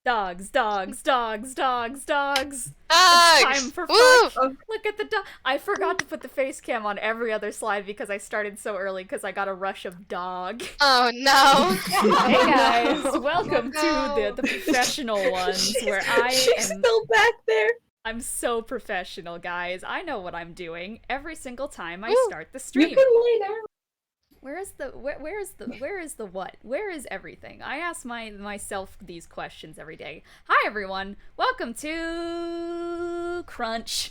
Dogs, dogs, dogs, dogs, dogs. Dogs! It's time for Woo! fun. Look at the dog. I forgot to put the face cam on every other slide because I started so early because I got a rush of dog. Oh no. Hey guys, welcome No. to the professional ones where I She's am. still back there. I'm so professional, guys. I know what I'm doing every single time I Woo. start the You stream. can lay down. Where is the what? Where is everything? I ask myself these questions every day. Hi everyone, welcome to Crunch.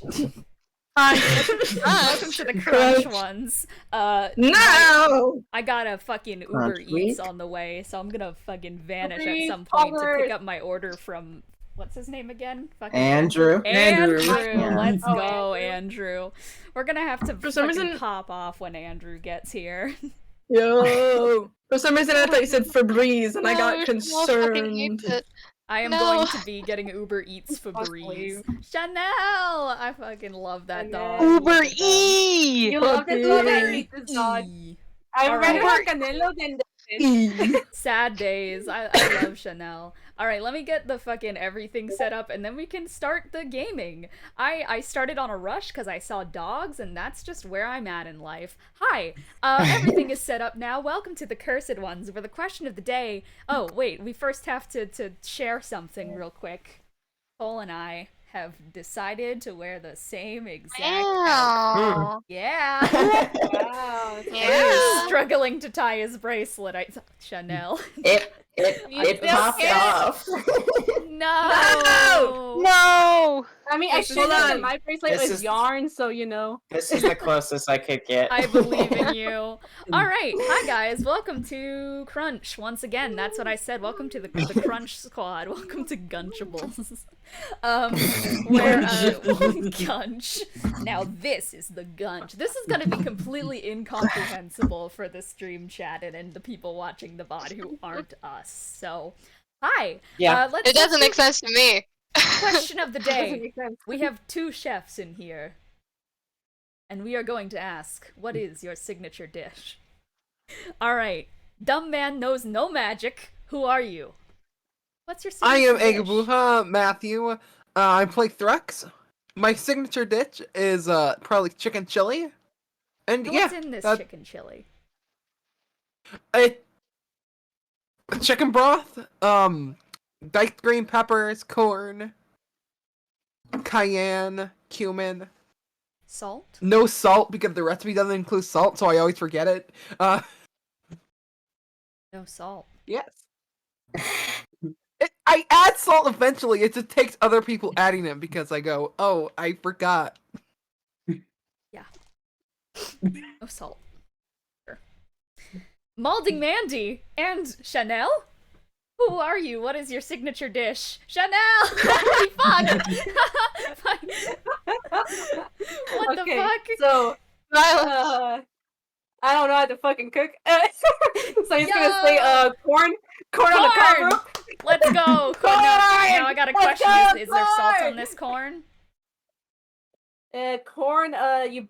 Welcome to the Crunch ones. No! I got a fucking Uber Crunch Eats week? on the way, so I'm gonna fucking vanish Please, at some point to forward. pick up my order from what's his name again? Fucking Andrew. Andrew. Yeah. Let's Oh, go, Andrew. We're gonna have to For some fucking reason- pop off when Andrew gets here. Yo! For some reason I thought you said Febreze and I got No, Chanel fucking hates concerned. it. I am No. going to be getting Uber Eats Febreze. Chanel! I fucking love that dog. Chanel. Uber Look at them. E! You love this dog, I Puppy. hate this dog. E. I'd Alright. rather have Canelo than this. Sad days. I love Chanel. Alright, let me get the fucking everything set up and then we can start the gaming. I started on a rush because I saw dogs and that's just where I'm at in life. Hi, everything is set up now. Welcome to the Cursed Ones where the question of the day... Oh, wait, we first have to share something real quick. Cole and I have decided to wear the same exact outfit. Wow. Yeah! Wow. Yeah. Struggling to tie his bracelet. Chanel. It still popped can't. off. No! No! I mean, I This is should have fun. that my bracelet This was is- yarn, so you know. This is the closest I could get. I believe in you. Alright, hi guys, welcome to Crunch. Once again, that's what I said. Welcome to the Crunch Squad. Welcome to Gunchables. Where, Gunch. Now this is the Gunch. This is gonna be completely incomprehensible for the stream chat and the people watching the VOD who aren't us. So, hi. Yeah. Let's It doesn't do make sense to me. question of the Doesn't day. make sense. We have two chefs in here. And we are going to ask, what is your signature dish? Alright, dumb man knows no magic. Who are you? What's your I signature am dish? Agabuha Matthew. I play Thrux. My signature dish is probably chicken chili. And What's yeah, in this that- chicken chili? it chicken broth, diced green peppers, corn, cayenne, cumin. Salt? No salt because the recipe doesn't include salt, so I always forget it. No salt. Yes. I add salt eventually. It just takes other people adding it because I go, oh, I forgot. No salt. Sure. Malding Mandy and Chanel? Who are you? What is your signature dish? Chanel! Holy fuck! What the Okay, fuck? So, Silence. I don't know how to fucking cook. So I'm just gonna say, Yo! corn on the Corn! cob. Let's go! Now I got a Let's question. go, Is there salt on corn! this corn? Corn, you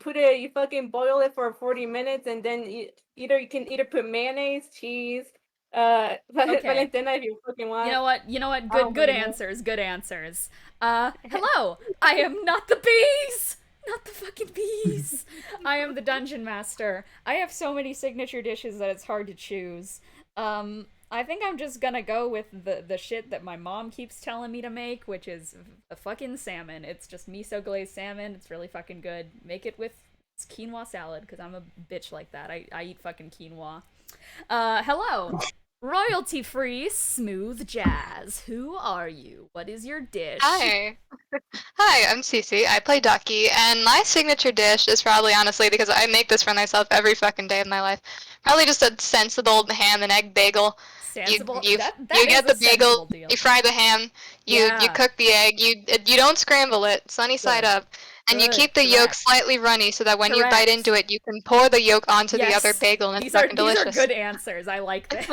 fucking boil it for 40 minutes, and then you can either put mayonnaise, cheese, Valentina if you fucking want. You know what? I Good don't good really know. answers. Good answers. Hello! I am not the bees! Not the fucking bees! I am the dungeon master. I have so many signature dishes that it's hard to choose. I think I'm just gonna go with the shit that my mom keeps telling me to make, which is a fucking salmon. It's just miso glazed salmon. It's really fucking good. Make it with quinoa salad, because I'm a bitch like that. I eat fucking quinoa. Hello! Royalty-free smooth jazz. Who are you? What is your dish? Hi. Hi, I'm Cece. I play Ducky, and my signature dish is probably, honestly, because I make this for myself every fucking day of my life, probably just a sensible ham and egg bagel. Sensible. You that get is the a bagel, sensible deal. you fry the ham, you Yeah. cook the egg, you don't scramble it, sunny side Good. up, and you Good, keep the yolk correct. slightly runny so that when you Correct. bite into it, you can pour the yolk onto the Yes. other bagel, and These it's are fucking delicious. good answers. I like this.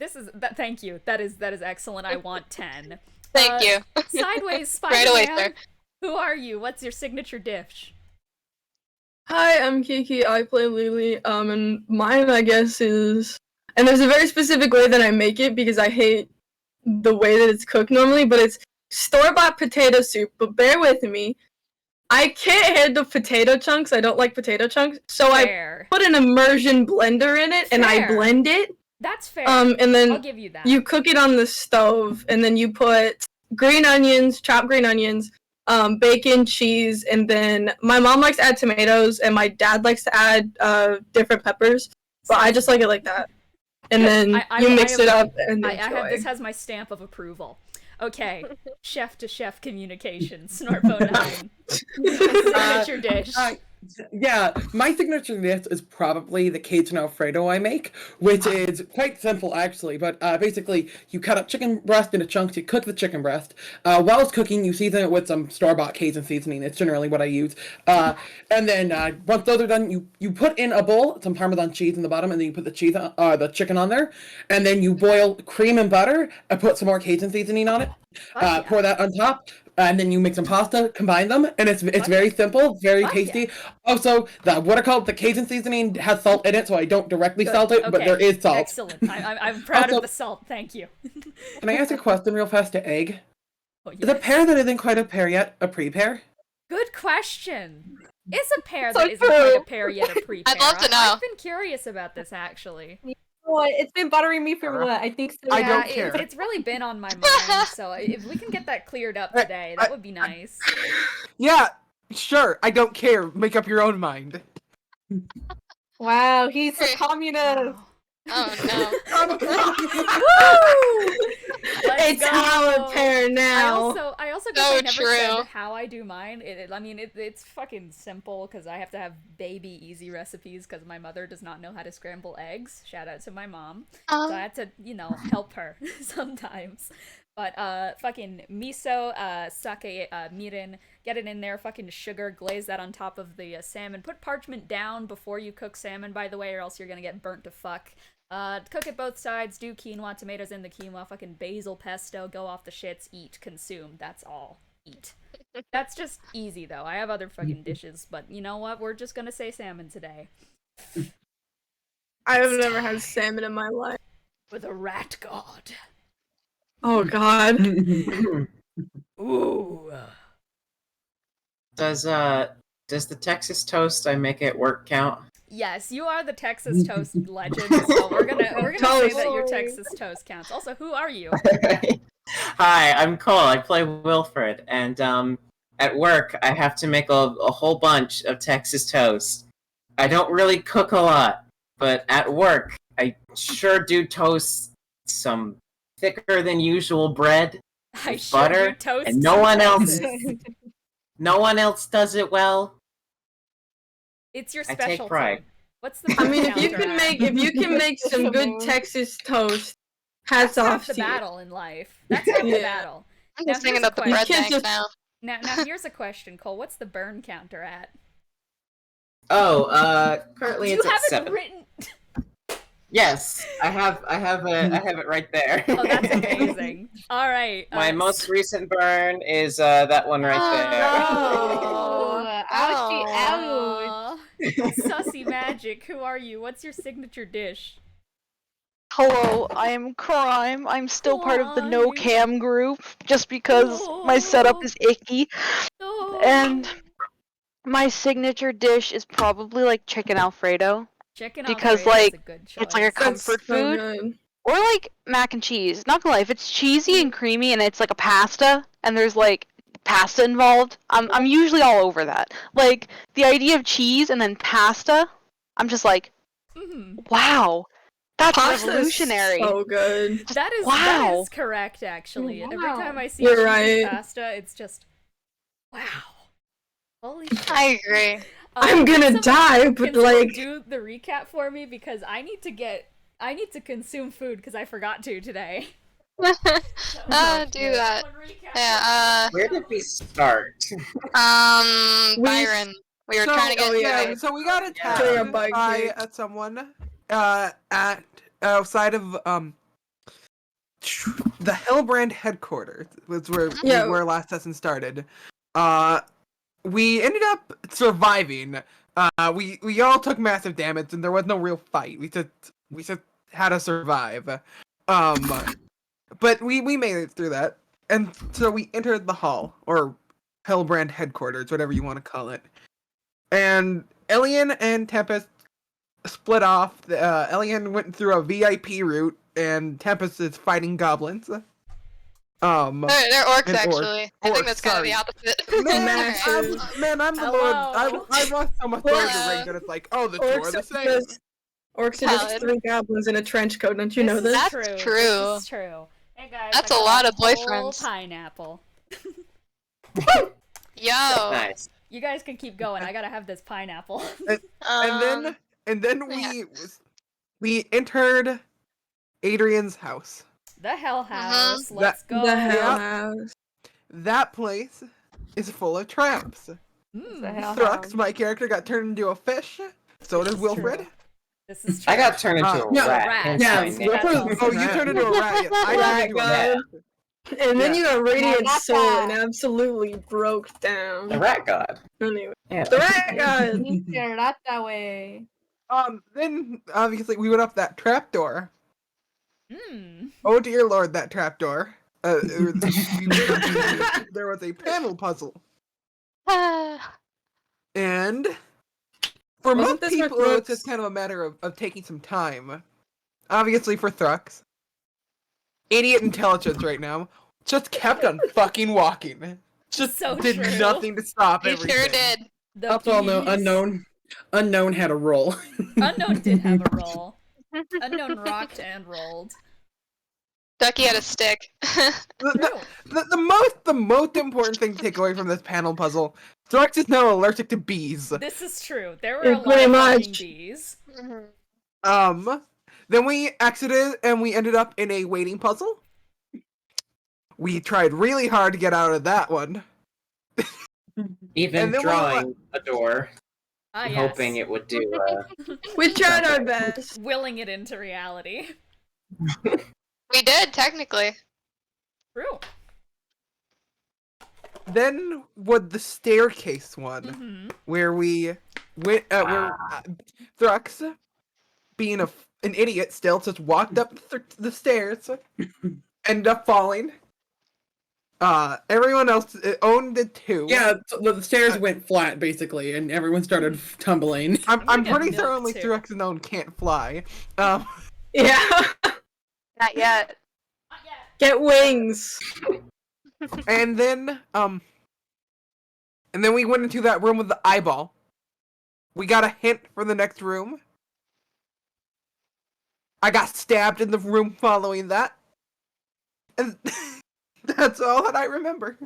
This is that. Thank you. That is excellent. I want 10. Thank you. Sideways Spider-Man. Right away, sir. Who are you? What's your signature dish? Hi, I'm Kiki. I play Lelee. And mine, I guess, is... And there's a very specific way that I make it because I hate the way that it's cooked normally, but it's store-bought potato soup. But bear with me. I can't handle potato chunks. I don't like potato chunks. So Fair. I put an immersion blender in it and I Fair. blend it. That's fair. And then I'll give you that. you cook it on the stove, and then you put green onions, chopped green onions, bacon, cheese, and then my mom likes to add tomatoes, and my dad likes to add different peppers. But I just like it like that. And then you mix it up and enjoy. This has my stamp of approval. Okay, chef to chef communication. Snorpo9. Signature dish. Yeah, my signature dish is probably the Cajun Alfredo I make, which is quite simple actually. But basically, you cut up chicken breast into chunks. You cook the chicken breast. While it's cooking, you season it with some store-bought Cajun seasoning. It's generally what I use. And then once those are done, you put in a bowl some Parmesan cheese in the bottom, and then you put the cheese, the chicken on there, and then you boil cream and butter and put some more Cajun seasoning on it. Pour that on top. And then you make some pasta, combine them, and it's very simple, very tasty. Also, what I call the Cajun seasoning has salt in it, so I don't directly salt it, but there is salt. Excellent. I'm proud of the salt. Thank you. Can I ask a question real fast to Egg? Oh, yes. Is a pear that isn't quite a pear yet a pre-pear? Good question. Is a pear that isn't quite a pear yet a pre-pear? I'd love to know. I've been curious about this, actually. Oh, it's been bothering me for what? I think so. I don't care. It's really been on my mind, so if we can get that cleared up today, that would be nice. Yeah, sure. I don't care. Make up your own mind. Wow, he's a communist. Oh no. Woo! It's our pair now. I also So I never true. said how I do mine. It's fucking simple because I have to have baby easy recipes because my mother does not know how to scramble eggs. Shout out to my mom. So I had to, help her sometimes. But fucking miso, sake, mirin, get it in there, fucking sugar, glaze that on top of the salmon. Put parchment down before you cook salmon, by the way, or else you're gonna get burnt to fuck. Cook it both sides, do quinoa, tomatoes in the quinoa, fucking basil pesto, go off the shits, eat, consume. That's all. Eat. That's just easy, though. I have other fucking dishes, but you know what? We're just gonna say salmon today. I have never had salmon in my life. With a rat god. Oh god. Ooh. Does the Texas toast I make at work count? Yes, you are the Texas toast legend, so we're gonna say that your Texas toast counts. Also, who are you? Hi, I'm Cole. I play Wilfred, and at work I have to make a whole bunch of Texas toast. I don't really cook a lot, but at work I sure do toast some thicker than usual bread I with sure butter, do toast and no one else does it well. It's your I specialty. take pride. What's the I mean, if you counter can at? make some good Texas toast, hats That's off half the to you. battle in life. That's half the Yeah. battle. I'm Now, just here's thinking a up the question. bread You can't bank just- now. Now here's a question, Cole. What's the burn counter at? Oh, currently You it's at haven't 7. written. Yes, I have it right there. Oh, that's amazing. All right. My most recent burn is that one right Oh, ouchie, ouch. Sussy Magic, who are you? What's your signature dish? Hello, I am Crime. I'm still part of the no Crime. cam group just because my setup is icky. Oh. And my signature dish is probably like chicken Alfredo. Chicken because, Alfredo is like, a good choice. it's like a That's comfort so food. good. Or like mac and cheese. Not gonna lie, if it's cheesy and creamy and it's like a pasta and there's like pasta involved, I'm usually all over that. Like the idea of cheese and then pasta, I'm just like, Mhm. wow, that's Pasta is revolutionary. so good. That Wow. is correct, actually. Every Wow. time I see You're cheese right. pasta, it's just wow. Holy shit. I agree. I'm can gonna die, but can someone like, do the recap for me because I need to consume food because I forgot to today. Do that. Someone recap Yeah, Where did we start? Byron. We were trying to get So we got attacked Sorry, I'm bugged by here. someone at outside of the Hellbrand headquarters. Was where Yeah. where last session started. We ended up surviving. We all took massive damage, and there was no real fight. We just had to survive. But we made it through that. And so we entered the hall, or Hellbrand headquarters, whatever you want to call it. And Ellion and Tempest split off. Ellion went through a VIP route, and Tempest is fighting goblins. They're orcs, and actually. I think Orcs, that's kind of sorry. the opposite. I'm the lord. I've lost so much Lord of the Rings that it's like, oh, the two are the same. Orcs are just 3 goblins in a trench coat. Don't you know this? That's true. This is true. Hey guys, That's I a got lot of whole boyfriends. Pineapple. Yo. Nice. You guys can keep going. I gotta have this pineapple. And then we entered Adrian's house. The Hell House. Uh-huh. Let's go. The Hell House. That place is full of traps. Mm. Thrux, my character, got turned into a fish. So does Wilfred. True. This is true. I got turned into a yeah, rat. rat. hence Yeah, my name. Wilfred- Oh, you turned into a rat. I turned into a rat. And then Yeah. you got Radiant Yeah, Soul that's and absolutely broke down. The rat god. Anyway, Yeah. the rat god. Not that way. Then obviously we went up that trapdoor. Mm. Oh dear lord, that trapdoor. There was a panel puzzle. And for Wasn't most this where people, it's Thrux- just kind of a matter of taking some time. Obviously for Thrux. Idiot intelligence right now. Just kept on fucking walking. Just So did true. nothing to stop You everything. sure did. The Oh, Up all no, bees. unknown had a roll. Unknown did have a roll. Unknown rocked and rolled. Ducky had a stick. The most important thing to take away from this panel puzzle, Thrux is now allergic to bees. This is true. There were Yeah, a lot pretty of much. fucking bees. Then we exited and we ended up in a waiting puzzle. We tried really hard to get out of that one. Even And then we drawing a door, Ah, yes. hoping it would do. We tried our best. Willing it into reality. We did, technically. True. Then with the staircase one, Mm-hmm. where we went, where Thrux, being an idiot still, just walked up the stairs, ended up falling. Everyone else owned it too. Yeah, the stairs went flat basically, and everyone started tumbling. I'm get pretty sure milk, only too. Thrux and Own can't fly. Yeah, Not yet. get wings. And then we went into that room with the eyeball. We got a hint for the next room. I got stabbed in the room following that. And that's all that I remember.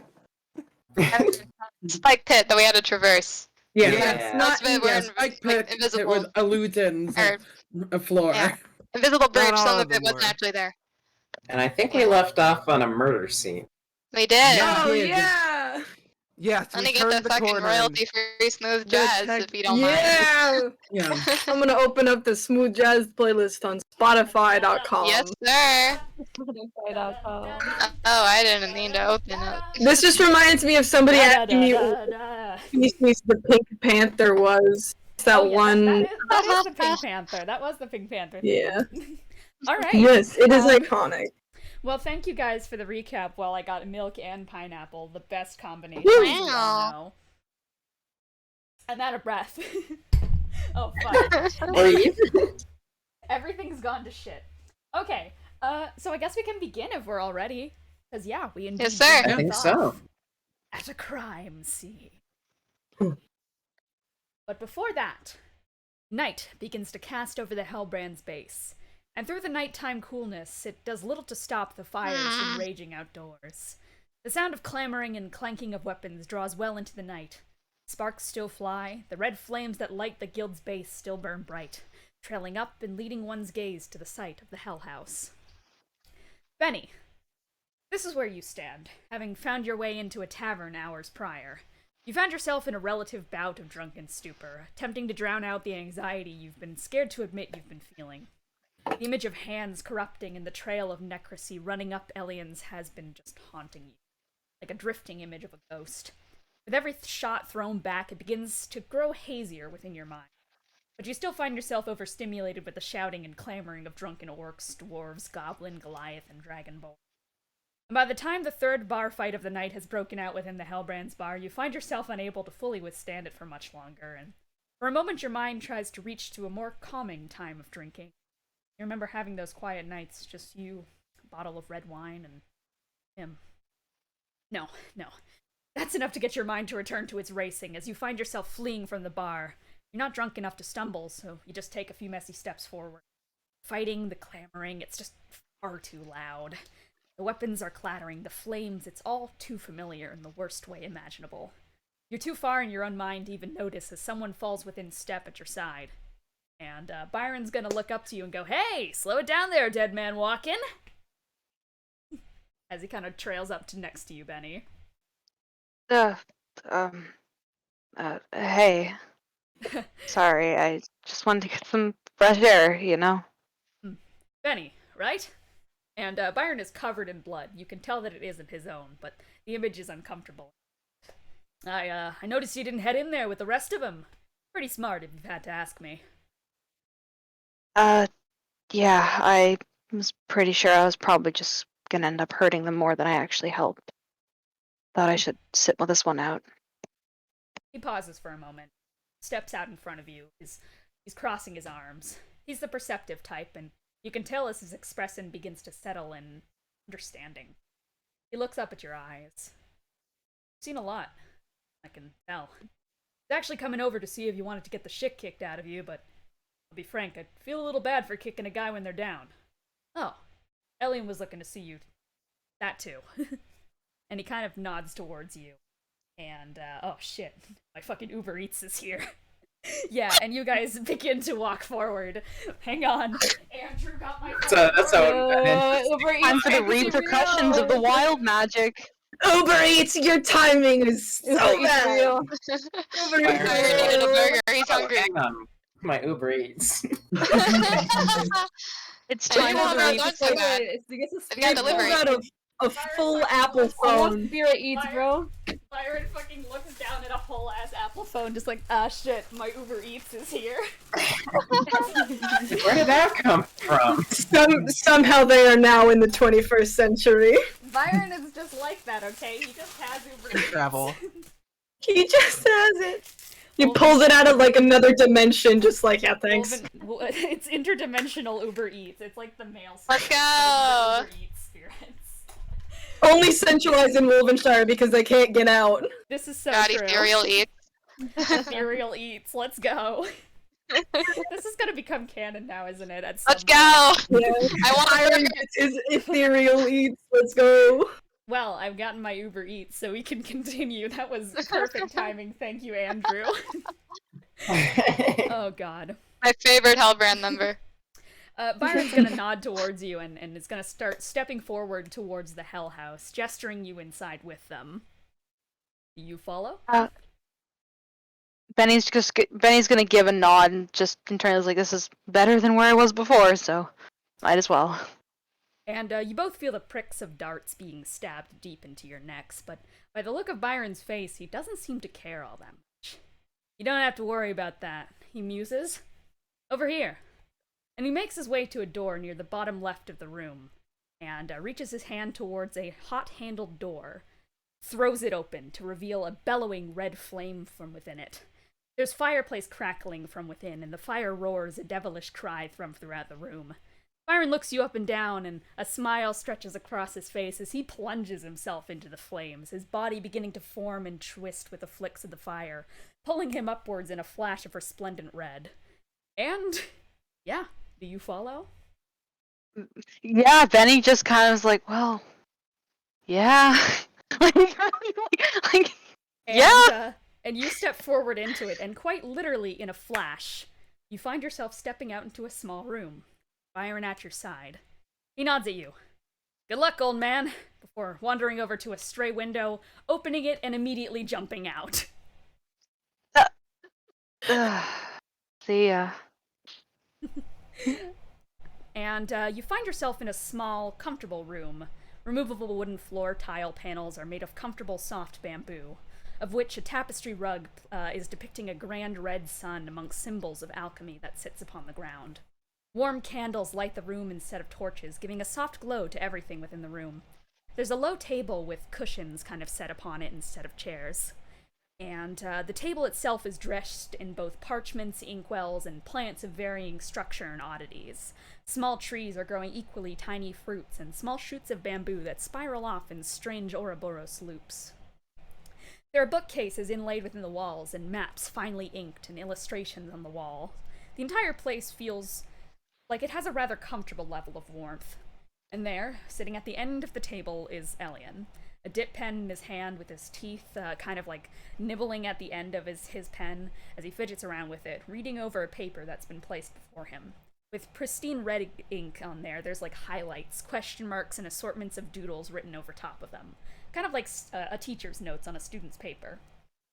Spike pit that we had to traverse. Yeah, Yeah. that's not Most of it were Spike like, pit invisible. with illusions Or- of floor. yeah. Invisible bridge, all some of of it them wasn't were. actually there. And I think we left off on a murder scene. We did. Yeah. Oh, yeah! Yes, I'm we gonna get turned the the fucking corner. royalty-free smooth The jazz tech- if you don't mind. Yeah! Yeah. I'm gonna open up the smooth jazz playlist on Spotify.com. Yes, sir. Spotify.com. Oh, I didn't mean to open it. This just reminds me of somebody asking me what Da-da-da-da-da. species the Pink Panther was. It's that Oh, yeah, one. that is the Pink Panther. That was the Pink Panther. Thing. Yeah. All right. Yes, it is Um, iconic. Well, thank you guys for the recap while I got milk and pineapple, the best combination. Woo! as we all know. I'm out of breath. Oh, fuck. Or you? Everything's gone to shit. Okay, so I guess we can begin if we're all ready. Because, yeah, we indeed Yes, sir. kicked I think off so. at a crime scene. Hmm. But before that, night begins to cast over the Hellbrands base. And through the nighttime coolness, it does little to stop the fires from raging outdoors. The sound of clamoring and clanking of weapons draws well into the night. Sparks still fly, the red flames that light the guild's base still burn bright, trailing up and leading one's gaze to the site of the Hell House. Benny, this is where you stand, having found your way into a tavern hours prior. You found yourself in a relative bout of drunken stupor, attempting to drown out the anxiety you've been scared to admit you've been feeling. The image of hands corrupting and the trail of necrocy running up Ellion's has been just haunting you, like a drifting image of a ghost. With every shot thrown back, it begins to grow hazier within your mind. But you still find yourself overstimulated with the shouting and clamoring of drunken orcs, dwarves, goblin, Goliath, and dragonborn. And by the time the third bar fight of the night has broken out within the Hellbrands bar, you find yourself unable to fully withstand it for much longer, and for a moment your mind tries to reach to a more calming time of drinking. You remember having those quiet nights, just you, a bottle of red wine, and him. No. That's enough to get your mind to return to its racing as you find yourself fleeing from the bar. You're not drunk enough to stumble, so you just take a few messy steps forward. Fighting, the clamoring, it's just far too loud. The weapons are clattering, the flames, it's all too familiar in the worst way imaginable. You're too far in your own mind to even notice as someone falls within step at your side. And Bieren's gonna look up to you and go, "Hey, slow it down there, dead man walking!" As he kind of trails up to next to you, Benny. Hey. Sorry, I just wanted to get some fresh air, you know? Benny, right? And Bieren is covered in blood. You can tell that it isn't his own, but the image is uncomfortable. I noticed you didn't head in there with the rest of them. Pretty smart, if you've had to ask me. Yeah, I was pretty sure I was probably just gonna end up hurting them more than I actually helped. Thought I should sit with this one out. He pauses for a moment, steps out in front of you. He's crossing his arms. He's the perceptive type, and you can tell as his expression begins to settle in understanding. He looks up at your eyes. You've seen a lot, I can tell. He's actually coming over to see if you wanted to get the shit kicked out of you, but I'll be frank, I feel a little bad for kicking a guy when they're down. Oh, Ellion was looking to see you. That too. And he kind of nods towards you. And, oh shit, my fucking Uber Eats is here. Yeah, and you guys begin to walk forward. Hang on. Andrew got my That's Uber Eats. Time for the repercussions of the wild magic. Uber Eats, your timing is so bad. Real. Uber Byron Eats. needed a burger. He's hungry. Hang on. My Uber Eats. It's I didn't time want for to the run so bad. It's I've got delivery. Pulled out a full Apple phone. Spirit Eats, bro. Byron fucking looks down at a whole ass Apple phone, just like, shit, my Uber Eats is here. Where did that come from? Somehow they are now in the 21st century. Byron is just like that, okay? He just has Uber Eats. Travel. He just has it. He pulls it out of like another dimension, just like, yeah, thanks. It's interdimensional Uber Eats. It's like the male Let's spirits go. of Uber Eats spirits. Only centralized in Wolvenshire because they can't get out. This is so God, true. Ethereal eats. Ethereal Eats. Let's go. This is gonna become canon now, isn't it? At some Let's go. point. Yeah. I want a Byron burger. gets his ethereal eats. Let's go. Well, I've gotten my Uber Eats, so we can continue. That was perfect timing. Thank you, Andrew. Oh, God. My favorite Hellbrand member. Byron's gonna nod towards you and is gonna start stepping forward towards the Hell House, gesturing you inside with them. Do you follow? Benny's gonna give a nod and just in terms like this is better than where I was before, so might as well. And you both feel the pricks of darts being stabbed deep into your necks, but by the look of Byron's face, he doesn't seem to care all that much. You don't have to worry about that, he muses. Over here. And he makes his way to a door near the bottom left of the room, and reaches his hand towards a hot-handled door, throws it open to reveal a bellowing red flame from within it. There's fireplace crackling from within, and the fire roars a devilish cry from throughout the room. Byron looks you up and down, and a smile stretches across his face as he plunges himself into the flames, his body beginning to form and twist with the flicks of the fire, pulling him upwards in a flash of resplendent red. And, yeah, do you follow? Yeah, Benny just kind of was like, well, yeah. like, yeah. And you step forward into it, and quite literally in a flash, you find yourself stepping out into a small room. Byron at your side. He nods at you. Good luck, old man, before wandering over to a stray window, opening it, and immediately jumping out. See ya. And you find yourself in a small, comfortable room. Removable wooden floor tile panels are made of comfortable soft bamboo, of which a tapestry rug is depicting a grand red sun amongst symbols of alchemy that sits upon the ground. Warm candles light the room instead of torches, giving a soft glow to everything within the room. There's a low table with cushions kind of set upon it instead of chairs. And the table itself is dressed in both parchments, inkwells, and plants of varying structure and oddities. Small trees are growing equally tiny fruits, and small shoots of bamboo that spiral off in strange Ouroboros loops. There are bookcases inlaid within the walls, and maps finely inked, and illustrations on the wall. The entire place feels like it has a rather comfortable level of warmth. And there, sitting at the end of the table, is Ellion. A dip pen in his hand with his teeth kind of like nibbling at the end of his pen as he fidgets around with it, reading over a paper that's been placed before him. With pristine red ink on there, there's like highlights, question marks, and assortments of doodles written over top of them. Kind of like a teacher's notes on a student's paper.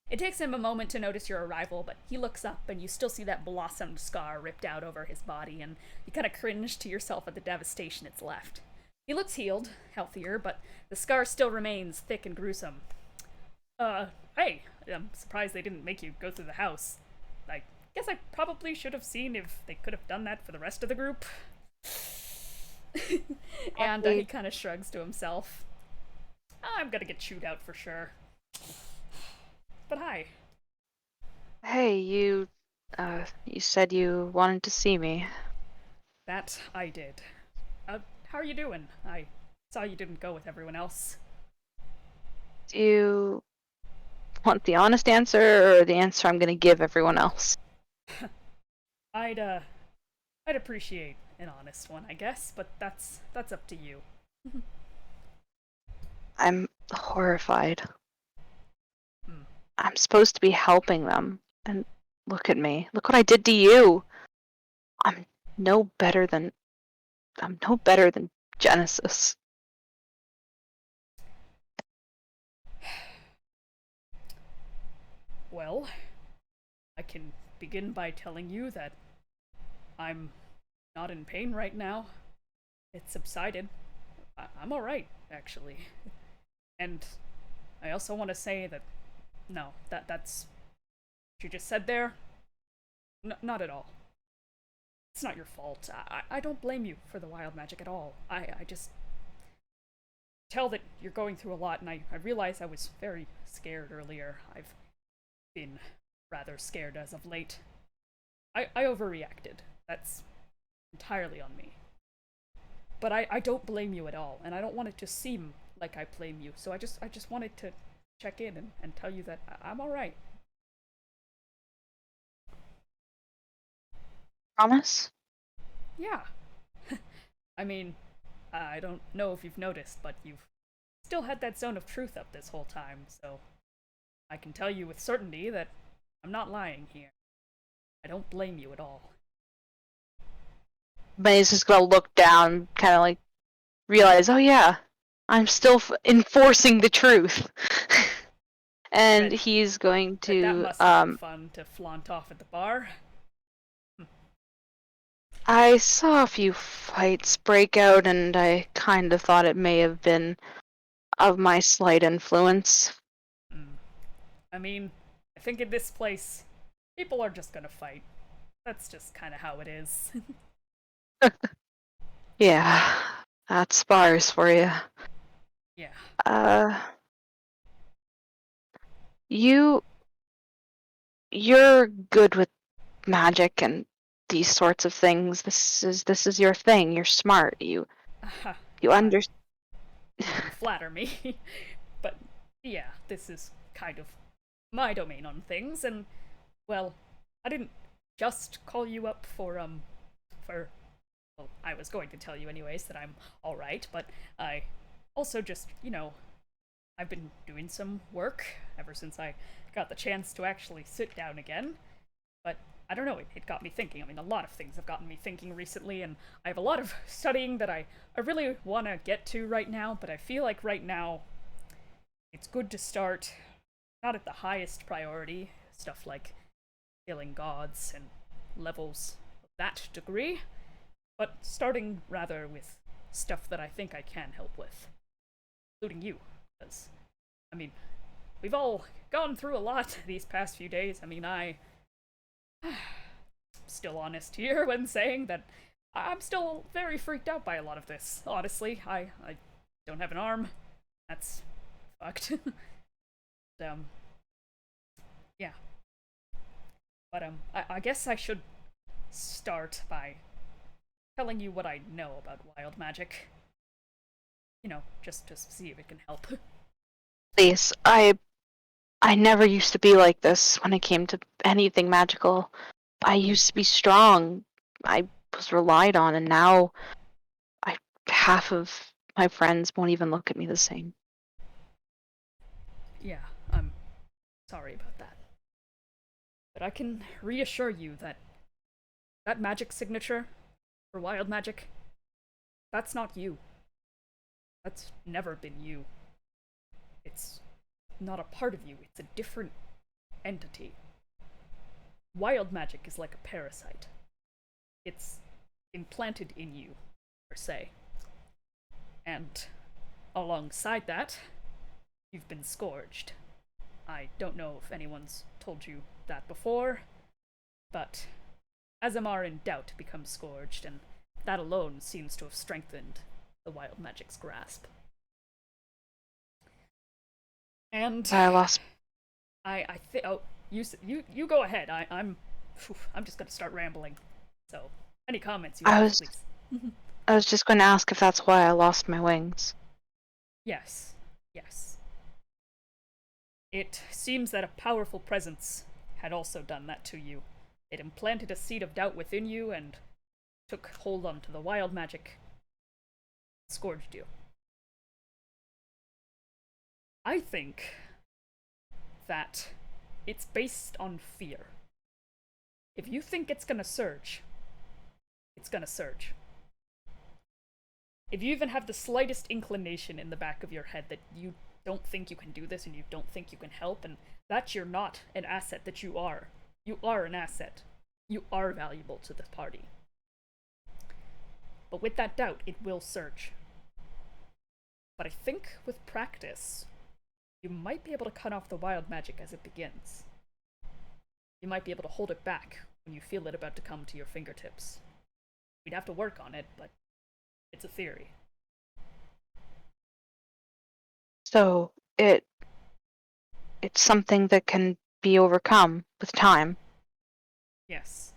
It takes him a moment to notice your arrival, but he looks up and you still see that blossomed scar ripped out over his body, and you kind of cringe to yourself at the devastation it's left. He looks healed, healthier, but the scar still remains thick and gruesome. Hey, I'm surprised they didn't make you go through the house. I guess I probably should have seen if they could have done that for the rest of the group. And he kind of shrugs to himself. I'm gonna get chewed out for sure. But hi. Hey, you said you wanted to see me. That I did. How are you doing? I saw you didn't go with everyone else. Do you want the honest answer or the answer I'm gonna give everyone else? I'd appreciate an honest one, I guess, but that's up to you. I'm horrified. I'm supposed to be helping them, and look at me. Look what I did to you. I'm no better than Genesis. Well, I can begin by telling you that I'm not in pain right now. It's subsided. I'm alright, actually. And I also want to say that, no, that's what you just said there. Not at all. It's not your fault. I don't blame you for the wild magic at all. I just tell that you're going through a lot, and I realize I was very scared earlier. I've been rather scared as of late. I overreacted. That's entirely on me. But I don't blame you at all, and I don't want it to seem like I blame you, so I just wanted to check in and tell you that I'm alright. Promise? Yeah. I mean, I don't know if you've noticed, but you've still had that zone of truth up this whole time, so I can tell you with certainty that I'm not lying here. I don't blame you at all. Benny's just gonna look down, kind of like realize, oh yeah, I'm still enforcing the truth. And he's going to that must have been fun to flaunt off at the bar. I saw a few fights break out, and I kind of thought it may have been of my slight influence. I mean, I think in this place, people are just gonna fight. That's just kind of how it is. Yeah, that's bars for you. Yeah. You're good with magic and these sorts of things. This is your thing. You're smart. You understand. Flatter me. But yeah, this is kind of my domain on things, and well, I didn't just call you up for well, I was going to tell you anyways that I'm alright, but I also just, I've been doing some work ever since I got the chance to actually sit down again. But I don't know, it got me thinking. I mean, a lot of things have gotten me thinking recently, and I have a lot of studying that I really want to get to right now, but I feel like right now it's good to start not at the highest priority, stuff like killing gods and levels of that degree, but starting rather with stuff that I think I can help with, including you, because, I mean, we've all gone through a lot these past few days. I mean, I'm still honest here when saying that I'm still very freaked out by a lot of this, honestly. I don't have an arm, That's fucked. Yeah. But, I guess I should start by telling you what I know about wild magic. You know, just to see if it can help. Please, I never used to be like this when it came to anything magical. I used to be strong. I was relied on, and now half of my friends won't even look at me the same. Yeah, I'm sorry about that. But I can reassure you that that magic signature for wild magic, that's not you. That's never been you. It's not a part of you, it's a different entity. Wild magic is like a parasite. It's implanted in you, per se. And alongside that, you've been scourged. I don't know if anyone's told you that before, but Azamar in doubt becomes scourged, and that alone seems to have strengthened the wild magic's grasp. And I lost. I think. Oh, you go ahead. I'm just gonna start rambling. So, any comments you have, please. I was just going to ask if that's why I lost my wings. Yes. It seems that a powerful presence had also done that to you. It implanted a seed of doubt within you and took hold onto the wild magic, scourged you. I think that it's based on fear. If you think it's gonna surge, it's gonna surge. If you even have the slightest inclination in the back of your head that you don't think you can do this and you don't think you can help, and that you're not an asset that you are. You are an asset. You are valuable to the party. But with that doubt, it will surge. But I think with practice, you might be able to cut off the wild magic as it begins. You might be able to hold it back when you feel it about to come to your fingertips. We'd have to work on it, but it's a theory. So it's something that can be overcome with time. Yes.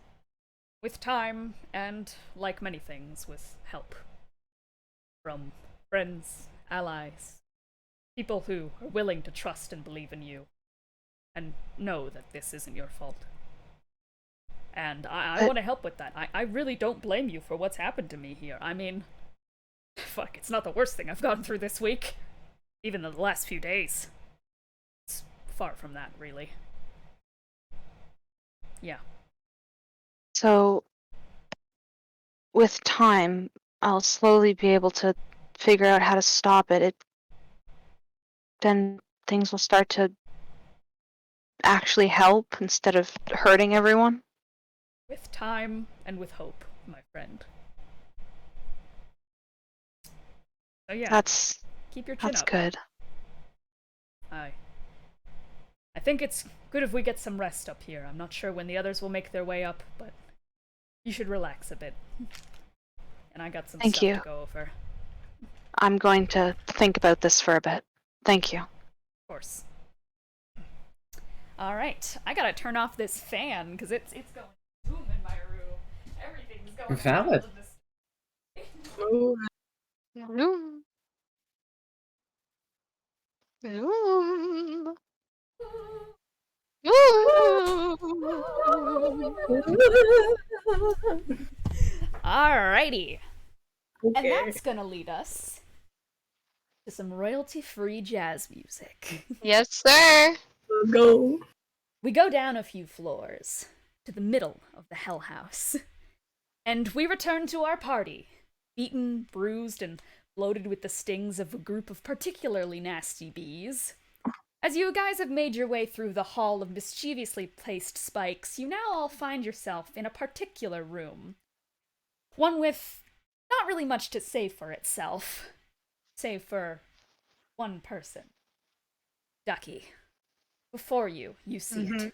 With time, and like many things, with help. From friends, allies, people who are willing to trust and believe in you, and know that this isn't your fault. And I want to help with that. I really don't blame you for what's happened to me here. I mean, fuck, it's not the worst thing I've gone through this week. Even in the last few days. It's far from that, really. Yeah. So, with time, I'll slowly be able to figure out how to stop it. Then things will start to actually help instead of hurting everyone. With time and with hope, my friend. So yeah, keep your chin up. That's good. I think it's good if we get some rest up here. I'm not sure when the others will make their way up, but you should relax a bit. And I got some stuff to go over. I'm going to think about this for a bit. Thank you. Of course. Alright, I gotta turn off this fan, because it's going boom in my room. Everything's going Valid. Vroom. Vroom. Alrighty. Okay. And that's gonna lead us to some royalty-free jazz music. Yes, sir. Go. We go down a few floors to the middle of the Hell House, and we return to our party, beaten, bruised, and bloated with the stings of a group of particularly nasty bees. As you guys have made your way through the hall of mischievously placed spikes, you now all find yourself in a particular room. One with not really much to say for itself, save for one person. Ducky. Before you, you see it.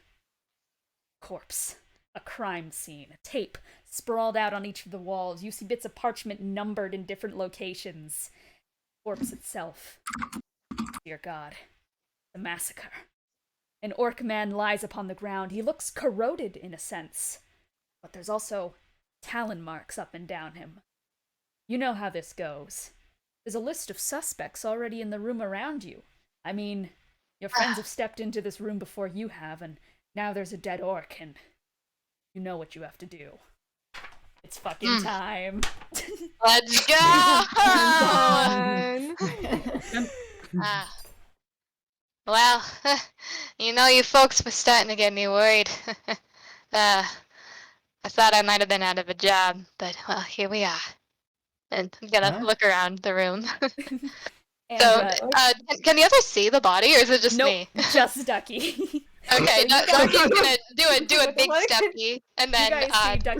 Corpse. A crime scene. A tape sprawled out on each of the walls. You see bits of parchment numbered in different locations. Corpse itself. spider god. The massacre. An orc man lies upon the ground. He looks corroded in a sense, but there's also talon marks up and down him. You know how this goes. There's a list of suspects already in the room around you. I mean, your friends have stepped into this room before you have, and now there's a dead orc, and you know what you have to do. It's fucking time. Let's go! Well, you folks were starting to get me worried. I thought I might have been out of a job, but, well, here we are. And I'm gonna look around the room. And, so, can the others see the body, or is it just me? Just Ducky. Okay, Ducky's gonna do a big steppy, and then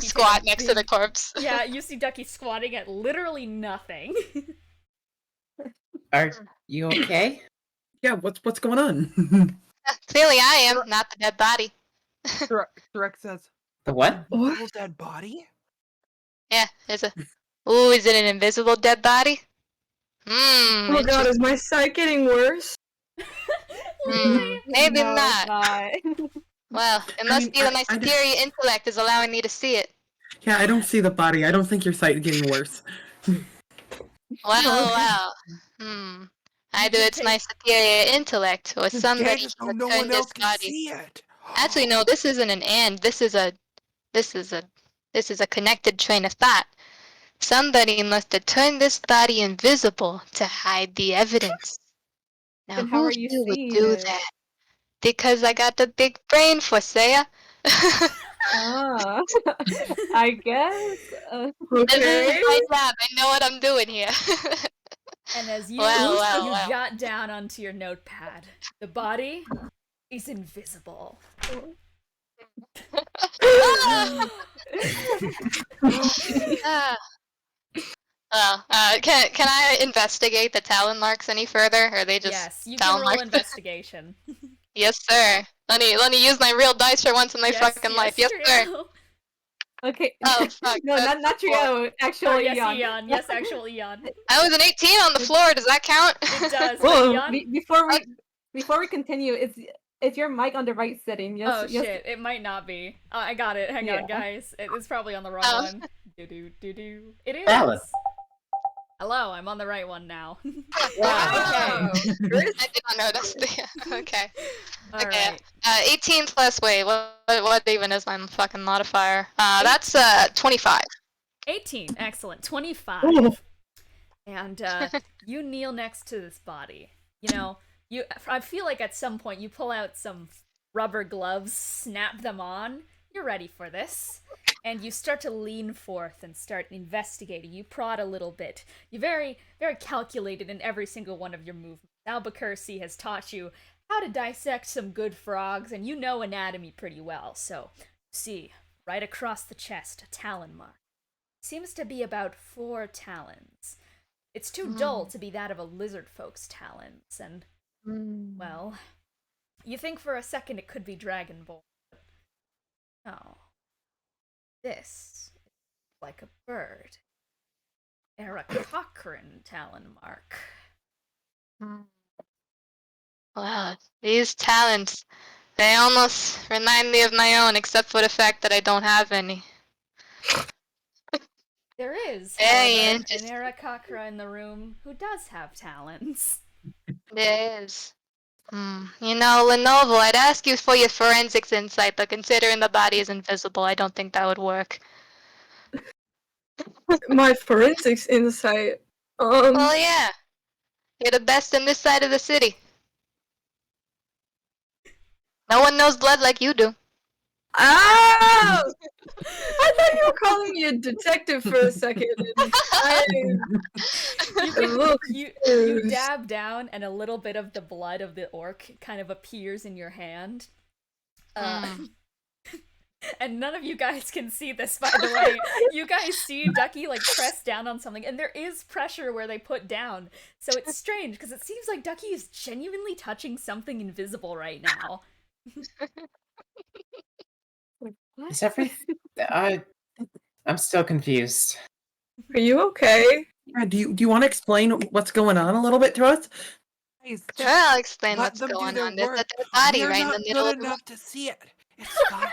squat next to the corpse. Yeah, you see Ducky squatting at literally nothing. Are you okay? Yeah, what's going on? Clearly I am, not the dead body. Thrux says, The what? "Invisible dead body?" Yeah, there's a... Ooh, is it an invisible dead body? Oh my god, is my sight getting worse? Maybe No, not. it's not. Well, it must be that my superior intellect is allowing me to see it. Yeah, I don't see the body. I don't think your sight is getting worse. Well. Either it's my superior intellect or somebody Just has no turned one this else can body. see it. Actually, no, this isn't an and. This is a connected train of thought. Somebody must have turned this body invisible to hide the evidence. Now, Then how who are you would seeing do it? that? Because I got the big brain for Saya. I guess. This is my job. I know what I'm doing here. And as you Well. jot down onto your notepad, the body is invisible. Can I investigate the talon marks any further, or are they just Yes, you talon can roll marks? investigation. Yes, sir. Let me use my real dice for once in my fucking life. Yes, sir. Trio. Okay. Oh fuck. No, not Trio. Actually, yes, Eon. Eon. Yes, actual Eon. I was an 18 on the floor. Does that count? It does. Whoa. Eon? Before we continue, is your mic on the right setting? Yes. Oh yes. shit! It might not be. I got it. Hang on, guys. It's probably on the wrong one. Do. It is. Valid. Hello, I'm on the right one now. Wow. I did not notice. Okay. All Okay. right. 18 plus. Wait. What even is my fucking modifier? That's 25. 18. Excellent. 25. Ooh. And you kneel next to this body. I feel like at some point you pull out some rubber gloves, snap them on. You're ready for this. And you start to lean forth and start investigating. You prod a little bit. You're very, very calculated in every single one of your movements. Albuquerque has taught you how to dissect some good frogs, and you know anatomy pretty well. So, see, right across the chest, a talon mark. Seems to be about 4 talons. It's too dull to be that of a lizard folk's talons, and, well, you think for a second it could be Dragonborn. Oh. This is like a bird. Era Cochrane talon mark. Wow, these talents, they almost remind me of my own, except for the fact that I don't have any. There is, Hey, however, an Era Cochrane in the room who does have talents. There is. Lenovo, I'd ask you for your forensics insight, but considering the body is invisible, I don't think that would work. My forensics insight. Well, yeah. You're the best in this side of the city. No one knows blood like you do. Oh! I thought you were calling me a detective for a second. You dab down, and a little bit of the blood of the orc kind of appears in your hand. And none of you guys can see this, by the way. You guys see Ducky press down on something, and there is pressure where they put down. So it's strange, because it seems like Ducky is genuinely touching something invisible right now. Is everything? I'm still confused. Are you okay? Yeah, do you want to explain what's going on a little bit to us? Guys, Sure, I'll explain let what's them do going their on. There's a work. dead body We're right in not the middle good of the room. enough to see it. It's fine.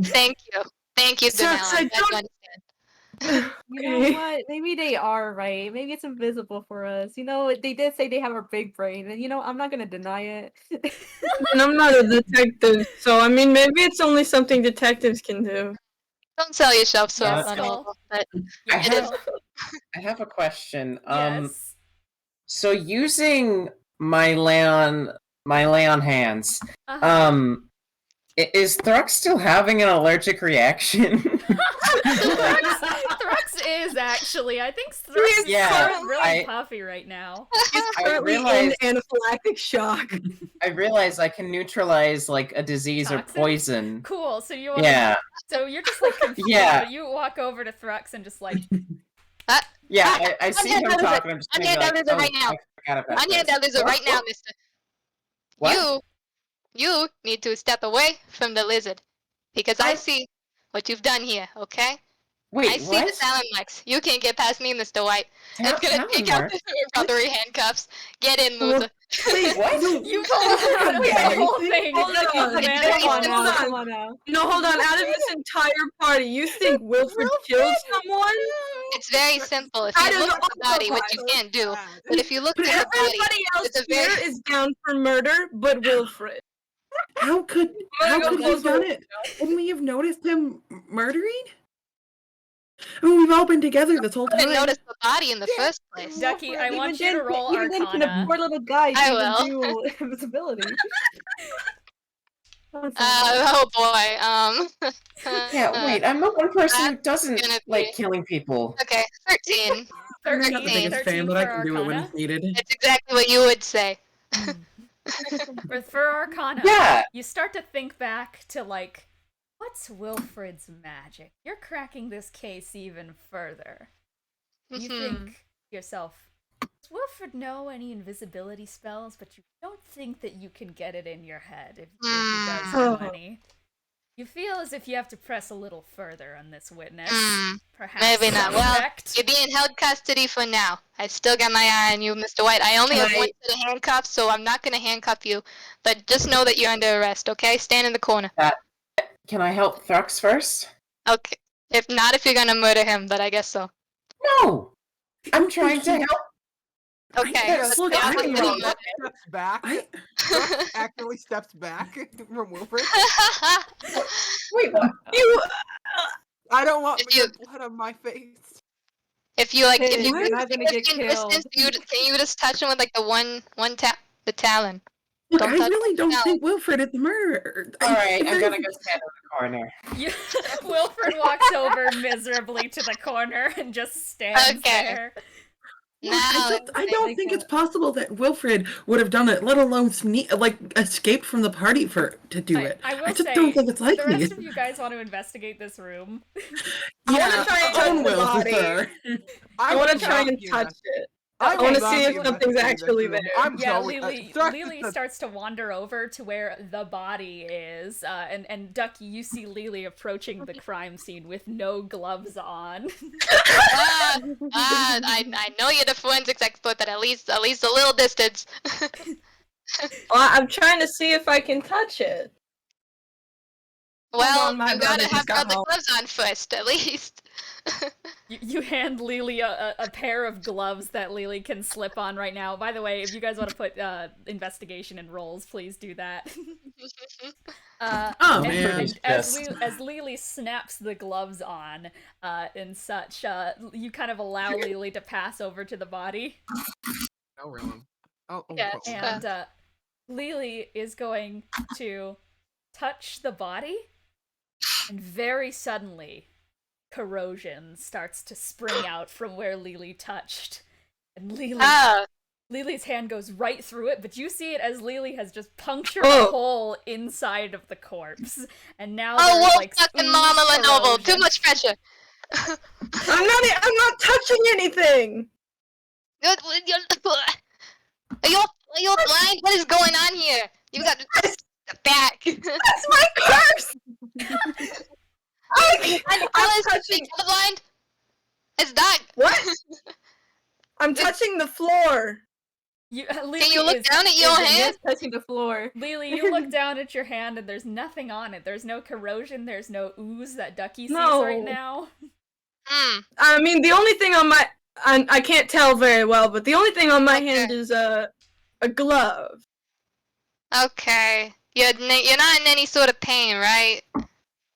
Thank you. Thank you, Thrux, Danelle. I I'm glad you don't- understand. You know what? Maybe they are right. Maybe it's invisible for us. You know, they did say they have a big brain, and I'm not gonna deny it. And I'm not a detective, so I mean, maybe it's only something detectives can do. Don't sell yourself so Yes, on Cole. Nibble, but I Yes, have, Cole. I have a question. Yes. So using my Leon hands, Uh-huh. is Thrux still having an allergic reaction? Thrux is actually. I think Thrux is Yeah, really puffy right now. He's I currently in realized- anaphylactic shock. I realize I can neutralize like a disease or Toxins? poison. Cool. So you want Yeah, So you're just like confused, Yeah. but you walk over to Thrux and just like yeah. I see him Unhand that talking. I'm just gonna be Unhand like, that lizard right now. I forgot about Unhand this. that lizard right now, mister. What? You need to step away from the lizard. Because I What? see what you've done here, okay? Wait, I see what? the Talon marks. You can't get past me, Mr. White. It's gonna Talon take out marks? the rubbery handcuffs. Get in, loser. Wait, What? you pull out of the whole thing. Hold on. Man, It's very Come on simple. now, Hold on. come on now. No, hold on. Out of this entire party, you think Wilfred killed someone? It's very simple. If Out you of look at the body, which you So can't do, sad. but if you look But at the body, everybody else it's a here very- is down for murder, but Wilfred. How could I'm how gonna could go he have closer. done it? Wouldn't we have noticed him murdering? I mean, we've all been together this whole I didn't time. notice the body in the first place. Ducky, I Even want you to then- roll even then, can a Arcana. poor little guy I even will. do invisibility? Oh boy. Yeah, wait. I'm the one person who That's doesn't gonna like be- killing people. Okay, 13. I'm not the 13, biggest 13 fan, but I for can do it when Arcana. it's needed. It's exactly what you would say. For Arcana, Yeah. you start to think back to like, what's Wilfred's magic? You're cracking this case even further. You Mhm. think to yourself, does Wilfred know any invisibility spells? But you don't think that you can get it in your head if he does know any. You feel as if you have to press a little further on this witness. Perhaps Maybe not. Well, suspect. you're being held custody for now. I still got my eye on you, Mr. White. I only have one set of handcuffs, so I'm not gonna handcuff you. But just know that you're under arrest, okay? Stand in the corner. Can I help Thrux first? Okay. If not, if you're gonna murder him, but I guess so. No. I'm trying to help. Okay. Yes, look, let's I go can with help. the Steps back. I- Thrux actually steps back from Wilfred. murder. Wait, what? You. I don't want If your you- blood on my face. If you like, Hey, if you you're not gonna get distance, killed. can you just touch him with like the talon? Look, Don't I touch really don't no. think Wilfred is the murderer. All right, I'm If gonna go stand in the corner. Wilfred walks over miserably to the corner and just stands Okay. there. No. I don't like think that. it's possible that Wilfred would have done it, let alone escaped from the party to do it. I will I just say, don't think it's the likely. rest of you guys want to investigate this room. I Yeah, wanna try and touch own the will, body. sir. I want to try and touch it. I wanna see if something's actually there. I'm Yeah, going. Lelee starts to wander over to where the body is, and Ducky, you see Lelee approaching the crime scene with no gloves on. I know you're the forensics expert, but at least a little distance. Well, I'm trying to see if I can touch it. Well, on, my you gotta brother have just got the home. gloves on first, at least. You hand Lelee a pair of gloves that Lelee can slip on right now. By the way, if you guys want to put investigation in rolls, please do that. Oh, and, man. and as Lelee snaps the gloves on and such, you kind of allow Lelee to pass over to the body. No, really. Oh, Yes. well. And Lelee is going to touch the body, and very suddenly, corrosion starts to spring out from where Lelee touched. And Lelee's hand goes right through it, but you see it as Lelee has just punctured a hole inside of the corpse. And now there's whoa, like fucking Mama Lenovo, too corrosion. much pressure. I'm not touching anything. Are you blind? What is going on here? You got step back. That's my corpse. I'm touching. Blind? It's that. What? I'm touching the floor. Can you look down at your hand? Just touching the floor. Lelee, you look down at your hand and there's nothing on it. There's no corrosion, there's no ooze that Ducky sees right now. I mean, the only thing on my... I can't tell very well, but the only thing on my hand is a glove. Okay. You're not in any sort of pain, right?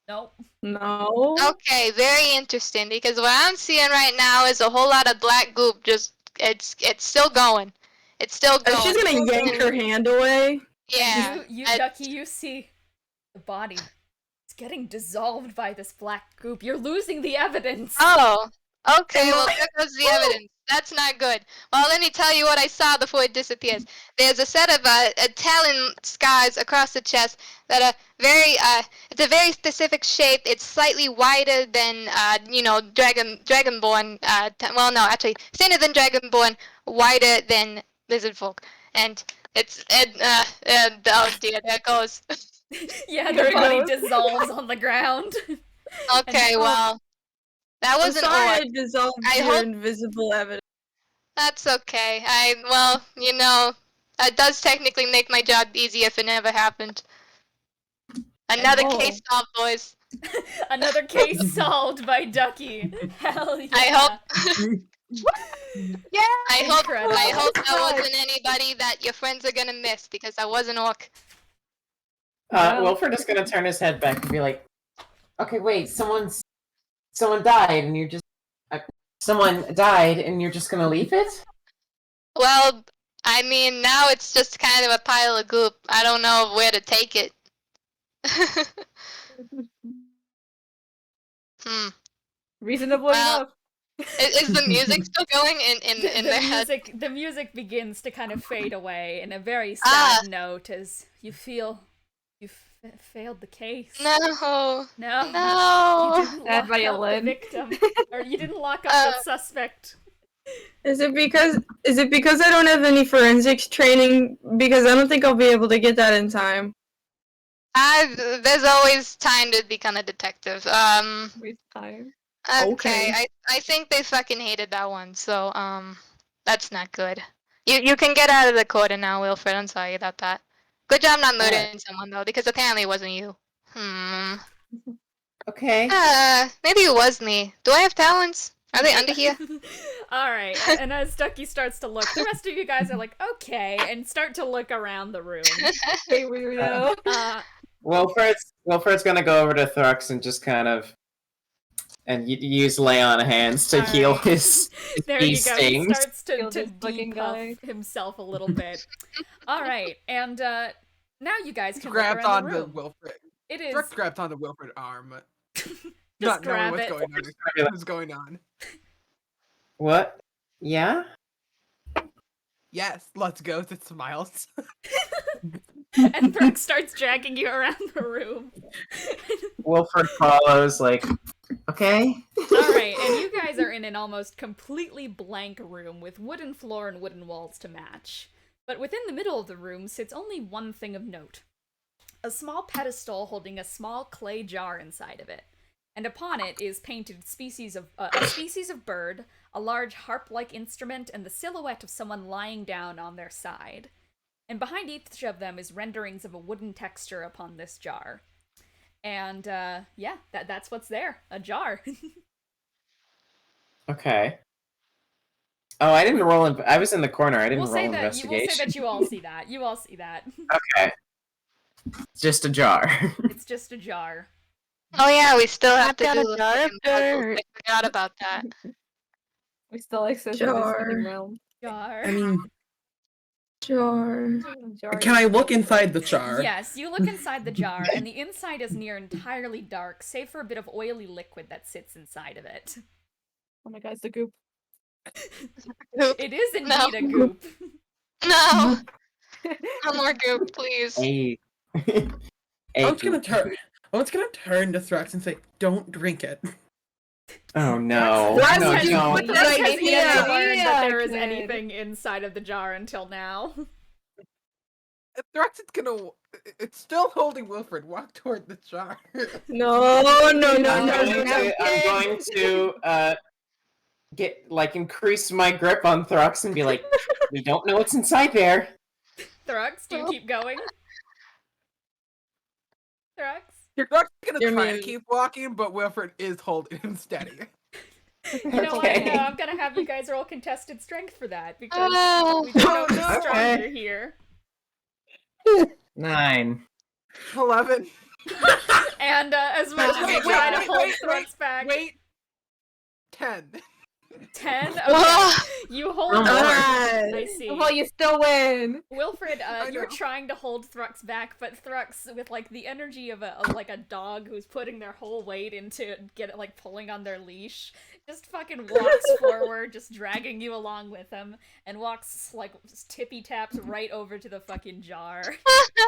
Nope. No. Okay, very interesting, because what I'm seeing right now is a whole lot of black goop. Just it's still going. It's still going. She's gonna yank her hand away. Yeah. Ducky, you see the body. It's getting dissolved by this black goop. You're losing the evidence. Oh. Okay, well there goes the evidence. That's not good. Well, let me tell you what I saw before it disappears. There's a set of talon scars across the chest that are very, it's a very specific shape. It's slightly wider than, Dragonborn, well, no, actually, thinner than Dragonborn, wider than lizard folk. And oh dear, there it goes. Yeah, the body dissolves on the ground. Okay, well. That wasn't I'm sorry odd. I dissolved your invisible evidence. That's okay. That does technically make my job easier if it never happened. Another case solved, boys. Another case solved by Ducky. Hell yeah. I hope. Yeah. I hope that wasn't anybody that your friends are gonna miss, because I was an orc. Wilfred is gonna turn his head back and be like, "Okay, wait, someone died, and you're just gonna leave it?" Well, I mean, now it's just kind of a pile of goop. I don't know where to take it. Reasonable enough. Is the music still going in their head? The music begins to kind of fade away in a very sad note as you feel you've failed the case. No. No. No. You didn't lock up the victim, or you didn't lock up the suspect. Is it because I don't have any forensics training? Because I don't think I'll be able to get that in time. There's always time to become a detective. Waste time. Okay. I think they fucking hated that one, so that's not good. You can get out of the quarter now, Wilfred. I'm sorry about that. Good job not murdering someone though, because apparently it wasn't you. Okay. Maybe it was me. Do I have talents? Are they under here? Alright, and as Ducky starts to look, the rest of you guys are like, okay, and start to look around the room. Hey, weirdo. Wilfred's gonna go over to Thrux and just kind of use lay on hands to heal his there you go. stings. He starts to fucking guy. depuff himself a little bit. Alright, and now you guys can look Grabbed around the onto room. Wilfred. It is... Thrux grabbed onto Wilfred's arm. Just Not knowing grab what's it. going on. What's going on? What? Yeah? Yes, let's go. It smiles. And Thrux starts dragging you around the room. Wilfred follows, like, okay. Alright, and you guys are in an almost completely blank room with wooden floor and wooden walls to match. But within the middle of the room sits only one thing of note. A small pedestal holding a small clay jar inside of it. And upon it is painted a species of bird, a large harp-like instrument, and the silhouette of someone lying down on their side. And behind each of them is renderings of a wooden texture upon this jar. And, that's what's there. A jar. Okay. Oh, I didn't roll in... I was in the corner. I didn't roll We'll investigation. say that you all see that. You all see that. Okay. It's just a jar. It's just a jar. Oh yeah, we still have to got do a jar of dirt. I forgot about that. We still access the Jar. spinning realm. Jar. I mean, Jar. can I look inside the jar? Yes, you look inside the jar, and the inside is near entirely dark, save for a bit of oily liquid that sits inside of it. Oh my god, it's the goop. It is indeed a goop. No! No more goop, please. Hey. I was gonna turn to Thrux and say, "Don't drink it." Oh no. Why No, would you don't. put Thrux that has yet to idea? learn that there is Kid. anything inside of the jar until now. Thrux is gonna. It's still holding Wilfred. Walk toward the jar. No. I'm going to increase my grip on Thrux and be like, we don't know what's inside there. Thrux, do you keep going? Thrux? You're not gonna You're try to muted. keep walking, but Wilfred is holding him steady. You know what? Okay. No, I'm gonna have you guys roll contested strength for that because Oh. we don't know who's Okay. stronger here. 9. 11. And as much as you try to hold Thrux back, Wait. 10. 10. Okay, Whoa. you hold. Oh, I Lord. see. Well, you still win. Wilfred, you're know. trying to hold Thrux back, but Thrux, with like the energy of a dog who's putting their whole weight into pulling on their leash, just fucking walks forward, just dragging you along with him, and walks just tippy taps right over to the fucking jar.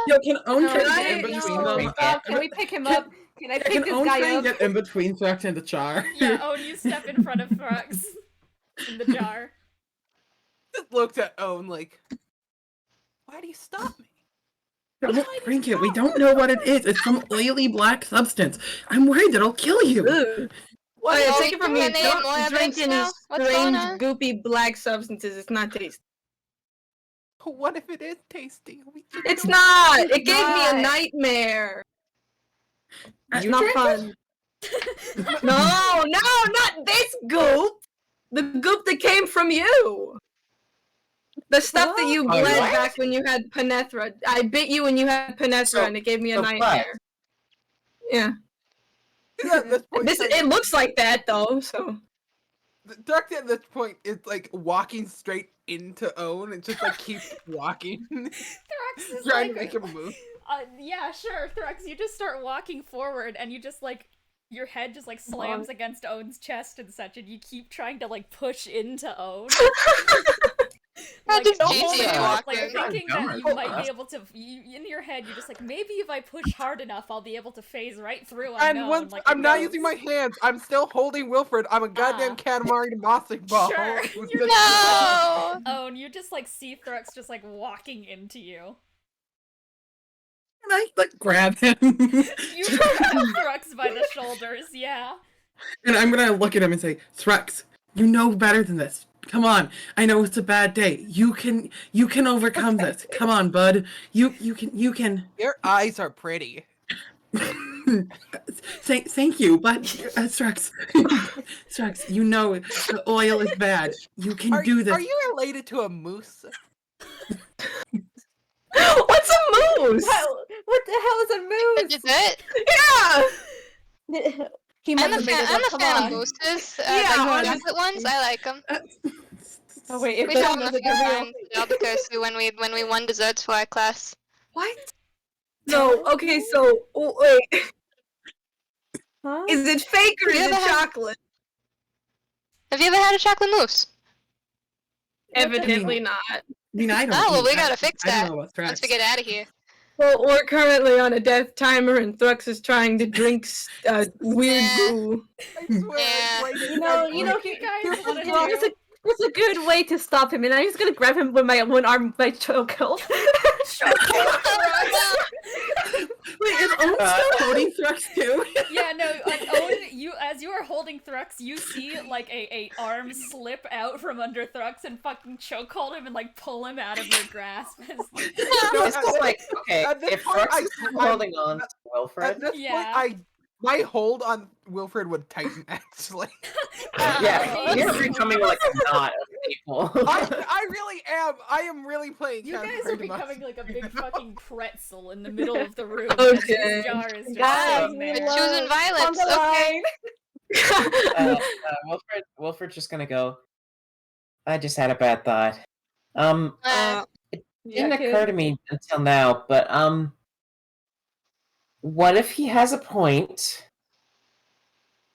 Yo, can Own No, Train can get I- in between no. them? Can we pick him up? Can I pick Can this Own guy Train up? get in between Thrux and the Char? Yeah, oh, and you step in front of Thrux in the jar. Just looked at Owen like, why do you stop me? Don't drink it. We don't know what it is. It's some oily black substance. I'm worried it'll kill you. Ugh. What? Oh, yeah, Well, take it from me. we need more Don't evidence drink any now? What's going on? strange, goopy black substances. It's not tasty. What if it is tasty? It's not! It gave me not. a nightmare. That's You not drank fun. No, not this goop! The goop that came from you! The stuff that you Oh, bled what? back when you had Panethra. I bit you when you had Panethra So- and it gave me a so nightmare. Yeah. At this point, It looks like that though, so. Duck at this point is like walking straight into Owen and just like keeps walking, Thrux is trying to like, make him move. yeah, sure, Thrux, you just start walking forward, and you just your head just slams against Owen's chest and such, and you keep trying to push into Owen. How does don't Gigi hold it, walk thinking that you Dumber. might be able to. In your head, you're just maybe if I push hard enough, I'll be able to phase right through. And once I'm not using my hands, I'm still holding Wilfred. I'm a goddamn Katamari Damacy ball. Sure. Who's You're just- No. Oh, and you just see Thrux just walking into you. Can I grab him? You grab Thrux by the shoulders, yeah. And I'm gonna look at him and say, Thrux, you know better than this. Come on. I know it's a bad day. You can overcome this. Come on, bud. You can. Your eyes are pretty. Thank you, but Strux, Strux, you know the oil is bad. You can do this. Are you related to a moose? What's a moose? What the hell is a moose? Is it? Yeah! He I'm must a have made fan, it I'm up. a Come fan of on. mooses. Yeah, Like the ones, I like them. Oh wait, if We this shot one them was a a few real. times in Albuquerque when we won desserts for our class. What? No, okay, so, wait. Huh? Is it fake or is You it ever had- chocolate? Have you ever had a chocolate mousse? Evidently not. I mean, I don't. Oh, well, eat we gotta fix I that don't know about Strux. Once we get out of here. Well, we're currently on a death timer and Thrux is trying to drink weird Yeah. goo. I swear. Yeah. it's like- You know, What do you guys want to There's do? there's a good way to stop him, and I'm just gonna grab him with my one arm by chokehold. Wait, is Owen still holding Strux too? Yeah, no, Owen, as you are holding Thrux, you see a arm slip out from under Thrux and fucking chokehold him and pull him out of your grasp. No, It's at just this- okay, at this if point, Thrux is still holding on to At Wilfred, this Yeah. point, my hold on Wilfred would tighten actually. yeah, you're becoming like a knot of people. I really am. I am really playing. You guys Katamari are becoming Damacy a big right now. fucking pretzel in the middle of the room. Okay. As this jar is just Guys, sitting we there. love- Choosing On violence. the Okay. line. Wilfred's just gonna go. I just had a bad thought. It didn't occur to me until now, but what if he has a point?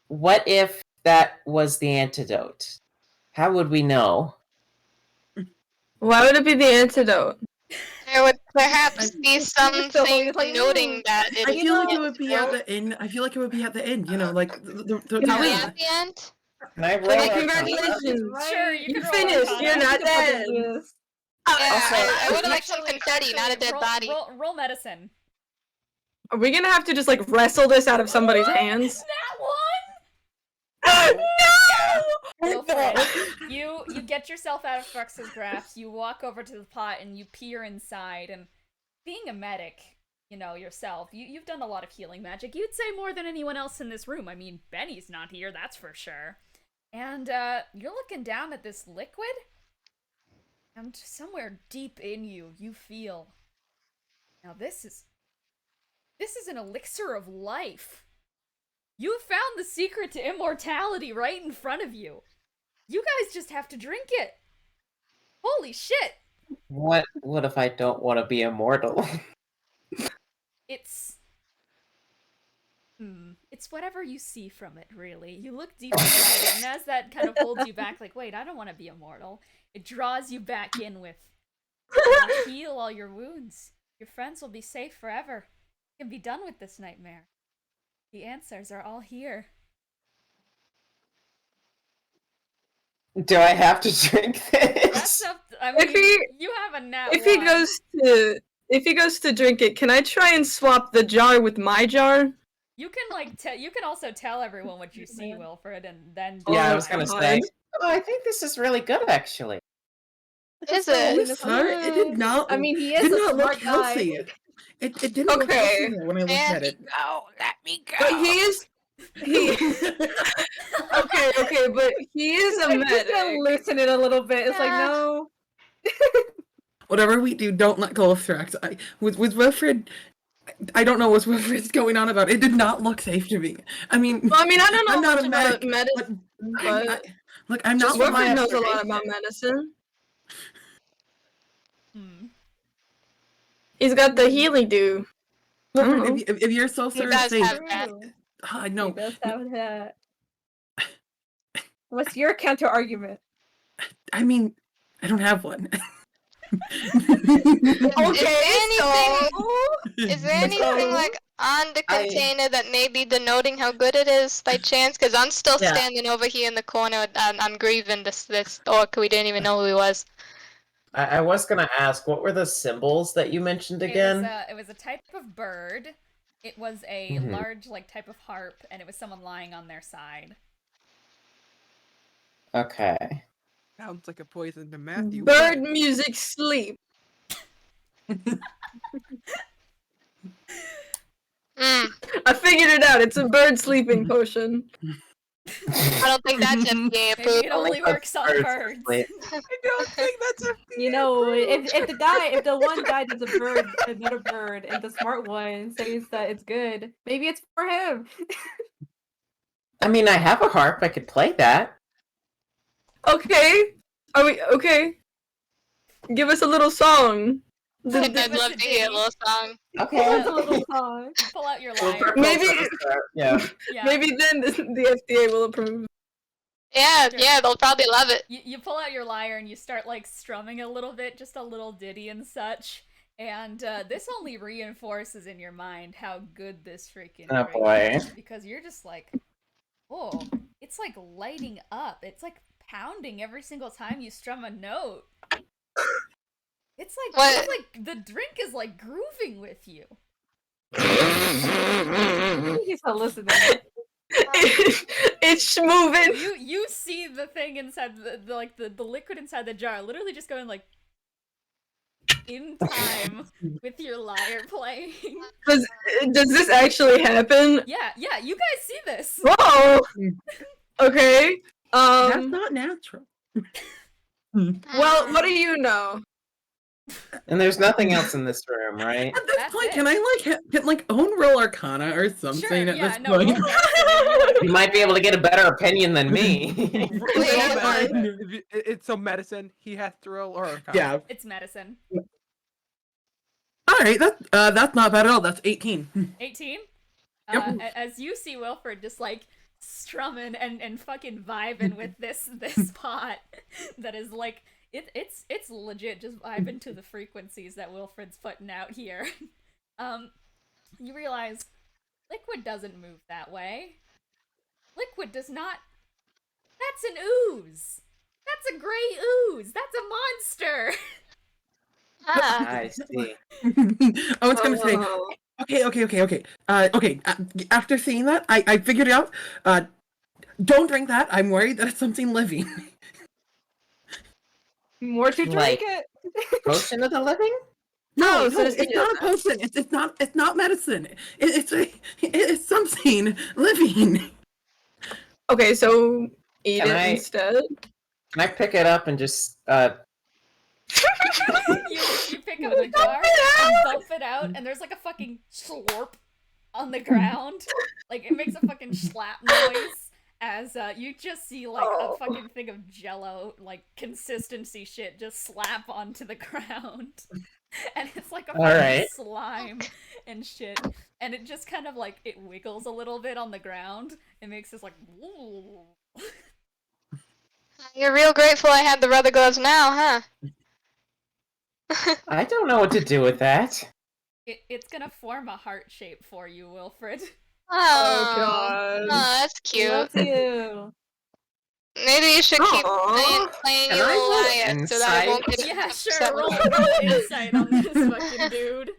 What if that was the antidote? How would we know? Why would it be the antidote? There would perhaps be something like, noting that it I is feel like the it would be at antidote. the end. I feel like it would be at the end. You know, like the Are we Yeah. at the end? Can I roll? Like, Arcana? congratulations! Sure, you You can roll finished, Arcana. you're not dead! Yeah, Also, I would have liked some Actually- confetti, not a dead roll, body. Roll medicine. Are we gonna have to just wrestle this out of somebody's hands? That one? No! Wilfred, you get yourself out of Thrux's grasp, you walk over to the pot and you peer inside, and being a medic, you know, yourself, you've done a lot of healing magic. You'd say more than anyone else in this room. I mean, Benny's not here, that's for sure. And you're looking down at this liquid, and somewhere deep in you, you feel, now this is an elixir of life. You found the secret to immortality right in front of you. You guys just have to drink it. Holy shit. What if I don't want to be immortal? It's whatever you see from it, really. You look deep inside it, and as that kind of holds you back, like, wait, I don't want to be immortal, it draws you back in with, heal all your wounds. Your friends will be safe forever. You can be done with this nightmare. The answers are all here. Do I have to drink this? That's up. I mean, you have a nat If one. he goes to drink it, can I try and swap the jar with my jar? You can you can also tell everyone what you see, Wilfred, and then Yeah, I was gonna say. Oh, I think this is really good, actually. Is it? Sorry, it did not. I mean, he It is did a not look smart guy. healthy. It didn't look Okay. healthy when I looked at it. Let me go. But he okay, but he is a I'm just gonna medic. loosen it a little bit. It's like, Yeah. no. Whatever we do, don't let go of Thrux. With Wilfred, I don't know what Wilfred's going on about. It did not look safe to me. I mean, Well, I mean, I don't know I'm not much a about medic, medicine, but look, I'm not. Wilfred knows a lot about medicine. He's got the healing do. Wilfred, if you're so He sure does safe, have that. I He know. does have that. What's your counter argument? I mean, I don't have one. Is there anything like on the container that may be denoting how good it is by chance? Because I'm still standing over here in the corner. I'm grieving this orc. We didn't even know who he was. I was gonna ask, what were the symbols that you mentioned again? It was a type of bird. It was a large, like, type of harp, and it was someone lying on their side. Okay. Sounds like a poison to Matthew. Bird music sleep. I figured it out. It's a bird sleeping potion. I don't think that's FDA Maybe approved. it only works on birds. I don't think that's a. You know, if the one guy that's a bird, another bird, and the smart one says that it's good, maybe it's for him. I mean, I have a harp. I could play that. Okay. Are we okay? Give us a little song. I'd love to hear a little song. Okay. It's a little song. You pull out your lyre. Maybe Yeah. Yeah. then the FDA will approve. Yeah, Sure. yeah, they'll probably love it. You pull out your lyre and you start, like, strumming a little bit, just a little ditty and such. And this only reinforces in your mind how good this freaking Oh, drink boy. is. Because you're just like, oh, it's like lighting up. It's like pounding every single time you strum a note. It's like the drink is like grooving with you. He's listening. It's moving. You see the thing inside the liquid inside the jar literally just going like in time with your lyre playing. Does this actually happen? Yeah, you guys see this. Whoa. Okay. That's not natural. Well, what do you know? And there's nothing else in this room, right? At this That's point, it. can I get like own roll Arcana or something Sure, at yeah, this no, point? You might be able to get a better opinion than me. It's so medicine. He has to roll or Yeah. It's medicine. All right, that's not bad at all. That's 18. 18? Yep. As you see Wilfred just like strumming and fucking vibing with this pot that is like it's legit just vibing to the frequencies that Wilfred's putting out here. You realize liquid doesn't move that way. Liquid does not. That's an ooze. That's a gray ooze. That's a monster. I see. I was gonna say, Oh. okay. After seeing that, I figured out. Don't drink that. I'm worried that it's something living. More to drink Like- it. Potion of the living? No, no, so it's not a potion. It's not medicine. It's something living. Okay, so eat Can it I- instead. Can I pick it up and just You pick up the jar and bump it out, and there's like a fucking slurp on the ground. Like, it makes a fucking slap noise as you just see like a fucking thing of jello, like consistency shit, just slap onto the ground. And it's like a fucking Alright. slime and shit. And it just kind of like, it wiggles a little bit on the ground. It makes this like, woo. You're real grateful I had the rubber gloves now, huh? I don't know what to do with that. It's gonna form a heart shape for you, Wilfred. Oh Oh, god. that's cute. Love you. Maybe you should keep Aw. playing Can your I roll Elias so that I won't get Yeah, upset sure, with roll insight on this fucking dude.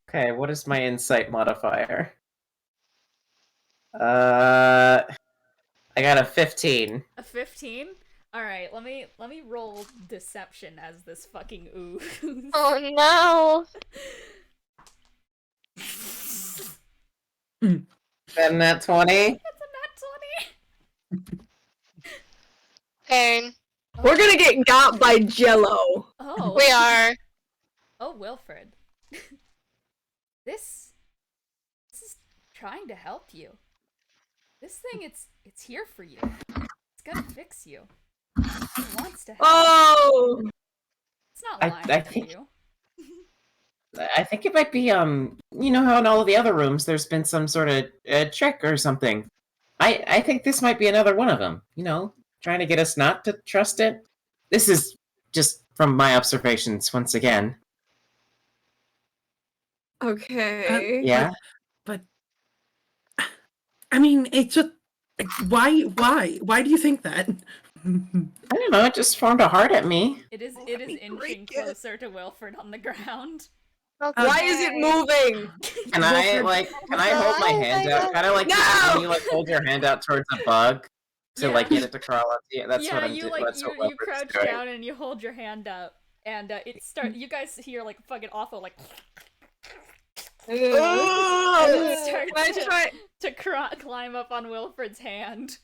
Okay, what is my insight modifier? I got a 15. A 15? Alright, let me roll deception as this fucking ooze. Oh no! Then that 20. That's a nat 20! Pain. We're gonna get got by Jello. Oh. We are. Oh, Wilfred. This is trying to help you. This thing, it's here for you. It's gonna fix you. It wants to help. Oh! It's not I lying to think- you. I think it might be, you know how in all of the other rooms there's been some sort of trick or something. I think this might be another one of them. You know, trying to get us not to trust it. This is just from my observations once again. Okay. Yeah. But I mean, it's just like, why do you think that? I don't know, it just formed a heart at me. It is me inching break it. closer to Wilfred on the ground. Why is it moving? Can I hold my hand out? Kind of like No! when you like hold your hand out towards a bug to Yeah. like get it to crawl up to you. That's yeah, what I'm you doing. like That's what you Wilfred's crouch doing. down and you hold your hand out, and it start. You guys hear like fucking awful like. And it Can starts I try? to climb up on Wilfred's hand.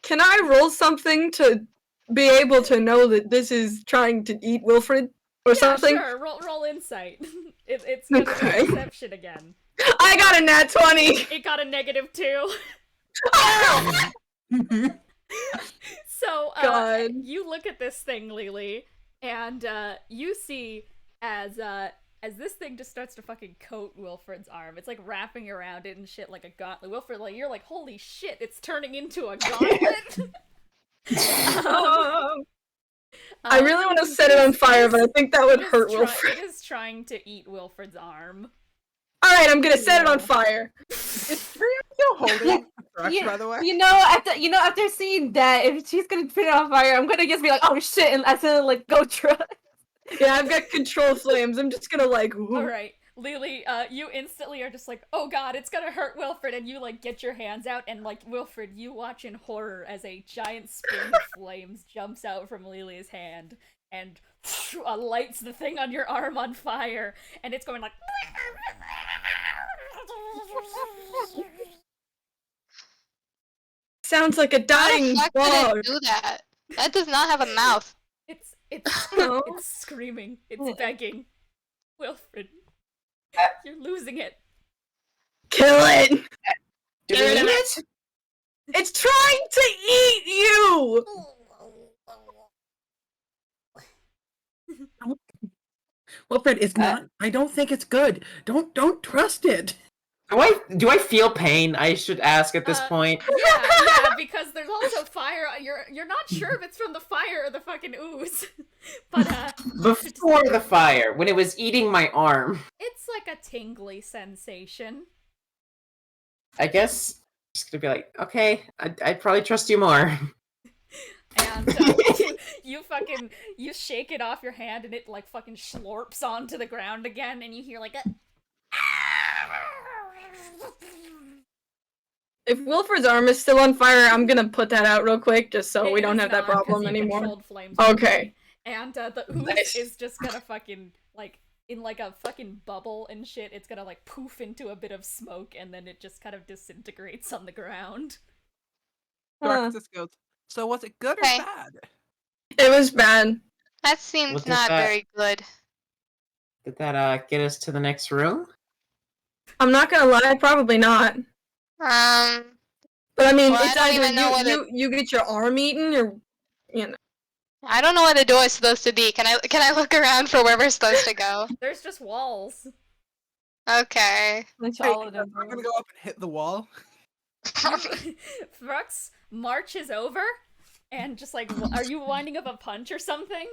Can I roll something to be able to know that this is trying to eat Wilfred or Yeah, something? sure. Roll insight. It's gonna Okay. be deception again. I got a nat 20. It got a -2. So God. you look at this thing, Lelee, and you see as this thing just starts to fucking coat Wilfred's arm. It's like wrapping around it and shit like a gauntlet. Wilfred, like you're like, holy shit, it's turning into a gauntlet. I really want to set it on fire, but I think that would hurt Wilfred. It is trying to eat Wilfred's arm. Alright, I'm gonna set it on fire. Is Trian still holding Thrux, Yeah, by the way? After seeing that, if she's gonna put it on fire, I'm gonna just be like, oh shit, and I said like, go try. Yeah, I've got control flames. I'm just gonna like. Whoop. Alright, Lelee, you instantly are just like, oh god, it's gonna hurt Wilfred, and you like get your hands out, and like Wilfred, you watch in horror as a giant spin of flames jumps out from Lelee's hand and lights the thing on your arm on fire, and it's going like. Sounds like a How dying the fuck did frog. it do that? That does not have a mouth. It's screaming. It's begging. Wilfred, you're losing it. Kill it! Do we need it? It's trying to eat you! Wilfred, it's not. I don't think it's good. Don't trust it. Do I feel pain? I should ask at this point. Yeah, because there's also fire. You're not sure if it's from the fire or the fucking ooze, but Before the fire, when it was eating my arm, it's like a tingly sensation. I guess I'm just gonna be like, okay, I'd probably trust you more. And you shake it off your hand, and it like fucking slurps onto the ground again, and you hear like a. If Wilfred's arm is still on fire, I'm gonna put that out real quick, just so we It don't is have that not, 'cause problem you anymore. controlled flames Okay. already. And the ooze Nice. is just gonna fucking, like, in like a fucking bubble and shit, it's gonna like poof into a bit of smoke and then it just kind of disintegrates on the ground. Huh. Thrax just goes, so was it good or Okay. bad? It was bad. That seems What does not that- very good. Did that get us to the next room? I'm not gonna lie, probably not. But I mean, Well, I it's don't either even know whether- you get your arm eaten, or you know. I don't know where the door is supposed to be. Can I look around for where we're supposed to go? There's just walls. Okay. Which Hey, all of them. I'm gonna go up and hit the wall. Thrux marches over and just like, are you winding up a punch or something?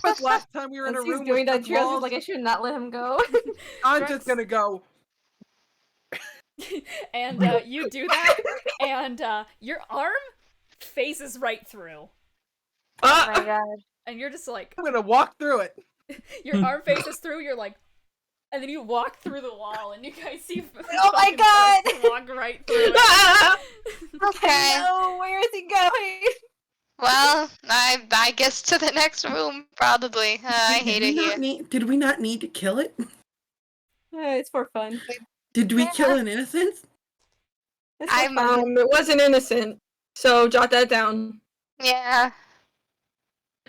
But last time we were in As a he's room doing with that, the Trails is walls, like, I should not let him go. I'm Thrux- just gonna go. And you do that, and your arm phases right through. Oh my god. And you're just like, I'm gonna walk through it. your arm faces through, you're like, and then you walk through the wall, and you guys see Oh my fucking God! Thrux walk right through it. Okay. No, where is he going? Well, I guess to the next room, probably. I hate it here. Did we not need to kill it? It's for fun. Did we Yeah. kill an innocent? It's for I'm- fun. It wasn't innocent, so jot that down. Yeah.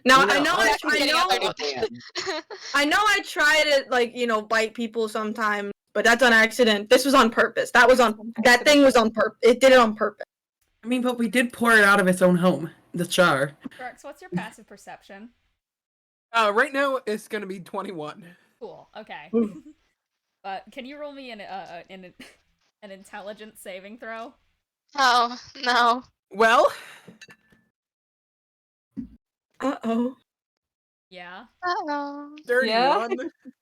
Now You I know I'm getting up there. I know I try to, like, you know, bite people sometimes, but that's on accident. This was on purpose. That thing was on purpose. It did it on purpose. I mean, but we did pour it out of its own home, the char. Thrux, what's your passive perception? Right now it's gonna be 21. Cool, okay. Can you roll me an intelligence saving throw? Oh, no. Well, Uh-oh. Yeah. Uh-oh. 31.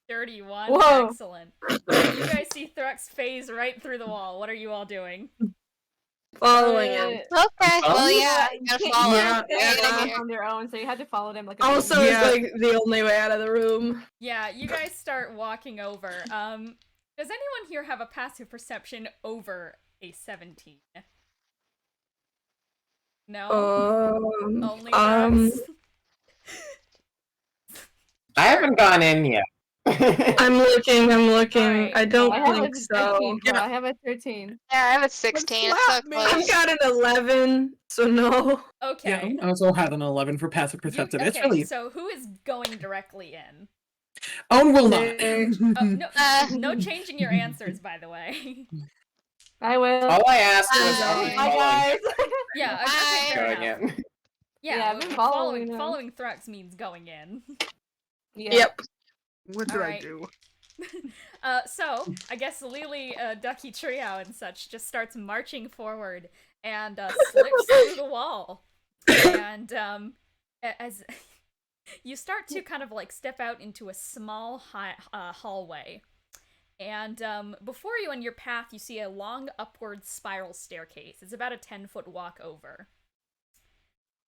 31. Whoa. Excellent. You guys see Thrux phase right through the wall. What are you all doing? Following him. Okay, well, yeah, you gotta follow. Yeah. Get out of here. On their own, so you had to follow them like a Also, Yeah. it's like the only way out of the room. Yeah, you guys start walking over. Does anyone here have a passive perception over a 17? No? Only Thrux? I haven't gone in yet. I'm looking. Alright, I don't I have think a so. 13, so I have a 13. Yeah, I have a 16. It's so slap me. close. I've got an 11, so no. Okay. Yeah, I also have an 11 for passive perception. It's Okay, really. so who is going directly in? Owen will not. Oh, no, Uh, no changing your answers, by the way. I will. All I asked was, Bye. are we Bye, following guys. Yeah, Bye. fair going enough. in? Yeah, I've been following them. following Thrux means going in. Yeah. Yep. What did I Alright. do? So I guess Lelee, Ducky Trio and such just starts marching forward and slips through the wall. And as you start to kind of like step out into a small hallway. And before you on your path, you see a long upward spiral staircase. It's about a 10-foot walk over.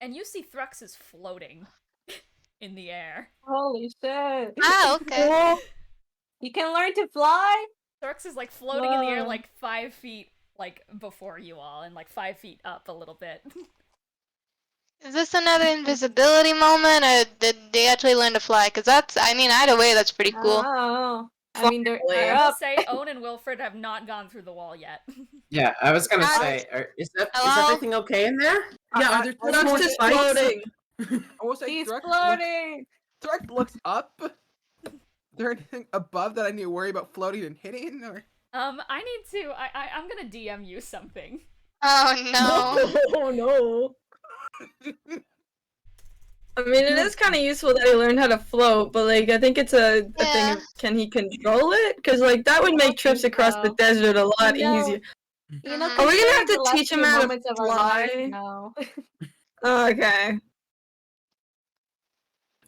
And you see Thrux is floating in the air. Holy shit. Ah, okay. You can learn to fly? Thrux is like floating in the air Whoa. like 5 feet like before you all and like 5 feet up a little bit. Is this another invisibility moment, or did they actually learn to fly? Because that's, I mean, either way, that's pretty cool. Oh. I mean, they're Finally. I will up. say Owen and Wilfred have not gone through the wall yet. Yeah, I was gonna Hello? say, is Hello? everything okay in there? Yeah, I- are there I- just more Thrux is spikes? floating. I will say He's Thrax floating. looks up. Is there anything above that I need to worry about floating and hitting? Or I need to I'm gonna DM you something. Oh no. Oh no. I mean, it is kind of useful that he learned how to float, but like, I think it's a thing Yeah. of, can he control it? Because like, that would make trips across the desert a lot No. easier. You know, Are we gonna have compared to the last teach him few how to moments of our lives, fly? No. Okay.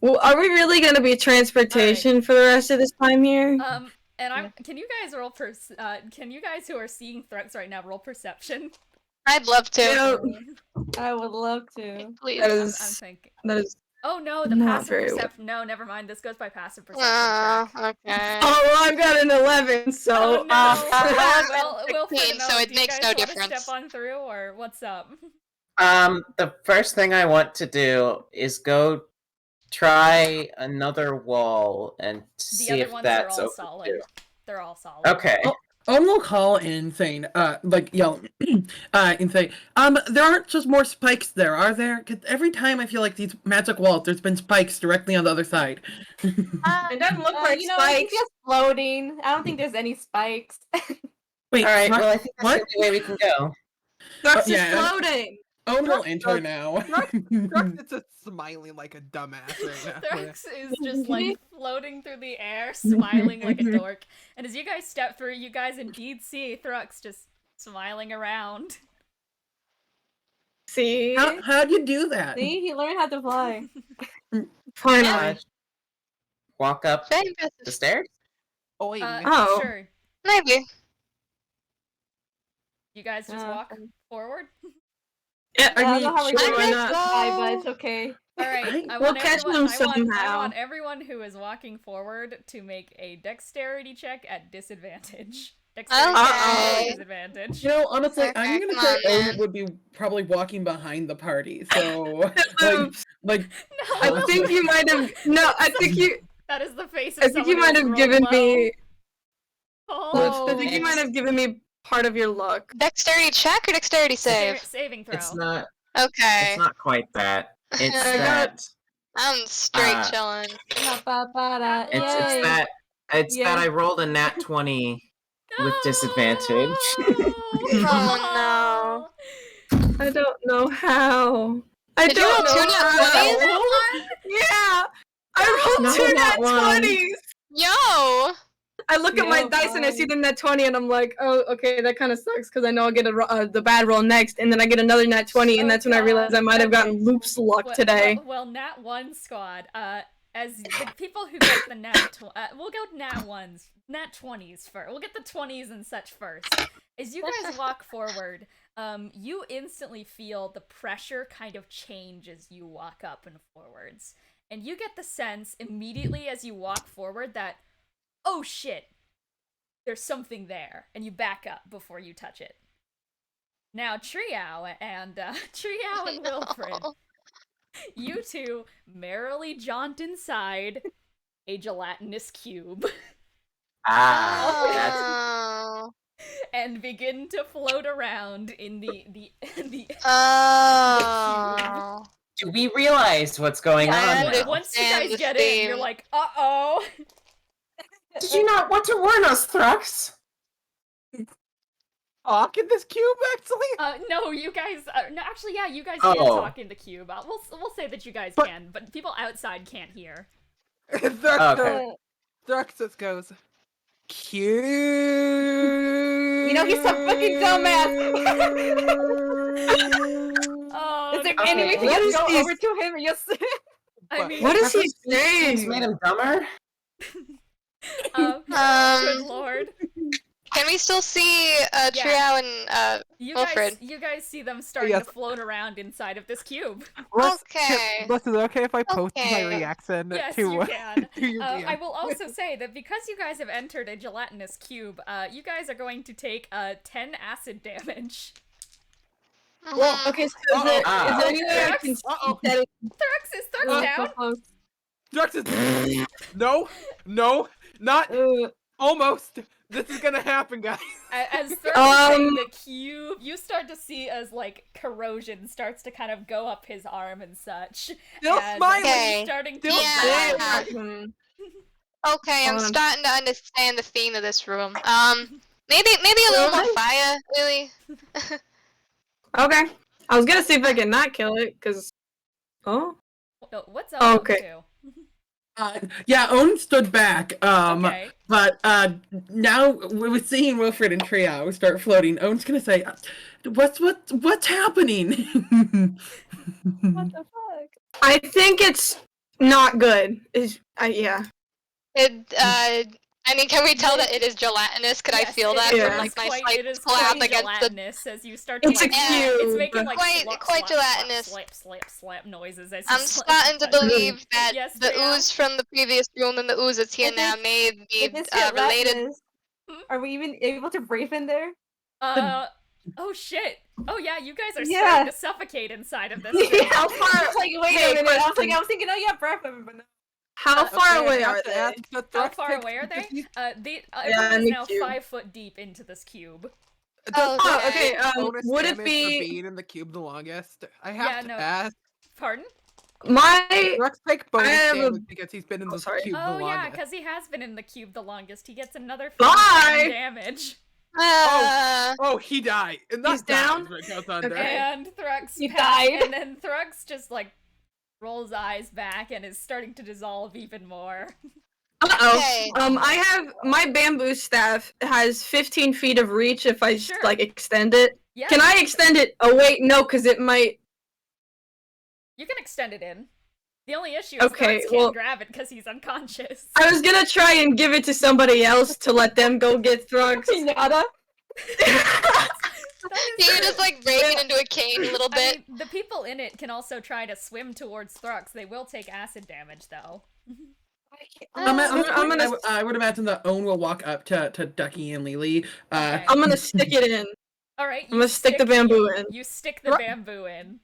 Well, are we really gonna be transportation for the rest of this time here? And can you guys roll can you guys who are seeing Thrux right now roll perception? I'd love to. Yeah, I would love to. Please. that I'm is thinking. that is. Oh no, the Not passive very well. perception. No, never mind. This goes by passive perception. Oh, track. okay. Oh, well, I I've got an 11, so Oh no! Well, 16, Wilfred, so it do you makes guys no want to difference. step on through, or what's up? The first thing I want to do is go try another wall and The see other if ones are that's all open solid. too. They're all solid. Okay. Owen will call in saying, yell, and say, there aren't just more spikes there, are there? 'Cause every time I feel like these magic walls, there's been spikes directly on the other side. it doesn't look like you know, I think spikes. just floating. I don't think there's any spikes. Wait, All right. what? Well, I think that's What? the only way we can go. Thrux is yeah. floating. Owen will Thrux enter does- now. Thrux is just smiling like a dumbass right now. Thrux is just like floating through the air, smiling like a dork. And as you guys step through, you guys indeed see Thrux just smiling around. See? How'd you do that? See, he learned how to fly. Finally. Walk up Very impressive. the stairs. Oing. Oh. Sure. Maybe. You guys just walk forward? Yeah, I don't know how we're sure, gonna why get not? by, but it's okay. All right. We'll catch them I somehow. want everyone who is walking forward to make a dexterity check at disadvantage. Dexterity check at Okay. disadvantage. You know, honestly, Okay, I'm gonna come say on, Owen man. would be probably walking behind the party, so Oops. like No, I think you might have. No, I think you. that is the face of I think you someone might who's have rolled given low. me. Oh, I think you might have given me part of your luck. Dexterity check or dexterity save? saving throw. It's not. Okay. It's not quite that. It's I that. I'm straight Uh, chilling. Ba-ba-ba-da, It's yay. that. It's Yeah. that I rolled a nat 20 with disadvantage. Oh I don't know how. I Did you don't roll know two nat how. Yeah, I rolled No, two not nat one. 20s. Yo! I look at my Yo, dice and I see bro. the nat 20 and I'm like, oh, okay, that kind of sucks because I know I'll get the bad roll next, and then I get another nat 20, and Oh, that's when I realize God. I might have Okay. gotten Loop's luck Well, today. Well, Nat 1 squad, as the people who get the we'll go Nat 1s, Nat 20s first. We'll get the 20s and such first. As you guys walk forward, you instantly feel the pressure kind of change as you walk up and forwards. And you get the sense immediately as you walk forward that, oh shit, there's something there. And you back up before you touch it. Now, Trio and Wilfred, you two merrily jaunt inside a gelatinous cube Oh. and begin to float around in the Oh. Do we realize what's going Yeah, on the- now? Once you And guys the get in, you're theme. like, uh-oh. Did you not want to warn us, Thrux? Talk in this cube, actually? No, you guys, no, actually, yeah, you guys Oh. can talk in the cube. We'll say that you guys But- can, but people outside can't hear. Thrux Okay. just goes, cube. You know, he's a fucking dumbass. Oh, Is there no. any way we What can is just go these- over to him and just... I mean, What is he It's made saying? him dumber? good lord. Can we still see Trio and Wilfred? You guys see them starting Yes. to float around inside of this cube. Okay. Russ, is it okay if I post my Okay. reaction Yes, to, you can. to your DM? I will also say that because you guys have entered a gelatinous cube, you guys are going to take 10 acid damage. Well, okay, so is there Uh-oh. any way I can see Uh-oh. that it- Thrux, is Thrux Oh, down? so close. Thrux is... No, not almost. This is gonna happen, guys. As Thrux is in the cube, you start to see as, like, corrosion starts to kind of go up his arm and such. Still and smiling. he's Okay. starting to Yeah. Hmm. Okay, I'm Hold on. starting to understand the theme of this room. Maybe a little more fire, really. Okay. I was gonna see if I can not kill it, because... Oh? What's Oh, up okay. to? yeah, Owen stood back. Okay. But now we're seeing Wilfred and Trio start floating. Owen's gonna say, "What's happening?" What the fuck? I think it's not good. Yeah. I I mean, can we tell that it is gelatinous? Could I Yes, feel it that is from like my quite- slight it is slap quite against the? gelatinous as you start to It's a like, cube. it's making like Quite- slop, quite slop, gelatinous. slap, slap, slap noises as you I'm slap. starting to believe that Yes, the Freya? ooze from the previous room and the ooze that's here If now it's- may be If it's related. gelatinous, Hmm? are we even able to breathe in there? Oh shit. Oh yeah, you guys are Yeah. starting to suffocate inside of this thing. How I far? was like, wait Hey, a minute. I was question. thinking, oh yeah, breath, but no. How far Okay, away I have are to they? ask the How Thrux far pick- away are they? Yeah, Everyone in is the now cube. 5 foot deep into this cube. Does Oh, okay. bonus Would it damage for be being in the cube the longest? I Yeah, have to no. ask. Pardon? my? Thrux take bonus have a- damage because he's been in Oh, the sorry. cube the Oh yeah, longest. because he has been in the cube the longest. He gets another 5 Bye! damage. Oh, he died. And He's that dies down? when it goes under. Okay. And Thrux You passed, died. and then Thrux just like rolls eyes back and is starting to dissolve even more. Uh-oh. Okay. I have my bamboo staff has 15 feet of reach if I Sure. like extend it. Yeah. Can I extend it? Oh wait, no, because it might. You can extend it in. The only issue is Okay, Thrux can't well- grab it because he's unconscious. I was gonna try and give it to somebody else to let them go get Thrux. Pinata? Can you just like break it into a cane a little I bit? mean, the people in it can also try to swim towards Thrux. They will take acid damage, though. I would imagine that Owen will walk up to Ducky and Lelee. Okay. I'm gonna stick it in. All right, I'm gonna stick the bamboo in. You stick the bamboo in.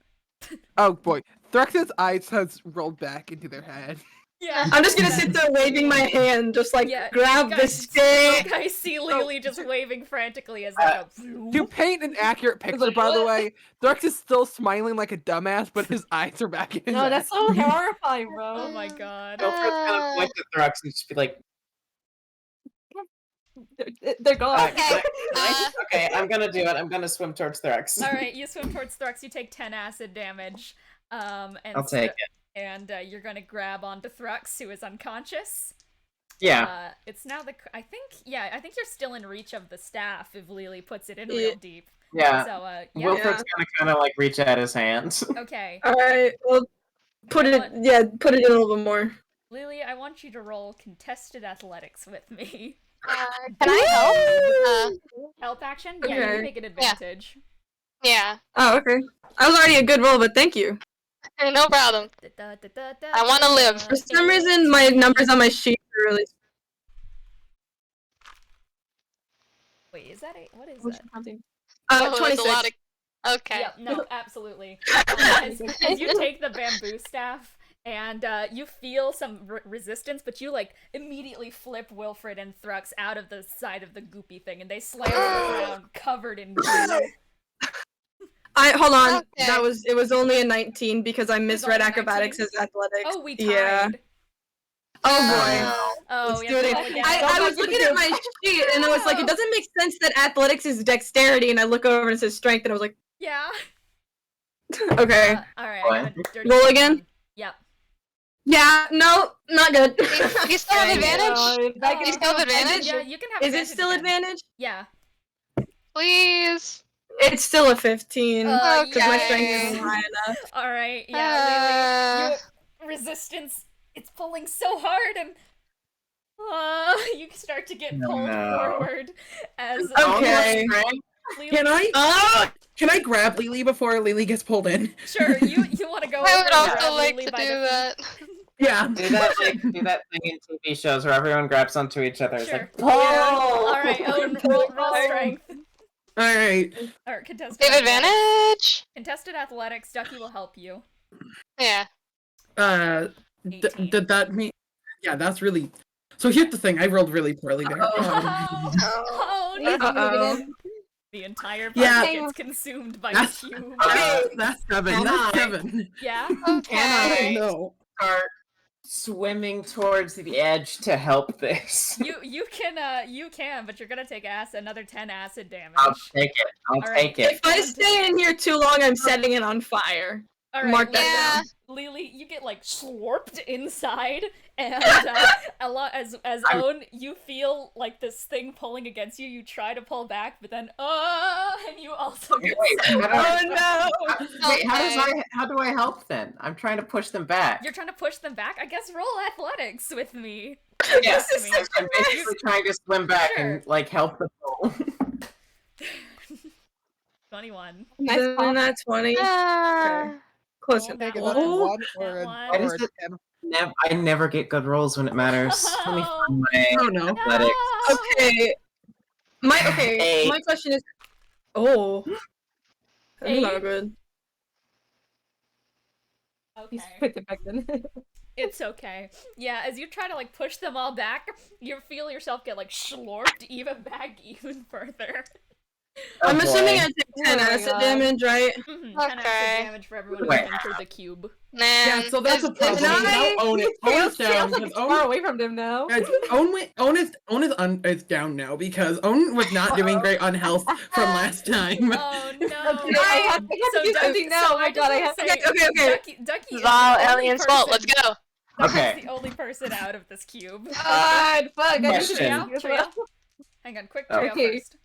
Oh boy. Thrux's eyes has rolled back into their head. Yeah. I'm just gonna sit there waving my hand, just like Yeah, grab you the guys- stick. You guys see Lelee just waving frantically as they go. To paint an accurate picture, by the way, Thrux is still smiling like a dumbass, but his eyes are back in his No, head. that's so horrifying, bro. Oh my god. Wilfred's gonna point to Thrux and just be like, They're gone. Okay. okay, I'm gonna do it. I'm gonna swim towards Thrux. All right, you swim towards Thrux. You take 10 acid damage. And I'll take it. And you're gonna grab onto Thrux, who is unconscious. Yeah. It's now I think you're still in reach of the staff if Lelee puts it in Yeah. real deep. Yeah. So, yeah. Wilfred's gonna kind of like reach out his hand. Okay. Alright, well, put it in a little bit more. Lelee, I want you to roll contested athletics with me. Can I help? Help action? Yeah, you Okay. can make an advantage. Yeah. Oh, okay. That was already a good roll, but thank you. No problem. I wanna live. For some reason, my numbers on my sheet are really. Wait, is that what is What's that? your counting? Oh, that's a 26. lot of... Okay. Yep, no, absolutely. As you take the bamboo staff, and you feel some resistance, but you like immediately flip Wilfred and Thrux out of the side of the goopy thing, and they slam to the ground covered in goo. Hold on. Okay. It was only a 19 because I misread only acrobatics 19? as athletics. Oh, we tied. Yeah. Oh boy. Oh, Let's we do have it to roll again. again. I was looking at my sheet and I was like, it doesn't make sense that athletics is dexterity, and I look over and it says strength, and I was like, Yeah. okay. Alright, Go I on. got a dirty Roll 21. again? Yep. Yeah, no, not good. You still have advantage? Oh, You still have advantage? Yeah, you can have Is it advantage still again. advantage? Yeah. Please. It's still a 15 because my Okay. strength isn't high enough. Alright, yeah, Lelee, your resistance, it's pulling so hard, and you start to get No. pulled forward as Okay. Lelee, Can I grab Lelee before Lelee gets pulled in? Sure, you want to go over I would and also grab like Lelee to by do the that. Yeah. do that thing in TV shows where everyone grabs onto each other. It's Sure. like, pull! Alright, Owen, roll strength. Alright. Or contested They have athletics. advantage? Contested athletics, Ducky will help you. Yeah. Did that mean? Yeah, that's really. So here's the thing. I rolled really poorly there. Oh, no. Uh-oh. The entire Yeah. party gets consumed by the That's- cube. That's 7. Can That's I? 7. Yeah? Okay. No. Start swimming towards the edge to help this. You can, but you're gonna take another 10 acid damage. I'll take it. I'll Alright. take it. If I stay in here too long, I'm setting it on fire. All right, Mark that Yeah. down. Lelee, you get like slurped inside, and a lot as Own, you feel like this thing pulling against you. You try to pull back, but then and you also get Wait, sucked how back. Oh no! Wait, how do I help then? I'm trying to push them back. You're trying to push them back. I guess roll athletics with me. Yes, This is I'm basically trying to swim back Sure. and like help the pull. 21. Nice Then pop. that's 20. Ah. Close Oh, enough. that Take it one. up to Oh, 1 or That a, one. or a What is 10. I never get good rolls when it matters. Let me find my Oh no. athletics. okay. Eight. My question is. Oh. That's Eight? not good. He's Okay. put it back then. It's okay. Yeah, as you try to like push them all back, you feel yourself get like slurped even back even further. Oh, I'm assuming boy. I take 10 Oh my acid God. damage, right? 10 Okay. acid damage for everyone who's Wait. entered the cube. Man. Yeah, so that's a this- problem. Can I- Now own it. Own is down. Like Because far own, away from them now. guys, is down now because Own was not doing great on health from last time. Oh no! I have to So do Ducky, something now. so Oh my I God, just I want have to to. say, Okay. Ducky is Wow, the only Ellion's fault. Let's person- go. Ducky's Okay. the only person out of this cube. God, fuck. I need to Question. do this Trio? well. Hang on, quick Oh. trio Okay. first.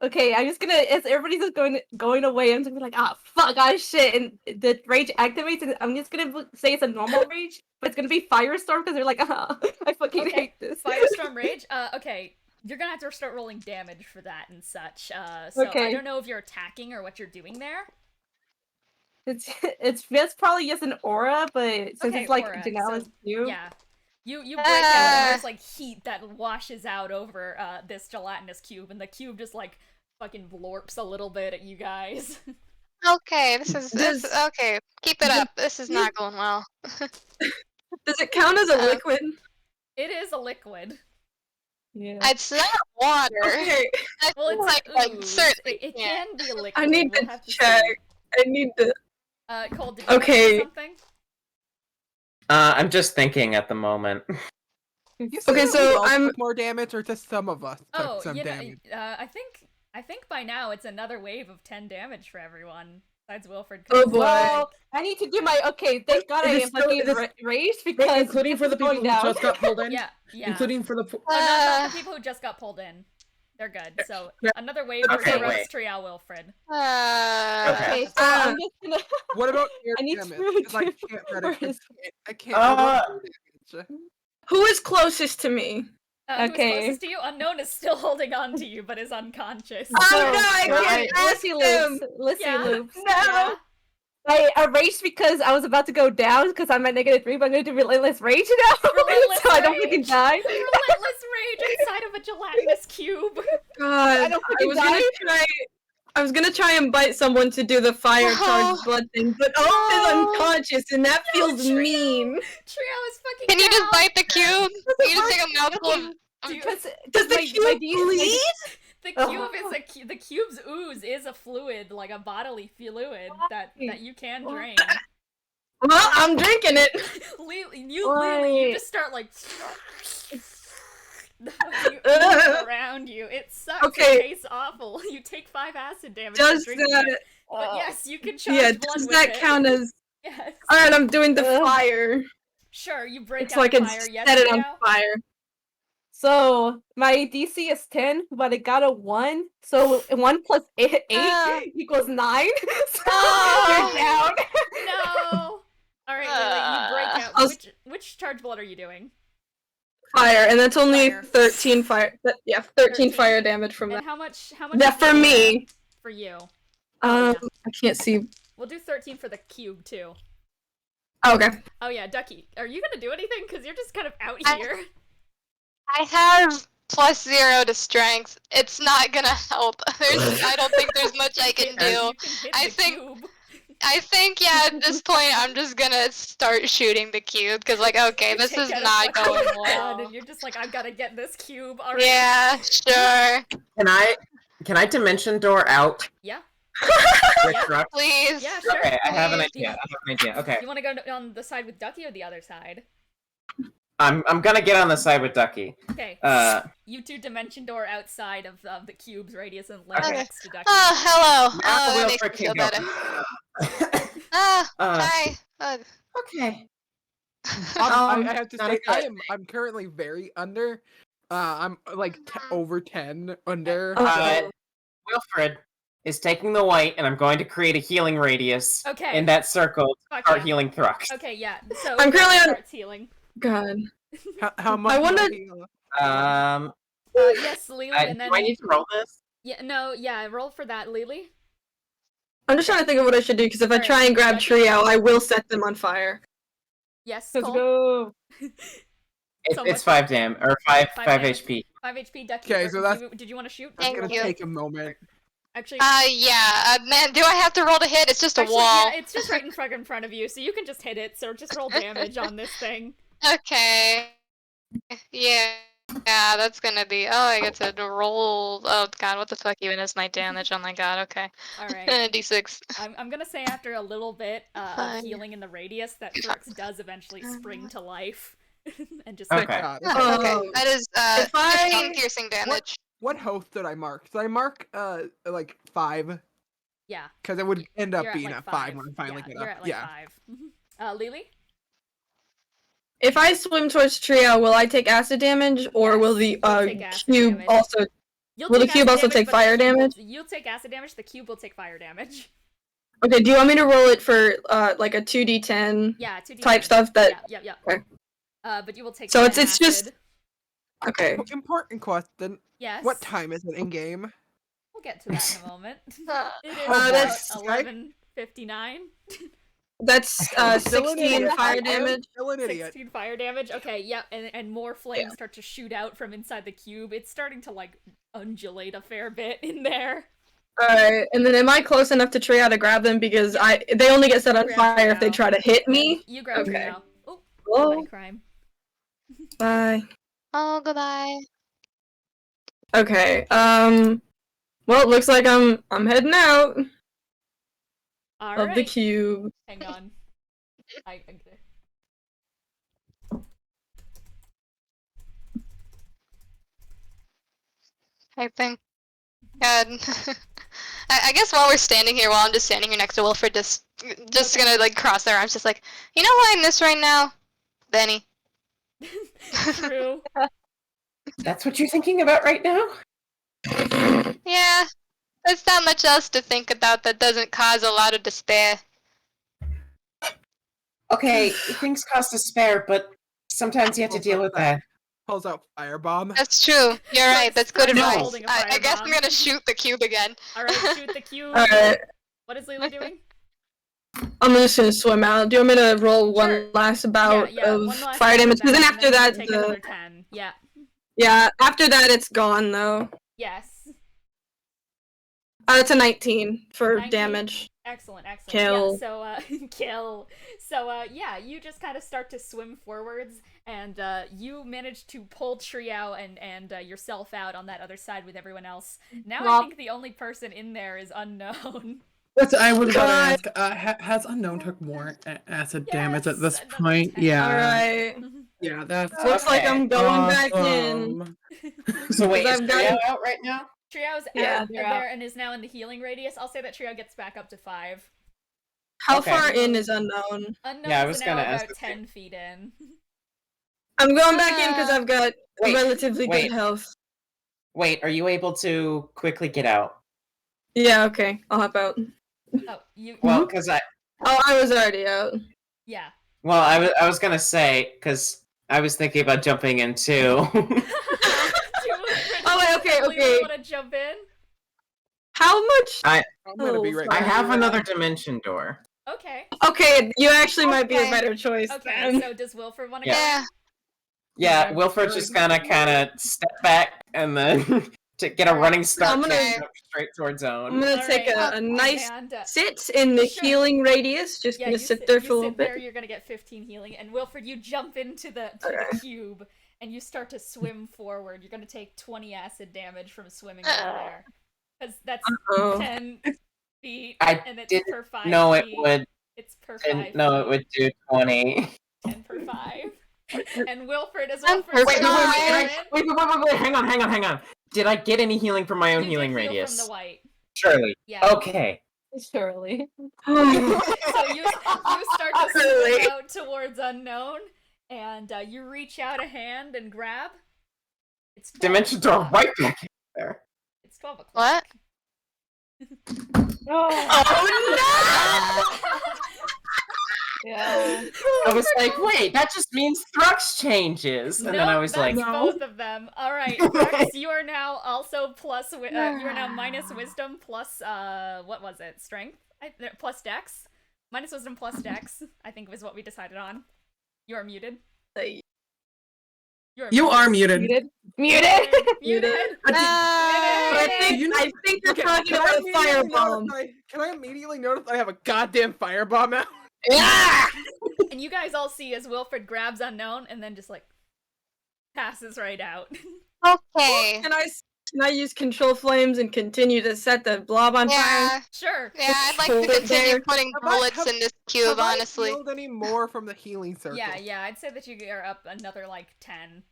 Okay, I'm just gonna, as everybody's just going away, I'm just gonna be like, ah, fuck, ah, shit, and the rage activates, and I'm just gonna say it's a normal rage, but it's gonna be Firestorm, because they're like, ah, I fucking Okay, hate this. Firestorm Rage. Okay, you're gonna have to start rolling damage for that and such. So I Okay. don't know if you're attacking or what you're doing there. It's probably just an aura, but since Okay, it's like aura, Janela's so, cube. Yeah. You break out, and there's like heat that washes out over this gelatinous cube, and the cube just like fucking blorps a little bit at you guys. Okay, this okay. Keep it up. This is not going well. Does it count as a liquid? It is a liquid. Yeah. It's not water. Okay. Well, it's like ooze. certainly. It Yeah. can be a liquid. I need we'll to have to check. see. I need to. Cole, did you Okay. say something? I'm just thinking at the moment. You Okay, said so we all I'm- took more damage, or just some of us took Oh, some you know, damage. I think by now it's another wave of 10 damage for everyone. Besides Wilfred. Oh, boy. Well, I need to do my, okay, thank God I It is am still- fucking it is- raised, because including for the this is people who going down. just got pulled in. Yeah. Including for the. Not the people who just got pulled in. They're good. So another wave for Okay, the wait. Trial Wilfred. Okay, so I'm just gonna, What about air I need damage? to 'Cause I do can't predict first. I can't predict air damage. Who is closest to me? Who's Okay. closest to you? Unknown is still holding on to you, but is unconscious. Oh, So, no, I right, can't ask Lissy him. Loops. Lissy Yeah. Loops. Yeah. I raged because I was about to go down because I'm at -3, but I'm gonna do Relentless Rage now, Relentless so I don't Rage. fucking die. Relentless rage inside of a gelatinous cube. God, don't I fucking was gonna try. I was gonna try and bite someone to do the fire charge blood thing, but Owen is unconscious, and that feels Trio. mean. Trio is fucking Can you just down. bite the cube? Can you just take a mouthful of Does the cube bleed? The cube is the cube's ooze is a fluid, like a bodily fluid that you can drain. Well, I'm drinking it. Literally, you just start like the fucking ooze around you. It sucks. Okay. It tastes awful. You take 5 acid damage. Does for drinking that? it. But yes, you can charge Yeah. blood Does with that it. count as? Yes. All right, I'm doing the fire. Sure, you break It's out like I fire. Yes, set it on Trio? fire. So my DC is 10, but it got a 1. So 1 plus 8 equals 9. So you're down. No. All right, Lily, you break out. I'll- Which charge blood are you doing? Fire, and that's only Fire. 13 fire. Yeah, 13 13. fire damage from And that. how much? That is for the me. For you. I can't see. We'll do 13 for the cube too. Oh, okay. Oh yeah, Ducky, are you gonna do anything? Cause you're just kind of out here. I have +0 to strength. It's not gonna help. I don't think there's much I can do. You can hit I the think- cube. I think, yeah, at this point, I'm just gonna start shooting the cube, because, like, okay, this Take is out a not fucking going gun, well. And you're just like, I've gotta get this cube. All right. Yeah, sure. Can I dimension door out? Yeah. With Yeah. Thrux? Please. Yeah. Sure. Okay, I have an please. idea. Okay. You want to go on the side with Ducky or the other side? I'm gonna get on the side with Ducky. Okay. You two dimension door outside of the cube's radius and left Okay. next to Ducky. Oh, hello. Now Oh, that makes me Wilfred feel can better. go. Hi. Okay. I have to not say, okay. I'm currently very under. I'm like over 10 under. Wilfred is taking the white, and I'm going to create a healing radius Okay. in that circle to Fuck start yeah. healing Thrux. Okay, yeah. So I'm currently on- starts healing. God. How much? I wanna- heal? Yes, Lelee, and then do I need to roll this? roll for that, Lelee. I'm just trying to think of what I should do, because if I Alright, try and grab gotcha. Trio, I will set them on fire. Yes, Let's Cole. go. It's 5 dam or 5 5 HP. 5 HP, Ducky. Okay, so that's- Did you want to shoot? It's Thank gonna you. take a moment. Actually, Yeah. Man, do I have to roll to hit? It's just a actually, wall. yeah, it's just right in front of you, so you can just hit it. So just roll damage on this thing. Okay. Yeah. Yeah, that's gonna be. Oh, I get to roll. Oh god, what the fuck even is my damage? Oh my god. Okay. All right. D6. I'm gonna say after a little bit of Fine. healing in the radius that Thrux does eventually spring to life and just Okay. God. Oh, okay. That is If I- 15 piercing damage. What health did I mark? Did I mark like 5? yeah. Because it would end up You're at being like a 5 when I finally yeah, get you're up. at like Yeah. 5. Lelee? If I swim towards Trio, will I take acid damage, or will the you'll take acid cube damage. also? You'll Will the take cube acid also damage, take but fire the cube will- damage? You'll take acid damage. The cube will take fire damage. Okay, do you want me to roll it for like a 2d10 Yeah, 2d10 type stuff? That Yeah. Okay. But you will take. So 10 it's just- acid. okay. Important question. Yes. What time is it in game? We'll get to that in a moment. It is Oh, about that's- 11:59. That's Still an 16 idiot. fire I am damage. Still an idiot. 16 fire damage. Okay, yeah, and more flames start to shoot out from inside the cube. It's starting to like undulate a fair bit in there. Alright, and then am I close enough to Trio to grab them, because they only get set on Grab fire if they Trio. try to hit me? You grab Okay. Trio. Oh, Whoa. somebody crime. Bye. Oh, goodbye. Okay. Well, it looks like I'm heading out All of right. the cube. Hang on. I Type thing. God. I guess while we're standing here, while I'm just standing here next to Wilfred, just gonna like cross their arms, just like, you know who I miss right now? Benny. True. That's what you're thinking about right now? Yeah. There's not much else to think about that doesn't cause a lot of despair. Okay, things cause despair, but sometimes you have to deal with that. Pulls out firebomb. That's true. You're right. That's good Thrux is advice. holding a I guess I'm firebomb. gonna shoot the cube again. All right, shoot the cube. Alright, What is Lelee doing? I'm just gonna swim out. Do you want me to roll one Sure. last bout of one last fire round damage? of Because then and after that, take another 10. Yeah. yeah, after that it's gone though. Yes. It's a 19 for 19? damage. Excellent. Kill. Yeah, so kill. So yeah, you just kind of start to swim forwards, and you manage to pull Trio and yourself out on that other side with everyone else. Now I Rob. think the only person in there is unknown. That's, I was about God. to ask, has Unknown took more acid damage at this Yes, point? another 10. Yeah. Alright. Yeah, that's Looks like I'm going back in. awesome. So wait, is I've got- Trio out right now? Trio's Yeah, out they're there and is now in the healing radius. I'll say that Trio gets back up to 5. How Okay. far in is unknown? Unknown Yeah, I is was now gonna about ask the same. 10 feet in. I'm going back in because I've got Wait, relatively wait. good health. Wait, are you able to quickly get out? Yeah, okay. I'll hop out. Oh, you. Well, because Oh, I was already out. Yeah. I was gonna say, because I was thinking about jumping in too. Oh, wait, okay, okay. Want to jump in? How much? I'm gonna be right I I back. have another dimension door. Okay. Okay, you actually might be a Okay. better choice Okay. then. So does Wilfred want to Yeah. go? Yeah, Okay. Wilfred's just kind of step back and then to get a running start I'm gonna- to jump straight towards I'm zone. gonna take Alright. a nice And, sit in the Sure. healing radius. Just yeah, gonna you sit there for a you little sit there, bit. you're gonna get 15 healing, and Wilfred, you jump into the cube and you start to swim forward. You're gonna take 20 acid damage from swimming over there, because that's Uh-oh. 10 feet, I and it's didn't per 5 No, it feet. would. It's per 5 Didn't know it feet, would do 20. 10 per 5. And Wilfred, as I'm Wilfred per Wait, five. hang on. Did I get any healing from my own you healing did heal radius? from the white. Surely. Yeah. Okay. Surely. So you start to swim out towards unknown, and you reach out a hand and grab. It's 12 Dimension door o'clock. right back in there. It's 12 o'clock. What? Oh Yeah. I was like, wait, that just means Thrux changes. And then I was like, that's no. both of them. All right, Thrux, you are now also plus. You are now minus wisdom plus what was it? Strength plus Dex. Minus wisdom plus Dex. I think was what we decided on. You are muted. no. You are muted. Muted. Muted. But I think, You know- I think they're Okay, talking can I about a immediately firebomb. Can I immediately notice I have a goddamn firebomb now? And you guys all see as Wilfred grabs unknown and then just like passes right out. Okay. Can I use control flames and continue to set the blob on fire? Yeah. Sure. Yeah, I'd like Hold to it continue there. putting Have I- bullets in this cube, Have I honestly. healed any more from the healing circle? Yeah, I'd say that you are up another like 10.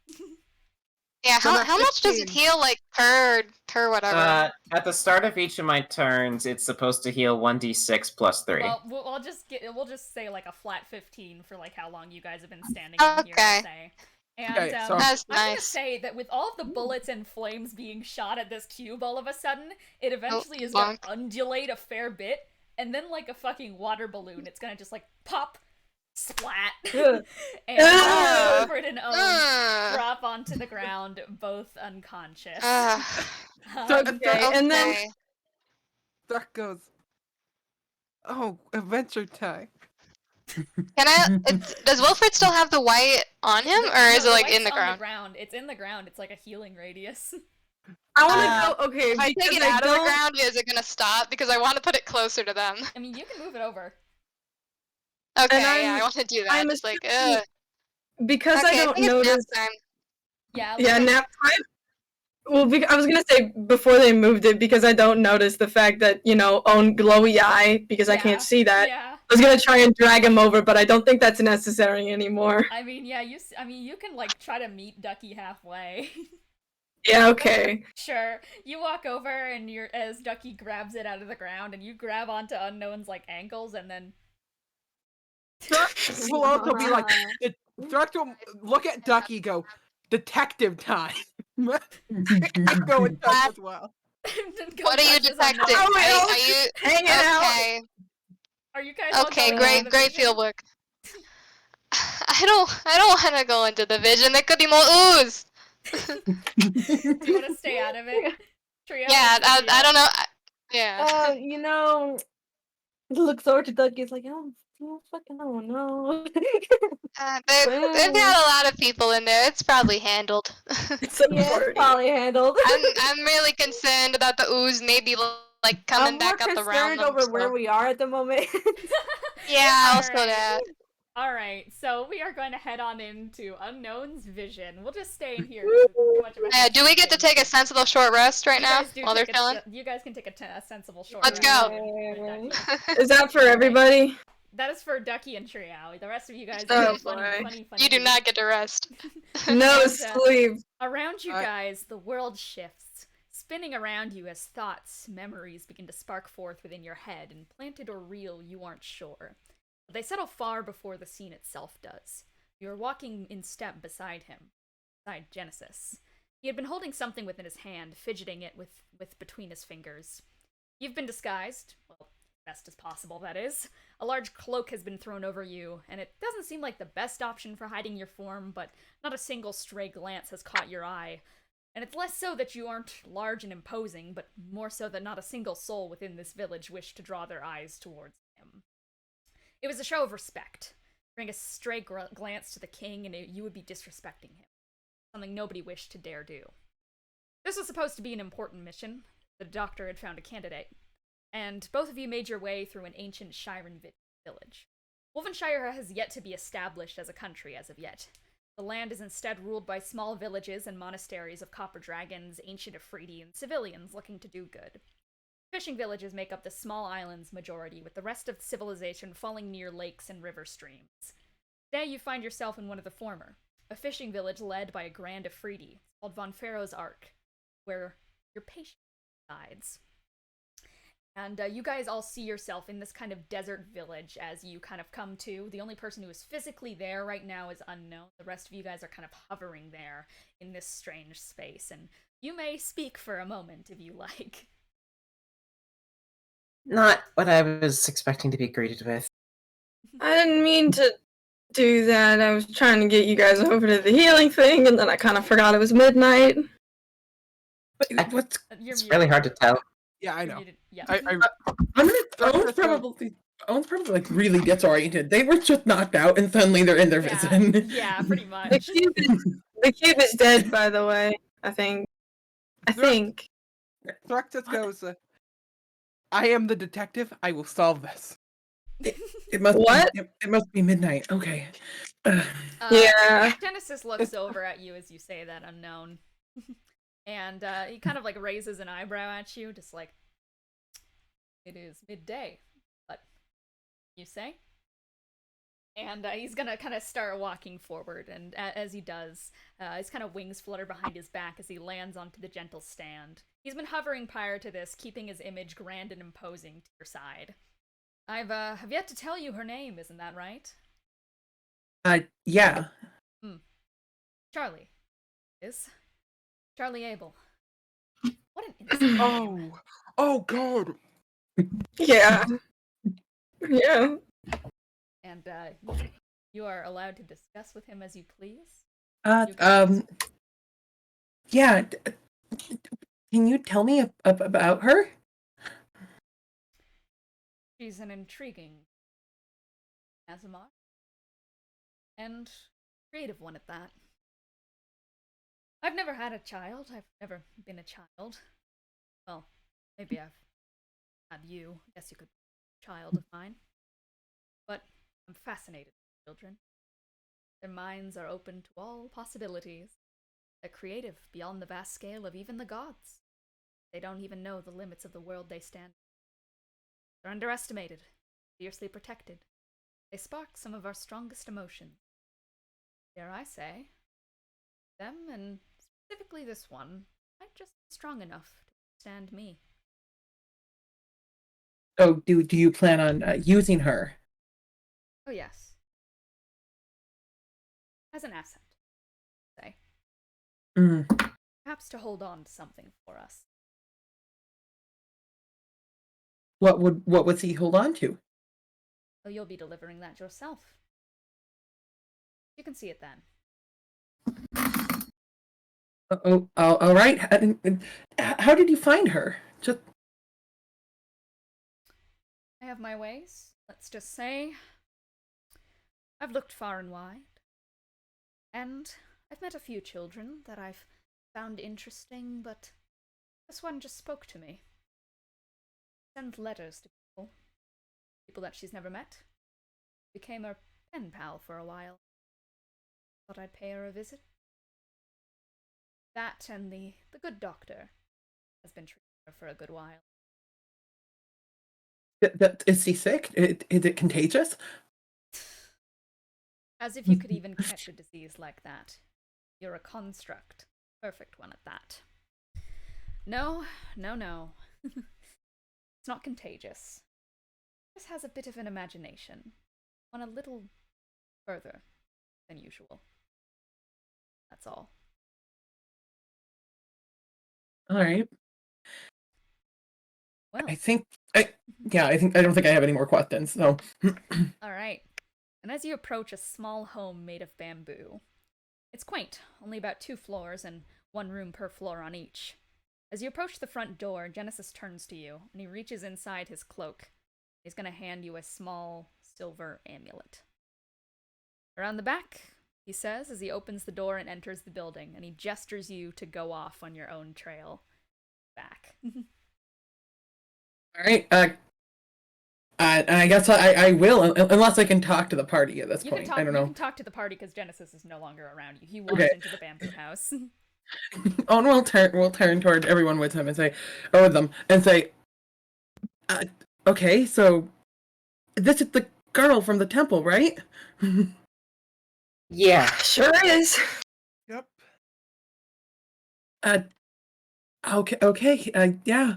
Yeah, So how that's much does it 15. heal, like, per whatever? at the start of each of my turns, it's supposed to heal 1d6 plus 3. Well, we'll just say like a flat 15 for like how long you guys have been standing in here. Okay. Say. And Okay, so- That's I'm gonna nice. say that with all of the bullets and flames being shot at this cube, all of a sudden, it eventually is gonna bonk. undulate a fair bit, and then like a fucking water balloon, it's gonna just like pop, splat, Ugh. and Ugh. Wilfred and Owen Ugh. drop onto the ground, both unconscious. Ugh. So- Okay, and then Okay. Duck goes, oh, adventure time. Can I? Does Wilfred still have the white on him, or is it No, like light's in the on ground? It's in the ground. It's like a healing radius. I want to go. Okay, If I because take it I out of the don't. ground, is it gonna stop? Because I want to put it closer to them. I mean, you can move it over. Okay, I'm- yeah, I want to do that. I'm Just like, assuming- ugh. Because Okay, I don't think it's nap notice. time. Yeah. Yeah, like- nap time. Well, I was gonna say before they moved it because I don't notice the fact that own glowy eye because I Yeah, can't see that. Yeah. I was gonna try and drag him over, but I don't think that's necessary anymore. I mean, yeah. You can like try to meet Ducky halfway. Yeah, okay. Sure. You walk over and as Ducky grabs it out of the ground, and you grab onto Unknown's like ankles, and then We'll also be like, Thrux will look at Ducky, go, detective time. I go with Duck as well. go What are you touch his detecting? Unknown. Oh, Are you? Hanging out. Okay. Are you guys all Okay. going Great. into the Great vision? fieldwork. I don't want to go into the vision. There could be more ooze. Do you want to stay out of it? Trio? Yeah. It's up to I you. don't know. Yeah. Looks over to Ducky. It's like, oh, fucking, I don't know. They've got a lot of people in there. It's probably handled. It's a Yeah, party. it's probably handled. I'm really concerned about the ooze maybe like coming I'm more back up around concerned them. over so- where we are at the moment. Yeah, also Alright. that. Alright, so we are going to head on into Unknown's vision. We'll just stay in here. Do we get to take a sensible short rest right You now guys do while they're take a- chilling? You guys can take a sensible short Let's rest. go. Is that for everybody? That is for Ducky and Trio. The rest of you guys Oh, are funny, boy. funny. You do things. not get to rest. No And, sleep. Around you I- guys, the world shifts, spinning around you as thoughts, memories begin to spark forth within your head, and planted or real, you aren't sure. But they settle far before the scene itself does. You are walking in step beside him, beside Genesis. He had been holding something within his hand, fidgeting it with between his fingers. You've been disguised, well, best as possible, that is. A large cloak has been thrown over you, and it doesn't seem like the best option for hiding your form, but not a single stray glance has caught your eye. And it's less so that you aren't large and imposing, but more so that not a single soul within this village wished to draw their eyes towards him. It was a show of respect. Bring a stray glance to the king, and you would be disrespecting him. Something nobody wished to dare do. This was supposed to be an important mission. The doctor had found a candidate, and both of you made your way through an ancient Shiren village. Wolvenshire has yet to be established as a country as of yet. The land is instead ruled by small villages and monasteries of copper dragons, ancient Afridi, and civilians looking to do good. Fishing villages make up the small island's majority, with the rest of civilization falling near lakes and river streams. Today you find yourself in one of the former, a fishing village led by a grand Afridi called Von Pharaoh's Ark, where your patient resides. And you guys all see yourself in this kind of desert village as you kind of come to. The only person who is physically there right now is unknown. The rest of you guys are kind of hovering there in this strange space. And you may speak for a moment if you like. Not what I was expecting to be greeted with. I didn't mean to do that. I was trying to get you guys over to the healing thing, and then I kind of forgot it was midnight. What's It's really hard to tell. Yeah, I know. Yeah. Owen's probably like really disoriented. They were just knocked out, and suddenly they're in their vision. Yeah, pretty much. The cube is dead, by the way. I think. Thrux just goes, I am the detective. I will solve this. It must. What? It must be midnight. Okay. Yeah. Genesis looks over at you as you say that, unknown. And he kind of like raises an eyebrow at you, just like, it is midday. What you say? And he's gonna kind of start walking forward, and as he does, his kind of wings flutter behind his back as he lands onto the gentle stand. He's been hovering prior to this, keeping his image grand and imposing to your side. Have yet to tell you her name, isn't that right? Yeah. Charlie. Is Charlie Abel. What an insult. Oh God. Yeah. Yeah. And you are allowed to discuss with him as you please. Yeah. Can you tell me about her? She's an intriguing Azamar. And creative one at that. I've never had a child. I've never been a child. Well, maybe I've had you. I guess you could be a child of mine. But I'm fascinated with children. Their minds are open to all possibilities. They're creative beyond the vast scale of even the gods. They don't even know the limits of the world they stand in. They're underestimated, fiercely protected. They spark some of our strongest emotions. Dare I say, them, and specifically this one, might just be strong enough to withstand me. Oh, do you plan on using her? Oh yes. As an asset, say. Perhaps to hold on to something for us. What would he hold on to? Oh, you'll be delivering that yourself. You can see it then. All right. How did you find her? Just. I have my ways, let's just say. I've looked far and wide. And I've met a few children that I've found interesting, but this one just spoke to me. Sends letters to people that she's never met. Became her pen pal for a while. Thought I'd pay her a visit. That and the good doctor has been treating her for a good while. Is he sick? Is it contagious? As if you could even catch a disease like that. You're a construct. Perfect one at that. No. It's not contagious. Just has a bit of an imagination. One a little further than usual. That's all. All right. Well. I don't think I have any more questions. So. All right. And as you approach a small home made of bamboo, it's quaint, only about 2 floors and 1 room per floor on each. As you approach the front door, Genesis turns to you, and he reaches inside his cloak. He's going to hand you a small silver amulet. Around the back, he says, as he opens the door and enters the building, and he gestures you to go off on your own trail back. All right. I guess I will, unless I can talk to the party at this point. I don't know. You can talk to the party because Genesis is no longer around you. He walks into the bamboo house. Oh, we'll turn toward everyone with him and say, or with them, and say, okay, so this is the girl from the temple, right? Yeah. Sure is. Yep. Okay, yeah.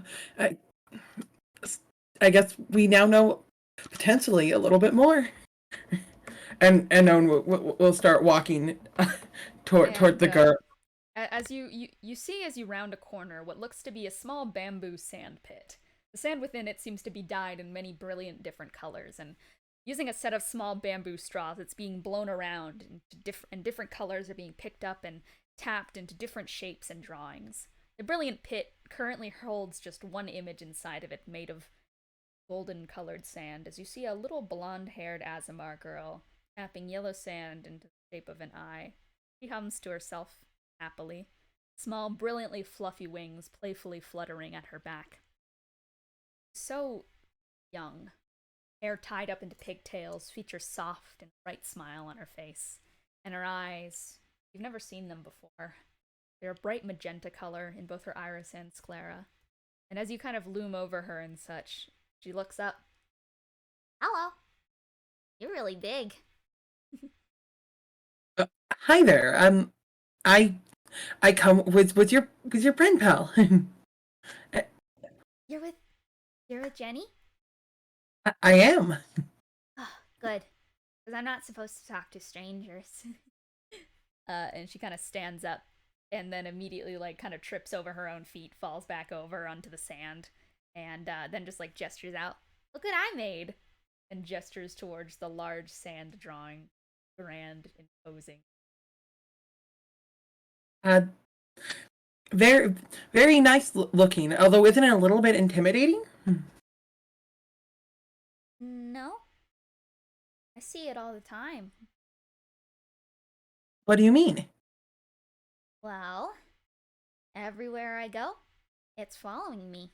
I guess we now know potentially a little bit more. And Owen will start walking toward the girl. As you see as you round a corner what looks to be a small bamboo sand pit. The sand within it seems to be dyed in many brilliant different colors, and using a set of small bamboo straws, it's being blown around and different colors are being picked up and tapped into different shapes and drawings. The brilliant pit currently holds just one image inside of it, made of golden colored sand, as you see a little blonde-haired Azamar girl tapping yellow sand into the shape of an eye. She hums to herself happily, small, brilliantly fluffy wings playfully fluttering at her back. So young. Hair tied up into pigtails, features soft and bright smile on her face. And her eyes, you've never seen them before. They're a bright magenta color in both her iris and sclera. And as you kind of loom over her and such, she looks up. Hello. You're really big. Hi there. I come with your pen pal. You're with Jenny? I am. Oh, good. Because I'm not supposed to talk to strangers. And she kind of stands up and then immediately like kind of trips over her own feet, falls back over onto the sand, and then just like gestures out. Look what I made! And gestures towards the large sand drawing, grand, imposing. Very, very nice looking, although isn't it a little bit intimidating? No. I see it all the time. What do you mean? Well, everywhere I go, it's following me.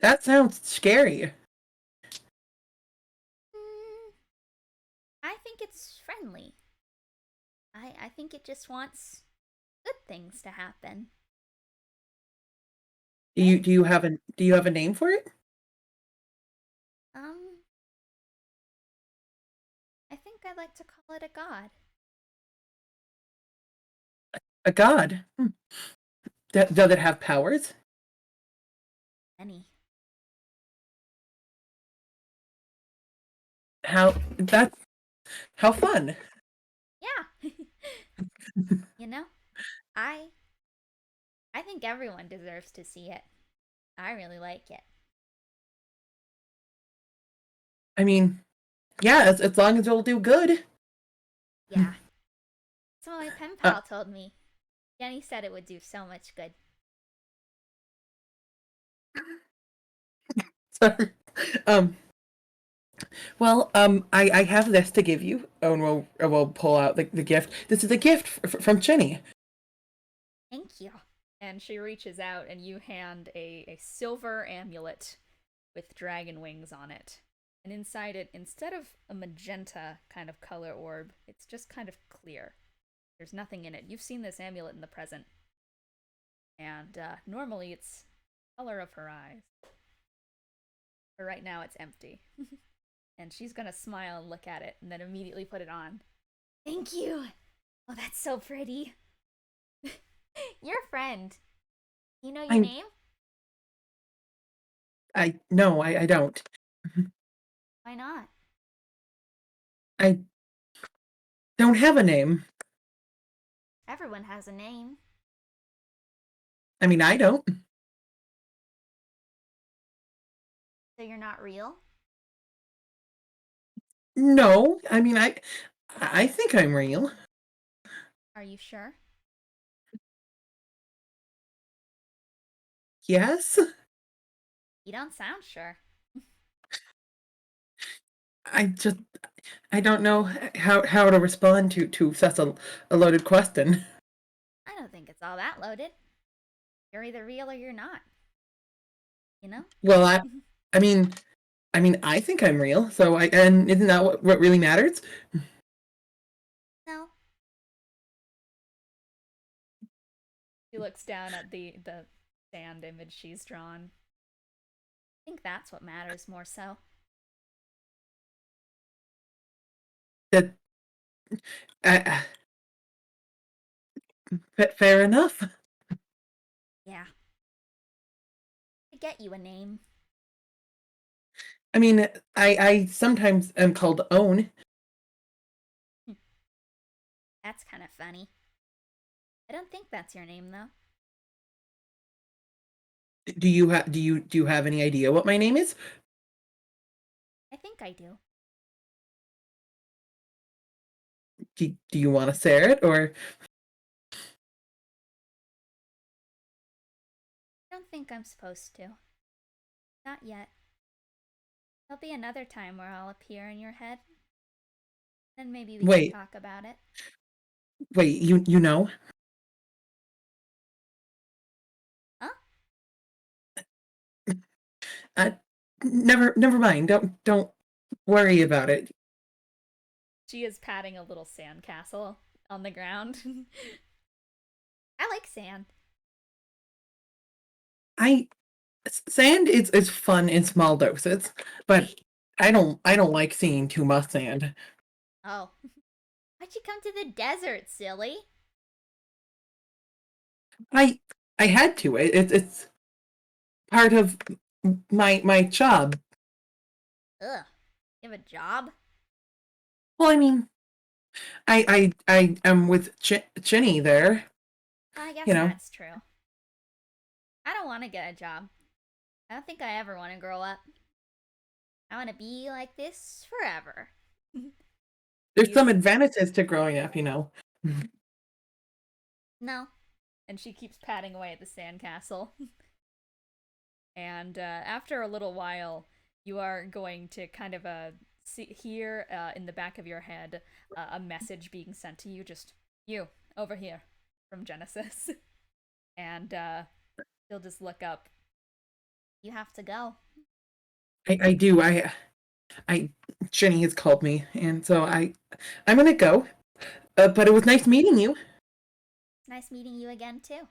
That sounds scary. I think it's friendly. I think it just wants good things to happen. Do you have a name for it? I think I'd like to call it a god. A god? Does it have powers? Any. How fun. Yeah. You know, I think everyone deserves to see it. I really like it. I mean, yeah, as long as it'll do good. Yeah. That's what my pen pal told me. Jenny said it would do so much good. Sorry. Well, I have this to give you. Oh, and we'll pull out the gift. This is a gift from Jenny. Thank you. And she reaches out and you hand a silver amulet with dragon wings on it. And inside it, instead of a magenta kind of color orb, it's just kind of clear. There's nothing in it. You've seen this amulet in the present. And normally it's the color of her eyes. But right now it's empty. And she's gonna smile and look at it and then immediately put it on. Thank you! Oh, that's so pretty. You're a friend. You know your name? No, I don't. Why not? I don't have a name. Everyone has a name. I mean, I don't. So you're not real? No, I mean, I think I'm real. Are you sure? Yes. You don't sound sure. I don't know how to respond to such a loaded question. I don't think it's all that loaded. You're either real or you're not. You know? Well, I mean, I think I'm real. So and isn't that what really matters? No. She looks down at the sand image she's drawn. I think that's what matters more so. That fair enough. Yeah. get you a name. I mean, I sometimes am called Own. That's kind of funny. I don't think that's your name, though. Do you have any idea what my name is? I think I do. Do you want to say it, or? I don't think I'm supposed to. Not yet. There'll be another time where I'll appear in your head. Then maybe we Wait. can talk about it. Wait, you know? Huh? Never mind. Don't worry about it. She is patting a little sandcastle on the ground. I like sand. Sand is fun in small doses, but I don't like seeing too much sand. Oh. Why'd you come to the desert, silly? I had to. It's part of my job. Ugh. You have a job? Well, I mean, I am with Chinny there. I guess You know. that's true. I don't want to get a job. I don't think I ever want to grow up. I want to be like this forever. There's some advantages to growing up, you know. No. And she keeps patting away at the sandcastle. And after a little while, you are going to kind of hear in the back of your head a message being sent to you. Just, you, over here, from Genesis. And you'll just look up. You have to go. I do. Jenny has called me, and so I'm gonna go. But it was nice meeting you. Nice meeting you again, too.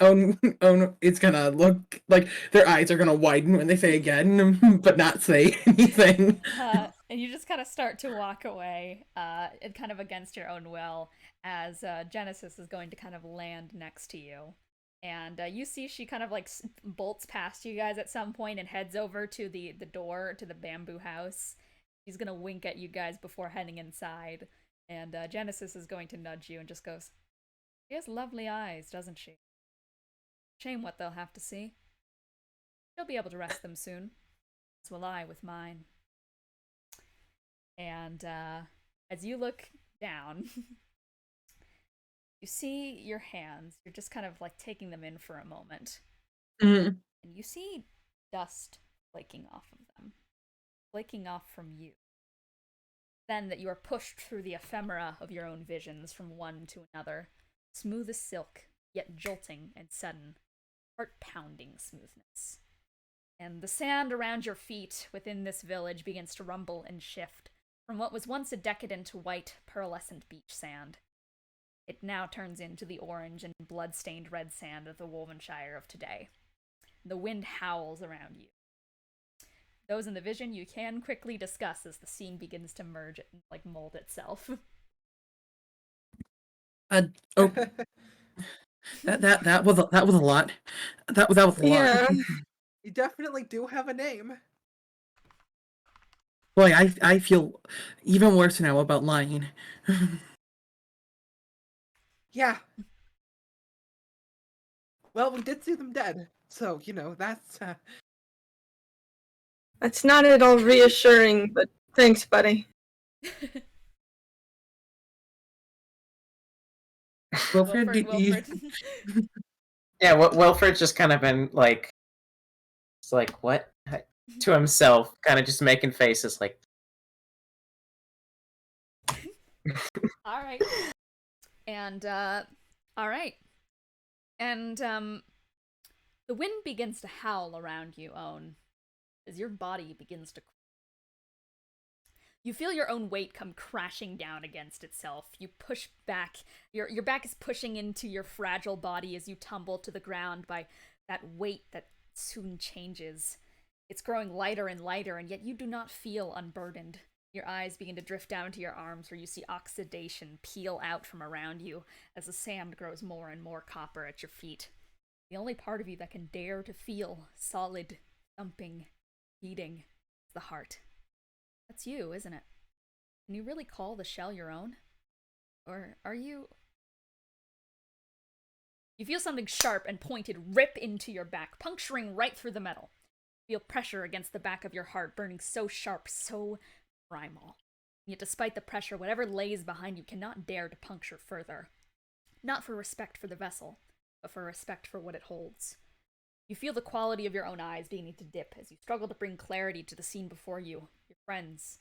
Oh no, it's gonna look like their eyes are gonna widen when they say again, but not say anything. And you just kind of start to walk away, kind of against your own will, as Genesis is going to kind of land next to you. And you see she kind of like bolts past you guys at some point and heads over to the door to the bamboo house. She's gonna wink at you guys before heading inside. And Genesis is going to nudge you and just goes, "She has lovely eyes, doesn't she? Shame what they'll have to see. She'll be able to rest them soon, as will I with mine." And as you look down, you see your hands. You're just kind of like taking them in for a moment. Mm. And you see dust flaking off of them. Flaking off from you. Then that you are pushed through the ephemera of your own visions from one to another. Smooth as silk, yet jolting and sudden. Heart-pounding smoothness. And the sand around your feet within this village begins to rumble and shift from what was once a decadent white, pearlescent beach sand. It now turns into the orange and blood-stained red sand of the Wovenshire of today. The wind howls around you. Those in the vision you can quickly discuss as the scene begins to merge and like mold itself. That was a lot. That was a lot. Yeah. You definitely do have a name. Boy, I feel even worse now about lying. Yeah. Well, we did see them dead, so you know that's. That's not at all reassuring, but thanks, buddy. Wilfred, Wilfred. Yeah, Wilfred's just kind of been like, it's like what to himself, kind of just making faces like. All right. And all right. And the wind begins to howl around you, Own, as your body begins to. You feel your own weight come crashing down against itself. You push back. Your back is pushing into your fragile body as you tumble to the ground by that weight that soon changes. It's growing lighter and lighter, and yet you do not feel unburdened. Your eyes begin to drift down to your arms, where you see oxidation peel out from around you as the sand grows more and more copper at your feet. The only part of you that can dare to feel solid, thumping, beating is the heart. That's you, isn't it? Can you really call the shell your own? Or are you... You feel something sharp and pointed rip into your back, puncturing right through the metal. You feel pressure against the back of your heart, burning so sharp, so primal. Yet despite the pressure, whatever lays behind you cannot dare to puncture further. Not for respect for the vessel, but for respect for what it holds. You feel the quality of your own eyes beginning to dip as you struggle to bring clarity to the scene before you, your friends.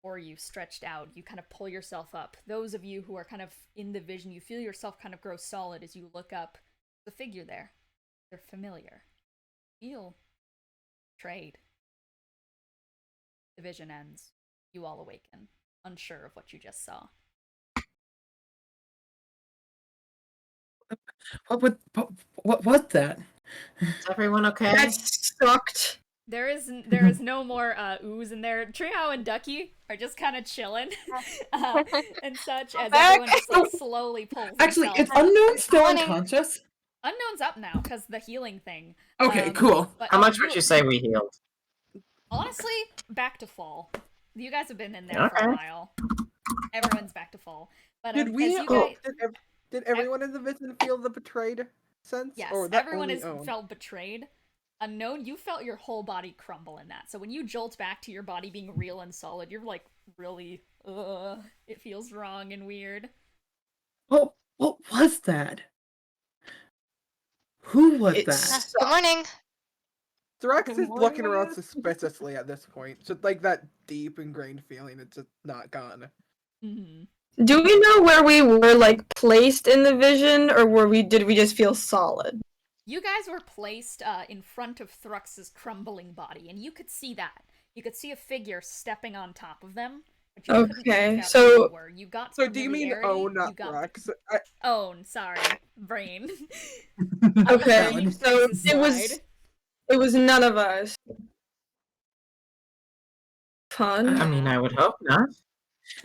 Or you stretched out, you kind of pull yourself up. Those of you who are kind of in the vision, you feel yourself kind of grow solid as you look up. The figure there. They're familiar. Feel betrayed. The vision ends. You all awaken, unsure of what you just saw. What was that? Is everyone okay? That sucked. There is no more ooze in there. Trio and Ducky are just kind of chilling and such as everyone just like slowly pulls Actually, themselves. is Unknown still Morning. unconscious? Unknown's up now because the healing thing. Okay, cool. But, How much would you say we healed? Honestly, back to full. You guys have been in there for a Okay. while. Everyone's back to full. But Did we? as you guys, Did everyone in the vision feel the betrayed sense? yes, Or that everyone only has Owen? felt betrayed. Unknown, you felt your whole body crumble in that. So when you jolt back to your body being real and solid, you're like really, it feels wrong and weird. What was that? Who was It that? sucked. Good morning. Thrax Good is morning, looking around man. suspiciously at this point. So like that deep ingrained feeling, it's just not gone. Mm-hmm. Do we know where we were like placed in the vision, or did we just feel solid? You guys were placed in front of Thrux's crumbling body, and you could see that. You could see a figure stepping on top of them. But you couldn't Okay, make out so- who they were. You got So do you mean familiarity, not you got Thrax? Own, sorry, brain. Okay, You so guys it slide. was none of us. Fun. I mean, I would hope not.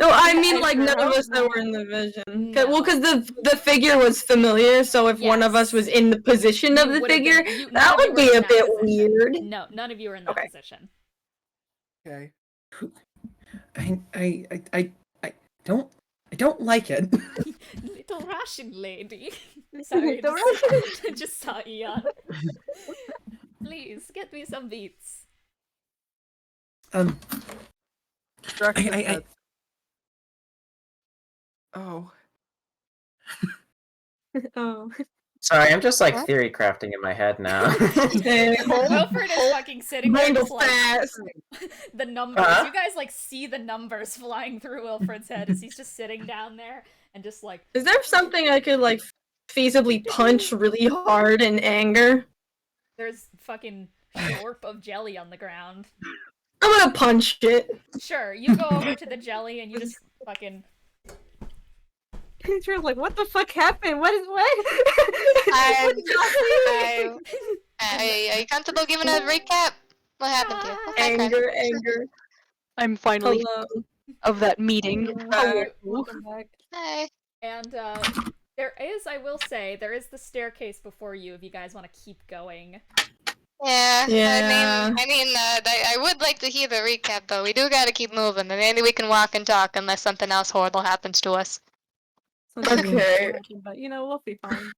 No, I Yeah, mean I like sure none of hope us that were in the vision. No. Well, because the figure was familiar, so if one of us was Yes. in the position of You the would've figure, been- none that of you would were be in a that bit position. weird. No, none of you are in that Okay. position. Okay. I don't like it. Little Russian lady. Sorry, Little I just saw Eon. Please, get me some beats. Thrax I- says, oh. Oh. Sorry, I'm just like theory crafting in my head now. Wilfred is fucking sitting there Mind just like fast. the numbers. Huh? You guys like see the numbers flying through Wilfred's head as he's just sitting down there and just like Is there something I could like feasibly punch really hard in anger? there's fucking slorp of jelly on the ground. I'm gonna punch it. Sure, you go over to the jelly and you just fucking You're like, what the fuck happened? What? Are you comfortable giving a recap? What happened to you? Okay, Anger, anger. I'm finally Hello. of that meeting. Welcome back. Hey. and there is, I will say, there is the staircase before you if you guys want to keep going. Yeah. Yeah. I would like to hear the recap though. We do gotta keep moving, and maybe we can walk and talk unless something else horrible happens to us. Something Okay. happened, but we'll be fine.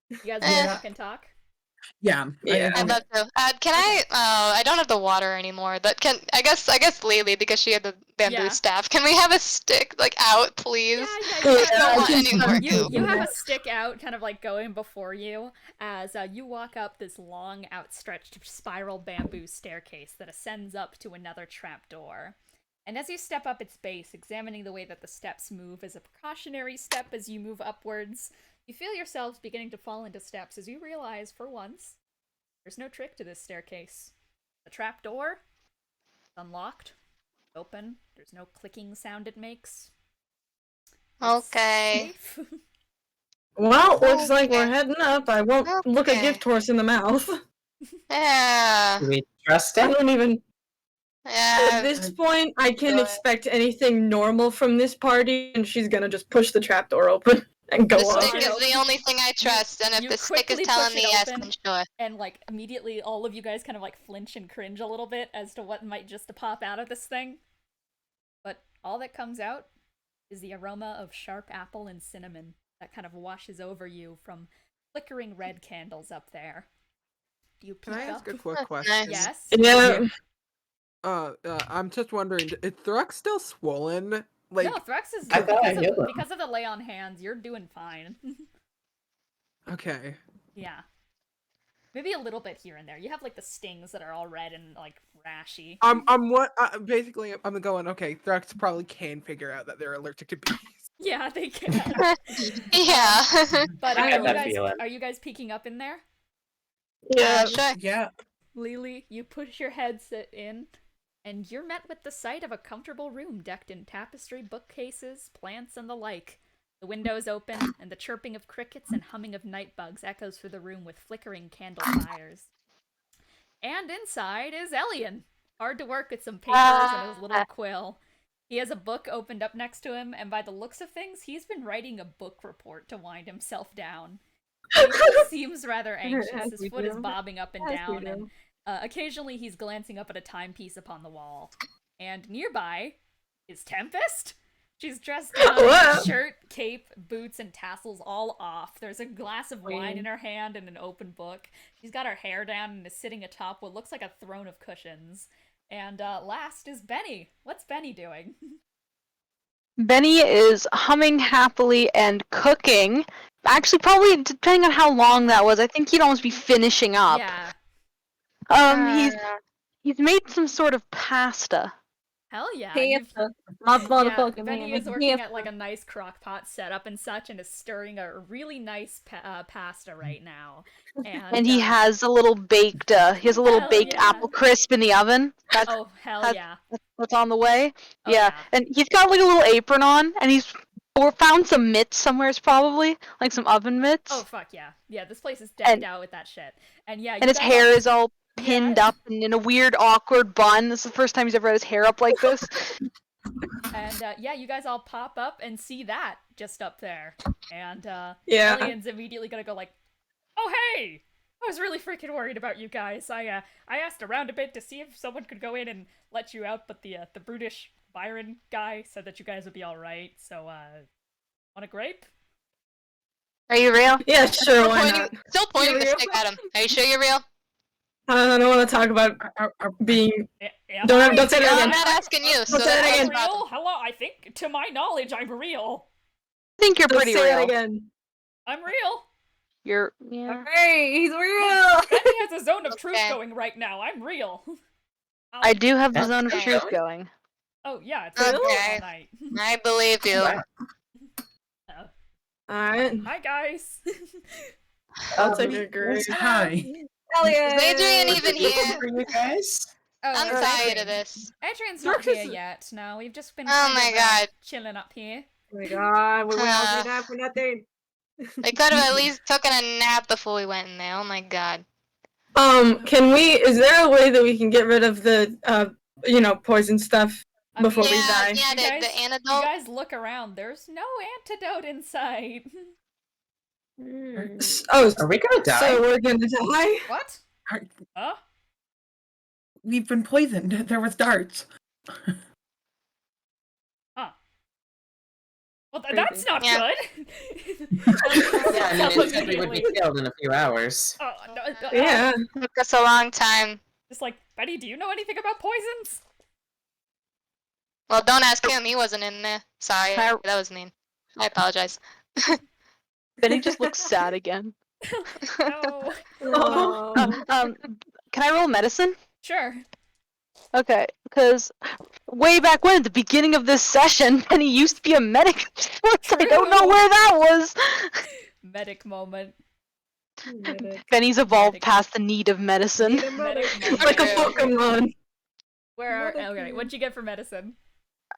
You guys want to walk and talk? Yeah. Yeah. I'd love to. Can I? I don't have the water anymore. But I guess Lelee, because she had the bamboo Yeah. staff. Can we have a stick out, please? Yeah, I you don't want I any can more find You goop. have a stick out, kind of like going before you, as you walk up this long, outstretched spiral bamboo staircase that ascends up to another trapdoor. And as you step up its base, examining the way that the steps move as a precautionary step as you move upwards, you feel yourselves beginning to fall into steps as you realize, for once, there's no trick to this staircase. The trapdoor is unlocked, open, there's no clicking sound it makes. It's Okay. safe. Well, looks like we're Okay. heading up. I won't look a Okay. gift horse in the mouth. Yeah. Do we trust I it? don't even. At this point, I can expect anything normal from this party, and she's gonna just push the trapdoor open and go The off. stick is the only thing I trust, and if you the stick is quickly telling push me it yes, open. then sure. And like immediately all of you guys kind of like flinch and cringe a little bit as to what might just pop out of this thing. But all that comes out is the aroma of sharp apple and cinnamon that kind of washes over you from flickering red candles up there. Do you Can peek I ask up? a quick Nice. question? Yes. Yeah. I'm just wondering, is Thrux still swollen? Like, No, Thrux is I thought I because healed him. because of the lay on hands, you're doing fine. okay. Yeah. Maybe a little bit here and there. You have like the stings that are all red and like rashy. Basically, I'm going, okay, Thrux probably can figure out that they're allergic to bees. Yeah, they can. Yeah. But I are got you that guys feeling. are you guys peeking up in there? Yeah. Sure. Yeah. Lelee, you push your headset in, and you're met with the sight of a comfortable room decked in tapestry, bookcases, plants, and the like. The windows open, and the chirping of crickets and humming of night bugs echoes through the room with flickering candle fires. And inside is Ellion, hard to work with some papers and his little quill. He has a book opened up next to him, and by the looks of things, he's been writing a book report to wind himself down. He seems rather anxious. As His we foot is do. bobbing up and As we down, do. and occasionally he's glancing up at a timepiece upon the wall. And nearby is Tempest. She's dressed in Wow. a shirt, cape, boots, and tassels all off. There's a glass of wine in her hand and an open book. She's got her hair down and is sitting atop what looks like a throne of cushions. And last is Benny. What's Benny doing? Benny is humming happily and cooking. Actually, probably depending on how long that was, I think he'd almost be finishing up. Yeah. He's made some sort of pasta. Hell yeah. Pasta. Not motherfucking Yeah, Benny man. is working at like a nice crock pot setup and such, and is stirring a really nice pasta right now. And he has a little baked, he has a little Hell baked yeah. apple crisp in the oven. That's Oh hell that's- yeah! what's on the way. Oh, yeah, and he's got like a little apron on, and he's found some mitts somewheres probably, like some oven mitts. Oh fuck yeah! Yeah, this place is decked out with that shit. And yeah, And his hair is all pinned up and in a weird, awkward bun. This is the first time he's ever had his hair up like this. And yeah, you guys all pop up and see that just up there. And Yeah. Ellion's immediately gonna go like, "Oh hey! I was really freaking worried about you guys. I asked around a bit to see if someone could go in and let you out, but the brutish Bieren guy said that you guys would be all right. So want a grape?" Are you real? Yeah, sure, why not? Still pointing the You're real? stick at him. Are you sure you're real? I don't want to talk about being. Yeah, Don't say No, that I'm again. not asking you. So Don't say that that's again. the problem. real? Hello, I think to my knowledge I'm real. I think you're Don't pretty say that real. again. I'm real. You're yeah. Hey, he's real. Benny has a zone of truth Okay. going right now. I'm real. I do have the That's zone of okay. truth going. Oh yeah, it's Okay. all night. I believe you. Wow. Alright. Hi guys. I'll take a great. Hi. Ellion. Is Adrian even here? For you guys? Oh, I'm Adrian. tired of this. Adrian's not Dorcas here is- yet. No, we've just been Oh kind my of, God. chilling up here. Oh my god, we went all do that for nothing. They could have at least taken a nap before we went in there. Oh my god. Can we? Is there a way that we can get rid of the, poison stuff I before mean, we Yeah, die? yeah, You guys- the You antidote. guys look around. There's no antidote in sight. Oh, Are we gonna die? so we're gonna die? What? Are- Huh? We've been poisoned. There was darts. Well, that's not Yeah. good. Yeah, I mean, it said we would be killed in a few hours. Oh, no, Yeah. Took us a long time. Just like, Betty, do you know anything about poisons? Well, don't ask him. He wasn't in there. Sorry, I- that was mean. I apologize. Benny just looks sad again. No. Oh. Can I roll medicine? Sure. Okay, because way back when, at the beginning of this session, Benny used to be a medic. I don't know where that was. Medic moment. Benny's evolved Medic. past the need of medicine. Medic moment. Like a Okay. Pokemon. Where are... Okay, what'd you get for medicine?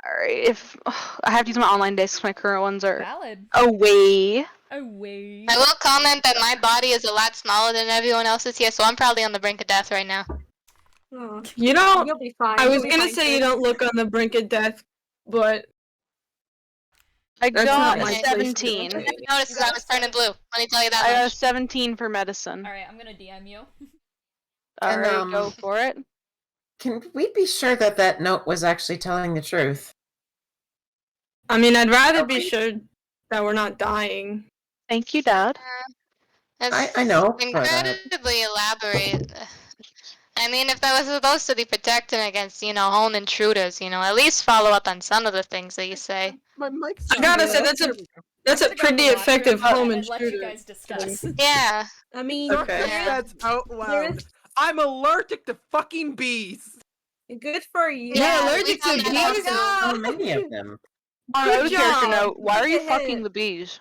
Alright, if I have to use my online dice, 'cause my current ones are Valid. away. Oh, wait. I will comment that my body is a lot smaller than everyone else's here, so I'm probably on the brink of death right now. Oh, You don't. you'll be fine. I You'll was be gonna fine, say you kid. don't look on the brink of death, but I that's got not my a place to 17. say. Notice You that I got was a turning blue. Let me tell you that I got a much. 17 for medicine. Alright, I'm gonna DM you. Alright, And, go for it. Can we be sure that that note was actually telling the truth? I mean, I'd rather be Okay. sure that we're not dying. Thank you, Dad. That's I know, but incredibly elaborate. I mean, if that was supposed to be protecting against, home intruders, at least follow up on some of the things that you say. My mic's I not gotta good. say that's There a we go. that's I'm a gonna go to pretty the washroom effective home and let you intruder. guys discuss. Yeah. I mean, Throx Okay. Yeah. says out there loud, is I'm allergic to fucking bees. good for you. You're Yeah, allergic we to found that bees? out so many of them. On Good another character job. note, why are you Good fucking hit. the bees?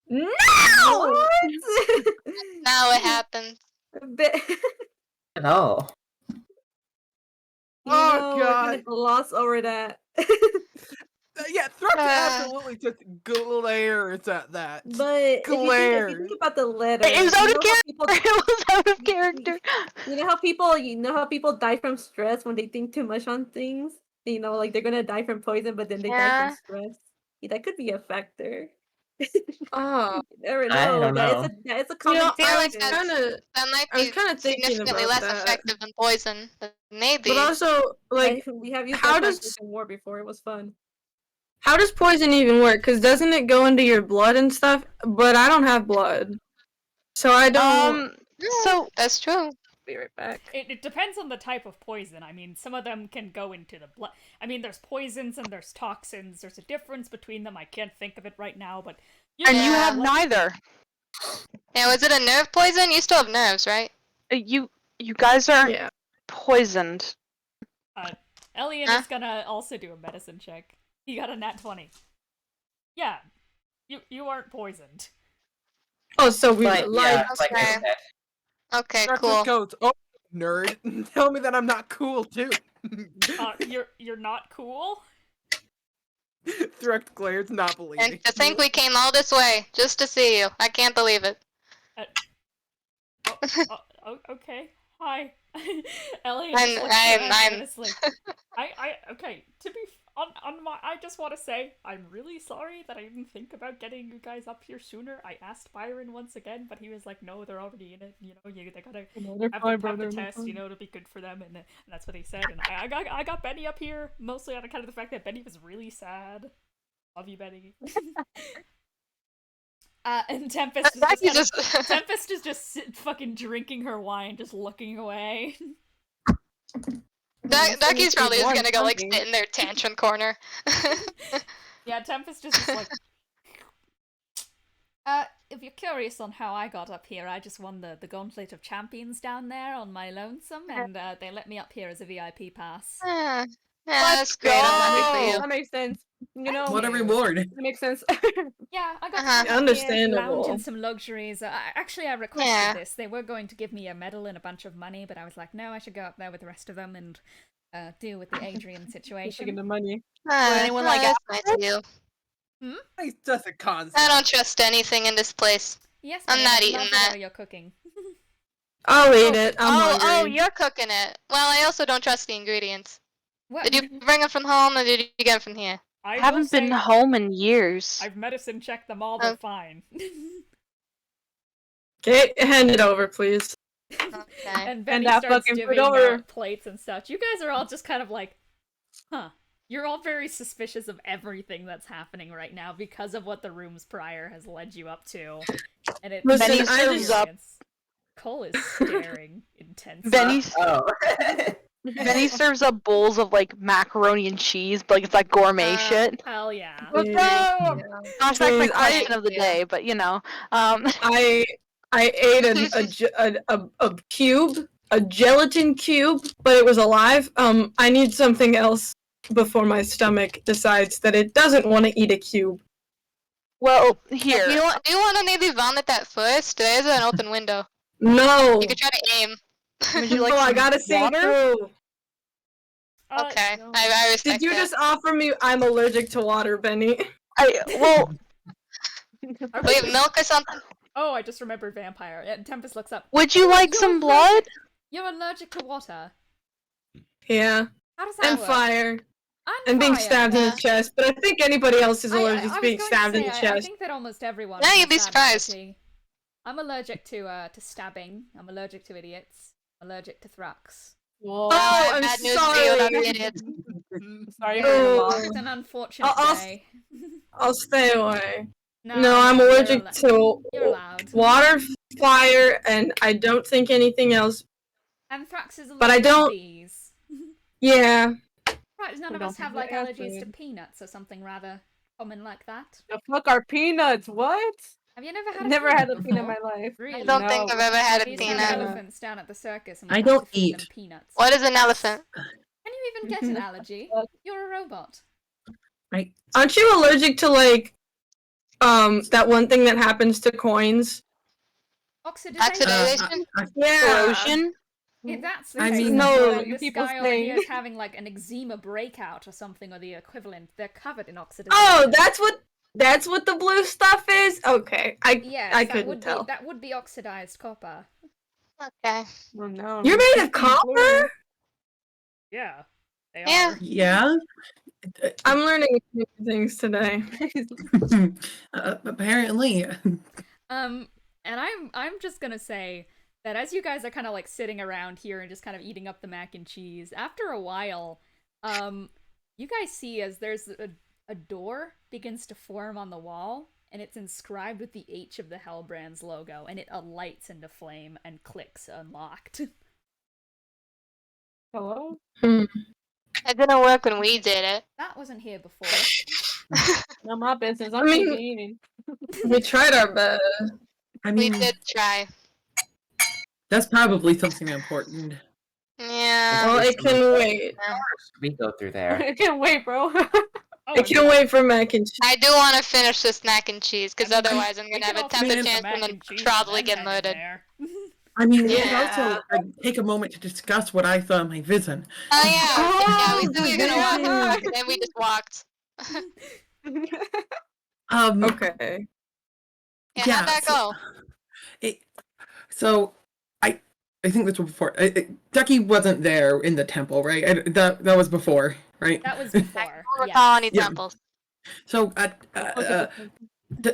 No! What? Now what happened? Bit- At all. Oh, we're God. gonna gloss over that. Yeah, Thrux Uh. absolutely just glares at that. But if you Glares. think about the letter, It was out you of know how character! people, It was out of character! you know how people die from stress when they think too much on things. Like they're gonna die from poison, but then they die Yeah. from stress. Yeah, that could be a factor. Oh, You never I know. don't That is know. that is a you common know, feel I like was that's- kind of, That might I was be kind of thinking significantly about less that, effective than poison. Maybe. but also, like, we have used how that does- tactic in war before. It was fun. how does poison even work? Because doesn't it go into your blood and stuff? But I don't have blood, so I don't. So That's true. Be right back. It depends on the type of poison. I mean, some of them can go into the blood. I mean, there's poisons and there's toxins. There's a difference between them. I can't think of it right now, but and you Yeah. have neither. Yeah, was it a nerve poison? You still have nerves, right? You guys aren't Yeah. poisoned. Ellion Huh? is gonna also do a medicine check. He got a nat 20. Yeah, you aren't poisoned. Oh, so we But lied. yeah, like I Okay. said, Okay, Thrux cool. just goes, oh, nerd. Tell me that I'm not cool, too. You're not cool. Thrux glares, not And believing. to think we came all this way just to see you. I can't believe it. Okay. Hi, Ellion. I'm- Nervously. Okay. To be on my, I just want to say I'm really sorry that I didn't think about getting you guys up here sooner. I asked Bieren once again, but he was like, "No, they're already in it. They gotta have the test. To be good for them." And that's what he said. And I got Bennie up here mostly on account of the fact that Bennie was really sad. Love you, Bennie. And Tempest is just fucking drinking her wine, just looking away. Ducky's probably just gonna go sit in their tantrum corner. Yeah, Tempest is just like. If you're curious on how I got up here, I just won the Gauntlet of Champions down there on my lonesome, and they let me up here as a VIP pass. Yeah, that's great. I'm happy for you. That makes sense. What a reward. That makes sense. Yeah, I got Uh-huh. to come Understandable. lounge in some luxuries. Actually, I requested Yeah. this. They were going to give me a medal and a bunch of money, but I was like, no, I should go up there with the rest of them and deal with the Adrian Taking situation. the money. anyone like that's nice of you. It's just a concept. I don't trust anything in this place. Yes, I'm Benny, not I eating love that. whatever you're cooking. I'll eat it. I'm Oh, hungry. you're cooking it. Well, I also don't trust the ingredients. What? Did you bring them from home or did you get them from here? I I will haven't been say home in years. I've medicine checked them all. They're Oh. fine. Okay, hand it over, please. Okay. And Benny that starts fucking food divvying over. out plates and such. You guys are all just kind of like, huh. You're all very suspicious of everything that's happening right now because of what the rooms prior has led you up to. And it's Listen, an I just- experience. Cole is staring intensely. oh. Benny serves up bowls of like macaroni and cheese, but like it's like gourmet shit. Hell yeah. Let's go! That's like my Please, question of the Yeah. day, but I ate a cube, a gelatin cube, but it was alive. I need something else before my stomach decides that it doesn't want to eat a cube. well, here. Do you want to maybe vomit that first? There's an open window. No. You could try to aim. Would you like No, I some gotta see it water? through. Okay, No. I respect Did you that. just offer me I'm allergic to water, Benny? Well, We have milk or something? Oh, I just remembered vampire. Tempest looks up. would you like You're some blood? You're allergic to water. Yeah. How does that And work? fire. And And being fire. stabbed in the chest. But I think anybody else is allergic I to being was going stabbed to in say, the I chest. think that almost everyone Yeah, has you'd be that surprised. allergy. I'm allergic to stabbing. I'm allergic to idiots. I'm allergic to Thrux. Whoa. Oh, I have I'm bad news for you sorry. about the idiots. Sorry Yeah, for your Oh. loss. It's an unfortunate I'll- day. I'll stay away. No, No, I'm you're allergic to You're allowed. water, fire, and I don't think anything else. And Thrax is allergic But I don't- to bees. Yeah. Right, none I of don't us have think like we're allergies to acid. peanuts or something rather common like that. The fuck are peanuts? What? Have you never had I've a never peanut had a peanut in before? my life. Really? I don't think No. I've ever had We a used to have peanut. elephants down at the circus and we I had don't to feed them eat. peanuts. What is an elephant? Can you even get an allergy? You're a robot. Aren't you allergic to like that one thing that happens to coins? Oxidization. Oxidation? Yeah. Corrosion? If that's the I case, mean- No, then you this people guy over saying- here is having like an eczema breakout or something or the equivalent. They're covered in oxidization. Oh, that's what the blue stuff is? Okay. yes, I that couldn't would tell. be that would be oxidized copper. Okay. Oh no. You're made of copper? Yeah, they Yeah. Yeah. I'm learning new things today. Apparently. And I'm just gonna say that as you guys are kind of like sitting around here and just kind of eating up the mac and cheese, after a while, you guys see as there's a door begins to form on the wall, and it's inscribed with the H of the Hellbrands logo, and it alights into flame and clicks unlocked. Hello? Hmm. It didn't work when we did it. That wasn't here before. Not my business. I'm I mean- keeping eating. We tried our best. I We mean, did try. that's probably something important. Yeah. Well, it can wait. We go through there. I can't wait, bro. Oh, It can wait for mac and cheese. I do want to finish this mac and cheese, because I mean, otherwise I'm we gonna could have a also temper use the tantrum mac and and cheese probably and get then add it murdered. there. I mean, we Yeah. could also take a moment to discuss what I saw in my vision. Oh yeah, we said we were gonna walk, yeah. and then we just walked. Okay. Yeah, how'd that go? So, I think this was before. Ducky wasn't there in the temple, right? That was before, right? That was I before. don't recall any Yeah. temples. So,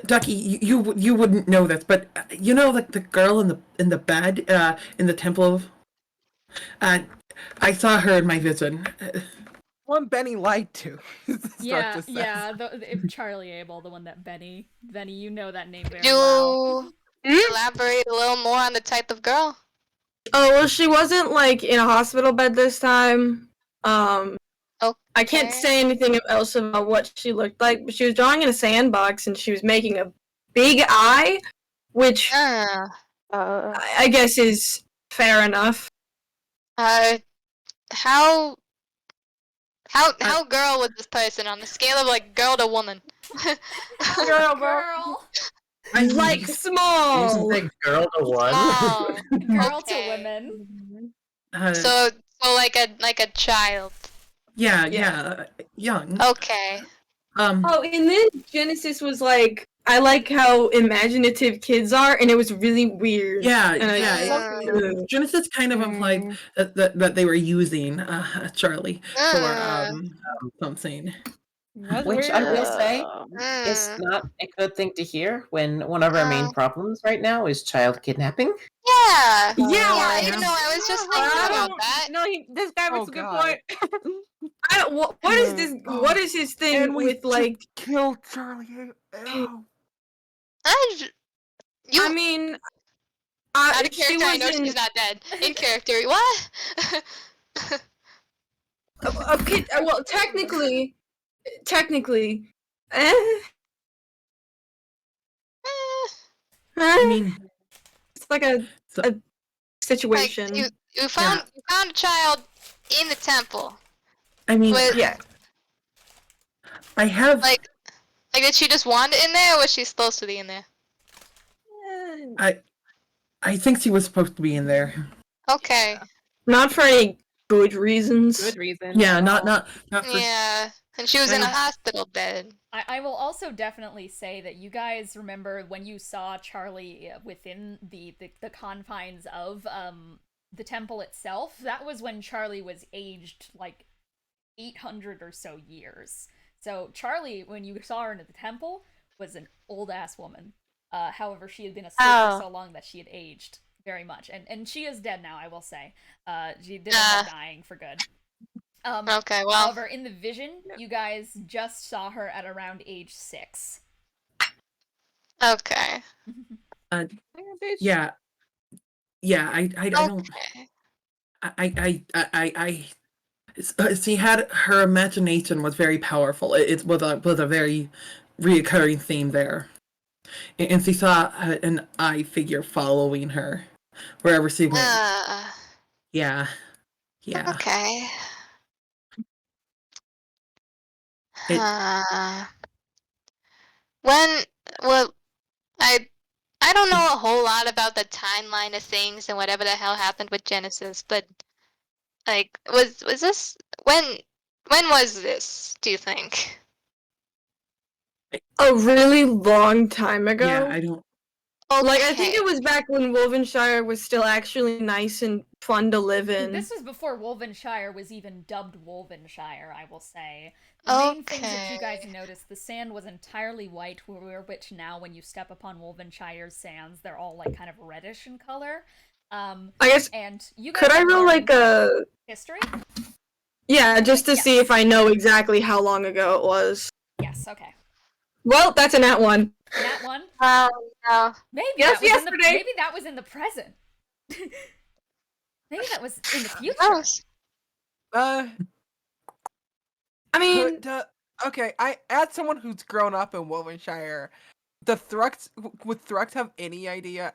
Ducky, you wouldn't know this, but you know, like the girl in the bed in the temple. I saw her in my vision. One Benny lied to. Yeah, Start to yeah. If Charlie Abel, the one that Benny, you know that name very well. You elaborate a little more on the type of girl. Oh, well, she wasn't like in a hospital bed this time. I can't Okay. say anything else about what she looked like, but she was drawing in a sandbox and she was making a big eye, which I guess is fair enough. How girl was this person on the scale of like girl to woman? Girl, bro. Girl, Like small. Like girl to one. Oh, girl Okay. to women. so like a child. Yeah, young. Okay. Oh, and then Genesis was like, I like how imaginative kids are, and it was really weird. Yeah, And yeah. Genesis kind of implied that they were using Charlie for something. That's Which weird. I will say is Mm. not a good thing to hear when one of our main No. problems right now is child kidnapping. Yeah. Yeah, You know, I was just thinking about that. No, this guy makes Oh, a good God. point. What is this? What is his thing And we with like? Kill Charlie. Ew. You I mean, out of she character, I was know in. she's not dead. In character, what? Okay, well, technically, eh, I mean, it's like a Like situation. you found a child in the temple. I mean, With, Yeah. I have. Like did she just wander in there, or was she supposed to be in there? I think she was supposed to be in there. Okay. Not for any good reasons. Good reason. Yeah, not for. Yeah. And she was in a hospital bed. I will also definitely say that you guys remember when you saw Charlie within the confines of the temple itself, that was when Charlie was aged like 800 or so years. So Charlie, when you saw her in the temple, was an old ass woman. However, she had been asleep for so long that she had aged very much, and she is dead now. I will say, she did end up dying for good. Okay, well. However, in the vision, you guys just saw her at around age 6. Okay. Yeah. Yeah, I don't. Okay. I she had her imagination was very powerful. It was a very reoccurring theme there, and she saw an eye figure following her wherever she went. Yeah. Okay. It, Well, I don't know a whole lot about the timeline of things and whatever the hell happened with Genesis, but like, was this when was this? Do you think? A really long time ago. yeah, I don't. Like, I think it was back when Wolvenshire was still actually nice and fun to live in. This was before Wolvenshire was even dubbed Wolvenshire, I will say. The main things that you guys noticed, the sand was entirely white, which now when you step upon Wolvenshire's sands, they're all like kind of reddish in color. I guess, and you guys could I roll like a... history? Yeah, just to see if I know exactly how long ago it was. Yes, okay. Well, that's a nat 1. Nat 1? No. Maybe Yes, that was yesterday. maybe that was in the present. Maybe that was in the future. I mean, okay, as someone who's grown up in Wolvenshire, would Thrux have any idea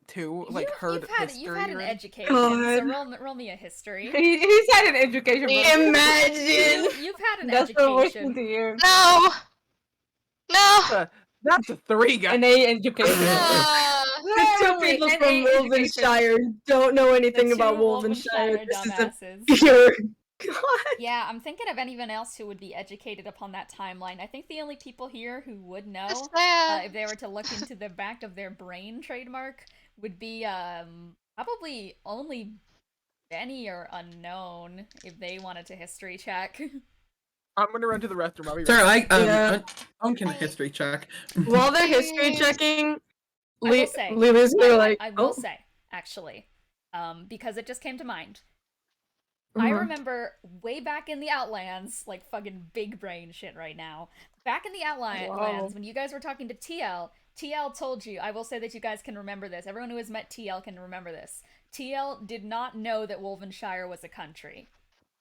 too? Like, heard history? You've had an education, God. so roll me a history. He's had an education. Imagine! You've had an That's the worst education. thing to hear. No. That's a 3, guys. An A education. The two people an from A education. Wolvenshire don't know anything The about two Wolvenshire. This is a dumbasses. pure... God. Yeah, I'm thinking of anyone else who would be educated upon that timeline. I think the only people here who would know, if they were to look into the back of their brain trademark, would be probably only Benny or Unknown if they wanted to history check. I'm gonna run to the restroom. I'll be Sorry, right I can history check. While they're history checking, I will say, Lily's like, I will say, actually, because it just came to mind. I remember way back in the Outlands, like fucking big brain shit right now. Back in the Outlands, when you guys were talking to TL told you, I will say that you guys can remember this. Everyone who has met TL can remember this. TL did not know that Wolvenshire was a country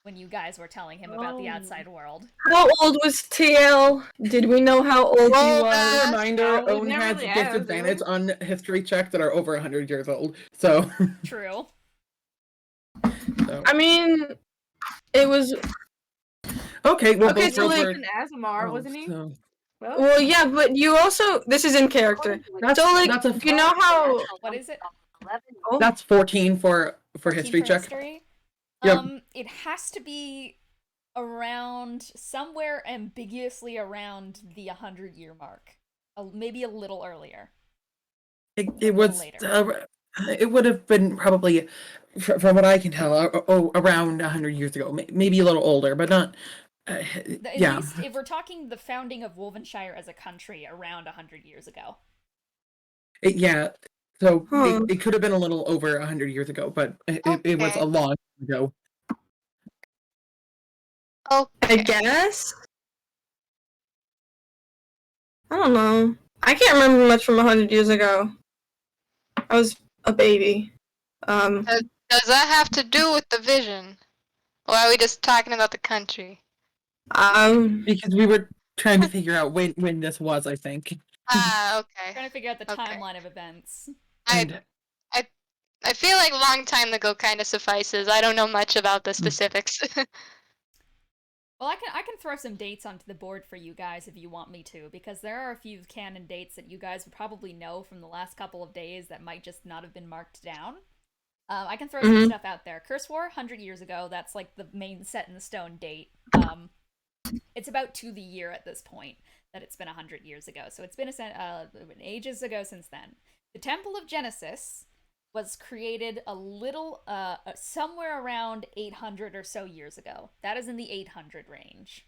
when you guys were telling him about the outside world. How old was TL? Did we know how old he was? As a reminder, we Owen never has really asked, disadvantage on history checks that are over 100 years old. So. True. So. I mean, it was... Okay, well, Okay, both so girls like- were... An Asmar, wasn't he? So... Well, yeah, but you also... This is in character. So, like, you know how... What is it? That's 14 for 14 history for check. history? Yep. It has to be around, somewhere ambiguously around the 100-year mark. Maybe a little earlier. It was... it would have been probably, from what I can tell, around 100 years ago. Maybe a little older, but not... At yeah. least, if we're talking the founding of Wolvenshire as a country, around 100 years ago. Yeah. So it could have been a little over 100 years ago, but it was a long time ago. I guess? I don't know. I can't remember much from 100 years ago. I was a baby. Does that have to do with the vision? Or are we just talking about the country? Because we were trying to figure out when this was, I think. Okay. Trying to figure out the timeline of events. I feel like a long time ago kind of suffices. I don't know much about the specifics. Well, I can throw some dates onto the board for you guys if you want me to, because there are a few canon dates that you guys would probably know from the last couple of days that might just not have been marked down. I can throw some stuff out there. Curse War, 100 years ago, that's like the main set-in-stone date. It's about to the year at this point that it's been 100 years ago, so it's been ages ago since then. The Temple of Genesis, was created a little, somewhere around 800 or so years ago. That is in the 800 range.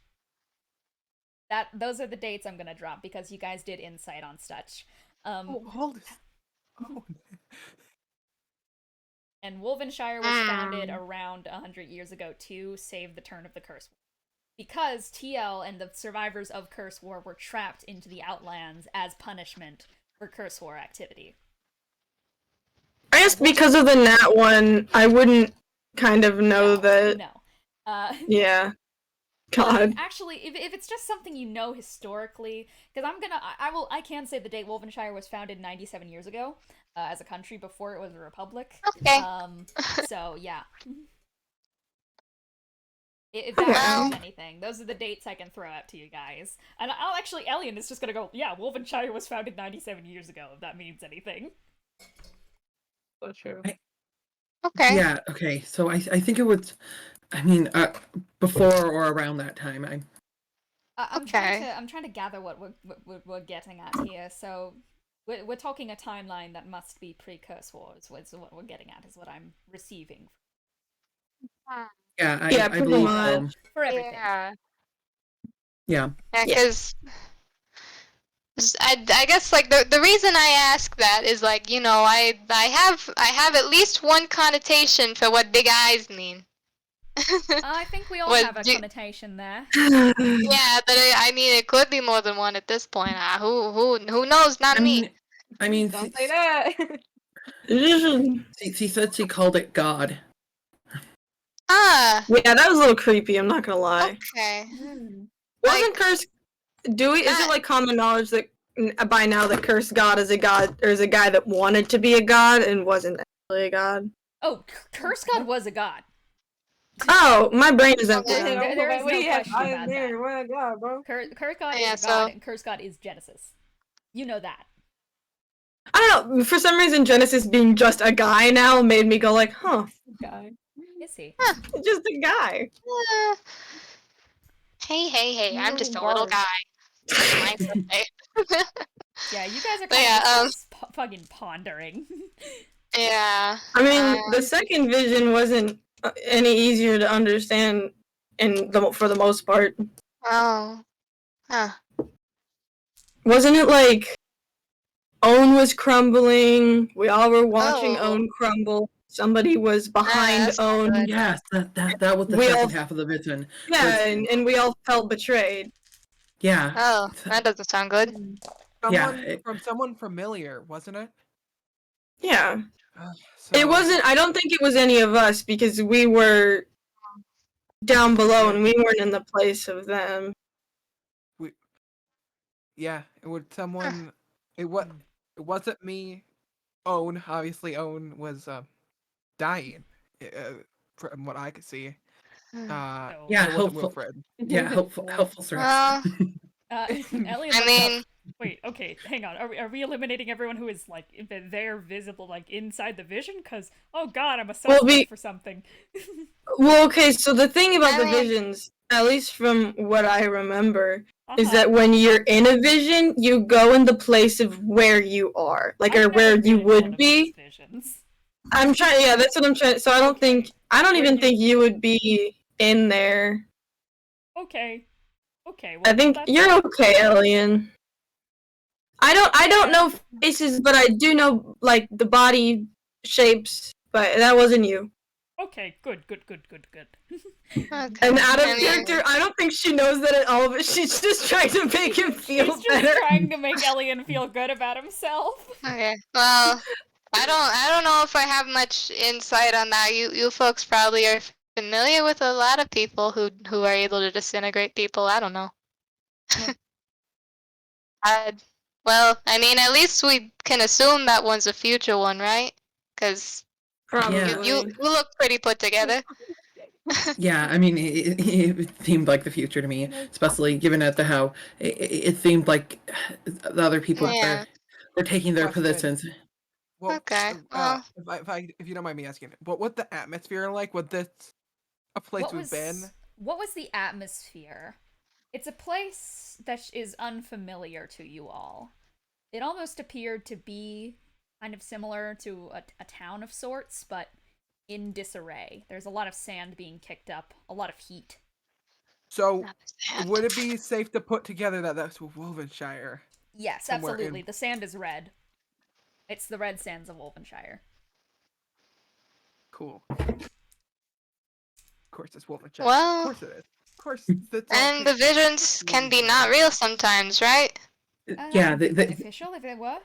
Those are the dates I'm gonna drop because you guys did insight on such. Oh, hold this. Oh. And Wolvenshire was founded around 100 years ago to save the turn of the Curse War. Because TL and the survivors of Curse War were trapped into the Outlands as punishment for Curse War activity. I guess because of the Nat one, I wouldn't kind of know that. No. Yeah. God. Actually, if it's just something you know historically, because I can say the date Wolvenshire was founded 97 years ago as a country before it was a republic. Okay. So yeah. If that means anything, those are the dates I can throw out to you guys. And I'll actually, Ellion is just gonna go, yeah, Wolvenshire was founded 97 years ago, if that means anything. So true. Okay. Yeah. Okay. So I think it was. I mean, before or around that time. I'm trying to gather what we're getting at here. So we're talking a timeline that must be pre-Curse Wars. So what we're getting at is what I'm receiving. Yeah. I pretty believe much. For everything. Yeah. Yeah. Yeah, because I guess like the reason I ask that is like, you know, I have at least one connotation for what big eyes mean. I think we all Well, have a connotation there. Yeah, but I mean it could be more than one at this point. Who knows? Not me. I mean, Don't say that. she said she called it God. Ah. Yeah, that was a little creepy, I'm not gonna lie. Okay. Wasn't Curse... is it like common knowledge that by now that Curse God is a god, or is a guy that wanted to be a god and wasn't actually a god? Oh, Curse God was a god. Oh, my brain is empty. Okay. There is no question about that. Oh God, bro. Curse God Yeah, is a god, so- and Curse God is Genesis. You know that. I don't know, for some reason Genesis being just a guy now made me go like, huh, Guy. Is he? just a guy. Uh, hey, I'm just a little guy. Mine's okay. Yeah, you guys are But kind yeah, of fucking pondering. Yeah. I mean, the second vision wasn't any easier to understand for the most part. Oh. Huh. Wasn't it like Own was crumbling, we all were watching Oh. Own crumble, somebody was behind that's not Own. good. Yes, that was the We second all- half of the vision. Yeah, and we all felt betrayed. Yeah. Oh, that doesn't sound good. From someone familiar, wasn't it? Yeah. So, It wasn't, I don't think it was any of us because we were down below and we weren't in the place of them. Yeah, it would someone. It wasn't me. Own, obviously, Own was dying, from what I could see. Yeah, it wasn't helpful. Wilfred. Yeah, helpful source. Ellion, I mean, wait, okay, hang on. Are we eliminating everyone who is like there visible, like inside the vision? Because oh god, I'm a suspect for something. Well, okay, so the thing about the I mean- visions, at least from what I remember, is that when you're in a vision, you go in the place of where you are, like, or where you would be. Visions. I'm trying, yeah, that's what I'm trying. So I don't even think you would be in there. Okay. Okay. Well, I think you're okay, Ellion. I don't know faces, but I do know like the body shapes. But that wasn't you. Okay. Good. okay. And out of I mean- character, I don't think she knows that at all. But she's just trying to make him feel She's just better. trying to make Ellion feel good about himself. Okay. Well, I don't know if I have much insight on that. You folks probably are familiar with a lot of people who are able to disintegrate people. I don't know. Well, I mean, at least we can assume that one's a future one, right? Because Probably. you look pretty put together. Yeah, I mean, it seemed like the future to me, especially given how it seemed like the other people Yeah. they're taking their Question. positions. Well, Okay, well. if you don't mind me asking, what was the atmosphere like? Was this a place we've been? What was the atmosphere? It's a place that is unfamiliar to you all. It almost appeared to be kind of similar to a town of sorts, but in disarray. There's a lot of sand being kicked up, a lot of heat. So, Not the sand. would it be safe to put together that that's Wolvenshire? Yes, Somewhere absolutely. in- The sand is red. It's the red sands of Wolvenshire. Cool. Of course, it's Wolvenshire. Well- Of course it is. Of course. That's all And the good. visions can be not real sometimes, right? Yeah, they Beneficial if they were.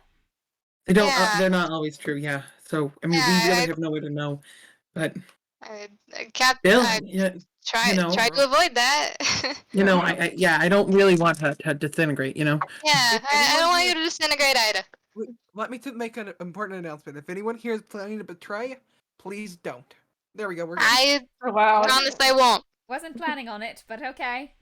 don't. Yeah. They're not always true. Yeah. So I mean, we Yeah, really I- have no way to know. But Still, still, yeah, try you know. try to avoid that. I don't really want to disintegrate. You know. Yeah, If I don't anyone want here- you to disintegrate either. Let me make an important announcement. If anyone here is planning to betray, please don't. There we go. We're good. I Oh, wow. promise I won't. Wasn't planning on it, but okay.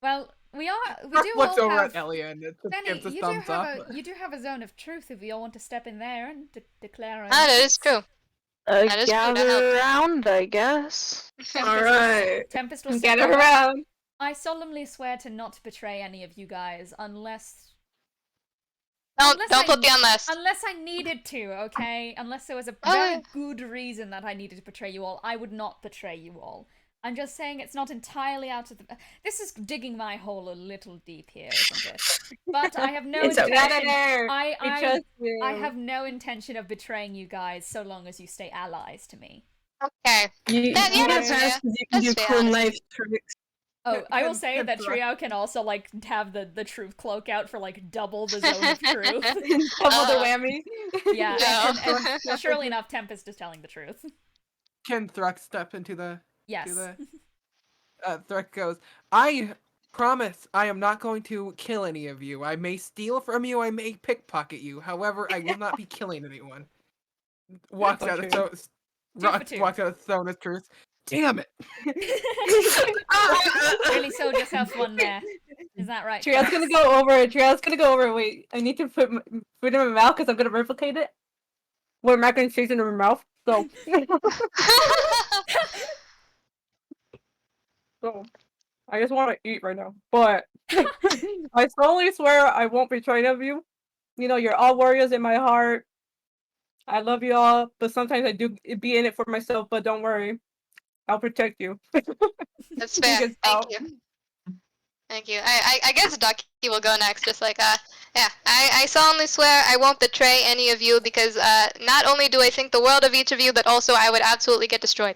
Well, we do Looks all over have... at Ellion and Benny, gives a you do thumbs have up. you do have a zone of truth if we all want to step in there and declare our Ah, that innocence. is true. That is true, that Gather helps. around, I guess. Alright. Tempest will Get step her up. around. I solemnly swear to not betray any of you guys unless Don't put the unless. I needed to, okay? Unless there was a Oh, very yeah. good reason that I needed to betray you all, I would not betray you all. I'm just saying it's not entirely out of the... This is digging my hole a little deep here, isn't it? But I have no It's okay. Get in intention... there. We I trust you. have no intention of betraying you guys so long as you stay allies to me. Okay. You, Yeah, you that's get fair. past 'cause you can That's do fair, cool honestly. knife tricks. Oh, I will Can- say can that Thrux- Trio can also, like, have the truth cloak out for, like, double the zone of truth. Double the whammy. Yeah, No. and surely enough, Tempest is telling the truth. Can Thrux step into the... Yes. Thrux goes, I promise I am not going to kill any of you. I may steal from you, I may pickpocket you. However, I will not be killing anyone. Walks out of Okay. walks out of Zone of Truth. Damn it! Really sold yourself one there. Is that right? Triel's gonna go over. Triel's gonna go over. Wait, I need to put it in my mouth because I'm gonna replicate it. We're mac and cheese in my mouth. So, so I just want to eat right now. But I solemnly swear I won't betray any of you. You know, you're all warriors in my heart. I love you all, but sometimes I do be in it for myself. But don't worry, I'll protect you. That's fair. Good Thank job. you. Thank you. I guess Ducky will go next. Just like yeah. I solemnly swear I won't betray any of you because not only do I think the world of each of you, but also I would absolutely get destroyed.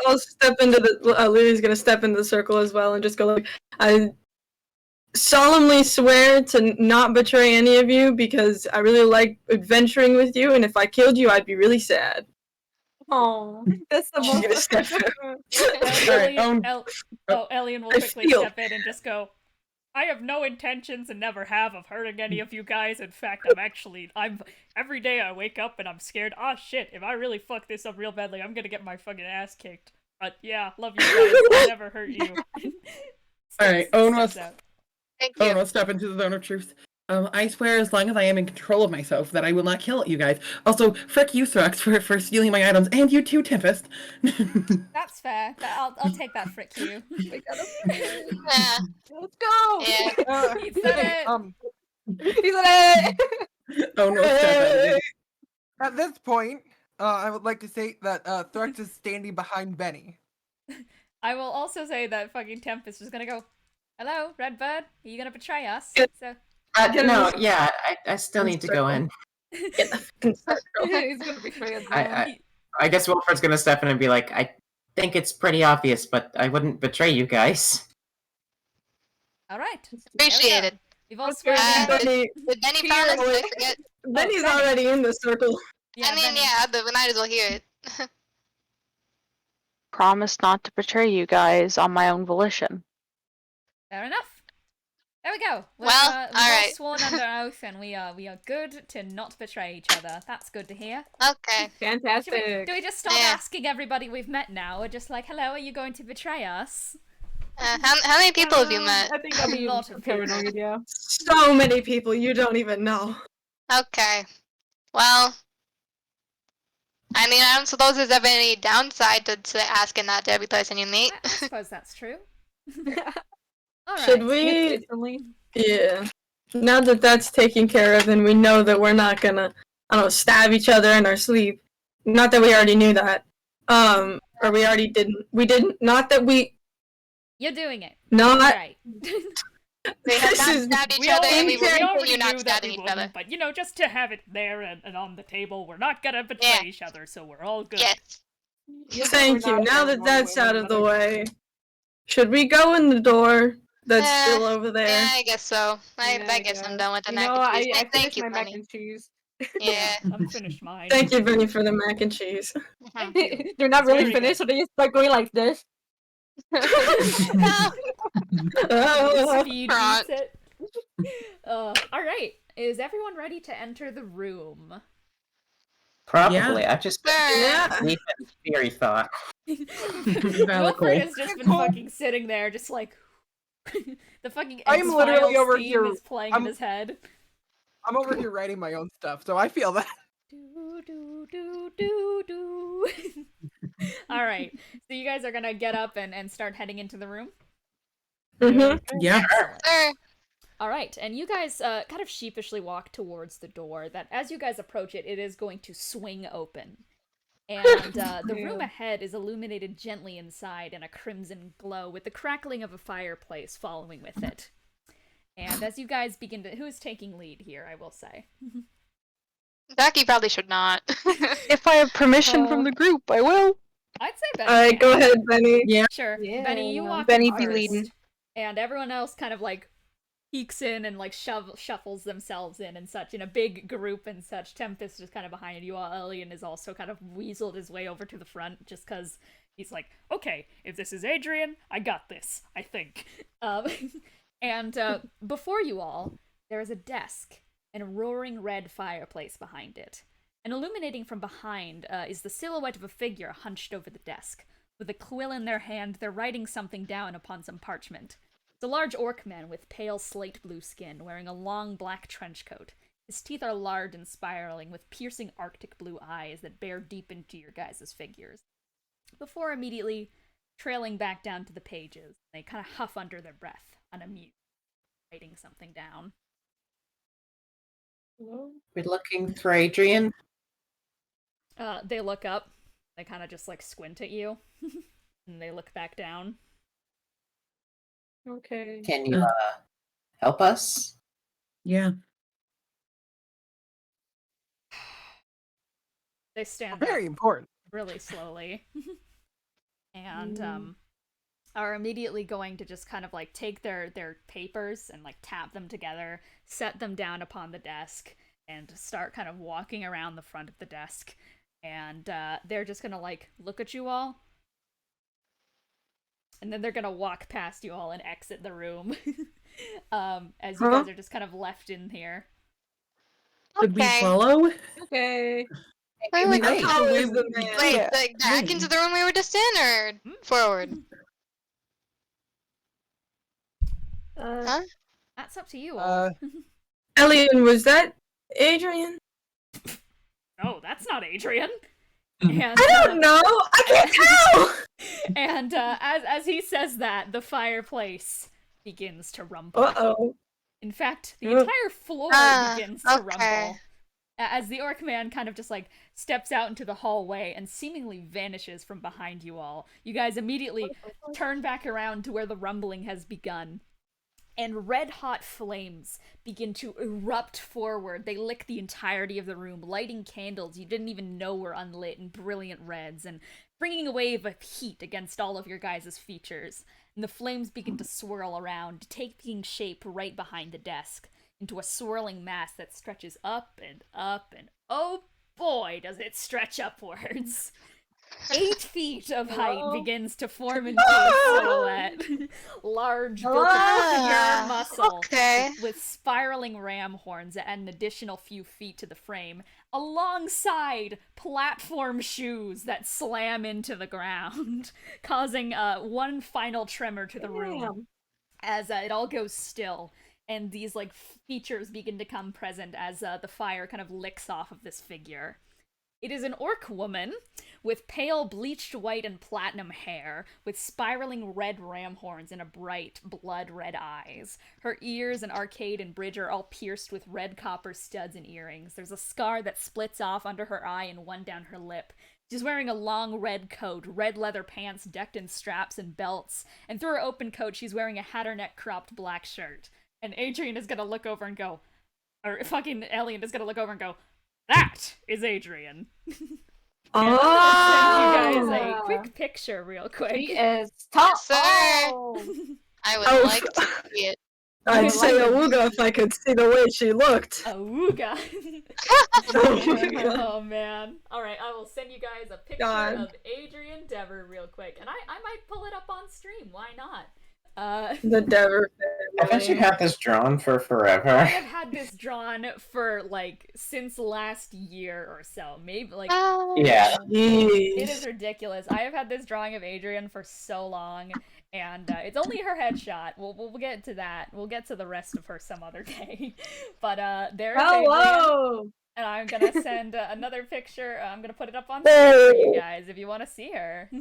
I'll step into the. Lily's gonna step into the circle as well and just go like, I solemnly swear to not betray any of you because I really like adventuring with you, and if I killed you, I'd be really sad. Oh, that's the She's gonna most. step in. Alright, Ellion will I quickly feel- step in and just go, I have no intentions and never have of hurting any of you guys. In fact, I'm every day I wake up and I'm scared, oh shit, if I really fuck this up real badly, I'm gonna get my fucking ass kicked. But yeah, love you guys, I'll never hurt you. Alright, Owen Steps will out. Thank you. I'll step into the Zone of Truth. I swear, as long as I am in control of myself, that I will not kill you guys. Also, frick you, Thrux, for stealing my items, and you too, Tempest. That's fair. I'll take that frick you. Yeah. Let's go. Yeah. He said it! He's in it. Owen will step in. At this point, I would like to say that Thrux is standing behind Benny. I will also say that fucking Tempest is gonna go, hello, Redbird, are you gonna betray us? Good. So, No, yeah, I still need to go in. Get the fucking circle. He's gonna betray us. I guess Wilfred's gonna step in and be like, I think it's pretty obvious, but I wouldn't betray you guys. alright. Appreciate it. We've all Okay. sworn in. Benny, Did Benny promise? Did I forget? Benny's Benny. already in the circle. Yeah, I mean, Benny. yeah, but we might as well hear it. Promise not to betray you guys on my own volition. Fair enough. There we go. We've Well, all alright. sworn under oath, and we are good to not betray each other. That's good to hear. Okay. Fantastic. Do we just stop Yeah. asking everybody we've met now? We're just like, hello, are you going to betray us? How many people have you met? I think I'll be Lot of people. paranoid. Yeah. So many people you don't even know. Okay. Well, I mean, I don't suppose there's ever any downside to asking that to every person you meet. I suppose that's true. Alright. Should we? Instantly. Yeah. Now that that's taken care of, and we know that we're not gonna, I don't know, stab each other in our sleep. Not that we already knew that. Or we already didn't. We didn't. Not that we. You're doing it. Not. Right. We have This not is- stabbed each We other, already, and we will we already continue not knew that stabbing we each wouldn't, other. but just to have it there and on the table, we're not gonna betray Yeah. each other, so we're all good. Yes. Thank you. Now that that's out of the way, should we go in the door that's still over there? Yeah, I guess so. I guess I'm done with the mac and cheese. I Thank finished you, my mac Benny. and cheese. Yeah. I'm finished mine. Thank you, Benny, for the mac and cheese. Thank you. They're not It's really very finished, so they just start going like this. No. Speed Front. beats it. Alright. Is everyone ready to enter the room? Probably. I just Yeah. need that theory thought. Wilfred has just been fucking sitting there, just like the fucking I'm literally X-Files over theme here. is playing in I'm- his head. I'm over here writing my own stuff, so I feel that. Do do do do do. All right, so you guys are gonna get up and start heading into the room. Mhm. Yeah. Excellent. Sir. All right, and you guys kind of sheepishly walk towards the door. That as you guys approach it, it is going to swing open, and the room ahead is illuminated gently inside in a crimson glow, with the crackling of a fireplace following with it. And as you guys begin to, who is taking lead here? I will say. Ducky probably should not. If I have permission from the group, I will. I'd say Benny. Alright, go ahead, Benny. Yeah. Sure. Yeah. Benny, you walk Benny in be first, leading. and everyone else kind of like peeks in and like shuffles themselves in and such in a big group and such. Tempest is kind of behind you. Ellion is also kind of weaseled his way over to the front just because he's like, okay, if this is Adrian, I got this, I think. And before you all, there is a desk and a roaring red fireplace behind it. And illuminating from behind is the silhouette of a figure hunched over the desk. With a quill in their hand, they're writing something down upon some parchment. It's a large orc man with pale slate blue skin, wearing a long black trench coat. His teeth are large and spiraling, with piercing arctic blue eyes that bear deep into your guys' figures. Before immediately trailing back down to the pages, they kind of huff under their breath, unamused, writing something down. We're looking for Adrian. They look up. They kind of just like squint at you, and they look back down. Okay. Can you help us? Yeah. They stand Very up important. really slowly, and are immediately going to just kind of like take their papers and like tap them together, set them down upon the desk, and start kind of walking around the front of the desk. And they're just gonna like look at you all, and then they're gonna walk past you all and exit the room. As you guys are just kind of left in here. Should we Okay. follow? Okay. Wait, wait, Wait. Always the man. wait, Yeah. like back into the room we were just in, or forward? Huh? That's up to you all. Ellion, was that Adrian? No, that's not Adrian. And, I don't know. I can't tell. And as he says that, the fireplace begins to rumble. Uh-oh. In fact, the Ugh. entire floor Ah, begins to okay. rumble. As the orc man kind of just like steps out into the hallway and seemingly vanishes from behind you all. You guys immediately turn back around to where the rumbling has begun. And red-hot flames begin to erupt forward. They lick the entirety of the room, lighting candles you didn't even know were unlit in brilliant reds, and bringing a wave of heat against all of your guys' features. And the flames begin to swirl around, taking shape right behind the desk, into a swirling mass that stretches up, and oh boy, does it stretch upwards. 8 feet of height begins to form into a silhouette. Large, built of pure muscle, Okay. with spiraling ram horns and an additional few feet to the frame, alongside platform shoes that slam into the ground, causing one final tremor to the room as it all goes still. And these like features begin to come present as the fire kind of licks off of this figure. It is an orc woman with pale bleached white and platinum hair, with spiraling red ram horns and a bright blood red eyes. Her ears and arcade and bridge are all pierced with red copper studs and earrings. There's a scar that splits off under her eye and one down her lip. She's wearing a long red coat, red leather pants decked in straps and belts, and through her open coat she's wearing a hatterneck cropped black shirt. And Adrian is gonna look over and go, or fucking Ellion is gonna look over and go, "That is Adrian." And I'm gonna send you guys a quick picture real quick. She is top. Sir. Oh. I would Oh, like to see it. I'd say awooga if I could see the way she looked. Awooga. Oh man. Alright, I will send you guys a picture God. of Adrian Dever real quick. And I might pull it up on stream, why not? The Dever Haven't you family. had this drawn for forever? I have had this drawn for like since last year or so. Maybe like Yeah. it is Jeez. ridiculous. I have had this drawing of Adrian for so long, and it's only her headshot. We'll get to that. We'll get to the rest of her some other day. But there's Adrian, Hello. and I'm gonna send another picture. I'm gonna put it up on screen for you guys if you want to see her.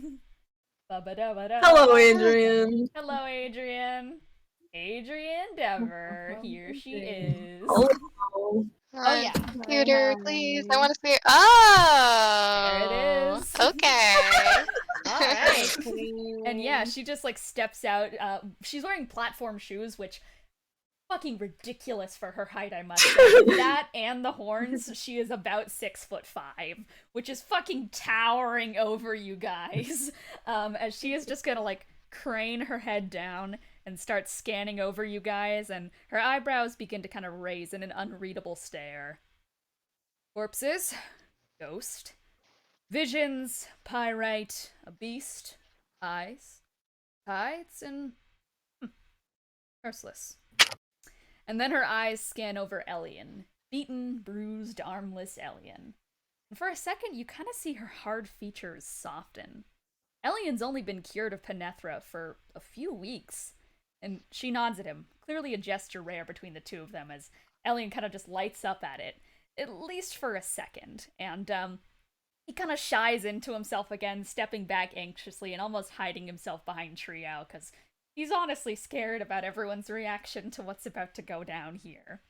Ba-ba-da-ba-da. Hello, Adrian. Hello, Adrian. Adrian Dever. Here she is. Hello. Oh, yeah. Computer, please. I want to see it. Oh. There it is. Okay. Alright. And yeah, she just like steps out. She's wearing platform shoes, which fucking ridiculous for her height, I must say. That and the horns, she is about 6'5", which is fucking towering over you guys. As she is just gonna like crane her head down and start scanning over you guys, and her eyebrows begin to kind of raise in an unreadable stare. Corpses, ghost, visions, pyrite, a beast, eyes, tides, and merciless. And then her eyes scan over Ellion, beaten, bruised, armless Ellion. And for a second, you kind of see her hard features soften. Ellion's only been cured of Penethra for a few weeks, and she nods at him, clearly a gesture rare between the two of them, as Ellion kind of just lights up at least for a second, and he kind of shies into himself again, stepping back anxiously and almost hiding himself behind Trio, because he's honestly scared about everyone's reaction to what's about to go down here.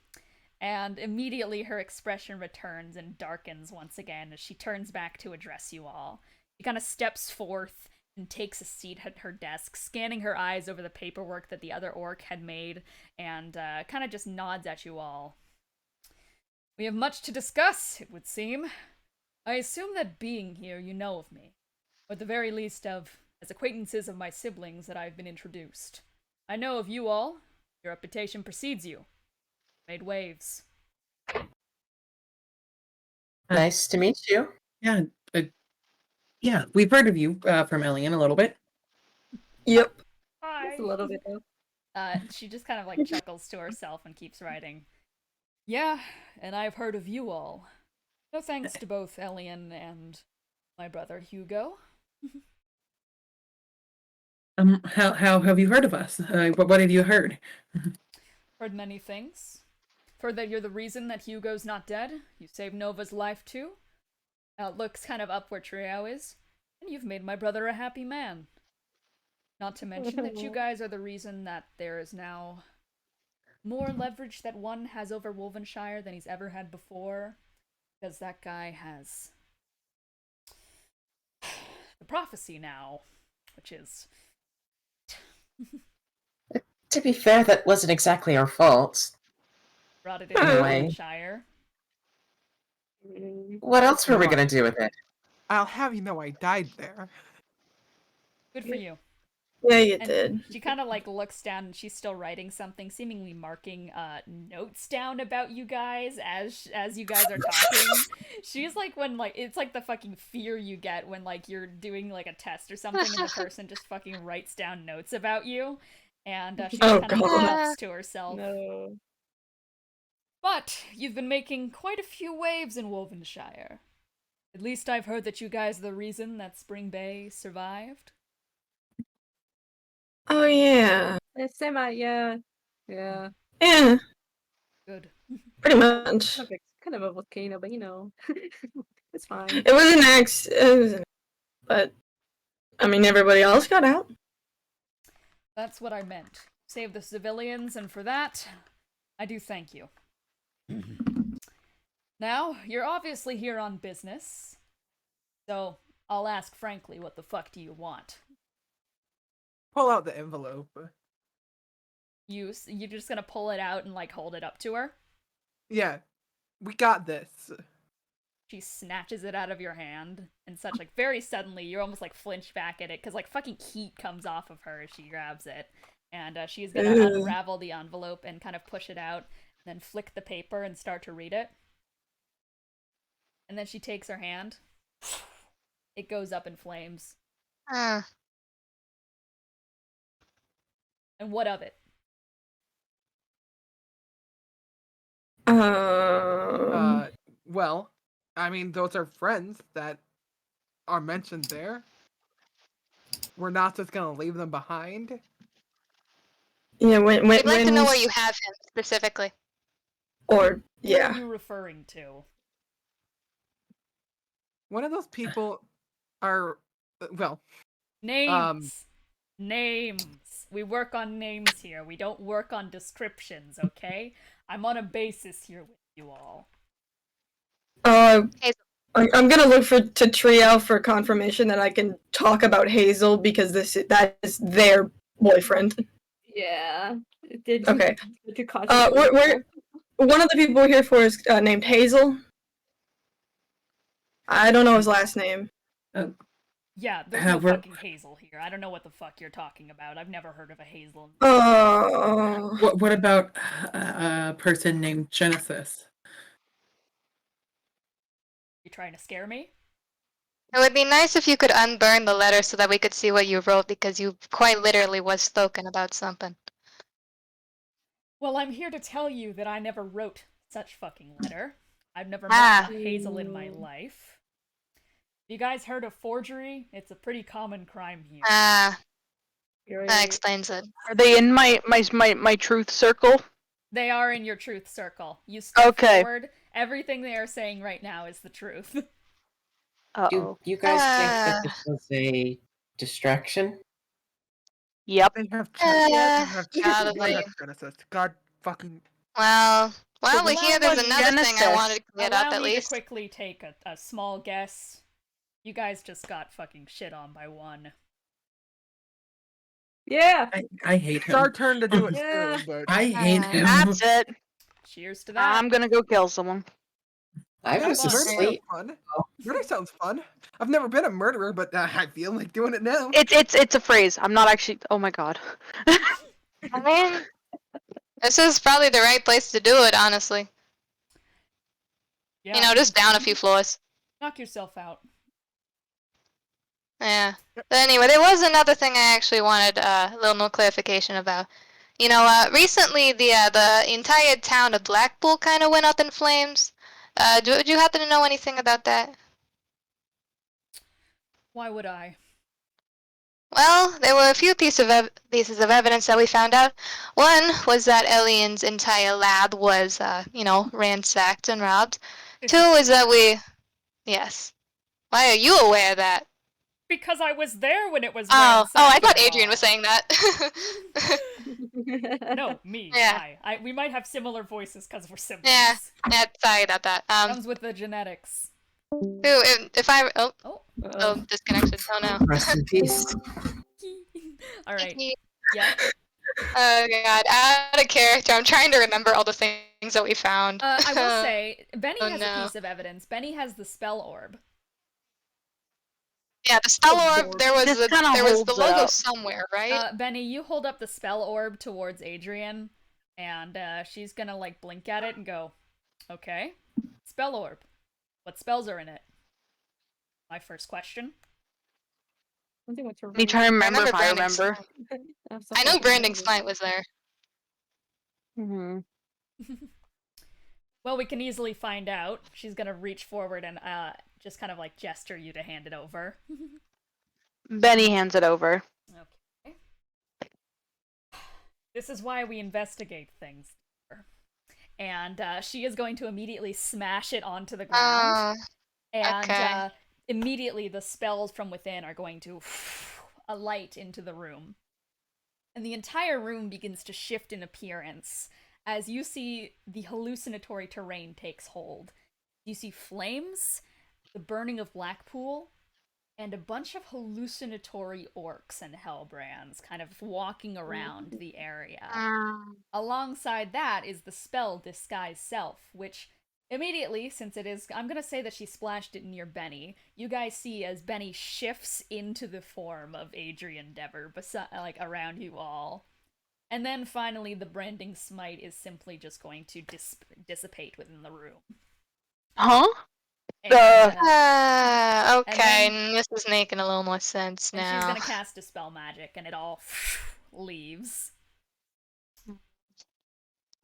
And immediately her expression returns and darkens once again as she turns back to address you all. She kind of steps forth and takes a seat at her desk, scanning her eyes over the paperwork that the other orc had made, and kind of just nods at you all. We have much to discuss, it would seem. I assume that being here, you know of me, or at the very least as acquaintances of my siblings that I've been introduced. I know of you all. Your reputation precedes you. Made waves. Nice to meet you. Yeah. Yeah, we've heard of you from Ellion a little bit. Yep. Hi. Just a little bit though. She just kind of like chuckles to herself and keeps writing. Yeah, and I've heard of you all. No thanks to both Ellion and my brother Hugo. How have you heard of us? What have you heard? Heard many things. Heard that you're the reason that Hugo's not dead. You saved Nova's life too. Looks kind of up where Trio is. And you've made my brother a happy man. Not to mention that you guys are the reason that there is now more leverage that one has over Wolvenshire than he's ever had before. Because that guy has the prophecy now, which is... To be fair, that wasn't exactly our fault. brought it in Anyway. Wolvenshire. What else were we gonna do with it? I'll have you know I died there. Good for you. Yeah, you And did. she kind of like looks down and she's still writing something, seemingly marking notes down about you guys as you guys are talking. She's like when like it's like the fucking fear you get when like you're doing like a test or something and the person just fucking writes down notes about you, and she Oh, kind of God. laughs to herself. No. But you've been making quite a few waves in Wolvenshire. At least I've heard that you guys are the reason that Spring Bay survived. Oh yeah. It's semi, yeah. Yeah. Yeah, Good. pretty much. Kind of a volcano, but you know. It's fine. It was an accident, but I mean, everybody else got out. That's what I meant. Save the civilians, and for that, I do thank you. Now, you're obviously here on business, so I'll ask frankly, what the fuck do you want? Pull out the envelope. You're just gonna pull it out and, like, hold it up to her? Yeah, we got this. She snatches it out of your hand, and such, like, very suddenly, you almost, like, flinch back at it, because, like, fucking heat comes off of her as she grabs it. And she's gonna unravel the envelope and kind of push it out, and then flick the paper and start to read it. And then she takes her hand. It goes up in flames. And what of it? Well, I mean, those are friends that are mentioned there. We're not just gonna leave them behind. Yeah, when We'd like to know where you have him specifically. Or What are yeah, you referring to? One of those people are, well, Names. Names. We work on names here. We don't work on descriptions, okay? I'm on a basis here with you all. I'm gonna look to Trio for confirmation that I can talk about Hazel because that is their boyfriend. Yeah. Okay. Did you caution we're one of the people we're here for is named Hazel. I don't know his last name. Yeah, there's no fucking Hazel here. I don't know what the fuck you're talking about. I've never heard of a Hazel. What about a person named Genesis? You trying to scare me? It would be nice if you could unburn the letter so that we could see what you wrote, because you quite literally was spoken about something. Well, I'm here to tell you that I never wrote such fucking letter. I've never met a Hazel in my life. You guys heard of forgery? It's a pretty common crime here. That explains it. Are they in my truth circle? They are in your truth circle. You step forward. Everything they are saying right now is the truth. Do you guys think that this was a distraction? Yep. They have Genesis. God fucking. Well, we hear there's another thing I wanted to get up at Allow me least. to quickly take a small guess. You guys just got fucking shit on by one. Yeah. I hate him. It's our turn to do it too, but I hate him. That's it. Cheers to that. I'm gonna go kill someone. I was asleep. Murder sounds fun. I've never been a murderer, but I feel like doing it now. It's a phrase. I'm not actually. Oh my god. I mean, this is probably the right place to do it, honestly. Yeah. You know, just down a few floors. Knock yourself out. Yeah. But anyway, there was another thing I actually wanted a little more clarification about. You know, recently the entire town of Blackpool kind of went up in flames. Do you happen to know anything about that? Why would I? Well, there were a few pieces of evidence that we found out. One was that Ellion's entire lab was, ransacked and robbed. Two is that Yes. Why are you aware of that? Because I was there when it was ransacked. I thought and Adrian was saying that. No, me. Yeah. We might have similar voices because we're siblings. Yeah, sorry about that. Comes with the genetics. If I... disconnection. Oh no. Rest in peace. Alright. Yeah. Oh god, out of character. I'm trying to remember all the things that we found. I will say, Benny has no. a piece of evidence. Benny has the spell orb. Yeah, the spell orb, there was the logo somewhere, right? Benny, you hold up the spell orb towards Adrian, and she's gonna, like, blink at it and go, okay, spell orb. What spells are in it? My first question. Me trying to remember if I remember. I know Branding Smite was there. Mm-hmm. Well, we can easily find out. She's gonna reach forward and just kind of like gesture you to hand it over. Benny hands it over. Okay. This is why we investigate things. And she is going to immediately smash it onto the ground. And Okay. immediately the spells from within are going to alight into the room. And the entire room begins to shift in appearance as you see the hallucinatory terrain takes hold. You see flames, the burning of Blackpool, and a bunch of hallucinatory orcs and hellbrands kind of walking around the area. Alongside that is the spell Disguise Self, which immediately, since it is, I'm gonna say that she splashed it near Benny. You guys see as Benny shifts into the form of Adrian Dever, like around you all. And then finally, the branding smite is simply just going to dissipate within the room. Huh? And, Okay, and then- this is making a little more sense and now. she's gonna cast Dispel Magic, and it all leaves.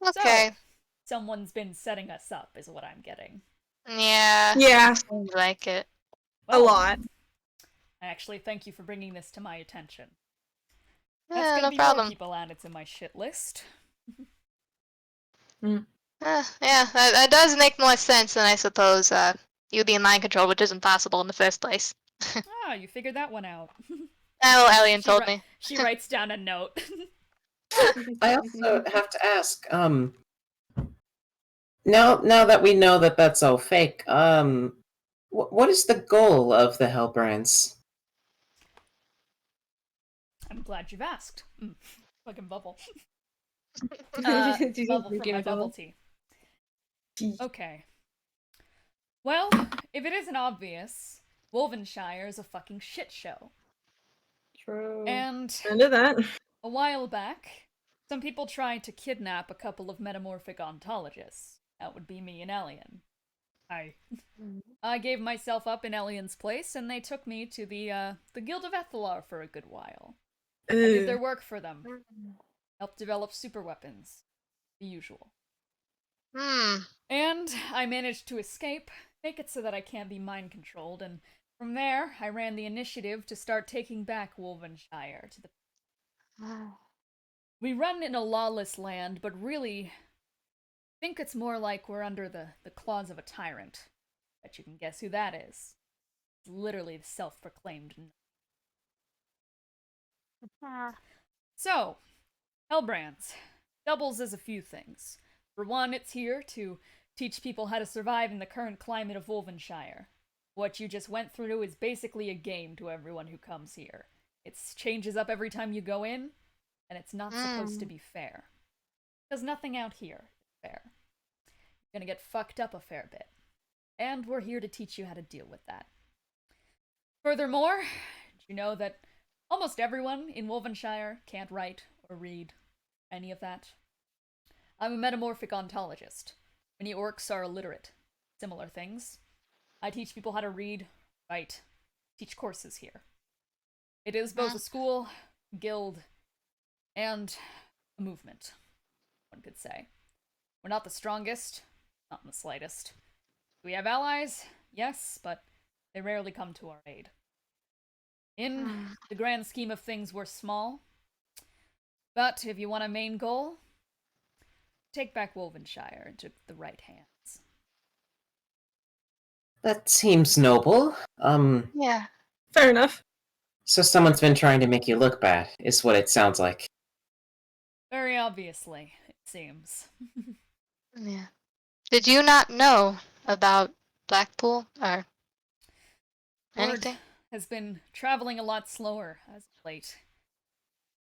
Okay. So, someone's been setting us up, is what I'm getting. Yeah. Yeah, Seems like it. a lot. I actually thank you for bringing this to my attention. That's Yeah, gonna no be problem. more people added to my shit list. Yeah, that does make more sense than I suppose you being mind controlled, which isn't possible in the first place. Ah, you figured that one out. Oh, Ellion told me. She writes down a note. I also have to ask, now that we know that that's all fake, what is the goal of the Hellbrands? I'm glad you've asked. Fucking bubble. Did you Bubble drink from my it, bubble tea. Okay. Well, if it isn't obvious, Wolvenshire is a fucking shit show. True. And Into that. a while back, some people tried to kidnap a couple of metamorphic ontologists. That would be me and Ellion. I gave myself up in Ellion's place, and they took me to the Guild of Ethereal for a good while. I did their work for them. Helped develop super weapons. The usual. And I managed to escape, make it so that I can't be mind controlled, and from there, I ran the initiative to start taking back Wolvenshire to the... We run in a lawless land, but really, I think it's more like we're under the claws of a tyrant. Bet you can guess who that is. It's literally the self-proclaimed. So, Hellbrands doubles as a few things. For one, it's here to teach people how to survive in the current climate of Wolvenshire. What you just went through is basically a game to everyone who comes here. It changes up every time you go in, and it's not supposed to be fair. Because nothing out here is fair. You're gonna get fucked up a fair bit. And we're here to teach you how to deal with that. Furthermore, did you know that almost everyone in Wolvenshire can't write or read any of that? I'm a metamorphic ontologist. Many orcs are illiterate. Similar things. I teach people how to read, write, teach courses here. It is both a school, guild, and a movement, one could say. We're not the strongest, not in the slightest. Do we have allies? Yes, but they rarely come to our aid. In the grand scheme of things, we're small. But if you want a main goal, take back Wolvenshire into the right hands. That seems noble. Yeah. Fair enough. So someone's been trying to make you look bad, is what it sounds like. Very obviously, it seems. Yeah. Did you not know about Blackpool or anything? Word has been traveling a lot slower as of late.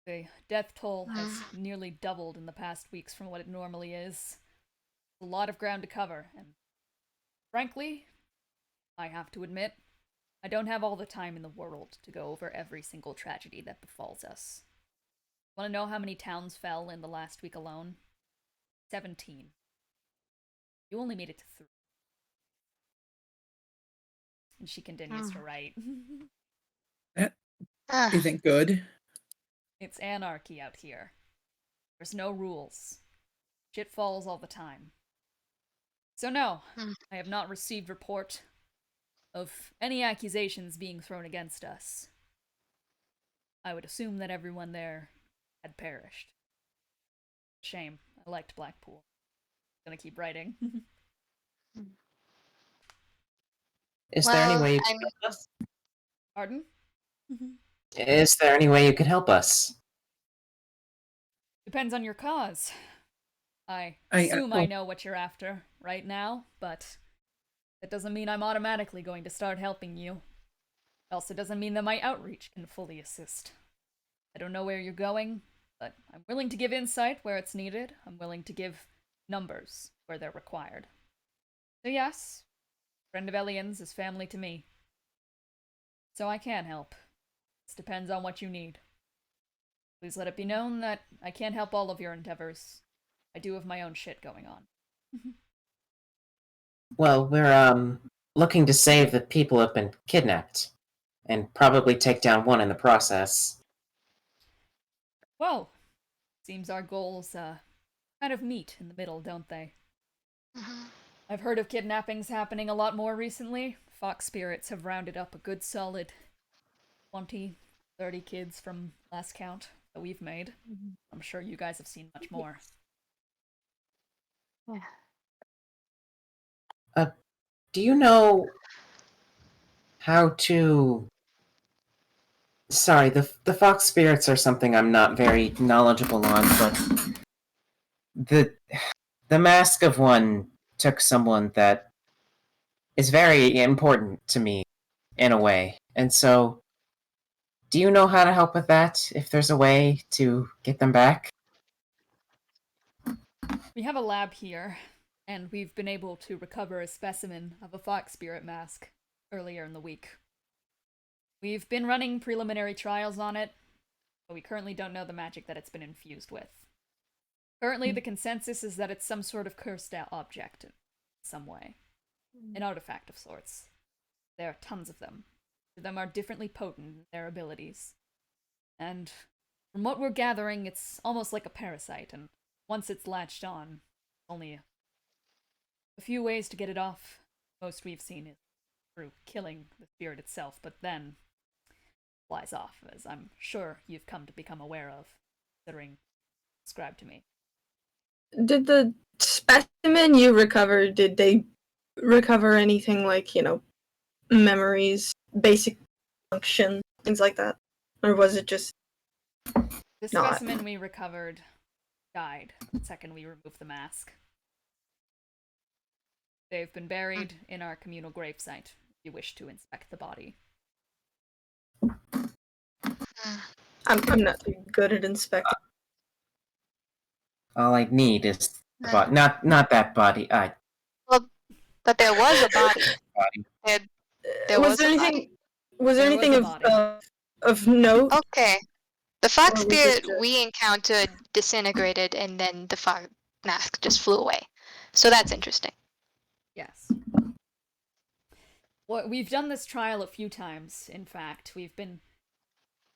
The death toll has nearly doubled in the past weeks from what it normally is. A lot of ground to cover, and frankly, I have to admit, I don't have all the time in the world to go over every single tragedy that befalls us. Want to know how many towns fell in the last week alone? 17. You only made it to 3. And she continues to write. Isn't good. It's anarchy out here. There's no rules. Shit falls all the time. So no, I have not received report of any accusations being thrown against us. I would assume that everyone there had perished. Shame. I liked Blackpool. Gonna keep writing. Is there any Well, way you I can mean, help us? Pardon? Is there any way you can help us? Depends on your cause. I I assume I well, know what you're after right now, but that doesn't mean I'm automatically going to start helping you. Also doesn't mean that my outreach can fully assist. I don't know where you're going, but I'm willing to give insight where it's needed. I'm willing to give numbers where they're required. So yes, friend of Ellion's is family to me. So I can help. This depends on what you need. Please let it be known that I can't help all of your endeavors. I do have my own shit going on. Well, we're looking to save the people who've been kidnapped, and probably take down one in the process. Well, seems our goals kind of meet in the middle, don't they? mhm. I've heard of kidnappings happening a lot more recently. Fox spirits have rounded up a good solid 20, 30 kids from last count that we've made. I'm sure you guys have seen much more. Do you know how to... Sorry, the fox spirits are something I'm not very knowledgeable on, but the mask of one took someone that is very important to me in a way. And so, do you know how to help with that? If there's a way to get them back? We have a lab here, and we've been able to recover a specimen of a fox spirit mask earlier in the week. We've been running preliminary trials on it, but we currently don't know the magic that it's been infused with. Currently, the consensus is that it's some sort of cursed object in some way. An artifact of sorts. There are tons of them. Each of them are differently potent in their abilities. And from what we're gathering, it's almost like a parasite, and once it's latched on, only a few ways to get it off. Most we've seen is through killing the spirit itself, but then flies off, as I'm sure you've come to become aware of, considering described to me. Did the specimen you recovered, did they recover anything like, memories, basic function, things like that? Or was it just The not? specimen we recovered died the second we removed the mask. They've been buried in our communal gravesite, if you wish to inspect the body. I'm not too good at inspecting. All I need is the Uh, body. Not that body. Well, but there was a body. Body. There was was there a anything? body. Was there There was anything a body. of note? Okay. The fox Or was it spirit just- we encountered disintegrated, and then the fox mask just flew away. So that's interesting. Yes. Well, we've done this trial a few times, in fact. We've been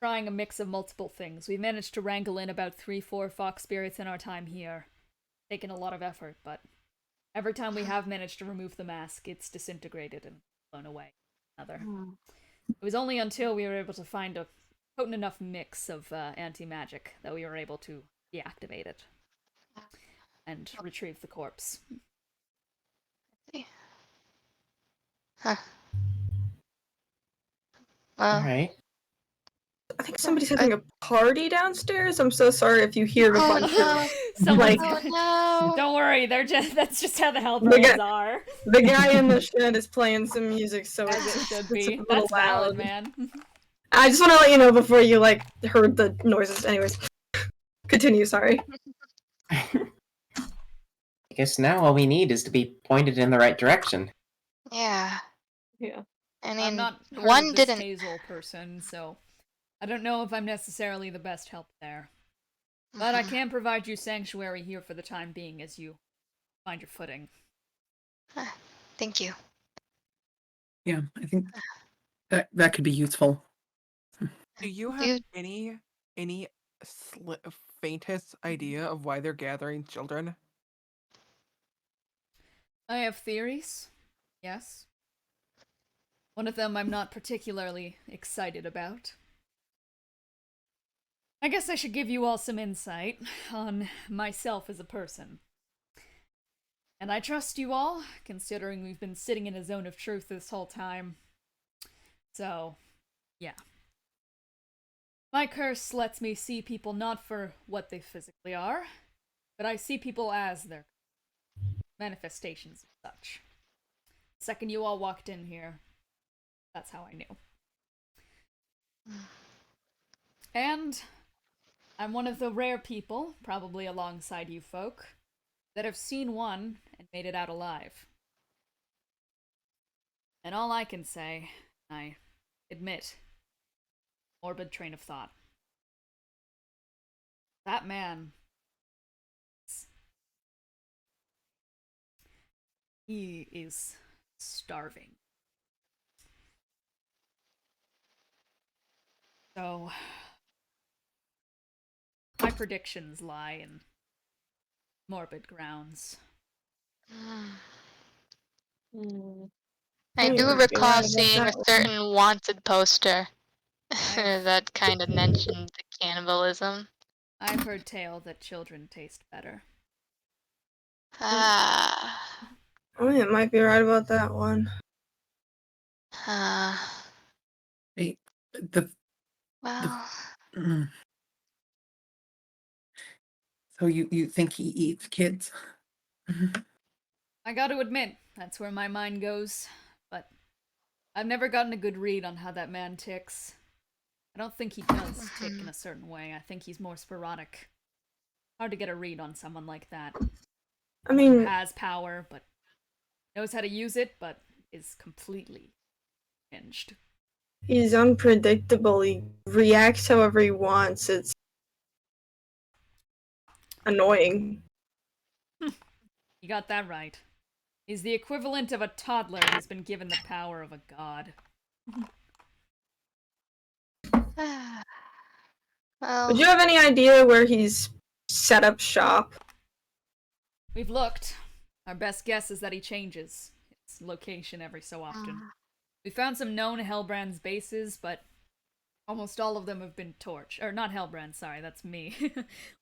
trying a mix of multiple things. We've managed to wrangle in about 3-4 fox spirits in our time here. Taken a lot of effort, but every time we have managed to remove the mask, it's disintegrated and blown away. Another. It was only until we were able to find a potent enough mix of anti-magic that we were able to deactivate it and retrieve the corpse. Huh. All Well, right. I think somebody's having a party downstairs. I'm so sorry if you hear a oh bunch of no! Someone's like Oh no! Don't worry, that's just how the The Hellbrands guy- are. the guy in the shed is playing some music, so As it's, it should it's be. a little That's valid, loud. man. I just want to let you know before you heard the noises. Anyways, continue. Sorry. I guess now all we need is to be pointed in the right direction. Yeah. Yeah. I I'm mean, not heard one of this didn't. Hazel person, so I don't know if I'm necessarily the best help there. But I can provide you sanctuary here for the time being as you find your footing. Thank you. yeah, I think that could be useful. Do you have Dude. any faintest idea of why they're gathering children? I have theories, yes. One of them I'm not particularly excited about. I guess I should give you all some insight on myself as a person. And I trust you all, considering we've been sitting in a zone of truth this whole time. So, yeah. My curse lets me see people not for what they physically are, but I see people as their manifestations and such. The second you all walked in here, that's how I knew. And I'm one of the rare people, probably alongside you folk, that have seen one and made it out alive. And all I can say, I admit, morbid train of thought. That man, he is starving. So, my predictions lie in morbid grounds. I You do might be recall right about seeing a that one. certain wanted poster I've- that kind of mentioned the cannibalism. I've heard tale that children taste better. Ah. Oh, you might be right about that one. Hey, the Well, mm. So you think he eats kids? I gotta admit, that's where my mind goes, but I've never gotten a good read on how that man ticks. I don't think he does tick in a certain way. I think he's more sporadic. Hard to get a read on someone like that. I mean, Who has power, but knows how to use it, but is completely hinged. he's unpredictable. He reacts however he wants. It's annoying. You got that right. He's the equivalent of a toddler who's been given the power of a god. well, Would you have any idea where he's set up shop? We've looked. Our best guess is that he changes its location every so often. We found some known Hellbrands bases, but almost all of them have been torched. Or not Hellbrands, sorry, that's me.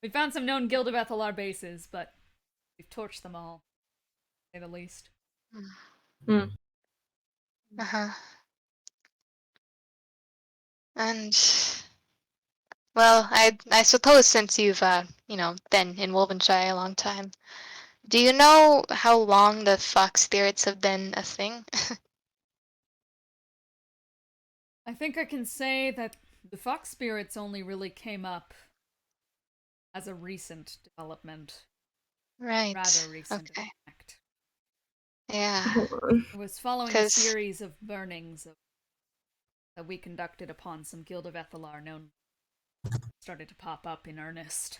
We found some known Guild of Ethelar bases, but we've torched them all, to say the least. uh-huh. And well, I suppose since you've been in Wolvenshire a long time, do you know how long the fox spirits have been a thing? I think I can say that the fox spirits only really came up as a recent development. Right. Rather recent, in Okay. fact. Yeah. Hold on. It was following a 'Cause- series of burnings that we conducted upon some Guild of Ethelar known started to pop up in earnest.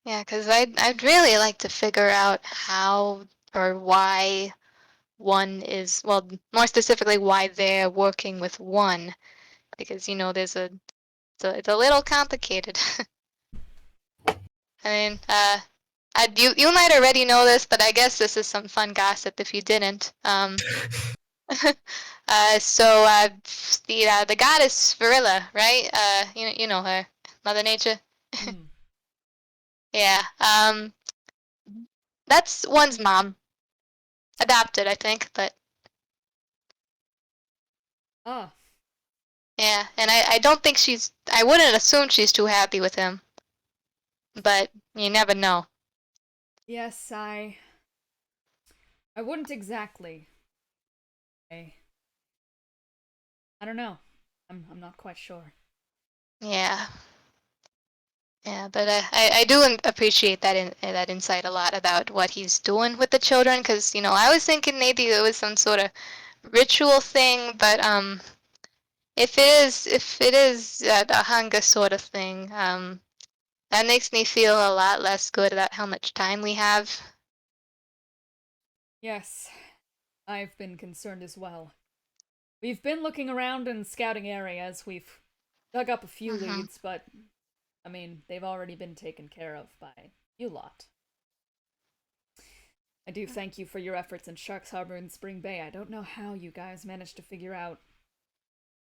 Yeah, because I'd really like to figure out how or why one is, well, more specifically, why they're working with one, because it's a little complicated. I mean, you might already know this, but I guess this is some fun gossip if you didn't. The goddess Virilla, right? You know her, Mother Nature. Yeah. That's one's mom. Adopted, I think, but Ah, yeah. And I don't think I wouldn't assume she's too happy with him, but you never know. yes, I wouldn't exactly. I don't know. I'm not quite sure. Yeah. Yeah, but I do appreciate that insight a lot about what he's doing with the children, because I was thinking maybe it was some sort of ritual thing, but if it is a hunger sort of thing, that makes me feel a lot less good about how much time we have. Yes, I've been concerned as well. We've been looking around and scouting areas. We've dug up a few leads, but I mean, they've already been taken care of by you lot. I do thank you for your efforts in Shark's Harbor and Spring Bay. I don't know how you guys managed to figure out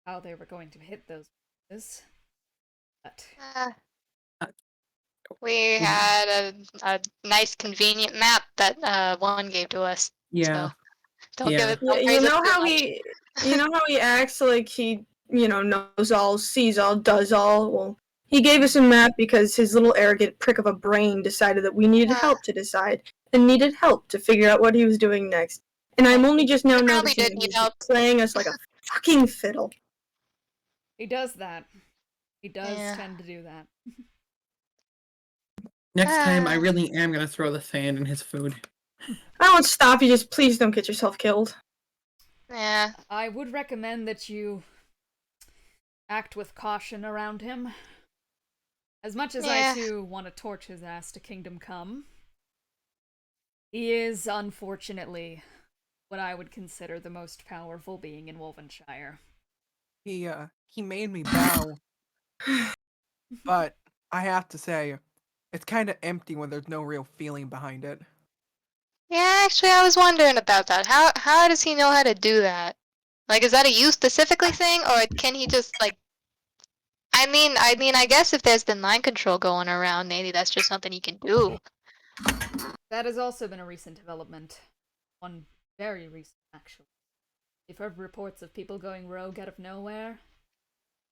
how they were going to hit those places, but We had a nice, convenient map that one gave to us. Yeah. So don't Yeah. give it. Yeah, Don't you praise it know too how much. he acts like he, knows all, sees all, does all. Well, he gave us a map because his little arrogant prick of a brain decided that we needed help to decide and needed help to figure out what he was doing next. And I'm only just now He probably noticing did that need he's help. playing us like a fucking fiddle. He does that. He does Yeah. tend to do that. Next time, I really am gonna throw the sand in his food. I won't stop you, just please don't get yourself killed. Yeah. I would recommend that you act with caution around him. As much as Yeah. I too want to torch his ass to Kingdom Come, he is unfortunately what I would consider the most powerful being in Wolvenshire. He made me bow, but I have to say, it's kind of empty when there's no real feeling behind it. Yeah, actually, I was wondering about that. How does he know how to do that? Like, is that a you specifically thing, or can he just like? I guess if there's been mind control going around, maybe that's just something he can do. That has also been a recent development. One very recent, actually. You've heard reports of people going rogue out of nowhere.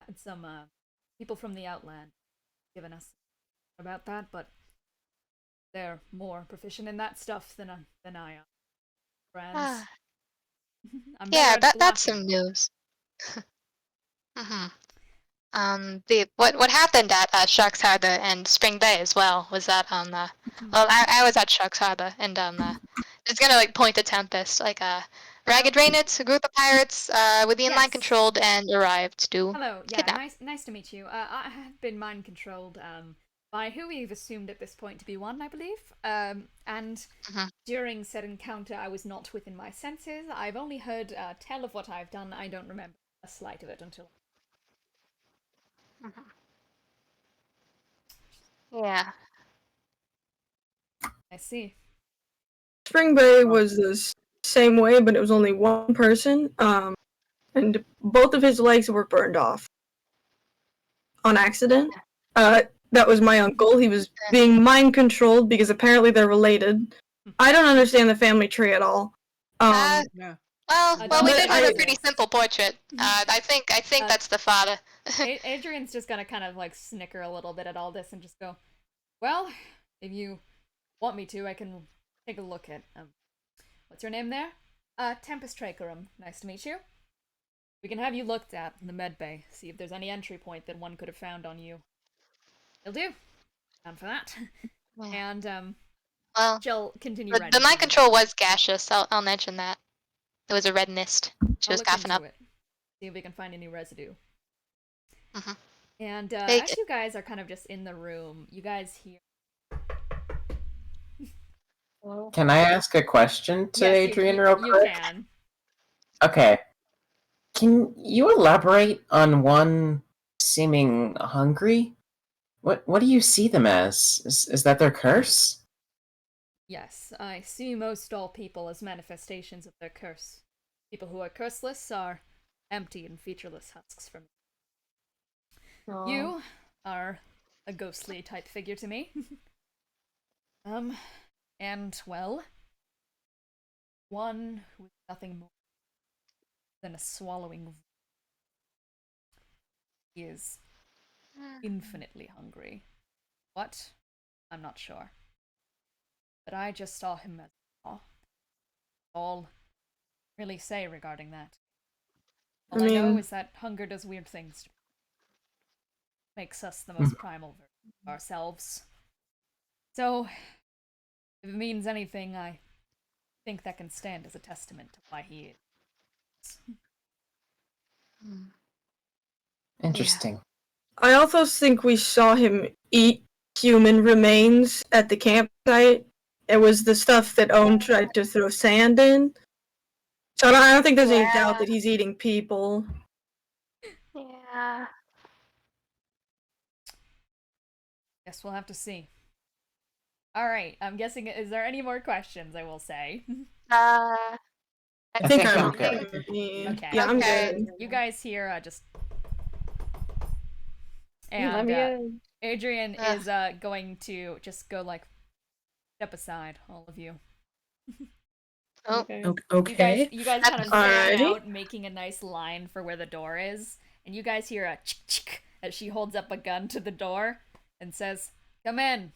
Had some people from the Outland given us about that, but they're more proficient in that stuff than I am. Friends. Ah, I'm better yeah, at that's blocking. some news. What happened at Sharks Harbor and Spring Bay as well was that well, I was at Sharks Harbor and just gonna like point to Tempest like Ragged Raynets, a group of pirates with the mind Yes. controlled and arrived to Hello, yeah, kidnap. nice to meet you. I have been mind controlled by who we've assumed at this point to be one, I believe. And Mhm. during said encounter, I was not within my senses. I've only heard tell of what I've done. I don't remember a slight of it until. Yeah. I see. Spring Bay was the same way, but it was only one person, and both of his legs were burned off on accident. That was my uncle. He was being mind controlled because apparently they're related. I don't understand the family tree at all. Yeah. Well, we but did have I- a pretty simple portrait. I think that's the father. Adrian's just gonna kind of like snicker a little bit at all this and just go, well, if you want me to, I can take a look at what's your name there? Tempest Trakerum. Nice to meet you. We can have you looked at in the med bay, see if there's any entry point that one could have found on you. He'll do. Down for that. And Well, she'll continue the writing. mind control was gaseous. I'll mention that. It was a red mist. She I'll was look coughing into up. it. See if we can find any residue. Mhm. And Take as it. you guys are kind of just in the room, you guys hear. Can I ask a question to Yes, Adrian real you quick? can. Okay. Can you elaborate on one seeming hungry? What do you see them as? Is that their curse? Yes, I see most all people as manifestations of their curse. People who are curseless are empty and featureless husks from You are a ghostly type figure to me. And well, one with nothing more than a swallowing he is infinitely hungry. What? I'm not sure. But I just saw him as all really say regarding that. All I know is that hunger does weird things to makes us the most primal version of ourselves. So, if it means anything, I think that can stand as a testament to why he is. Interesting. I also think we saw him eat human remains at the campsite. It was the stuff that Owen tried to throw sand in. So I don't think there's any doubt that he's eating people. Yeah. Guess we'll have to see. Alright, I'm guessing, is there any more questions, I will say? I I think so. I'm okay. Okay. Yeah, I'm Okay. good. You guys hear just... Let And me in. Adrian is going to just go like, step aside, all of you. Oh, Okay. Okay. You guys kind of fan Alrighty. out, making a nice line for where the door is, and you guys hear a chick as she holds up a gun to the door and says, "Come in."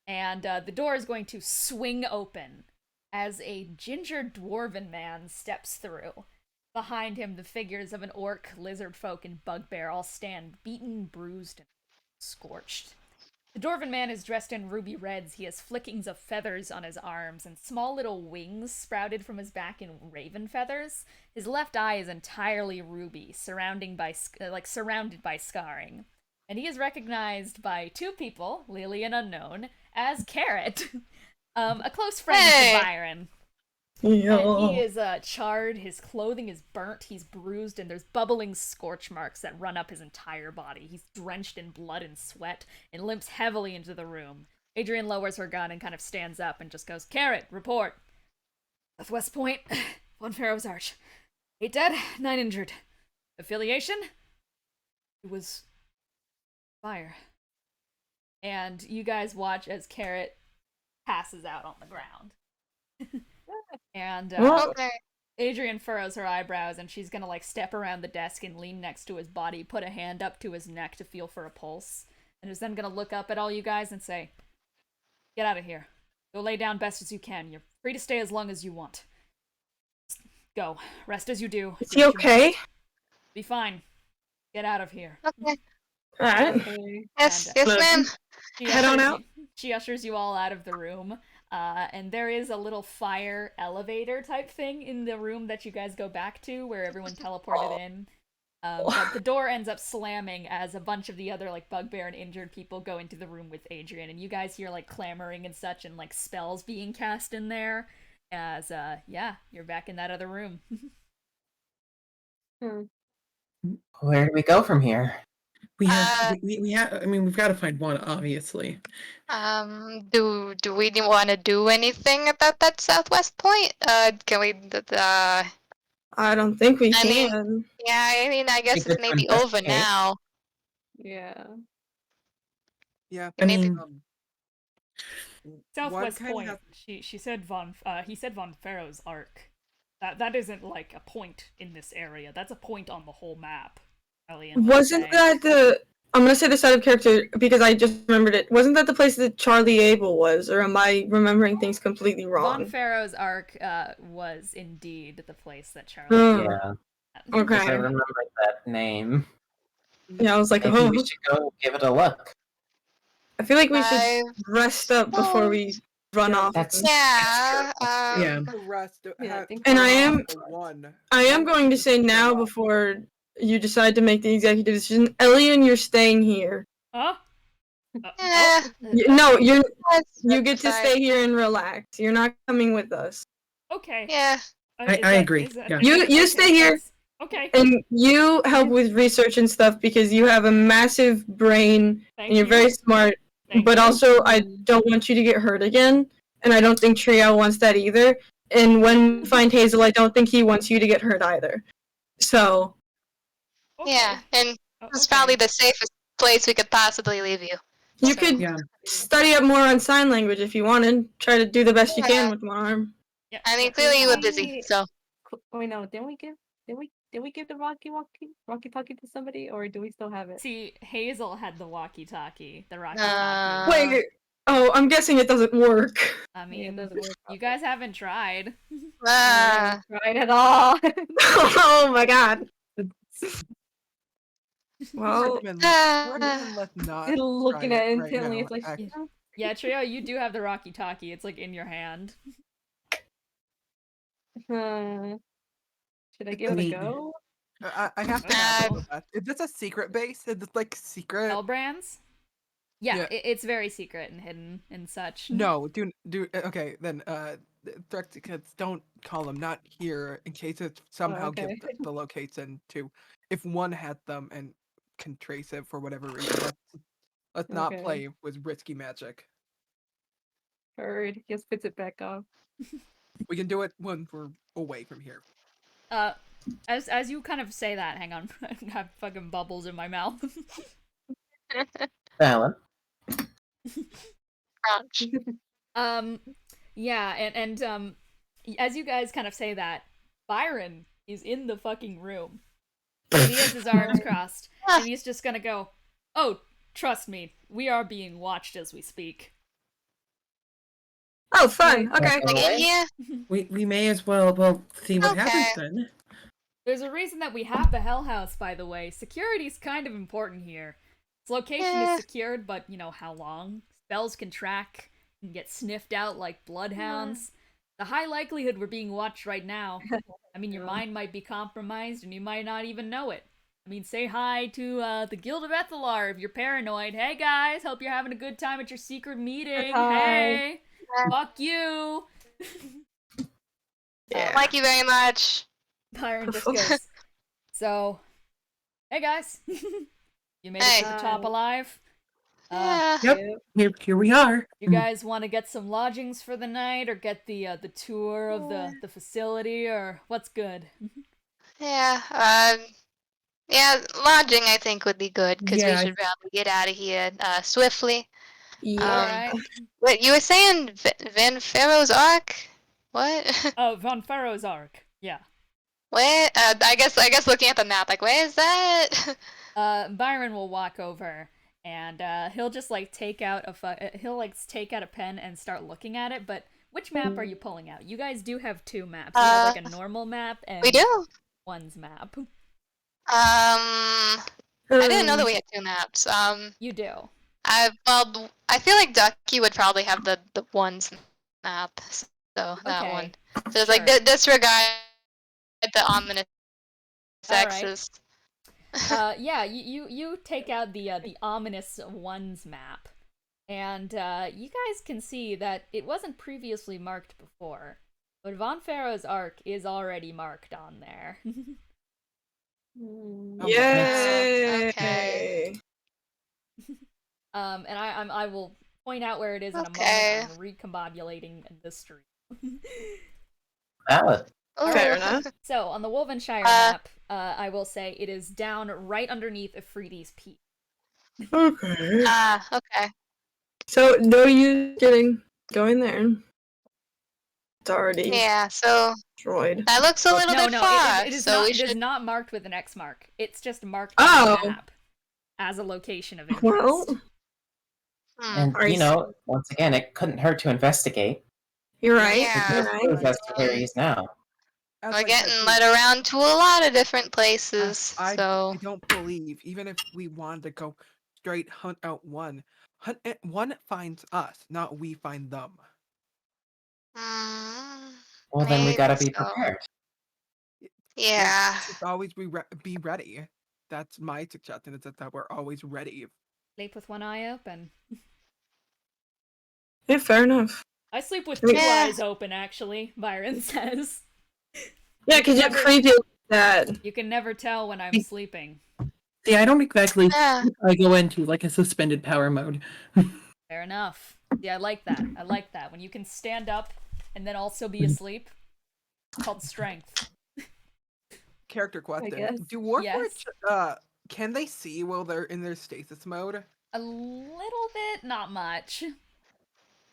And the door is going to swing open as a ginger dwarven man steps through. Behind him, the figures of an orc, lizard folk, and bugbear all stand, beaten, bruised, and scorched. The dwarven man is dressed in ruby reds. He has flickings of feathers on his arms, and small little wings sprouted from his back in raven feathers. His left eye is entirely ruby, surrounded by scarring. And he is recognized by two people, Lelee and Unknown, as Carrot, a close friend Hey! to Bieren. Yo. And he is charred, his clothing is burnt, he's bruised, and there's bubbling scorch marks that run up his entire body. He's drenched in blood and sweat and limps heavily into the room. Adrian lowers her gun and kind of stands up and just goes, "Carrot, report. Southwest Point, Von Pharaoh's Arch. 8 dead, 9 injured. Affiliation? It was fire." And you guys watch as Carrot passes out on the ground. And Well, okay. Adrian furrows her eyebrows, and she's gonna like step around the desk and lean next to his body, put a hand up to his neck to feel for a pulse, and is then gonna look up at all you guys and say, "Get out of here. Go lay down best as you can. You're free to stay as long as you want. Just go. Rest as you do. Is Do he what you okay? must. Be fine. Get out of here." Okay. Alright. Okay. Yes, And, yes, Look. ma'am. She Head on ushers out. she ushers you all out of the room. And there is a little fire elevator type thing in the room that you guys go back to where everyone teleported in. But the door ends up slamming as a bunch of the other like bugbear and injured people go into the room with Adrian, and you guys hear like clamoring and such and like spells being cast in there. As you're back in that other room. Where do we go from here? We have. We have. I mean, we've got to find one, obviously. Do we want to do anything about that Southwest Point? Can we? I don't think we I mean- can. Yeah, I mean, I guess Think it's we maybe can over investigate. now. Yeah. Yeah. I mean, One Southwest kinda Point. has- He said Von Pharaoh's Arc. That isn't like a point in this area. That's a point on the whole map. Ellion would Wasn't say. that the? I'm gonna say this out of character because I just remembered it. Wasn't that the place that Charlie Abel was, or am I remembering things completely Von wrong? Pharaoh's Arc was indeed the place that Charlie. Hmm. Yeah, Okay. because I remember that name. Yeah, I was like, Maybe oh, we should go give it a look. I feel like we should I rest up before we run Yeah, off. that's- Yeah. Yeah. The rest. Yeah, I think And we're I all- am- One. I am going to say now before you decide to make the executive decision, Ellion, you're staying here. Huh? Yeah. No, you That's get to fine. stay here and relax. You're not coming with us. Okay. Yeah. I agree, yeah. You stay here. Okay. And you help with research and stuff because you have a massive brain Thank and you're you. very smart. Thank But you. also, I don't want you to get hurt again, and I don't think Trio wants that either. And when we find Hazel, I don't think he wants you to get hurt either. So, Okay. Yeah. And Oh, it's okay. probably the safest place we could possibly leave you. you So- could Yeah. study up more on sign language if you wanted. Try to do the best you Yeah. can with one arm. Yeah. I mean, yeah. clearly you were busy, so. Wait, no, didn't we give the Rocky Talkie to somebody, or do we still have it? See, Hazel had the walkie-talkie, the rocky Uh, talkie. Wait, oh, I'm guessing it doesn't work. I Yeah, it mean, doesn't work you out. guys haven't tried. Ah. Right at all. Oh my god. Well, Recommend, Ah. recommend let's not. Looking try at it right intently, now, it's like, actually. Yeah, Trio, you do have the rocky talkie. It's like in your hand. Should I give it a mean- go? I have to Uh, ask about that. Is this a secret base? Is this like secret? Hellbrands? Yeah, Yeah. it's very secret and hidden and such. No, do okay then. Thrux kids, don't call them not here in case it somehow okay. gives the location to if one had them and can trace it for whatever reason. Let's not Okay. play with risky magic. Heard. Just puts it back on. We can do it when we're away from here. As you kind of say that, hang on, I have fucking bubbles in my mouth. Alan. Ouch. Yeah, and as you guys kind of say that, Bieren is in the fucking room. And he has his arms crossed, and he's just gonna go, "Oh, trust me, we are being watched as we speak." Oh, fun. Okay. Like in here? We may as well see what happens Okay. then. There's a reason that we have the Hell House, by the way. Security's kind of important here. Its location Yeah. is secured, but you know how long? Spells can track and get sniffed out like bloodhounds. The high likelihood we're being watched right now. I mean, your mind might be compromised and you might not even know it. I mean, say hi to the Guild of Ethereal if you're paranoid. Hey guys, hope you're having a good time at your secret meeting. Hi. Hey, fuck you. Yeah. Thank you very much. Byron just goes, so, hey guys, you made it to the top alive. Yeah. Yep. Here we are. You guys want to get some lodgings for the night, or get the tour of the facility, or what's good? Yeah. Yeah, lodging I think would be good because Yeah, we should probably get out of here swiftly. Yeah. Alright. Wait, you were saying Van Pharaoh's Ark? What? Oh, Von Pharaoh's Ark. Yeah. Where? I guess looking at the map, like where is that? Byron will walk over and he'll just like take out a pen and start looking at it. But which map are you pulling out? You guys do have two maps. You have like a normal map and We do. one's map. I didn't know that we had two maps. You do. I feel like Ducky would probably have the ones map, so that Okay, one. So it's like sure. disregard the ominous Alright. X's. Yeah, you take out the ominous ones map, and you guys can see that it wasn't previously marked before, but Von Pharaoh's Ark is already marked on there. Yay! Okay. And I will point out where it is in a Okay. moment. I'm recombobulating the stream. Alan. Fair Ooh. enough. So on the Wolvenshire map, I will say it is down right underneath Afridi's Peak. Okay. Okay. So no use going there. It's already Yeah, so destroyed. that looks a little bit far. It is so not. we It is should. not marked with an X mark. It's just marked on Oh. the map as a location of interest. Well, And, Are you you know, once again, it couldn't hurt to investigate. you're right. Yeah. You're It right. proves as to where he is now. As We're I getting said, led around to a lot of different places. I So don't believe, even if we wanted to go straight hunt out one, one finds us, not we find them. Well, then we gotta maybe be so. prepared. Yeah. Just always be ready. That's my suggestion. Is that we're always ready. Sleep with one eye open. Yeah, fair enough. I sleep with two Yeah. eyes open, actually, Byron says. Yeah, because you're Never- creepy like that. You can never tell when I'm sleeping. See, I don't exactly Yeah. I go into like a suspended power mode. Fair enough. Yeah, I like that. I like that. When you can stand up and then also be asleep. It's called strength. guess. Character question: Do Warforged Yes. can they see while they're in their stasis mode? A little bit, not much.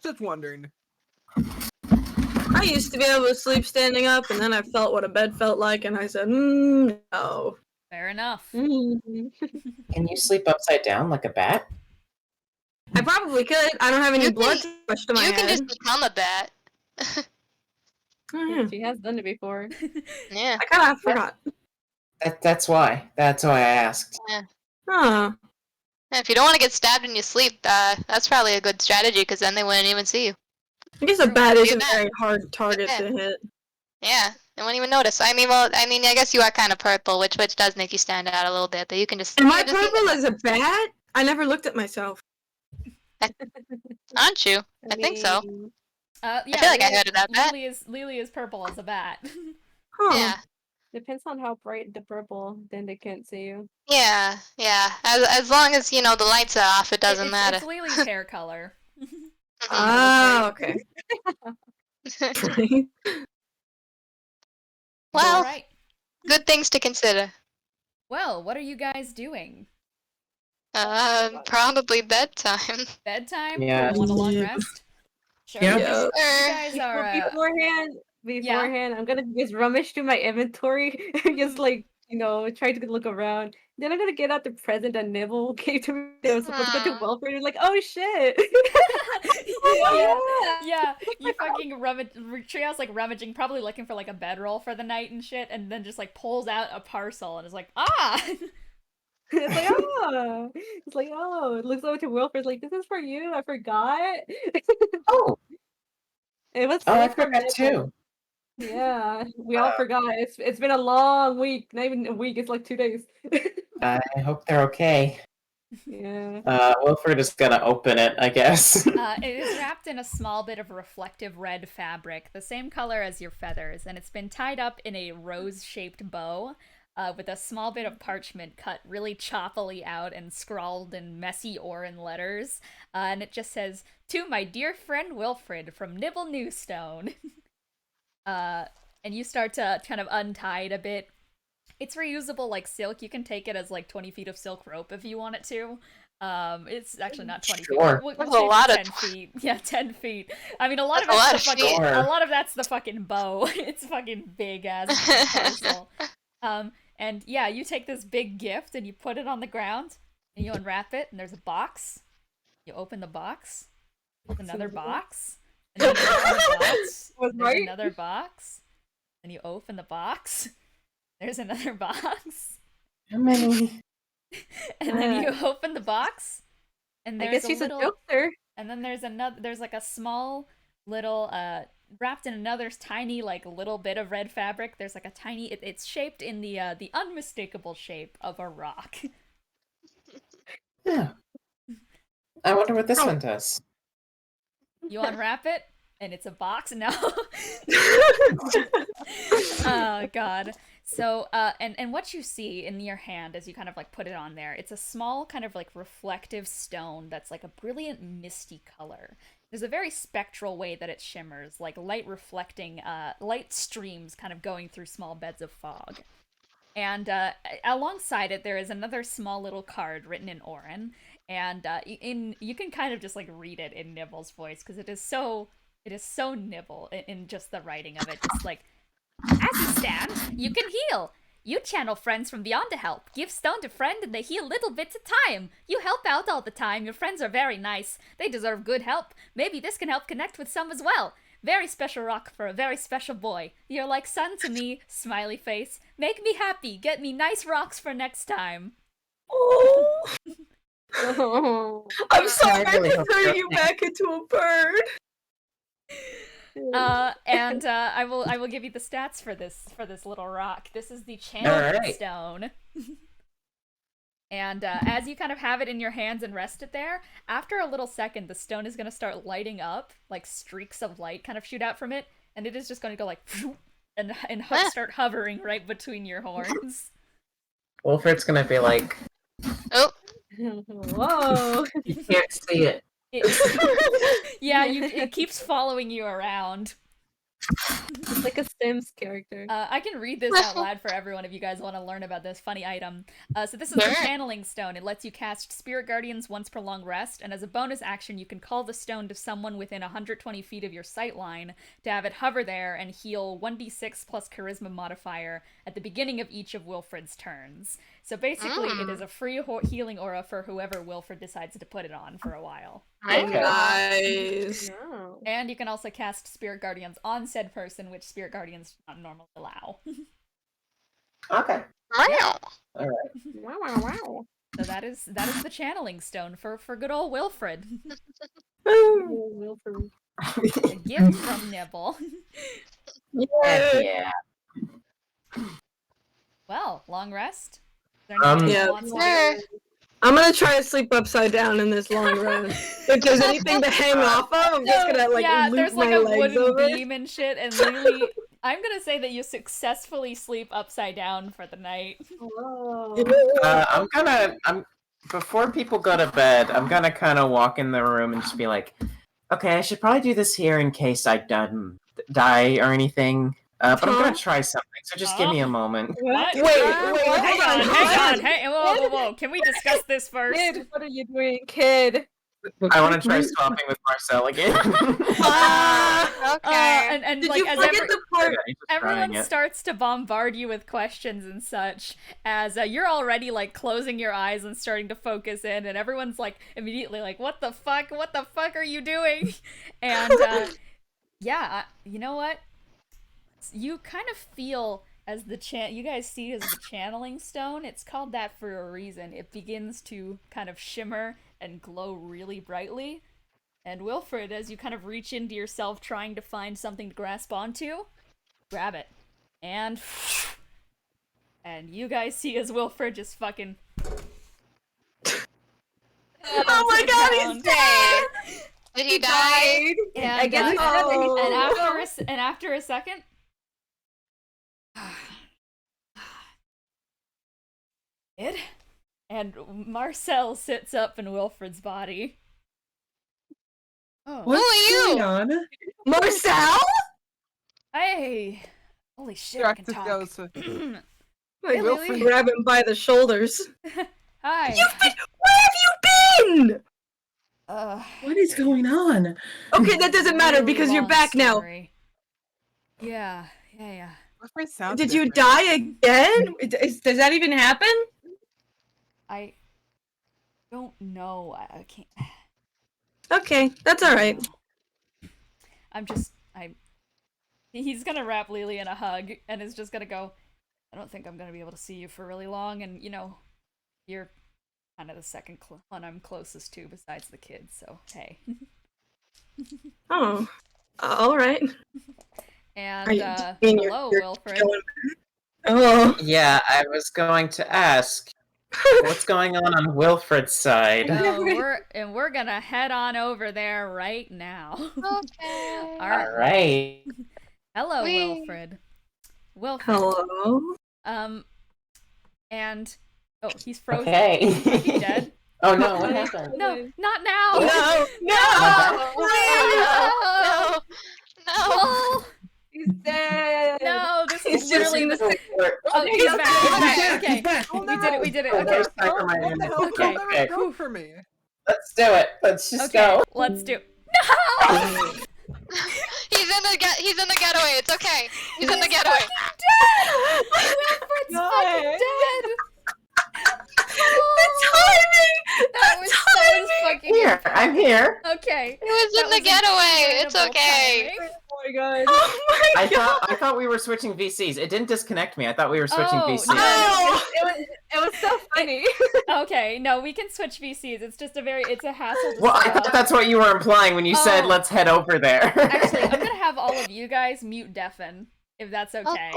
Just wondering. I used to be able to sleep standing up, and then I felt what a bed felt like, and I said, no. Fair enough. Mm. Can you sleep upside down like a bat? I probably could. I don't have any You blood can- rush to my You can head. just become a bat. Oh, yeah. She has done it before. Yeah. I kind of forgot. That's why. That's why I asked. Huh. And if you don't want to get stabbed in your sleep, that's probably a good strategy because then they wouldn't even see you. I guess a bat is a bat. very hard target to hit. Yeah, they won't even notice. I guess you are kind of purple, which does make you stand out a little bit. But you can just. Am you I can just purple as a bat? I never looked at myself. Aren't you? I think so. mean, Yeah, I feel like I heard of that bat. Lily is purple as a bat. Huh. Yeah. Depends on how bright the purple, then they can't see you. Yeah. As long as the lights are off, it doesn't matter. It's Lily's hair color. Oh, okay. Well, Alright. good things to consider. Well, what are you guys doing? Probably bedtime. Bedtime? Yeah. You want a long rest? Sure. Yeah. You Sure. guys are. Beforehand, I'm gonna just rummage through my inventory and just try to look around. Then I'm gonna get out the present that Nibble gave to me. That I was supposed to go to Wilfred. And like, oh shit! Yeah. You fucking rummage. Treehouse like rummaging, probably looking for like a bedroll for the night and shit, and then just like pulls out a parcel and is like, ah. It's like, oh, it looks over to Wilfred. Like, this is for you. I forgot. Oh, It was. I for forgot Nibble. too. Yeah, we all forgot. It's been a long week. Not even a week. It's like 2 days. I hope they're okay. Yeah. Wilfred is gonna open it, I guess. It is wrapped in a small bit of reflective red fabric, the same color as your feathers, and it's been tied up in a rose-shaped bow with a small bit of parchment cut really choppily out and scrawled in messy Orin letters. And it just says, "To my dear friend Wilfred from Nibble Newstone." And you start to kind of untie it a bit. It's reusable like silk. You can take it as like 20 feet of silk rope if you want it to. It's actually not 20 Sure. feet. We'll That's a say it's lot of 10 feet. Yeah, 10 feet. I mean, a lot of That's a it's lot the of fucking. feet. A lot of that's the fucking bow. It's fucking big ass parcel. And yeah, you take this big gift and you put it on the ground and you unwrap it and there's a box. You open the box. There's another box. And then you open the box. There's another box. Then you open the box. There's another box. How many? And then you open the box. And I there's guess she's a little. a jokester. And then there's another. There's like a small little wrapped in another tiny like little bit of red fabric. There's like a tiny. It's shaped in the unmistakable shape of a rock. Yeah. I wonder what this one does. You unwrap it, and it's a box. No. Oh god. So, and what you see in your hand as you kind of like put it on there, it's a small kind of like reflective stone that's like a brilliant misty color. There's a very spectral way that it shimmers, like light reflecting, light streams kind of going through small beds of fog. And alongside it, there is another small little card written in Orin, and you can kind of just like read it in Nibble's voice because it is so Nibble in just the writing of it, just like. As you stand, you can heal. You channel friends from beyond to help. Give stone to friend and they heal little bits at time. You help out all the time. Your friends are very nice. They deserve good help. Maybe this can help connect with some as well. Very special rock for a very special boy. You're like sun to me, smiley face. Make me happy. Get me nice rocks for next time. Oh, Oh. I'm so I ready really to hope turn you're you okay. back into a bird. And I will give you the stats for this little rock. This is the channeling Alright. stone. And as you kind of have it in your hands and rest it there, after a little second, the stone is going to start lighting up, like streaks of light kind of shoot out from it, and it is just going to go like, and start hovering right between your horns. Wilfred's gonna be like, Oh, Whoa. you can't see it. Yeah, it keeps following you around. It's like a Sims character. I can read this out loud for everyone if you guys want to learn about this funny item. So this is the Sure. channeling stone. It lets you cast Spirit Guardians once per long rest, and as a bonus action, you can call the stone to someone within 120 feet of your sight line to have it hover there and heal 1d6 plus Charisma modifier at the beginning of each of Wilfred's turns. So basically, it is a free healing aura for whoever Wilfred decides to put it on for a while. Okay. Nice. No. And you can also cast Spirit Guardians on said person, which Spirit Guardians do not normally allow. Okay. meow. Wow, wow, wow. So that is the channeling stone for good old Wilfred. Oh, Wilfred. A gift from Nibble. Heck yeah. Well, long rest. Is there Um, anything Yeah. you want to do? Sure. I'm gonna try to sleep upside down in this long run. If there's anything to hang off of, I'm just gonna like yeah, loop there's like my a legs wooden over. beam and shit, and Lelee, I'm gonna say that you successfully sleep upside down for the night. Whoa. I'm before people go to bed, I'm gonna kind of walk in the room and just be like, okay, I should probably do this here in case I die or anything. But I'm Huh? gonna try something, so just give me a moment. What? Wait, Hang on, what? hey, whoa. Can we discuss this first? Kid, what are you doing, kid? I want to try swapping with Marcel again. Okay. And Did like you as forget the part? Okay, just trying everyone it. starts to bombard you with questions and such, as you're already like closing your eyes and starting to focus in, and everyone's like immediately like, what the fuck are you doing? And yeah, you know what, you kind of feel as you guys see as the channeling stone, it's called that for a reason. It begins to kind of shimmer and glow really brightly. And Wilfred, as you kind of reach into yourself trying to find something to grasp onto, grab it. And you guys see as Wilfred just fucking Oh my god, he's dead! Did he die? and, I guess he's dead, and he's and after a second it and Marcel sits up in Wilfred's body. Oh. Who are going you? on? Marcel? Hey! Holy shit, I can Director talk. goes, Like, Lily. grab him by the shoulders. Hi. Where have you been? What is going on? Okay, that doesn't matter Really because you're long back story. Yeah. Wilfred sounds now. Did you different. die again? Does that even happen? I don't know. I can't. Okay, that's alright. He's gonna wrap Lelee in a hug and is just gonna go, I don't think I'm gonna be able to see you for really long, and you're kind of the second one I'm closest to besides the kids, so hey. Oh, alright. And, You're hello, Wilfred. Oh. Yeah, I was going to ask, what's going on Wilfred's side? Oh, we're gonna head on over there right now. Okay. Alright. Hello, Whee. Wilfred. Wilfred. Hello? And he's frozen. Okay. Is he dead? Oh no, what happened? No, not now. No! No. No. Oh, He's dead. no, this He's is just literally in the. the Oh, he's back. He's back. He's Okay, back. we did it. Okay, Okay, start for my What the end. hell? Okay. Don't let it go for me. Let's do it. Let's just okay, go. let's do. No! He's in the getaway. It's okay. He's in the getaway. Dead! Wilfred's fucking dead. The timing! That was fucking. Here, I'm here. Okay. He was in the getaway. It's incredible okay. timing. Oh my god. Oh my I thought we were switching VCs. It didn't disconnect me. I thought we were switching Oh, VCs. no. Oh! It was so funny. Okay, no, we can switch VCs. It's just it's a hassle to Well, I set thought up. that's what you were implying when you said Oh. let's head over there. Actually, I'm gonna have all of you guys mute deafen, if that's okay. Okay.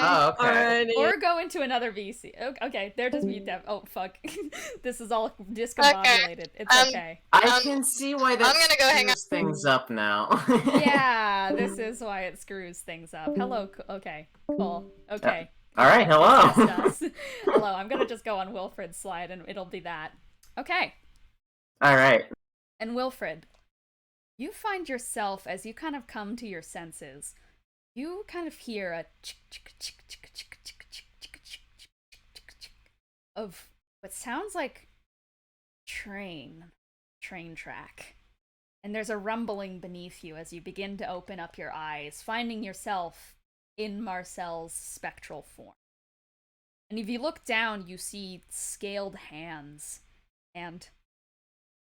Oh, okay. Alrighty. Or go into another VC. Okay, they're just mute deaf. Oh, fuck. This is all discombobulated. It's okay. I can see why that I'm gonna go hang screws things up now. Yeah, this is why it screws things up. Hello, okay, cool. Okay. All right, hello. Just us. Hello, I'm gonna just go on Wilfred's slide and it'll be that. Okay. All right. And Wilfred, you find yourself, as you kind of come to your senses, you kind of hear a of what sounds like train track. And there's a rumbling beneath you as you begin to open up your eyes, finding yourself in Marcel's spectral form. And if you look down, you see scaled hands, and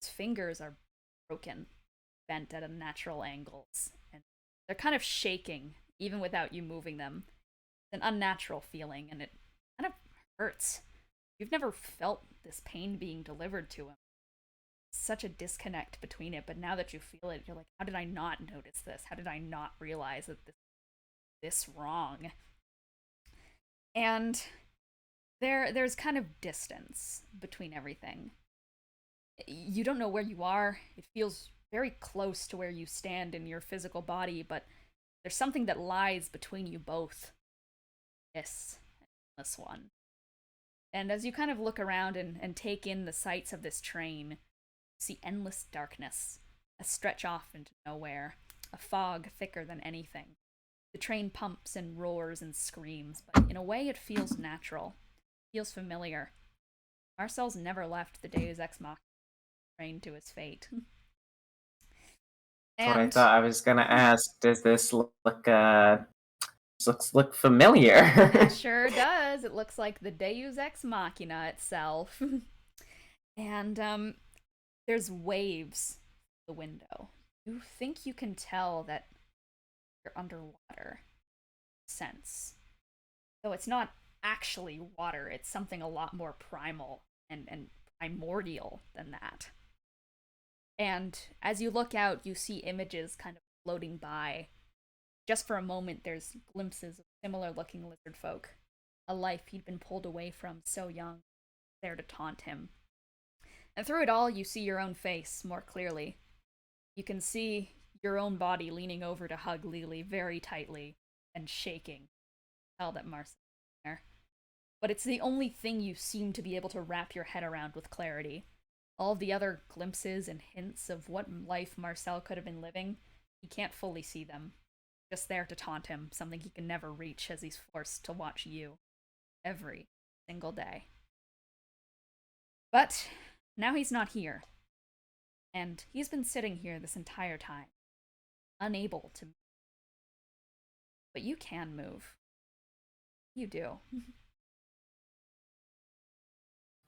his fingers are broken, bent at unnatural angles, and they're kind of shaking, even without you moving them. It's an unnatural feeling, and it kind of hurts. You've never felt this pain being delivered to him. Such a disconnect between it, but now that you feel it, you're like, how did I not notice this? How did I not realize that this wrong? And there's kind of distance between everything. You don't know where you are. It feels very close to where you stand in your physical body, but there's something that lies between you both. This one. And as you kind of look around and take in the sights of this train, you see endless darkness, a stretch off into nowhere, a fog thicker than anything. The train pumps and roars and screams, but in a way it feels natural. It feels familiar. Marcel's never left the Deus Ex Machina train to his fate. That's what I thought I was gonna ask. Does this look look familiar? It sure does. It looks like the Deus Ex Machina itself. And there's waves the window. You think you can tell that you're underwater. Sense. Though it's not actually water, it's something a lot more primal and primordial than that. And as you look out, you see images kind of floating by. Just for a moment, there's glimpses of similar-looking lizard folk. A life he'd been pulled away from so young, there to taunt him. And through it all, you see your own face more clearly. You can see your own body leaning over to hug Lelee very tightly and shaking. Tell that Marcel there. But it's the only thing you seem to be able to wrap your head around with clarity. All of the other glimpses and hints of what life Marcel could have been living, he can't fully see them. Just there to taunt him, something he can never reach as he's forced to watch you every single day. But now he's not here. And he's been sitting here this entire time, unable to move. But you can move. You do.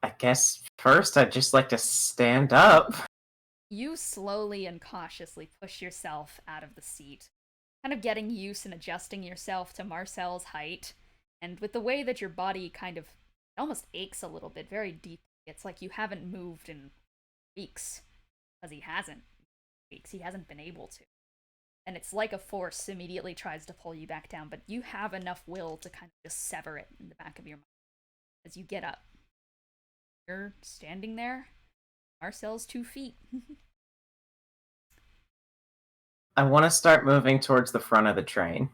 I guess first I'd just like to stand up. You slowly and cautiously push yourself out of the seat, kind of getting used and adjusting yourself to Marcel's height, and with the way that your body kind of almost aches a little bit, very deeply. It's like you haven't moved in weeks, because he hasn't been able to. And it's like a force immediately tries to pull you back down, but you have enough will to kind of just sever it in the back of your mind as you get up. You're standing there. Marcel's 2 feet. I want to start moving towards the front of the train.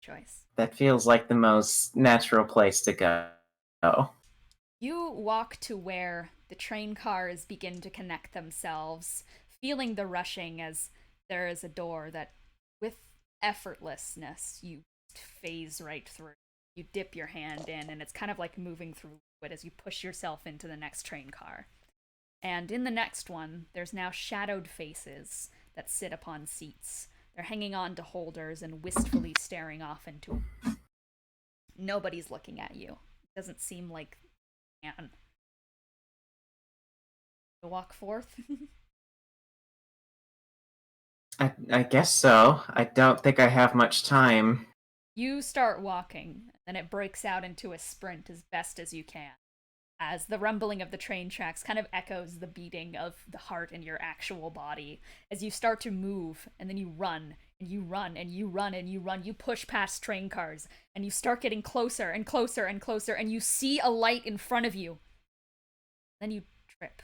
Choice. That feels like the most natural place to go. You walk to where the train cars begin to connect themselves, feeling the rushing as there is a door that, with effortlessness, you phase right through. You dip your hand in, and it's kind of like moving through liquid as you push yourself into the next train car. And in the next one, there's now shadowed faces that sit upon seats. They're hanging on to holders and wistfully staring off into it. Nobody's looking at you. It doesn't seem like man. To walk forth? I guess so. I don't think I have much time. You start walking, and it breaks out into a sprint as best as you can, as the rumbling of the train tracks kind of echoes the beating of the heart in your actual body, as you start to move, and then you run, and you run, and you run, and you run. You push past train cars, and you start getting closer and closer and closer, and you see a light in front of you. Then you trip.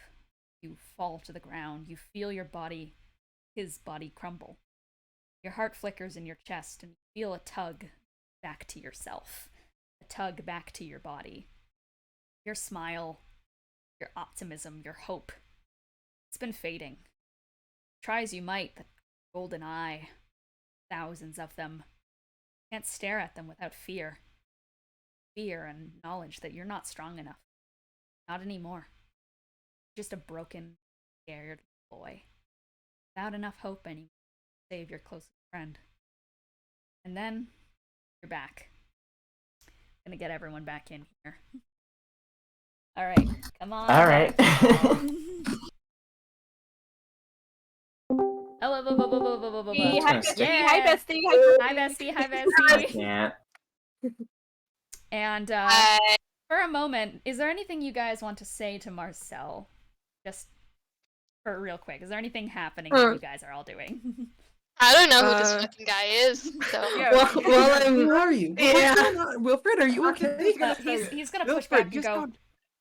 You fall to the ground. You feel your body, his body, crumble. Your heart flickers in your chest, and you feel a tug back to yourself. A tug back to your body. Your smile, your optimism, your hope. It's been fading. Try as you might, the golden eye, thousands of them. Can't stare at them without fear. Fear and knowledge that you're not strong enough. Not anymore. Just a broken, scared boy. Without enough hope anymore to save your closest friend. And then, you're back. Gonna get everyone back in here. Alright, come on. Alright. Hello, Hey, hi, bestie. Yeah. Hi, bestie. Hi, bestie. Hi, bestie. Yeah. And for a moment, is there anything you guys want to say to Marcel? Just for real quick, is there anything happening that you guys are all doing? I don't know who this fucking guy is. So Who are you? Yeah. What's going on? Wilfred, are you okay? He's gonna push Wilfred, back and just go,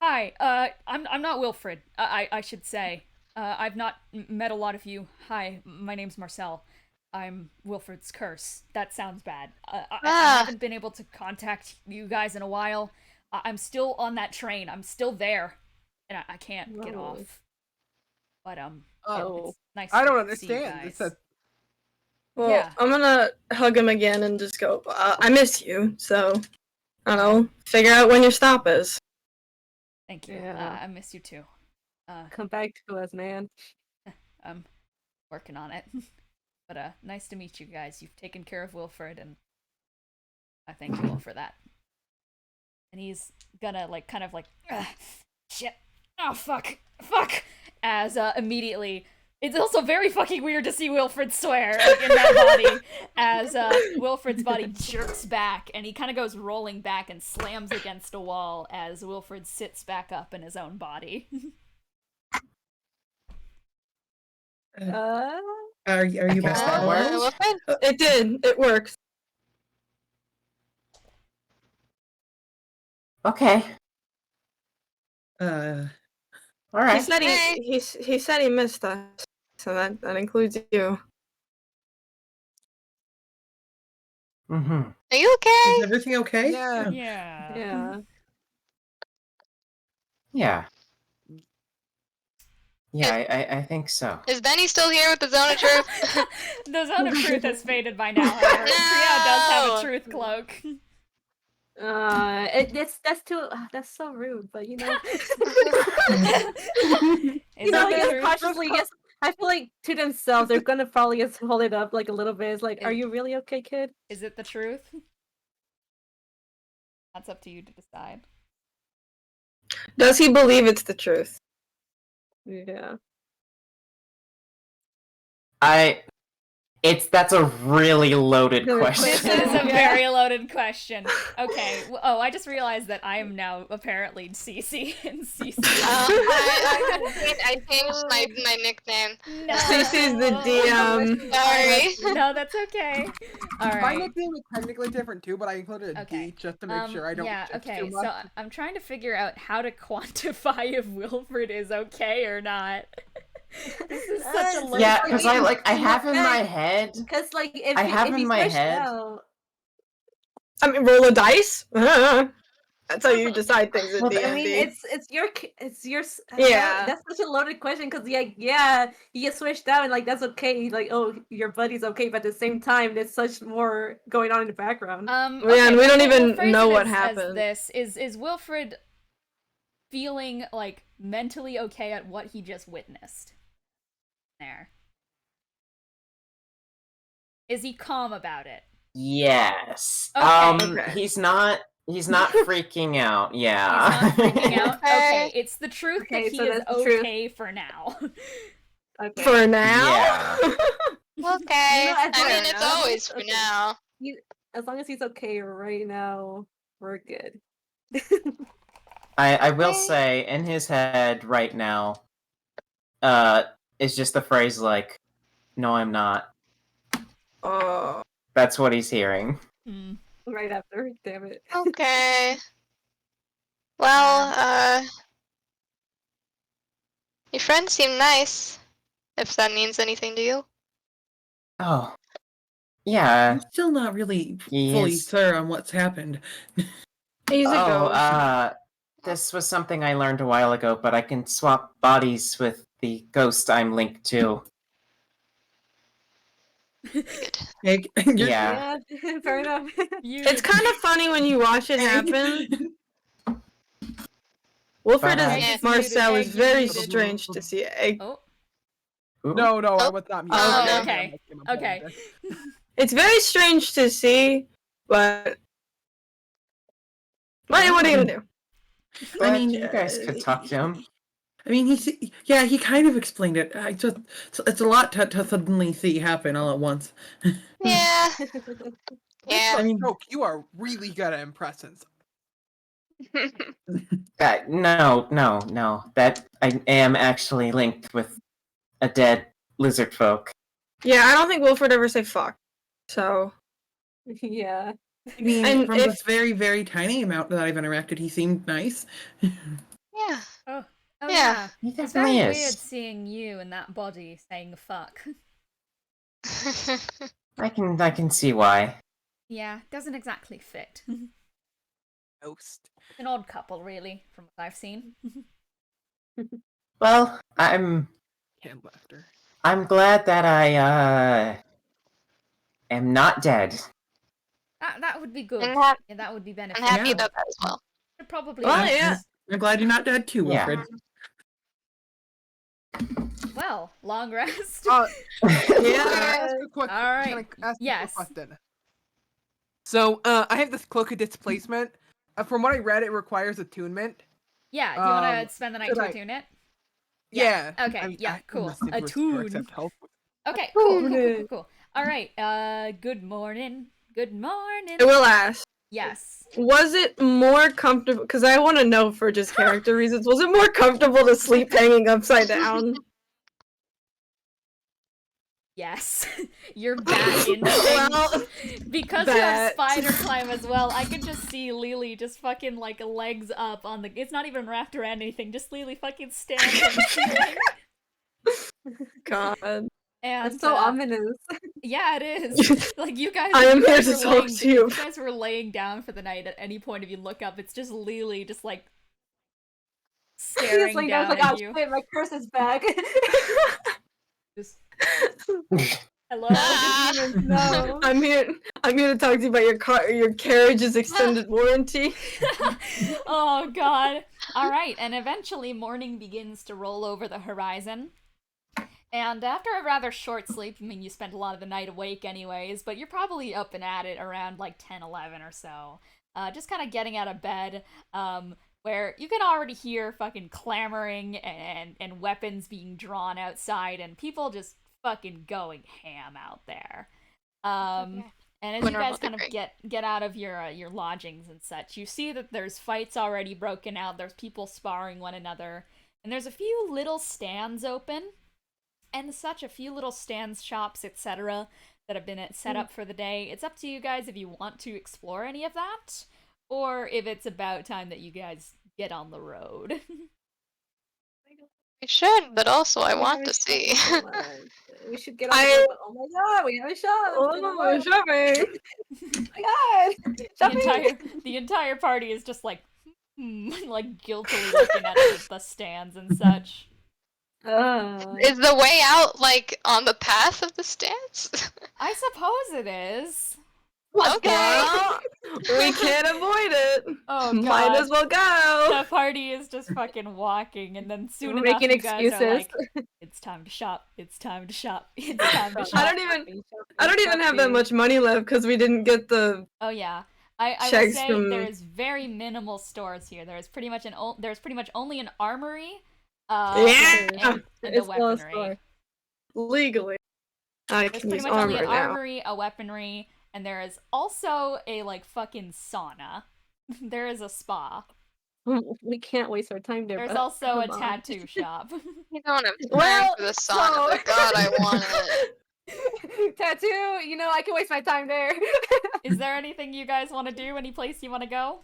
Hi, I'm not Wilfred. I should say. I've not met a lot of you. Hi, my name's Marcel. I'm Wilfred's curse. That sounds bad. I haven't been able to contact you guys in a while. I'm still on that train. I'm still there. And I can't get off. But, it's nice I don't to see you understand. guys. It's Well, Yeah. I'm gonna hug him again and just go, I miss you, so, I don't know, figure out when your stop is. Thank you. Yeah. I miss you too. Come back to us, man. I'm working on it. But nice to meet you guys. You've taken care of Wilfred, and I thank you all for that. And he's gonna like kind of like shit. Oh fuck. As immediately it's also very fucking weird to see Wilfred swear like, in that body as Wilfred's body jerks back and he kind of goes rolling back and slams against a wall as Wilfred sits back up in his own body. Are you best that works. Wilfred? It did. It works. Okay. He Alright. said Hey. he said he missed us, so that includes you. Mm-hmm. Are you Is okay? everything okay? Yeah. Yeah. Yeah. Yeah, I think so. Is Benny still here with the Zone of Truth? The zone of truth has faded by now, however. Tria does have a truth cloak. That's so rude, but you know. Is You that know, the yes, truth? cautiously, yes. I feel like to themselves, they're gonna probably just hold it up like a little bit. It's like, are Is- you really okay, kid? Is it the truth? That's up to you to decide. Does he believe it's the truth? Yeah. That's a really loaded Good This question. is a Yeah. very loaded question. Okay. Oh, I just realized that I am now apparently Cece and Cece. I changed my nickname. No. Cece's the DM. Sorry. No, that's okay. All My right. nickname is technically different too, but I included a D Okay. just to make sure I don't Yeah, change okay. too So much. I'm trying to figure out how to quantify if Wilfred is okay or not. This is such a low Yeah, because I have in my head. Because like if I have if in he's my pushed head- out, I mean, roll a dice? That's how you decide things in Well, D&D. I mean, it's your Yeah. That's such a loaded question because yeah, he gets switched out and like that's okay. Like oh, your buddy's okay, but at the same time, there's such more going on in the background. Yeah, and we don't even phrase know it what as happened. this is Wilfred feeling like mentally okay at what he just witnessed. There. Is he calm about it? Yes. Okay. Okay. He's not freaking out. Yeah. He's not freaking out. Okay. Okay, it's the truth Okay, that he so is that's the truth. okay for now. Okay. For now? Yeah. Okay. You know, as I long mean, as- it's always for okay. now. As long as he's okay right now, we're good. I will say, in his head right now, is just the phrase like, "No, I'm not." Oh. That's what he's hearing. Hmm. Right after, damn it. Okay. Well, your friends seem nice. If that means anything to you. Oh. Yeah. I'm still not really He fully is- clear on what's happened. He's a ghost. This was something I learned a while ago, but I can swap bodies with the ghost I'm linked to. Good. Like, you're- Yeah. Yeah, fair enough. It's kind of funny when you watch it happen. Wilfred But, as Yes. Marcel is Egg very muted. strange to see. Oh, Ooh. No, I Oh. was not Oh, muted. okay. Okay. It's very strange to see, but what are you gonna do? Glad mean, you guys could talk to him. I mean, he kind of explained it. It's a lot to suddenly see happen all at once. Yeah. Yeah. I mean, Stroke, you are really good at impressions. No. That I am actually linked with a dead lizard folk. Yeah, I don't think Wilfred ever say fuck. So Yeah. I mean, And from if- this very, very tiny amount that I've interacted, he seemed nice. Yeah. oh Yeah. yeah. He It's definitely very is. weird seeing you in that body saying fuck. I can see why. Yeah, doesn't exactly fit. Ghost. An odd couple, really, from what I've seen. Well, I'm Canned laughter. glad that am not dead. That would be good. I'm Yeah, that would be I'm beneficial. happy Yeah. about that as well. Should probably. Well, rest. yeah. I'm glad you're not dead too, Yeah. Wilfred. Well, long rest. Can I Yeah. ask a quick, All right. Can I ask Yes. a quick question? So, I have this Cloak of Displacement. From what I read, it requires attunement. Yeah. Do you want to spend the night should to I- attune it? Yeah. Okay, yeah, cool. must influence Attune. or accept help. Okay. Cool. All right. Good morning. Good morning. I will ask. Yes. Was it more comfortable? Because I want to know for just character reasons. Was it more comfortable to sleep hanging upside down? Yes. You're back in Well, things. Because you have bet. spider climb as well, I can just see Lelee just fucking like legs up on the. It's not even wrapped around anything. Just Lelee fucking stands on the ceiling. God. And That's so ominous. yeah, it is. Like you guys. I am you here guys to were talk laying- to you. You guys were laying down for the night. At any point, if you look up, it's just Lelee, just like staring Like, I down was like, at oh you. shit, my curse is back. Just, hello. Ah! No. I'm here to talk to you about your carriage's extended warranty. Oh god. All right, and eventually morning begins to roll over the horizon. And after a rather short sleep, I mean, you spent a lot of the night awake anyways, but you're probably up and at it around like 10, 11 or so. Just kind of getting out of bed, where you can already hear fucking clamoring and weapons being drawn outside and people just fucking going ham out there. And as you guys kind of get out of your lodgings and such, you see that there's fights already broken out, there's people sparring one another, and there's a few little stands open, and such, a few little stands, shops, etc. that have been set up for the day. It's up to you guys if you want to explore any of that, or if it's about time that you guys get on the road. We should, but also I want to see. We should get on the road. Oh my god, we have a shop. Oh, shopping. Oh my god. Shopping. The entire party is just like, like guiltily looking at the stands and such. Is the way out like on the path of the stands? I suppose it is. Okay. Well, we can't avoid it. Oh god. Might as well go. The party is just fucking walking, and then soon We're enough making you guys are excuses. like, it's time to shop, it's time to shop, it's time to shop. I don't even have that much money left because we didn't get the. Oh yeah. I will Checks say from- there is very minimal stores here. There's pretty much only an armory, Yeah! and a It's still a weaponry. store. Legally, I There's can pretty use much only armor an now. armory, a weaponry, and there is also a like fucking sauna. There is a spa. We can't waste our time there. There's but also a come on. tattoo shop. You don't have time Well, for the sauna, but God, I want it. Tattoo, I can waste my time there. Is there anything you guys want to do? Any place you want to go?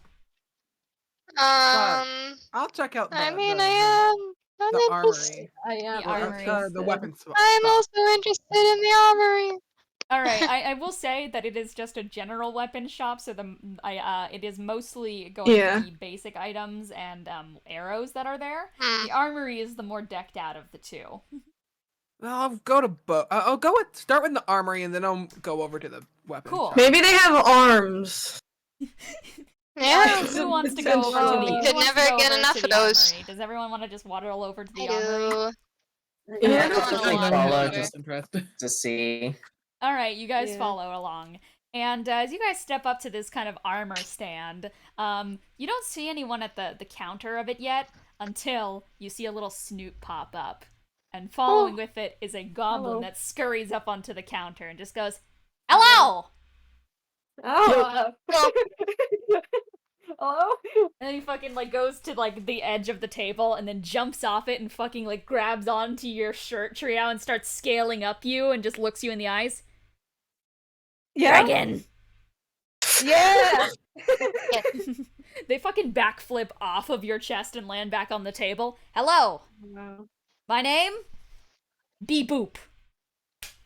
I'll check out. I mean, the, I'm the interested. armory. I am. The armory. The weapon swap. I'm also interested in the armory. All right, I will say that it is just a general weapon shop, so it is mostly going Yeah. to be basic items and arrows that are there. Hmm. The armory is the more decked out of the two. Well, I'll go to start with the armory, and then I'll go over to the weapon. Cool. shop. Maybe they have arms. Yeah. Who wants to go over to the? Potentially. who Could wants to never go get over enough to of the those. armory? Does everyone want to just waddle over to the I armory? do. Yeah. I don't Definitely wanna follow wander. just to see. All right, you guys Yeah. follow along. And as you guys step up to this kind of armor stand, you don't see anyone at the counter of it yet until you see a little snoot pop up. And following with it is a goblin Hello. that scurries up onto the counter and just goes, "Hello!" Oh. Hello? And then he fucking like goes to like the edge of the table and then jumps off it and fucking like grabs onto your shirt trio and starts scaling up you and just looks you in the eyes. Yeah. Dragon! Yeah. They fucking backflip off of your chest and land back on the table. Hello! Wow. My name? Beeboop.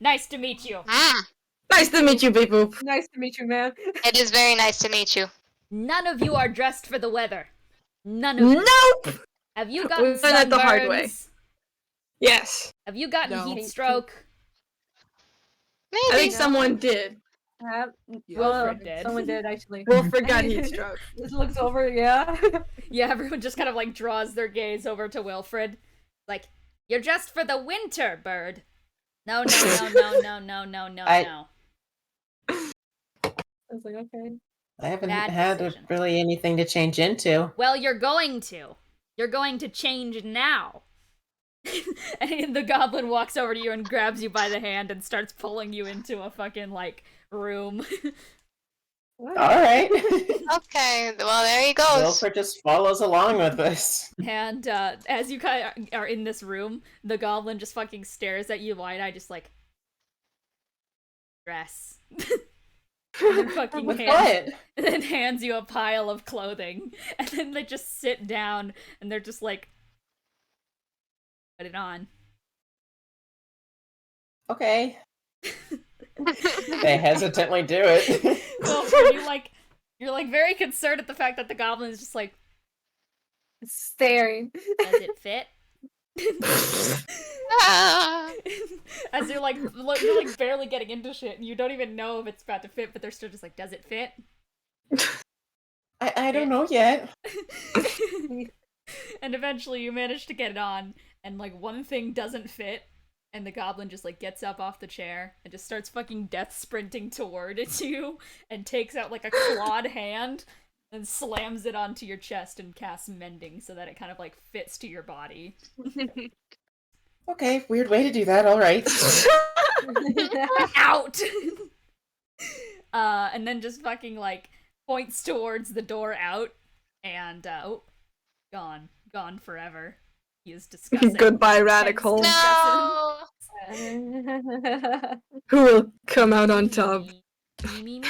Nice to meet you. Nice to meet you, Beeboop. Nice to meet you, man. It is very nice to meet you. None of you are dressed for the weather. None of you. Nope. Have you We gotten learned that the hard way. sunburns? Yes, Have you gotten No. heat stroke? I think Maybe. someone did. Wilfred did. Someone did actually. Wilfred got heat stroke. Just looks over, yeah. Yeah, everyone just kind of like draws their gaze over to Wilfred. Like, you're dressed for the winter, bird. No. I was like, okay. I haven't Bad had decision. really anything to change into. Well, you're going to. You're going to change now. And the goblin walks over to you and grabs you by the hand and starts pulling you into a fucking, like, room. Alright. Okay, well, there he goes. Wilfred just follows along with us. And as you guys are in this room, the goblin just fucking stares at you wide-eyed, just like, dress. And then fucking With what? and then hands you a pile of clothing. And then they just sit down and they're just like, put it on. Okay. They hesitantly do it. Well, you're like very concerned at the fact that the goblin is just like, Staring. does it fit? Ah. As you're like barely getting into shit and you don't even know if it's about to fit, but they're still just like, does it fit? I don't know yet. And eventually you manage to get it on, and like one thing doesn't fit, and the goblin just like gets up off the chair and just starts fucking death sprinting toward you and takes out like a clawed hand and slams it onto your chest and casts mending so that it kind of like fits to your body. Okay, weird way to do that, alright. Out! And then just fucking like points towards the door out and gone forever. He is disgusting. Goodbye, radical. No. Who will come out on top? Me.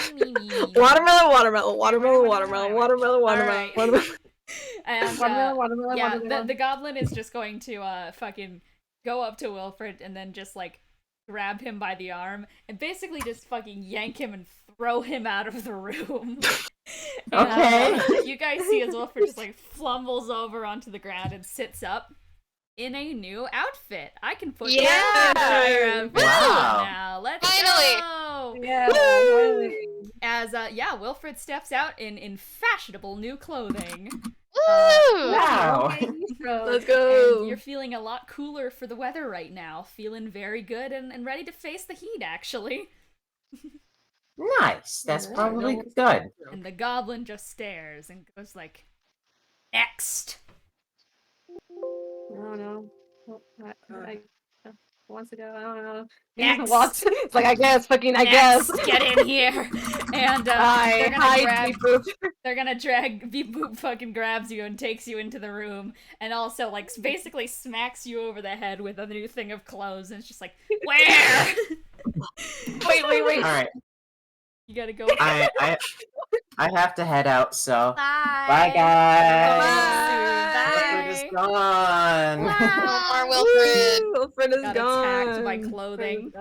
Watermelon, watermelon, watermelon, watermelon, watermelon, watermelon, Alright. watermelon. And Watermelon, yeah, watermelon. the goblin is just going to fucking go up to Wilfred and then just like grab him by the arm and basically just fucking yank him and throw him out of the room. Okay. You guys see as Wilfred just like flumbles over onto the ground and sits up in a new outfit. I can put Yeah! your entire outfit Wow. on now. Let's Finally. go! Yeah, finally. As Wilfred steps out in fashionable new clothing. Woo! Wow. Let's go. And you're feeling a lot cooler for the weather right now. Feeling very good and ready to face the heat, actually. Nice. That's probably good. And the goblin just stares and goes like, next! I don't know. Wants to go. I don't know. He Next. just walks. It's like I guess. Fucking I Next, guess. get in here! And Hi, hi, Beeboop. they're gonna drag, Beeboop fucking grabs you and takes you into the room, and also, like, basically smacks you over the head with a new thing of clothes, and it's just like, where? Wait. Alright. You gotta go. I have to head out, so Bye! bye guys. Bye! Wilfred is gone. No more Wilfred. Wilfred is Got gone. attacked by clothing.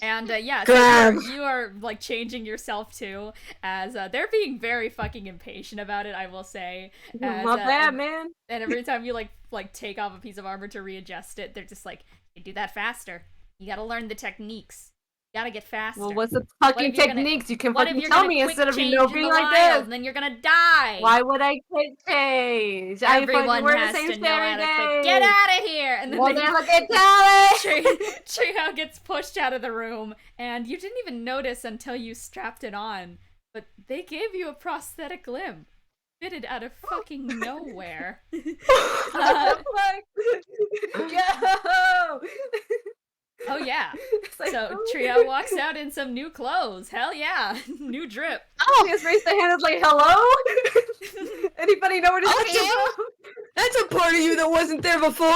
And so Grab. you are like changing yourself too, as they're being very fucking impatient about it, I will say. As, My bad, man. And every time you like take off a piece of armor to readjust it, they're just like, you do that faster. You gotta learn the techniques. You gotta get faster. Well, what's the What fucking if you're gonna- techniques? You can What if fucking you're tell gonna me quick instead of change you know in being the like wild, this. and then you're gonna die. Why would I quick change? I Everyone fucking wear the has same to know how every to day. quick. Get out of here! And then Well, they then look at Tally. Treehouse gets pushed out of the room, and you didn't even notice until you strapped it on, but they gave you a prosthetic limb. Fitted out of fucking nowhere. Yo! Oh yeah. It's like, So oh. Trio walks out in some new clothes. Hell yeah. New drip. He just raised the hand and was like, hello? Anybody know where to Okay. from? That's a part of you that wasn't there before.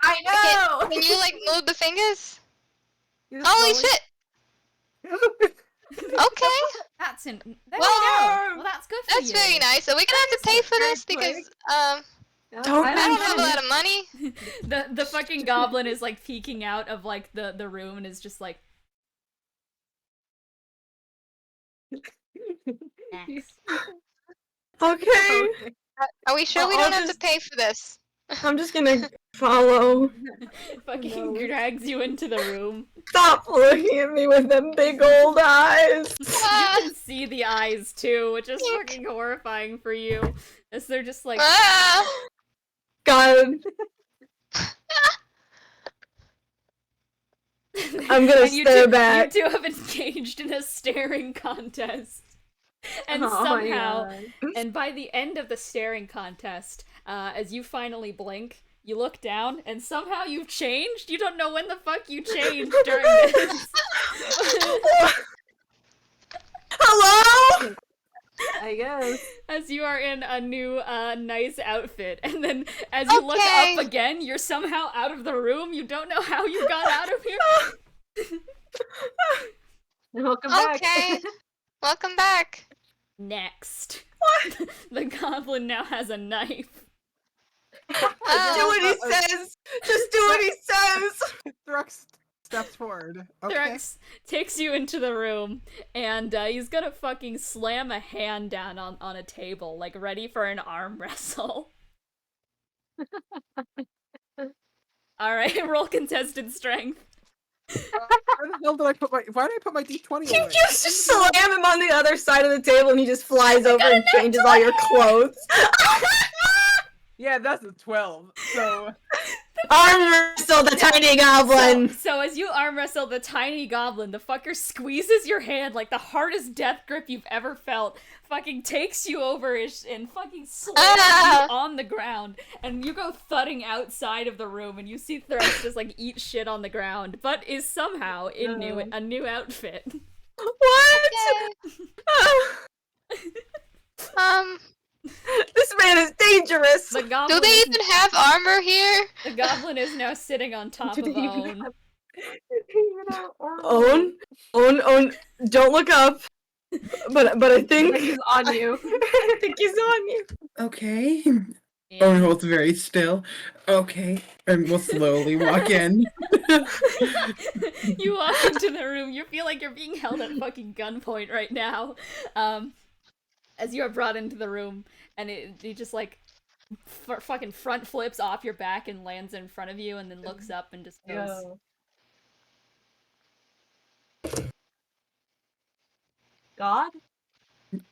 I know! Can you like move the fingers? You're Holy slowly- shit! Okay, That's in there Well, we go. Well that's good for that's you. very nice. Are we gonna have to pay for this? Because Don't I don't have a lot of money. The fucking goblin is like peeking out of like the room and is just like next. Okay. Are we sure we I'll don't have to just- pay for this? I'm just gonna follow. Fucking No. drags you into the room. Stop looking at me with them big old eyes. You can see the eyes too, which is fucking horrifying for you. As they're just like, God. I'm gonna and stare back. You two have engaged in a staring contest. And Oh my somehow, God. and by the end of the staring contest, as you finally blink, you look down, and somehow you've changed? You don't know when the fuck you changed during this. Hello? I guess. As you are in a new, nice outfit, and then as you look up again, you're somehow out of the room. You don't know how you got out of here. Welcome back. Okay. Welcome back. Next. The goblin now has a knife. Do what he says. Just do what he says. Thrux steps forward. Okay. Thrux takes you into the room, and he's gonna fucking slam a hand down on a table, like ready for an arm wrestle. Alright, roll contested strength. Where the hell did I put my? Why did I put my D20 You away? just slam him on the other side of the table and he just flies over and changes all your clothes. Yeah, that's a 12. So Arm wrestle the tiny goblin. So as you arm wrestle the tiny goblin, the fucker squeezes your hand like the hardest death grip you've ever felt, fucking takes you over and fucking slams you on the ground, and you go thudding outside of the room, and you see Thrux just like eat shit on the ground, but is somehow in a new outfit. What? This man is dangerous. The goblin Do they even have armor here? The goblin is now sitting on top of Own. Own. Don't look up. But I think He's on you. I think he's on you. Okay. Yeah. Owen holds very still. Okay. And we'll slowly walk in. You walk into the room, you feel like you're being held at fucking gunpoint right now. As you are brought into the room, and it just like fucking front flips off your back and lands in front of you, and then looks up and just goes, God?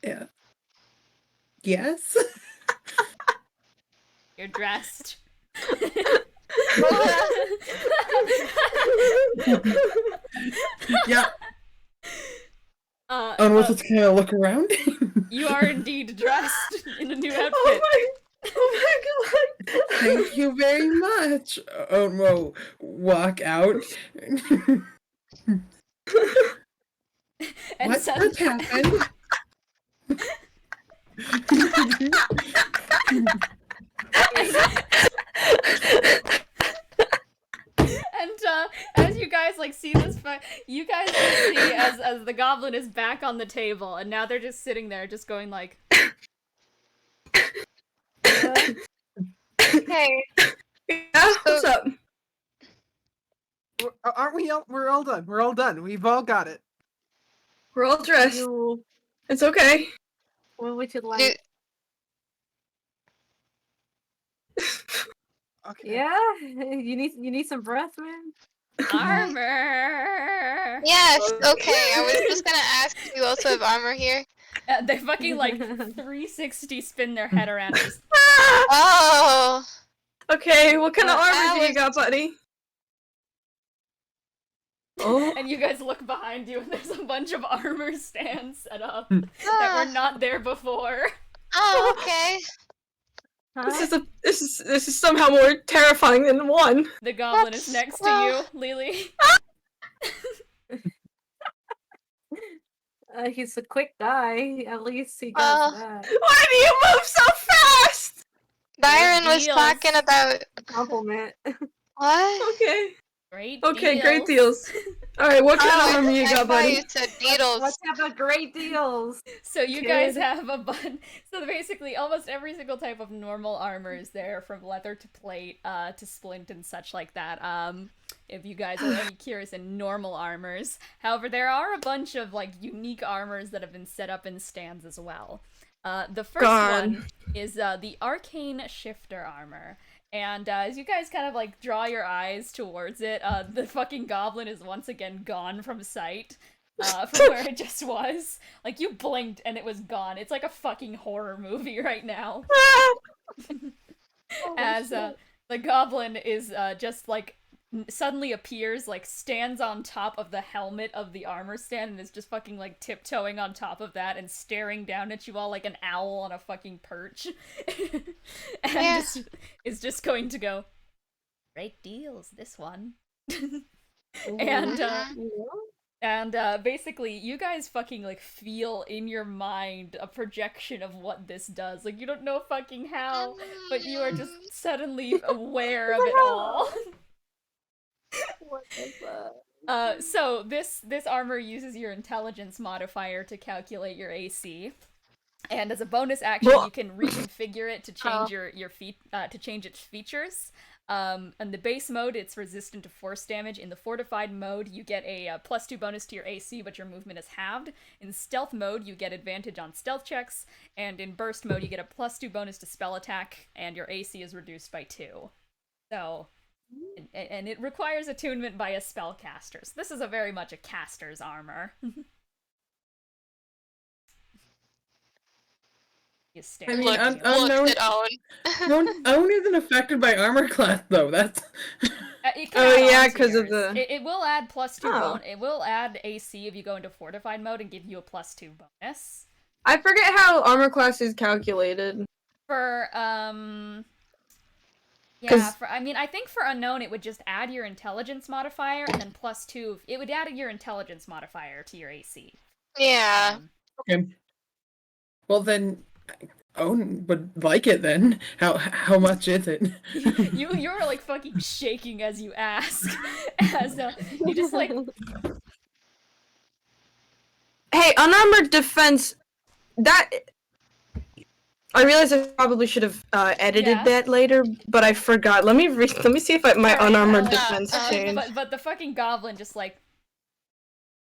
Yeah. Yes. "You're dressed." Yeah. And we'll just kind of look around. You are indeed dressed in a new outfit. Oh my god. Thank you very much. Oh no. Walk out. And What's happened? And as you guys like see this you guys just see as the goblin is back on the table, and now they're just sitting there just going like, Hey. Yeah, what's up? aren't we all? We're all done. We're all done. We've all got it. We're all dressed. You, It's okay. what would you Do- like? Okay. Yeah? You need some breath, man? "Armor!" Yes. Okay. I was just gonna ask if you also have armor here. They fucking like 360 spin their head around and just, Oh. Okay, what kind of Well, armor do you Alice- got, buddy? Oh, and you guys look behind you, and there's a bunch of armor stands set up that were not there before. Oh. Okay. Huh? this is somehow more terrifying than one. The goblin is That's- next to well- you, Lelee. He's a quick guy. At least he Oh. does that. Why do you move so fast? Byron was deals. talking about Compliment. what? Okay. Great Okay, great deals. Alright, what kind of armor you I got, thought buddy? you said needles. Let's have a great deals. So you guys Good. have a bunch. So basically, almost every single type of normal armor is there, from leather to plate, to splint and such like that. If you guys are any curious in normal armors, however, there are a bunch of like unique armors that have been set up in stands as well. The first God. one is the Arcane Shifter armor. And as you guys kind of like draw your eyes towards it, the fucking goblin is once again gone from sight. From where it just was. Like, you blinked and it was gone. It's like a fucking horror movie right now. As the goblin is just like suddenly appears, like stands on top of the helmet of the armor stand and is just fucking like tiptoeing on top of that and staring down at you all like an owl on a fucking perch. And is just going to go, great deals, this one. And basically, you guys fucking, like, feel in your mind a projection of what this does. Like, you don't know fucking how, but you are just suddenly aware of it all. What is that? So this armor uses your intelligence modifier to calculate your AC. And as a bonus action, you can reconfigure it to change to change its features. In the base mode, it's resistant to force damage. In the fortified mode, you get a +2 bonus to your AC, but your movement is halved. In stealth mode, you get advantage on stealth checks. And in burst mode, you get a +2 bonus to spell attack, and your AC is reduced by 2. So, and it requires attunement by a spellcaster. So this is very much a caster's armor. You stare. I mean, Look unknown. at Owen. Owen isn't affected by armor class though. That's. It can add yeah, on to because of yours. the. It will add +2 Oh. It will add AC if you go into fortified mode and give you a +2 bonus. I forget how armor class is calculated. For yeah, 'Cause- I think for unknown it would just add your intelligence modifier and then +2. It would add your intelligence modifier to your AC. Yeah. Okay. Well then, Owen would like it then. How much is it? You're like fucking shaking as you ask. As you just like Hey, unarmored defense. That. I realize I probably should have edited Yeah. that later, but I forgot. Let me see if my Alright, unarmored yeah, defense changed. but the fucking goblin just like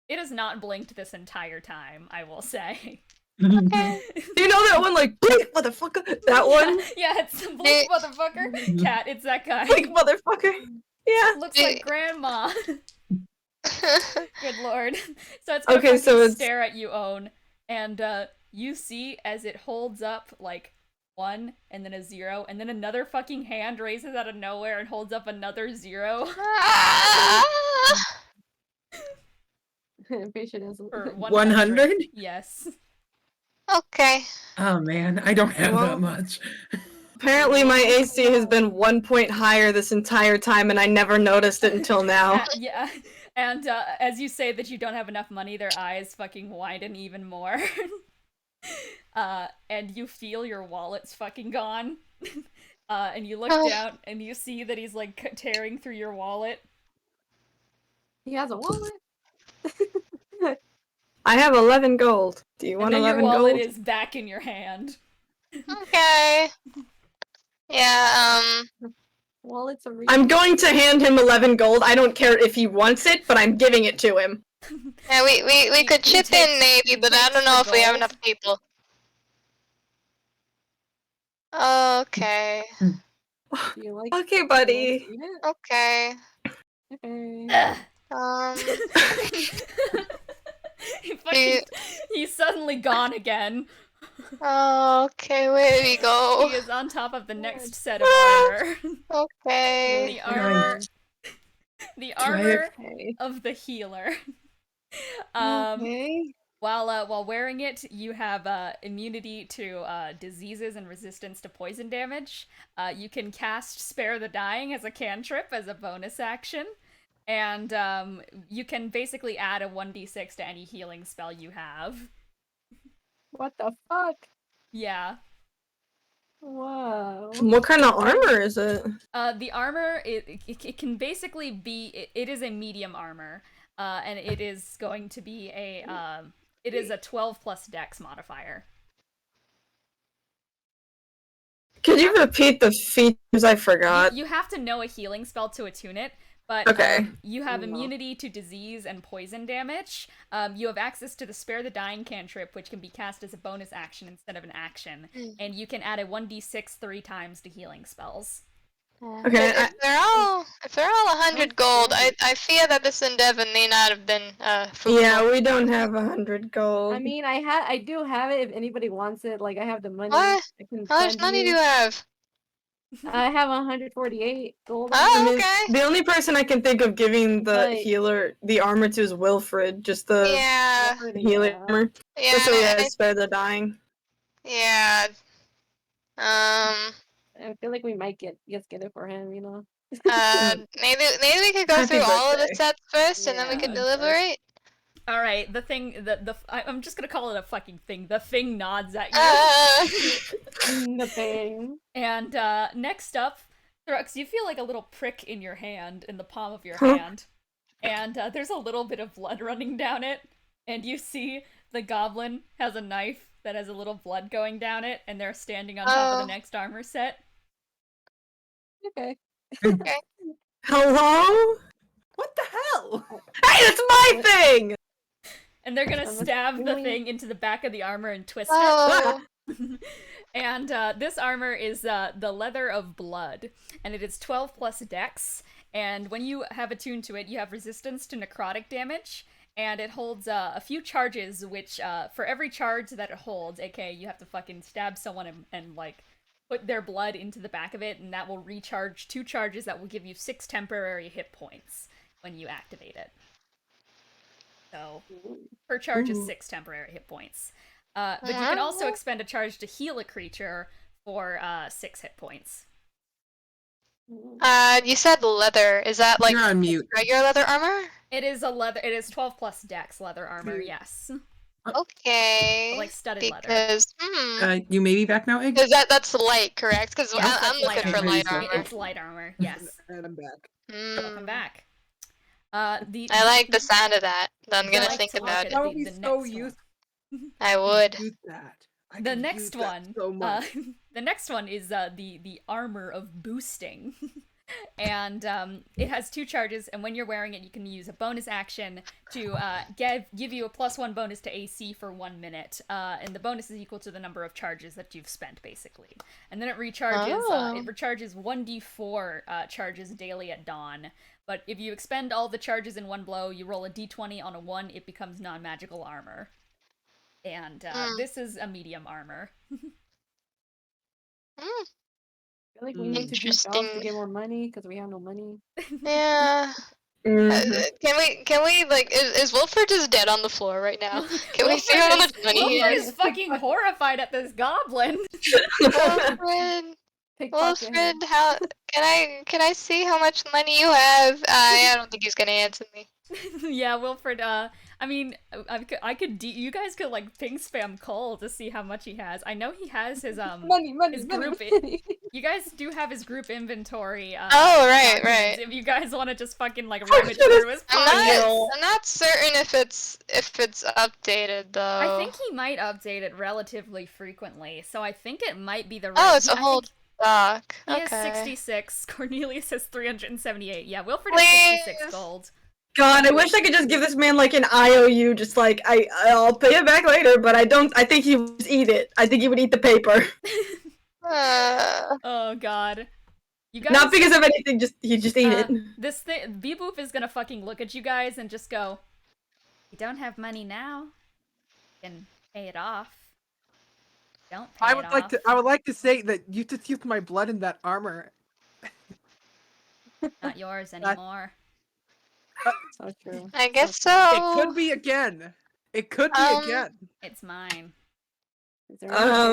it has not blinked this entire time, I will say. Do you know that one, like, blink, motherfucker? That one? Yeah, it's the blink motherfucker. Cat, it's that guy. Blink, motherfucker. Yeah. Looks like grandma. Good lord. So it's Okay, gonna so fucking it's- stare at you, Own, and you see as it holds up like 1 and then a 0, and then another fucking hand raises out of nowhere and holds up another 0 Patient is for 100? Yes. Okay. Oh man, I don't have Well- that much. Apparently my AC has been 1 point higher this entire time, and I never noticed it until now. Yeah. And as you say that you don't have enough money, their eyes fucking widen even more. And you feel your wallet's fucking gone. And you look down and you see that he's like tearing through your wallet. He has a wallet. I have 11 gold. Do you want And then your 11 wallet gold? is back in your hand. Okay. Yeah, Wallets are real. I'm going to hand him 11 gold. I don't care if he wants it, but I'm giving it to him. yeah, we could he chip takes- in maybe, but I takes don't know the if we have gold. enough people. Okay. Do you like? Okay, buddy. Do you like Okay. to eat it? Ugh. He's suddenly gone again. Okay, where do we He go? is on top of the next set of armor. Okay. The armor. The armor Okay. of the healer. Okay. While wearing it, you have immunity to diseases and resistance to poison damage. You can cast Spare the Dying as a cantrip as a bonus action. And you can basically add a 1d6 to any healing spell you have. What the fuck? Yeah. Whoa. What kind of armor is it? The armor, it can basically be, it is a medium armor. And it is going to be it is a 12 plus dex modifier. Could you repeat the features? I forgot. You have to know a healing spell to attune it, but Okay. you have immunity to disease and poison damage. You have access to the Spare the Dying cantrip, which can be cast as a bonus action instead of an action, and you can add a 1d6 3 times to healing spells. Okay, If they're all 100 gold, I fear that this endeavor may not have been fruitful. yeah, we don't have 100 gold. I mean, I do have it if anybody wants it. Like, I have the money. What? I can How much send money do you. you have? I have 148 gold. on Oh, I mean, okay. the only person I can think of giving the But- healer the armor to is Wilfred, just the Yeah. healing armor. Yeah. Just so he has spare the dying. Yeah. I feel like we might get it for him, you know. Maybe we could go Happy through all of the birthday. sets first, and then we Yeah, could of deliberate. All right, the thing, I'm just gonna call it a fucking thing. The thing nods at you. The thing. And next up, Thrux, you feel like a little prick in your hand, in the palm of your Huh? hand. And there's a little bit of blood running down it. And you see the goblin has a knife that has a little blood going down it, and they're standing on top of the Oh. next armor set. Okay. Hello? What the hell? Hey, that's my thing! And they're gonna I'm stab the assuming- thing into the back of the armor and twist Oh. it. And this armor is the Leather of Blood, and it is 12 plus dex. And when you have attuned to it, you have resistance to necrotic damage, and it holds a few charges, which for every charge that it holds, aka you have to fucking stab someone and like put their blood into the back of it, and that will recharge 2 charges that will give you 6 temporary hit points when you activate it. So per charge is 6 temporary hit points. But you can also expend a charge to heal a creature for 6 hit points. You said leather. Is that like You're on mute. regular leather armor? It is a leather. It is 12 plus dex leather armor. Yes, Okay. like studded leather. Because You may be back now, Egg? because that's light, correct? Because Yes, I'm that's looking for armor. light It- armor. It's light armor. Yes. And I'm back. Welcome Mm, back. I like the sound of that. I'm I gonna like think to look about at it. That would the be next so one. useful. I would. Use that. I The could next use that one, so much. the next one is the armor of boosting, and it has 2 charges. And when you're wearing it, you can use a bonus action to give you a +1 bonus to AC for 1 minute, and the bonus is equal to the number of charges that you've spent, basically. And then it recharges. Oh. It recharges 1d4 charges daily at dawn. But if you expend all the charges in one blow, you roll a d20 on a 1, it becomes non-magical armor. And this is a medium armor. I feel like we need to do jobs to Interesting. get more money because we have no money. Yeah. Mhm. Can we like is Wilfred just dead on the floor right now? Can we see how much money he Wilfred has? is fucking horrified at this goblin. Wilfred, Pickpocket him. Wilfred, how can I see how much money you have? I don't think he's gonna answer me. Yeah, Wilfred. I mean, I could. You guys could like ping spam Cole to see how much he has. I know he has his Money, his money, group money. You guys do have his group inventory. Oh, right, documents, right. If you guys want to just fucking like run it through his I'm pockets. not certain if it's updated though. I think he might update it relatively frequently, so I think it might be the. Oh, it's I a whole think doc. He Okay. has 66. Cornelius has 378. Yeah, Wilfred has 66 Please. gold. God, I wish I could just give this man like an IOU, just like I'll pay it back later, but I don't. I think he would just eat it. I think he would eat the paper. Oh god. You guys. Not because of anything, just he'd just eat it. This thing, Beeboop is gonna fucking look at you guys and just go, "You don't have money now. You can pay it off. Don't pay I it would off." like to. I would like to say that you just used my blood in that armor. Not yours anymore. So true. I guess so. It could be again. It could be again. It's mine. Is there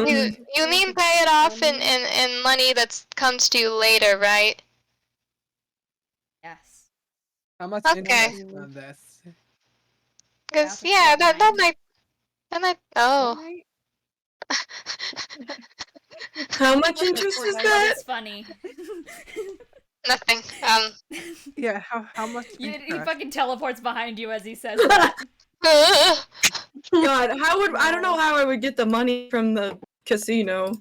You mean pay it off in money that comes to you later, right? Yes. How much Okay. interest on this? Because Yeah, yeah, that's that might. Oh. How much interest is that? It's funny. Nothing. Yeah. How much? He interest? fucking teleports behind you as he says that. God, how would I don't know how I would get the money from the casino.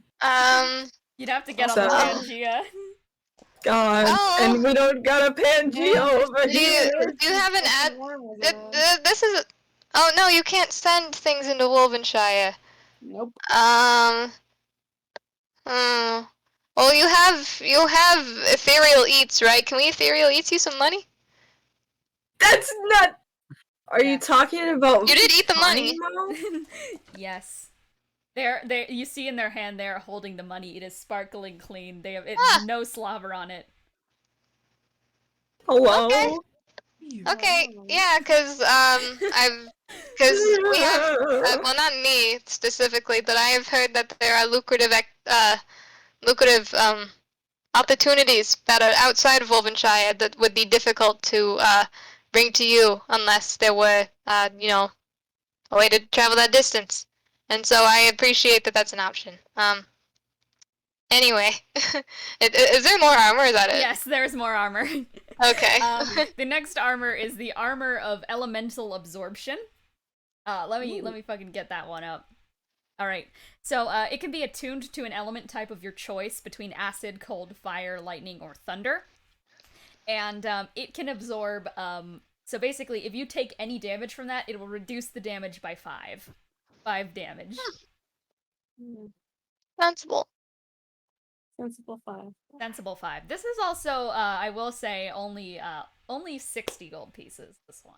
You'd have to get on So- the Pangea. God, Oh. and we don't got a Pangea over do here. you have an ad? This is. Oh no, you can't send things into Wolvenshire. Nope. Hmm. Well, you have Ethereal Eats, right? Can we Ethereal Eats you some money? That's not. Are you Yeah. talking about? You did eat the money. Dynamo? Yes. They you see in their hand they are holding the money. It is sparkling clean. They have no slobber on it. Hello. Okay. Okay, yeah, cause we have, well, not me specifically, but I have heard that there are lucrative opportunities that are outside of Wolvenshire that would be difficult to bring to you unless there were, you know, a way to travel that distance. And so I appreciate that that's an option. Anyway, is there more armor? Is that it? Yes, there's more armor. Okay. The next armor is the armor of elemental absorption. Let me fucking get that one up. All right. So it can be attuned to an element type of your choice between acid, cold, fire, lightning, or thunder. And it can absorb. So basically, if you take any damage from that, it will reduce the damage by 5. 5 damage. Sensible. Sensible 5. Sensible 5. This is also, I will say, only 60 gold pieces. This one.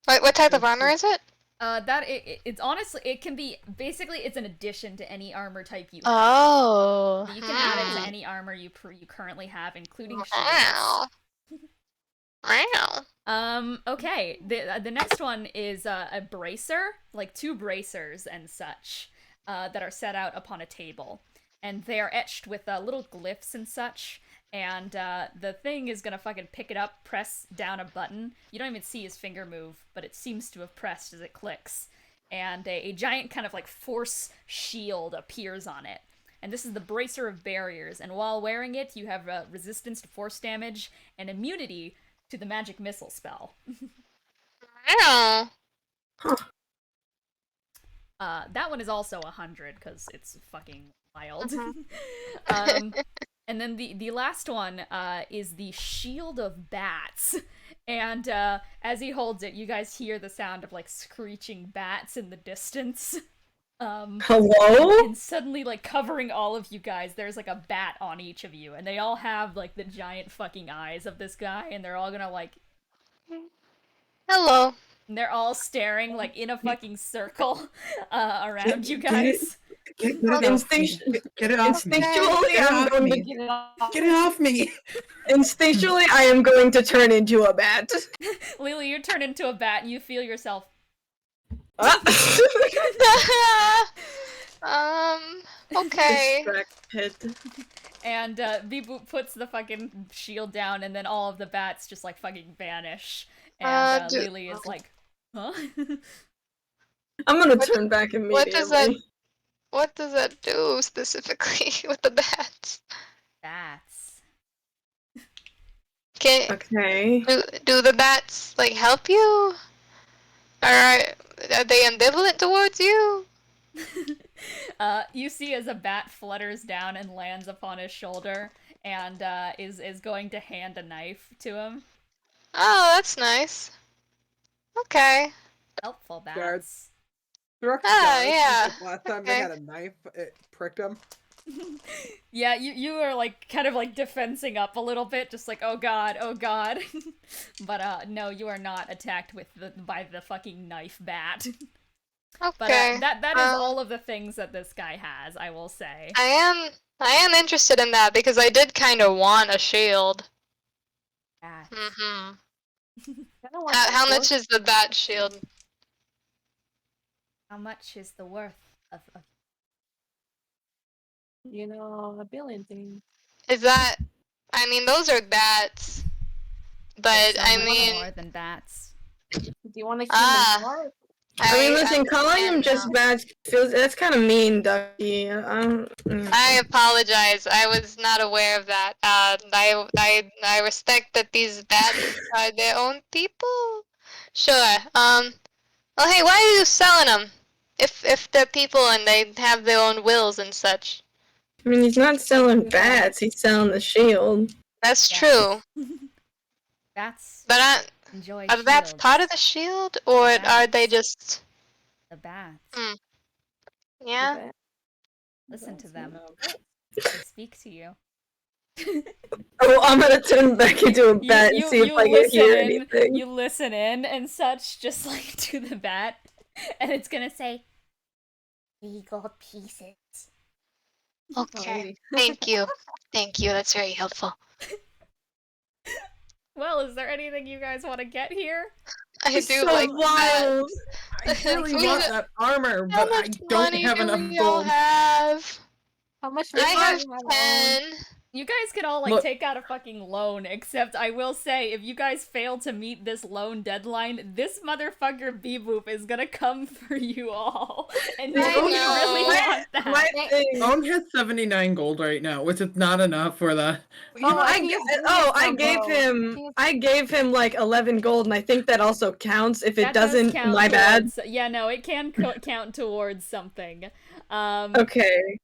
What type of armor is it? It's honestly, it can be, basically it's an addition to any armor type you have. Oh. You can add it to any armor you currently have, including shields. Wow. Wow. Okay, the next one is a bracer, like 2 bracers and such, that are set out upon a table. And they are etched with little glyphs and such. And the thing is gonna fucking pick it up, press down a button. You don't even see his finger move, but it seems to have pressed as it clicks. And a giant kind of like force shield appears on it. And this is the Bracer of Barriers. And while wearing it, you have resistance to force damage and immunity to the magic missile spell. Wow. That one is also 100 because it's fucking wild. And then the last one is the Shield of Bats. And as he holds it, you guys hear the sound of like screeching bats in the distance. Hello? And suddenly, like, covering all of you guys, there's like a bat on each of you. And they all have like the giant fucking eyes of this guy. And they're all gonna like... Hello. And they're all staring like in a fucking circle around you guys. Get it off me. Get it off me. Instinctually, Get it I'm off going me. to Get it off me. Instinctually, I am going to turn into a bat. Lelee, you turn into a bat and you feel yourself. Okay. Distracted. And Beeboop puts the fucking shield down, and then all of the bats just like fucking vanish. And Lelee is like, huh? I'm gonna turn back immediately. What does that do specifically with the bats? Bats. Okay. Do the bats like help you? Are they ambivalent towards you? You see as a bat flutters down and lands upon his shoulder, and is going to hand a knife to him. Oh, that's nice. Okay. Helpful bats. Guards. Thrux yeah. Last time they had a knife, it pricked him. Yeah, you are like kind of like defensing up a little bit, just like, oh god. But no, you are not attacked by the fucking knife bat. Okay. But that is all of the things that this guy has, I will say. I am interested in that because I did kind of want a shield. Bats. Mm-hmm. How much is the bat shield? How much is the worth of You know, a billion things. Is that? I mean, those are bats. But so I much mean, more than bats? Do you want to see more? I mean, listen, calling him just bats feels that's kind of mean, Ducky. I apologize. I was not aware of that. I respect that these bats are their own people. Sure. Well, hey, why are you selling them? If they're people and they have their own wills and such. I mean, he's not selling bats. He's selling the shield. That's true. Bats But enjoy are the bats shields. part of the shield, or are they just? The bats. Yeah. Okay. Listen to them. They speak to you. Oh, I'm gonna turn back into a bat and see if I can hear anything. You listen in and such, just like to the bat, and it's gonna say, 3 gold pieces. Okay. Thank you. Thank you. That's very helpful. Well, is there anything you guys want to get here? I do So like wild. that. I really want that armor, How but I much don't money have do enough we all gold. have? How much I have money do you on? 10. You guys could all, like, Look- take out a fucking loan, except I will say, if you guys fail to meet this loan deadline, this motherfucker Beeboop is gonna come for you all. And do I you know. really want that? My thing. Owen has 79 gold right now, which is not enough for the. I gave him like 11 gold, and I think that also counts. If it That does doesn't, count my bad. towards- Yeah, no, it can count towards something. Okay.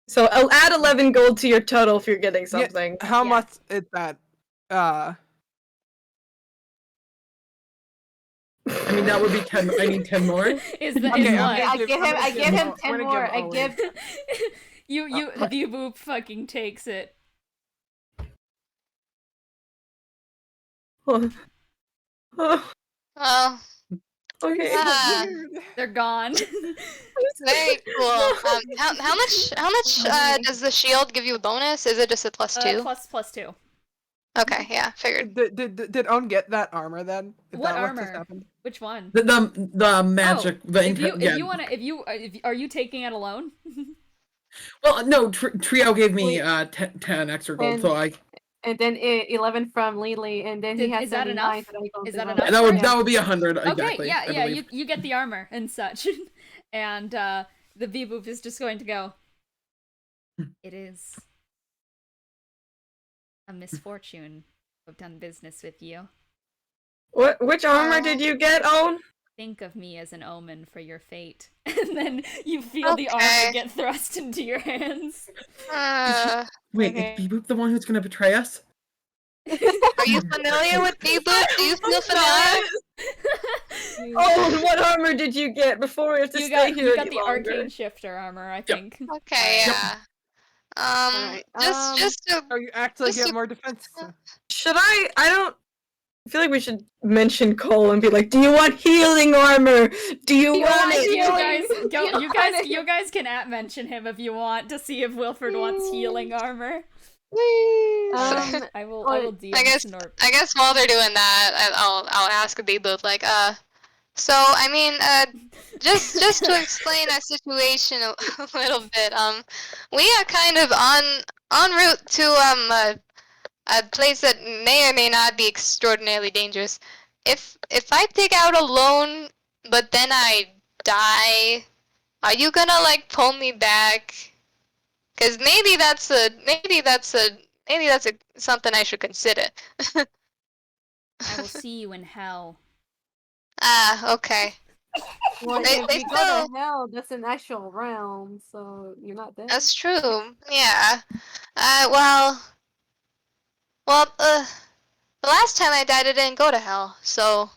So I'll add 11 gold to your total if you're getting something. How Yeah. much is that? I mean, that would be 10. I need 10 more. Is the Okay, is I'm what? gonna I give him I'm 10 gonna more. give I Owen. give. you Beeboop fucking takes it. Oh. Oh, Oh, okay. ah, They're gone. very cool. How much does the shield give you a bonus? Is it just a +2? Plus 2. Okay, yeah, figured. Did Owen get that armor then? Is What that just armor? happened? Which one? The magic. the If you inter- are you taking it alone? Well, no, Trio gave me 10 extra gold, And- so I. And then 11 from Lelee, and then he has Is that 79. enough? So he goes Is to that level. enough? That would be 100 Okay, exactly. yeah, I yeah, believe. you get the armor and such. And the Beeboop is just going to go, it is a misfortune to have done business with you. Which armor did you get, Owen? Think of me as an omen for your fate. And then you feel the Okay. armor get thrust into your hands. Wait, Okay. is Beeboop the one who's gonna betray us? Are you familiar with Beeboop? Do you feel familiar? Owen, what armor did you get before we have to You stay got here the any longer? arcane shifter armor, I think. Okay, Yep. yeah. Alright, Just to Oh, you actually Just get a- more defense. Should I don't I feel like we should mention Cole and be like, do you want healing armor? Do you want it? You guys can mention him if you want to see if Wilfred wants healing armor. please. I will DM I guess Snorp. while they're doing that, I'll ask Beeboop like, so I mean, just to explain our situation a little bit, we are kind of en route to a place that may or may not be extraordinarily dangerous. If I take out a loan, but then I die, are you gonna like pull me back? Cause maybe that's something I should consider. I will see you in hell. Ah, okay. Well, They if you go still- to hell, that's an actual realm, so you're not dead. That's true. Yeah. The last time I died, I didn't go to hell. So,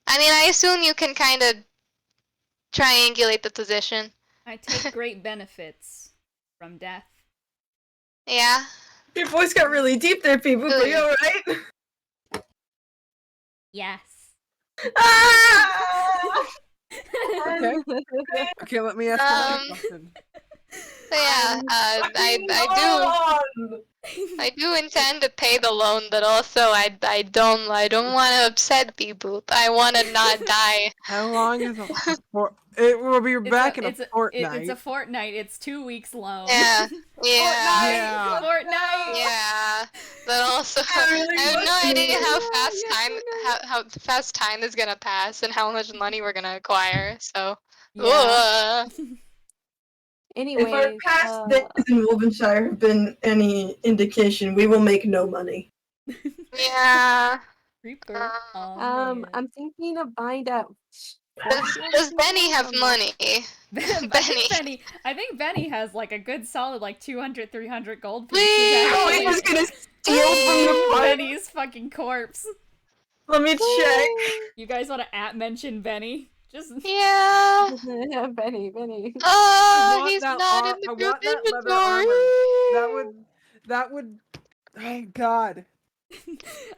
I mean, I assume you can kind of triangulate the position. I take great benefits from death. Yeah. Your voice got really deep there, people. Are you alright? Yes. Ah! Okay. Okay, let me ask another Um, question. So yeah, I do intend to pay the loan, but also I don't want to upset Beeboop. I want to not die. How long is it will be back in a fortnight. It's a fortnight. It's 2 weeks loan. Yeah. Yeah. Fortnite. Yeah. But also, I have no idea how fast time is gonna pass and how much money we're gonna acquire. So. Yeah. Anyways, If our past days in Wolvenshire have been any indication, we will make no money. Yeah. Creeper. Oh, man. I'm thinking of buying that. Does Benny have money? I think Benny has like a good solid like 200, 300 gold Please! pieces. Oh, actually. he was gonna steal from the fight. Benny's fucking corpse. Let me check. You guys want to mention Benny? Just Yeah. Benny. I He's want not in I the want group that leather inventory. armor. That would. Oh God.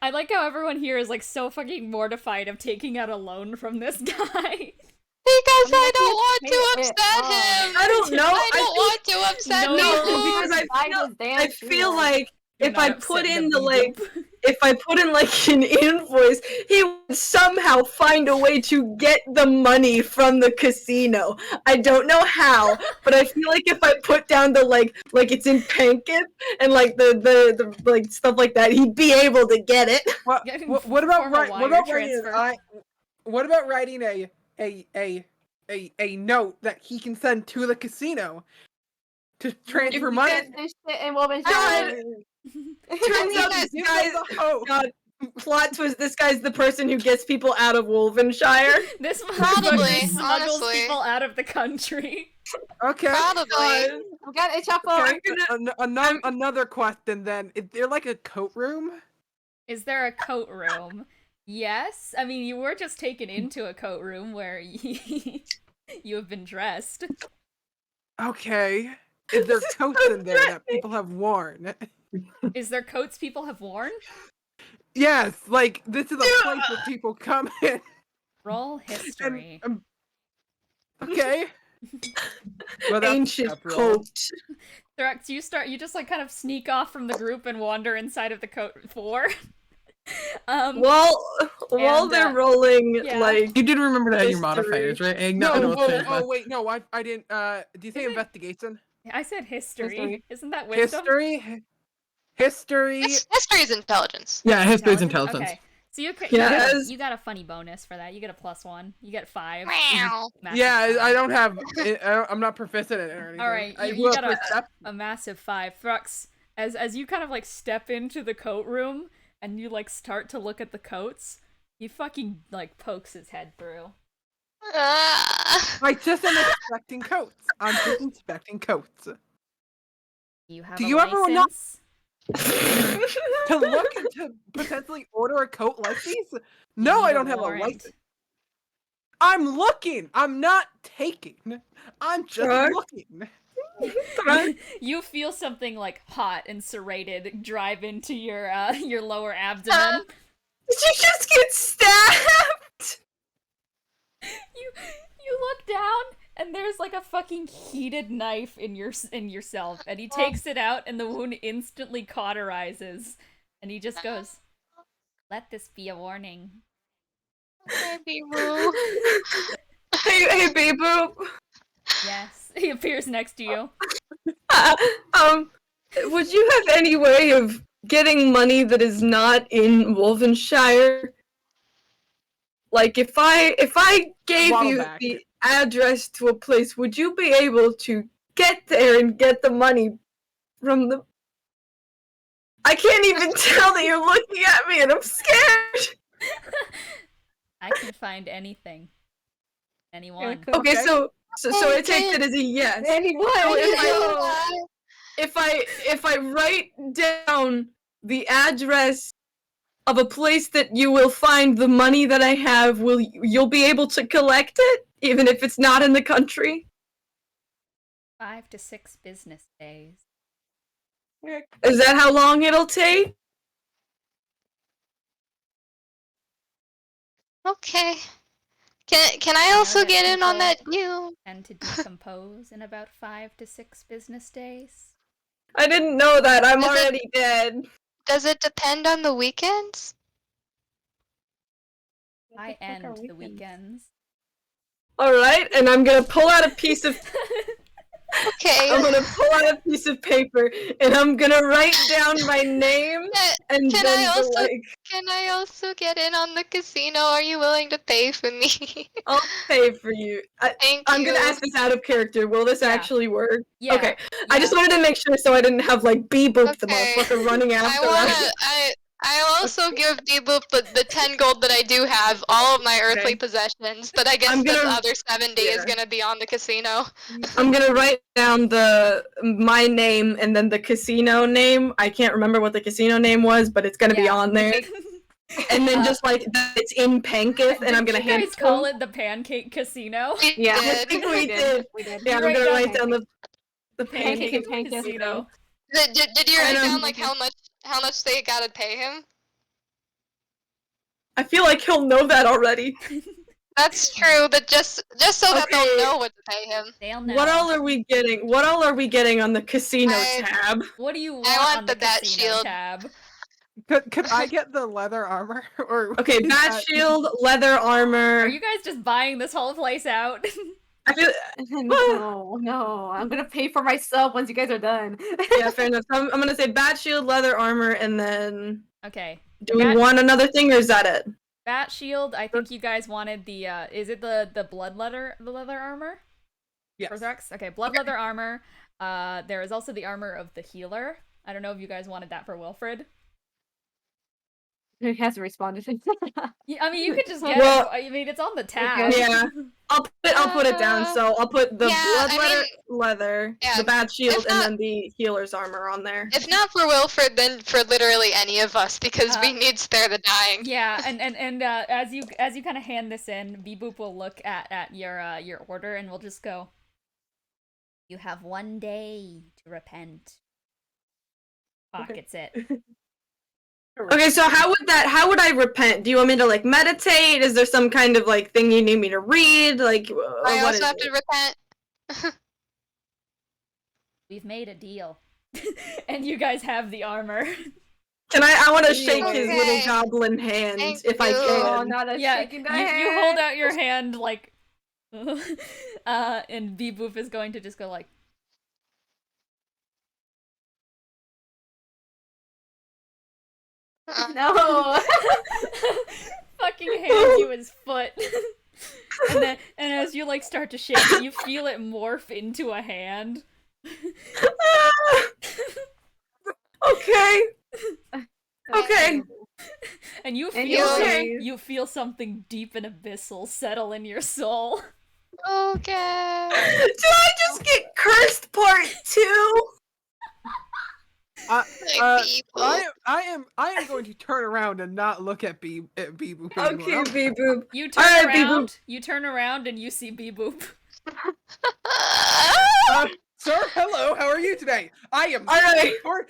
I like how everyone here is like so fucking mortified of taking out a loan from this guy. Because I I don't want to can't upset pay it him. I don't know. I don't want to upset No, Beeboop. because I feel like You're if not I upset put the in the like, Beeboop. if I put in like an invoice, he would somehow find a way to get the money from the casino. I don't know how, but I feel like if I put down the like it's in Pankit and like the like stuff like that, he'd be able to get it. What Form a wire transfer. What about writing a note that he can send to the casino to transfer money? This shit in woman's God. Turns out Give this them guy's the hope. God, plot twist. This guy's the person who gets people out of Wolvenshire. This Probably, motherfucker smuggles honestly. people out of the country. Okay. Probably. We got a chopper. I'm Another question then. Is there like a coat room? Is there a coat room? Yes. I mean, you were just taken into a coat room where you have been dressed. Okay. Is there coats in there that people have worn? Is there coats people have worn? Yes, like this is a place where people come in. Roll history. Okay. Well, that's Ancient a roll. coat. Thrux, you just like kind of sneak off from the group and wander inside of the coat floor. While and, they're rolling, yeah. like You did remember to add your History. modifiers, right? No, wait, no, I didn't. Do you say Is it- investigation? I said history. History. Isn't that wisdom? History. History is intelligence. Yeah, history's intelligence. Okay. So Yes. you got a funny bonus for that. You get a +1. You get 5. Meow. Massive Yeah, 5. I don't have. I'm not proficient in it or anything. All right, I you will got percept. a massive 5. Thrux, as you kind of like step into the coat room and you like start to look at the coats, he fucking like pokes his head through. I just am inspecting coats. I'm just inspecting coats. You have Do a you ever not- license? To look and to potentially order a coat like these? No, You I need don't have a warrant. license. I'm looking. I'm not taking. I'm just Sure. looking. You feel something like hot and serrated drive into your lower abdomen. Did you just get stabbed? You look down and there's like a fucking heated knife in yourself, and he takes it out and the wound instantly cauterizes, and he just goes, "Let this be a warning." Maybe woo. Hey, Beeboop. Yes, he appears next to you. Would you have any way of getting money that is not in Wolvenshire? Like, if I gave you Waddleback. the address to a place, would you be able to get there and get the money from the... I can't even tell that you're looking at me and I'm scared! I can find anything. Anyone. Okay, so I Okay. take that as a yes. Anyone. So if I write down the address of a place that you will find the money that I have, you'll be able to collect it, even if it's not in the country? 5 to 6 business days. Is that how long it'll take? Okay. Can I also get in on that deal? And to decompose in about 5 to 6 business days. I didn't know that. I'm Is it- already dead. Does it depend on the weekends? I end the weekends. Alright, and I'm gonna pull out a piece of Okay. I'm gonna pull out a piece of paper and I'm gonna write down my name and Can then I the, also- like, Can I also get in on the casino? Are you willing to pay for me? I'll pay for you. Thank I'm you. gonna ask this out of character. Will this Yeah. actually work? Yeah. Okay. I just wanted to make sure so I didn't have like Beeboop the Okay. motherfucker running I after wanna. us. I'll also give Beeboop the 10 gold that I do have, all of my earthly Okay. possessions, but I guess I'm the gonna- other 70 is yeah. gonna be on the casino. I'm gonna write down my name and then the casino name. I can't remember what the casino name was, but it's gonna be Yeah. on there. and then just like it's in Pankith, and I'm gonna Did you hand guys it to call him. it the Pancake Casino? We Yeah, I did. think we did. We did. Yeah, I'm write gonna down write down the Pancake Pancake Casino. Did you I write don't- down like how much they gotta pay him? I feel like he'll know that already. That's true, but just so that they'll Okay. know what to pay him. They'll know. What all are we getting? What all are we getting on the casino I- tab? What do you want, want on the the bat casino shield. tab? Could I get the leather armor? Or Okay, bat shield, leather armor. Are you guys just buying this whole place out? I feel No, I'm gonna pay for myself once you guys are done. yeah, fair enough. I'm gonna say bat shield, leather armor, and then Okay. do we want another thing or is that it? Bat shield, I think you guys wanted the is it the leather armor? Yes. For Thrux? Okay, blood leather armor. There is also the armor of the healer. I don't know if you guys wanted that for Wilfred. He hasn't responded. Yeah, I mean, you could just get Well- it. I mean, it's on the tab. Yeah. I'll put it down. So I'll put the Yeah, blood leather, yeah, the bat shield, if not- and then the healer's armor on there. If not for Wilfred, then for literally any of us, because we need spare the dying. Yeah, and as you kind of hand this in, Beeboop will look at your order and we'll just go. You have 1 day to repent. Pockets it. Okay, so how would I repent? Do you want me to like meditate? Is there some kind of like thing you need me to read? Like I what also is have it? to repent. We've made a deal. And you guys have the armor. Can I want to shake his Okay. little goblin hand Thank if I you. Oh, can. not a Yeah, shaking you hold out your hand like and Beeboop is going to just go like No. fucking hands you his foot. And as you like start to shake it, you feel it morph into a hand. Okay. Okay. And you And feel you- you feel something deep and abyssal settle in your soul. Okay. Do I just get cursed part 2? People. I am going to turn around and not look at Beeboop anymore. Okay, Beeboop. You turn Alright, around. Beeboop. You turn around and you see Beeboop. Sir, hello. How are you today? I am. Alright. Beeboop.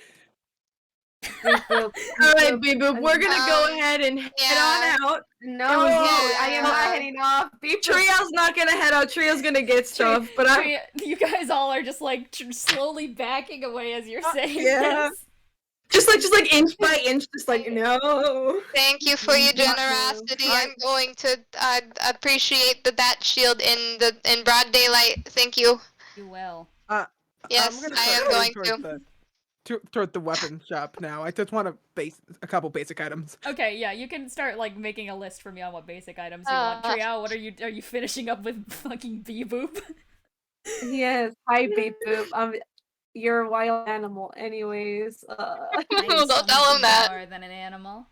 Alright, Beeboop. We're gonna go Um, ahead and head yeah. on out. No, Oh, I am not yeah. heading off. Beeboop. Trio's not gonna head out. Trio's gonna get stuff, but I. You guys all are just like slowly backing away as you're saying yeah. this. Just like inch by inch, just like no. Thank you for your Not generosity. I'm going to appreciate the bat shield in broad daylight. Thank you. You will. Yes, I'm gonna I am start going heading to. toward the weapon shop now. I just want a couple basic items. Okay, yeah, you can start like making a list for me on what basic items you want. Trial, what are you finishing up with fucking Beeboop? Yes. Hi, Beeboop. You're a wild animal. Anyways. I'm Don't tell him something that. more than an animal.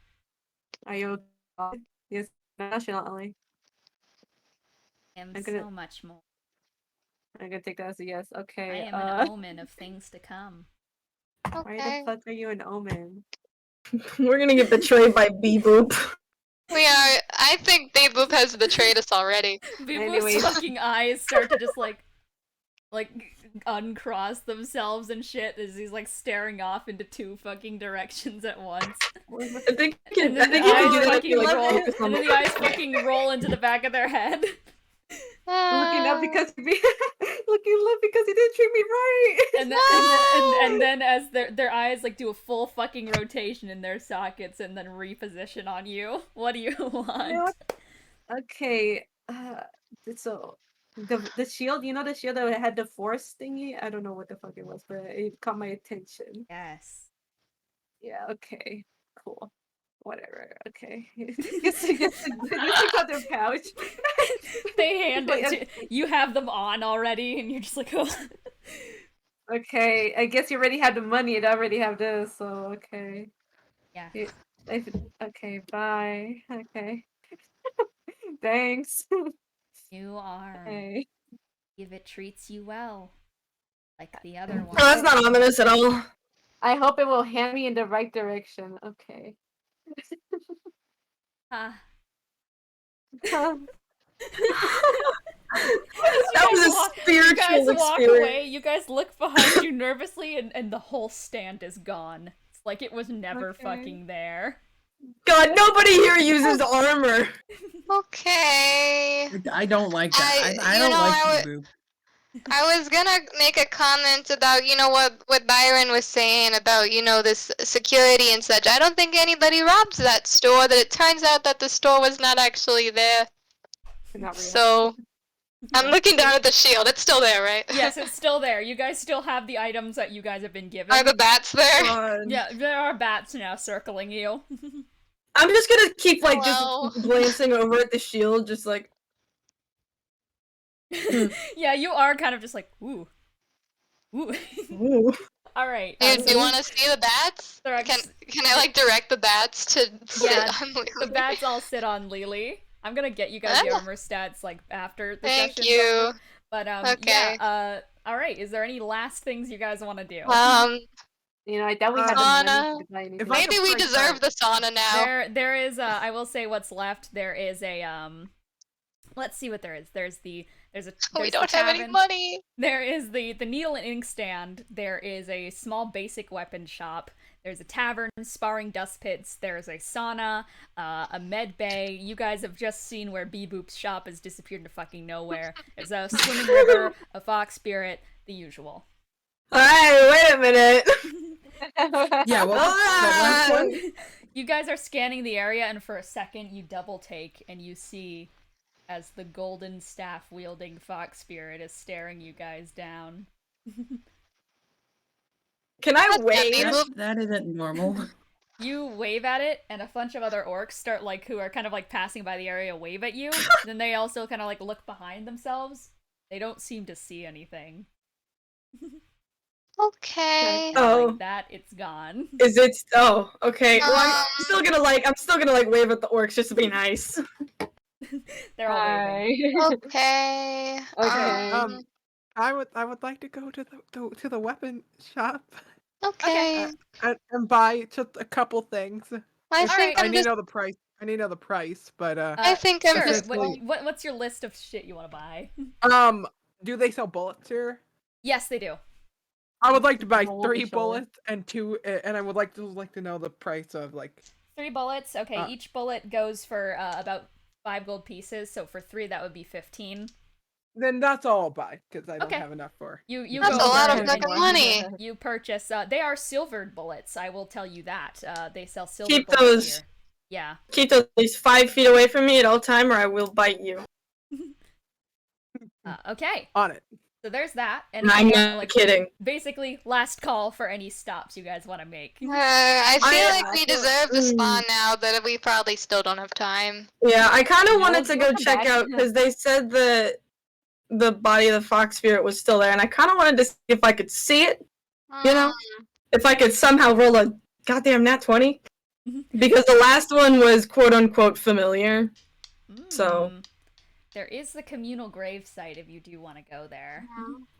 Are you okay? Yes, nationally. I'm I'm gonna- so much more. I'm gonna take that as a yes. I Okay. am an omen of things to come. Why Okay. the fuck are you an omen? We're gonna get betrayed by Beeboop. We are. I think Beeboop has betrayed us already. Beeboop's Anyways. fucking eyes start to just like uncross themselves and shit as he's like staring off into 2 fucking directions at once. I think And I then think the you can do eyes that if fucking you like roll, focus on and then the eyes fucking roll into the back of their head. Looking up because looking up because he didn't treat me right. And then as their eyes like do a full fucking rotation in their sockets and then reposition on you. What do you want? Okay. So the shield, you know the shield that had the force thingy? I don't know what the fuck it was, but it caught my attention. Yes. Yeah, okay. Cool. Whatever. Okay. Yes, got their pouch. They hand Wait, it to you. Have them on already, and you're just like, oh. Okay, I guess you already have the money and I already have this, so okay. Yeah. Okay, bye. Okay. Thanks. You are. Okay. If it treats you well, like the other one. No, that's not ominous at all. I hope it will hand me in the right direction. Okay. Uh, That was a you spiritual guys walk experience. away, you guys look behind you nervously, and the whole stand is gone. It's like it was never Okay. fucking there. God, nobody here uses armor. Okay. I don't like that. I you don't know, like Beeboop. I was gonna make a comment about, what Bieren was saying about, this security and such. I don't think anybody robbed that store, that it turns out that the store was not actually there. Not real. So, I'm looking down at the shield. It's still there, right? Yes, it's still there. You guys still have the items that you guys have been given. Are the bats there? God. Yeah, there are bats now circling you. I'm just gonna keep like Hello. just glancing over at the shield, just like Yeah, you are kind of just like, ooh. Ooh. ooh. Alright. Do you want to see the bats? Thrux. Can I direct the bats to sit Yeah, on Lelee? the bats all sit on Lelee. I'm gonna get you guys the armor stats after the Thank session's you. over. But Okay. yeah, alright, is there any last things you guys want to do? I doubt we have the money Sauna. to buy anything. If I Maybe could we break deserve out- the sauna now. There is I will say what's left. There is a let's see what there is. There's We the don't have any tavern. money. There is the needle and ink stand. There is a small basic weapon shop. There's a tavern, sparring dust pits. There's a sauna, a med bay. You guys have just seen where Beeboop's shop has disappeared into fucking nowhere. There's a swimming river, a fox spirit, the usual. Alright, wait a minute. Yeah, what was the last one? You guys are scanning the area, and for a second you double take, and you see as the golden staff wielding fox spirit is staring you guys down. Can I That's wait? Beeboop. That isn't normal. You wave at it, and a bunch of other orcs start who are kind of passing by the area wave at you. Then they also kind of look behind themselves. They don't seem to see anything. Okay. And Oh. like that, it's gone. Is it? Oh, okay. Well, I'm Um, still gonna wave at the orcs just to be nice. They're all waving. Hi. Okay. Okay. I would like to go to the weapon shop Okay. and buy just a couple things. I think Alright. I I'm need to just. know the price. I need to know the price, but I think I'm Sure. just. What's your list of shit you want to buy? do they sell bullets here? Yes, they do. I would like to buy Holy 3 shit. bullets and 2, and I would like to know the price of 3 bullets. Okay, each bullet goes for about 5 gold pieces. So for 3, that would be 15. Then that's all I'll buy because I don't Okay. have enough for. You That's go a lot over of and fucking money. You purchase. They are silvered bullets. I will tell you that. They sell silver Keep bullets those. here. Yeah. Keep those at least 5 feet away from me at all time, or I will bite you. Okay. On it. So there's that, and I'm yeah, not kidding. basically last call for any stops you guys want to make. I feel I- like we deserve the spawn now, but we probably still don't have time. Yeah, I kind of wanted to go welcome check back. out because they said that the body of the fox spirit was still there, and I kind of wanted to see if I could see it. You know, if I could somehow roll a goddamn nat 20, because the last one was quote unquote familiar. So. There is the communal grave site if you do want to go there.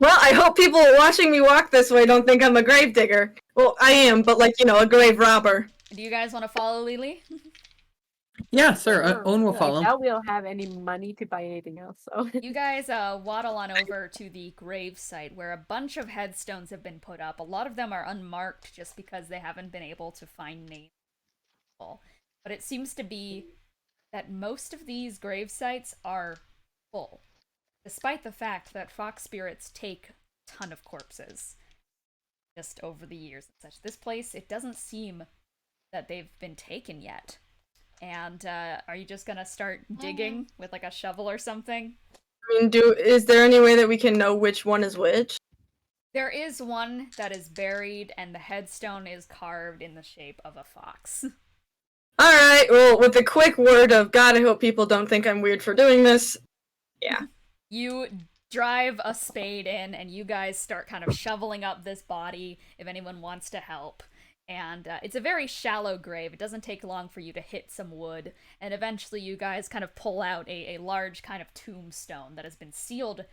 Well, I hope people watching me walk this way don't think I'm a grave digger. Well, I am, but a grave robber. Do you guys want to follow Lelee? Yeah, sir. Owen will follow. I doubt we'll have any money to buy anything else, so. You guys waddle on over to the grave site where a bunch of headstones have been put up. A lot of them are unmarked just because they haven't been able to find names. But it seems to be that most of these grave sites are full, despite the fact that fox spirits take a ton of corpses just over the years and such. This place, it doesn't seem that they've been taken yet. And are you just gonna start digging with a shovel or something? I mean, is there any way that we can know which one is which? There is one that is buried, and the headstone is carved in the shape of a fox. Alright, well, with a quick word of God, I hope people don't think I'm weird for doing this. Yeah. You drive a spade in, and you guys start kind of shoveling up this body if anyone wants to help. And it's a very shallow grave. It doesn't take long for you to hit some wood. And eventually you guys kind of pull out a large kind of tombstone that has been sealed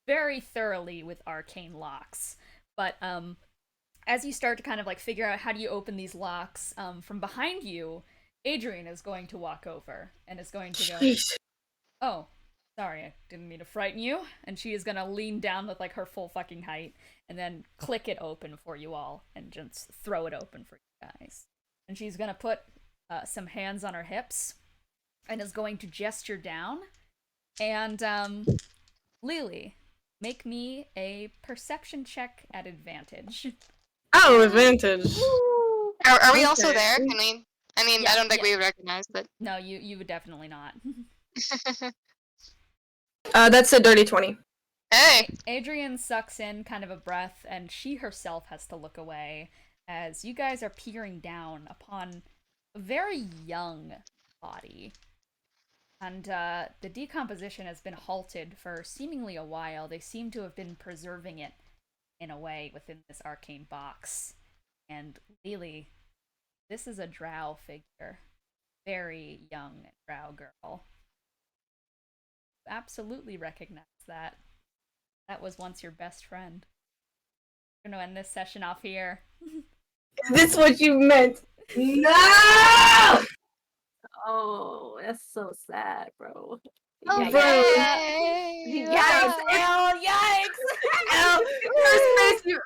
very thoroughly with arcane locks. But as you start to kind of figure out how do you open these locks, from behind you, Adrian is going to walk over and is going to go, Jeez. oh, sorry, I didn't mean to frighten you. And she is gonna lean down with like her full fucking height and then click it open for you all and just throw it open for you guys. And she's gonna put some hands on her hips and is going to gesture down. And Lelee, make me a perception check at advantage. Oh, advantage. Are we also Okay. there? Can we? I mean, Yeah, I don't think yeah. we would recognize it. No, you would definitely not. That's a dirty 20. Hey. Adrian sucks in kind of a breath, and she herself has to look away as you guys are peering down upon a very young body. And the decomposition has been halted for seemingly a while. They seem to have been preserving it in a way within this arcane box. And Lelee, this is a drow figure. Very young drow girl. You absolutely recognize that. That was once your best friend. We're gonna end this session off here. Is this what you meant? No! Oh, that's so sad, bro. Oh, Bro. Yikes! L, yikes! First face you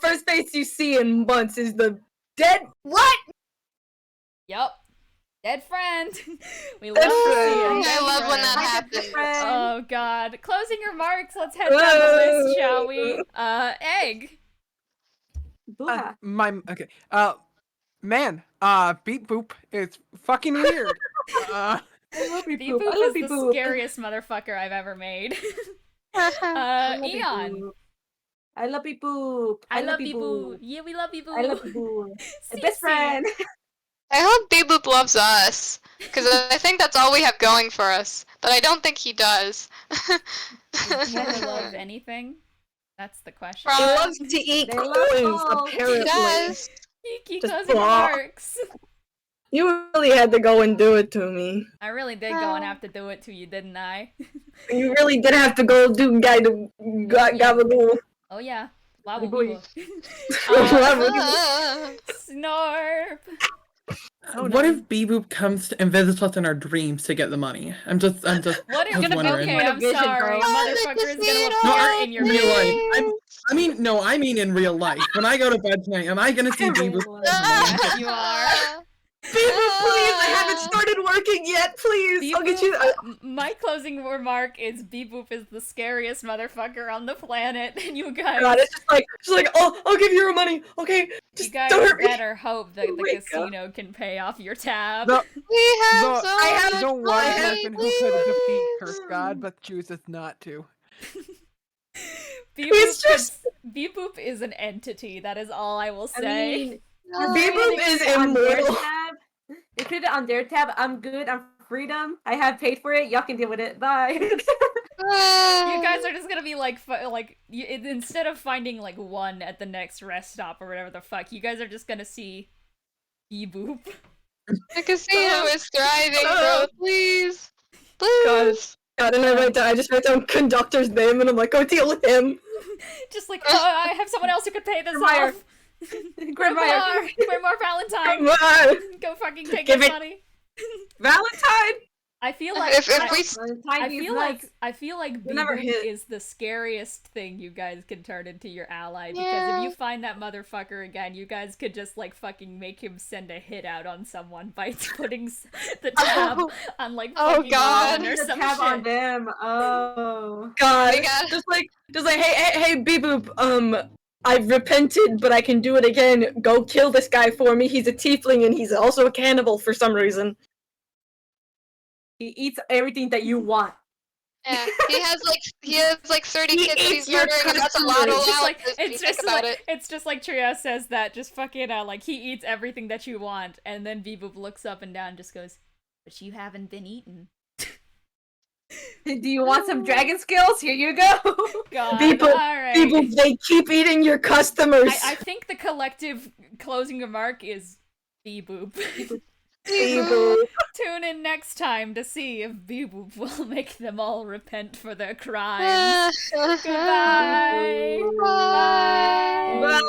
first face you see in months is the dead what? Yup. Dead friend. We Dead love to see friend. it. I love when that My happens. friend. Oh god. Closing remarks. Let's head down the list, shall we? Egg. Booha. Okay. Man, Beeboop is fucking weird. I love you, Beeboop I love is you, the Boop. scariest motherfucker I've ever made. I love you, Eon. Boop. I love you, Boop. I love you, boo. Yeah, we love you, boo. I love you, Boop. See, Best friend. I hope Beeboop loves us, because I think that's all we have going for us. But I don't think he does. Does he ever love anything? That's the question. He Right. loves to eat They love coins, balls. apparently. He does. Kiki Just closing blah. remarks. You really had to go and do it to me. I really did go and have to do it to you, didn't I? You really did have to go do gabagoo. Oh yeah. Boy. Wobble Snorp. What if Beeboop comes and visits us in our dreams to get the money? I'm just What if just gonna wondering. okay, I'm Vision, sorry. bro. Motherfucker is gonna No, appear in your real life. dreams. I mean in real life. When I go to bed tonight, am I gonna see Beeboop? Yes, you are. Beeboop, please, I haven't started working yet, please. I'll get you. My closing remark is Beeboop is the scariest motherfucker on the planet, and you guys, God, it's just like, oh, I'll give you your money. Okay, you just guys don't hurt me. better hope that Oh the my God. casino can pay off your tab. The, We have the, so I have much the one money, person who could defeat please. Curse God, but chooses not to. Beeboop is an entity. That is all I will say. I mean, Beeboop is on their immortal. tab. They put it on their tab. I'm good. I'm freedom. I have paid for it. Y'all can deal with it. Bye. You guys are just gonna be like, instead of finding like one at the next rest stop or whatever the fuck, you guys are just gonna see Beeboop. The casino is thriving, bro. Please. Please. God, and I just write down conductor's name, and I'm like, go deal with him. Just like, oh, I have someone else who could pay this Grimoire. off. Grimoire Valentine. Come on, Go fucking take Give this it- money. Valentine. I feel like If we I feel like You'll never Beeboop hit. is the scariest thing you guys can turn into your ally, because Yeah. if you find that motherfucker again, you guys could just like fucking make him send a hit out on someone by putting the tab on like Oh, fucking God. Ron or the some tab on shit. them. Oh. God, We got- just like, hey, Beeboop, I've repented, but I can do it again. Go kill this guy for me. He's a tiefling, and he's also a cannibal for some reason. He eats everything that you want. Yeah, he has like 30 He kids that he's eats your murdering, and that's a lot of customers. allowances when you think about it. It's just like Tria says that, just fucking like he eats everything that you want, and then Beeboop looks up and down and just goes, but you haven't been eaten. Do you want some dragon skills? Here you go. God, Beeboop, alright. Beeboop, they keep eating your customers. I think the collective closing remark is Beeboop. Beeboop. Tune in next time to see if Beeboop will make them all repent for their crimes. Goodbye. Bye. Bye.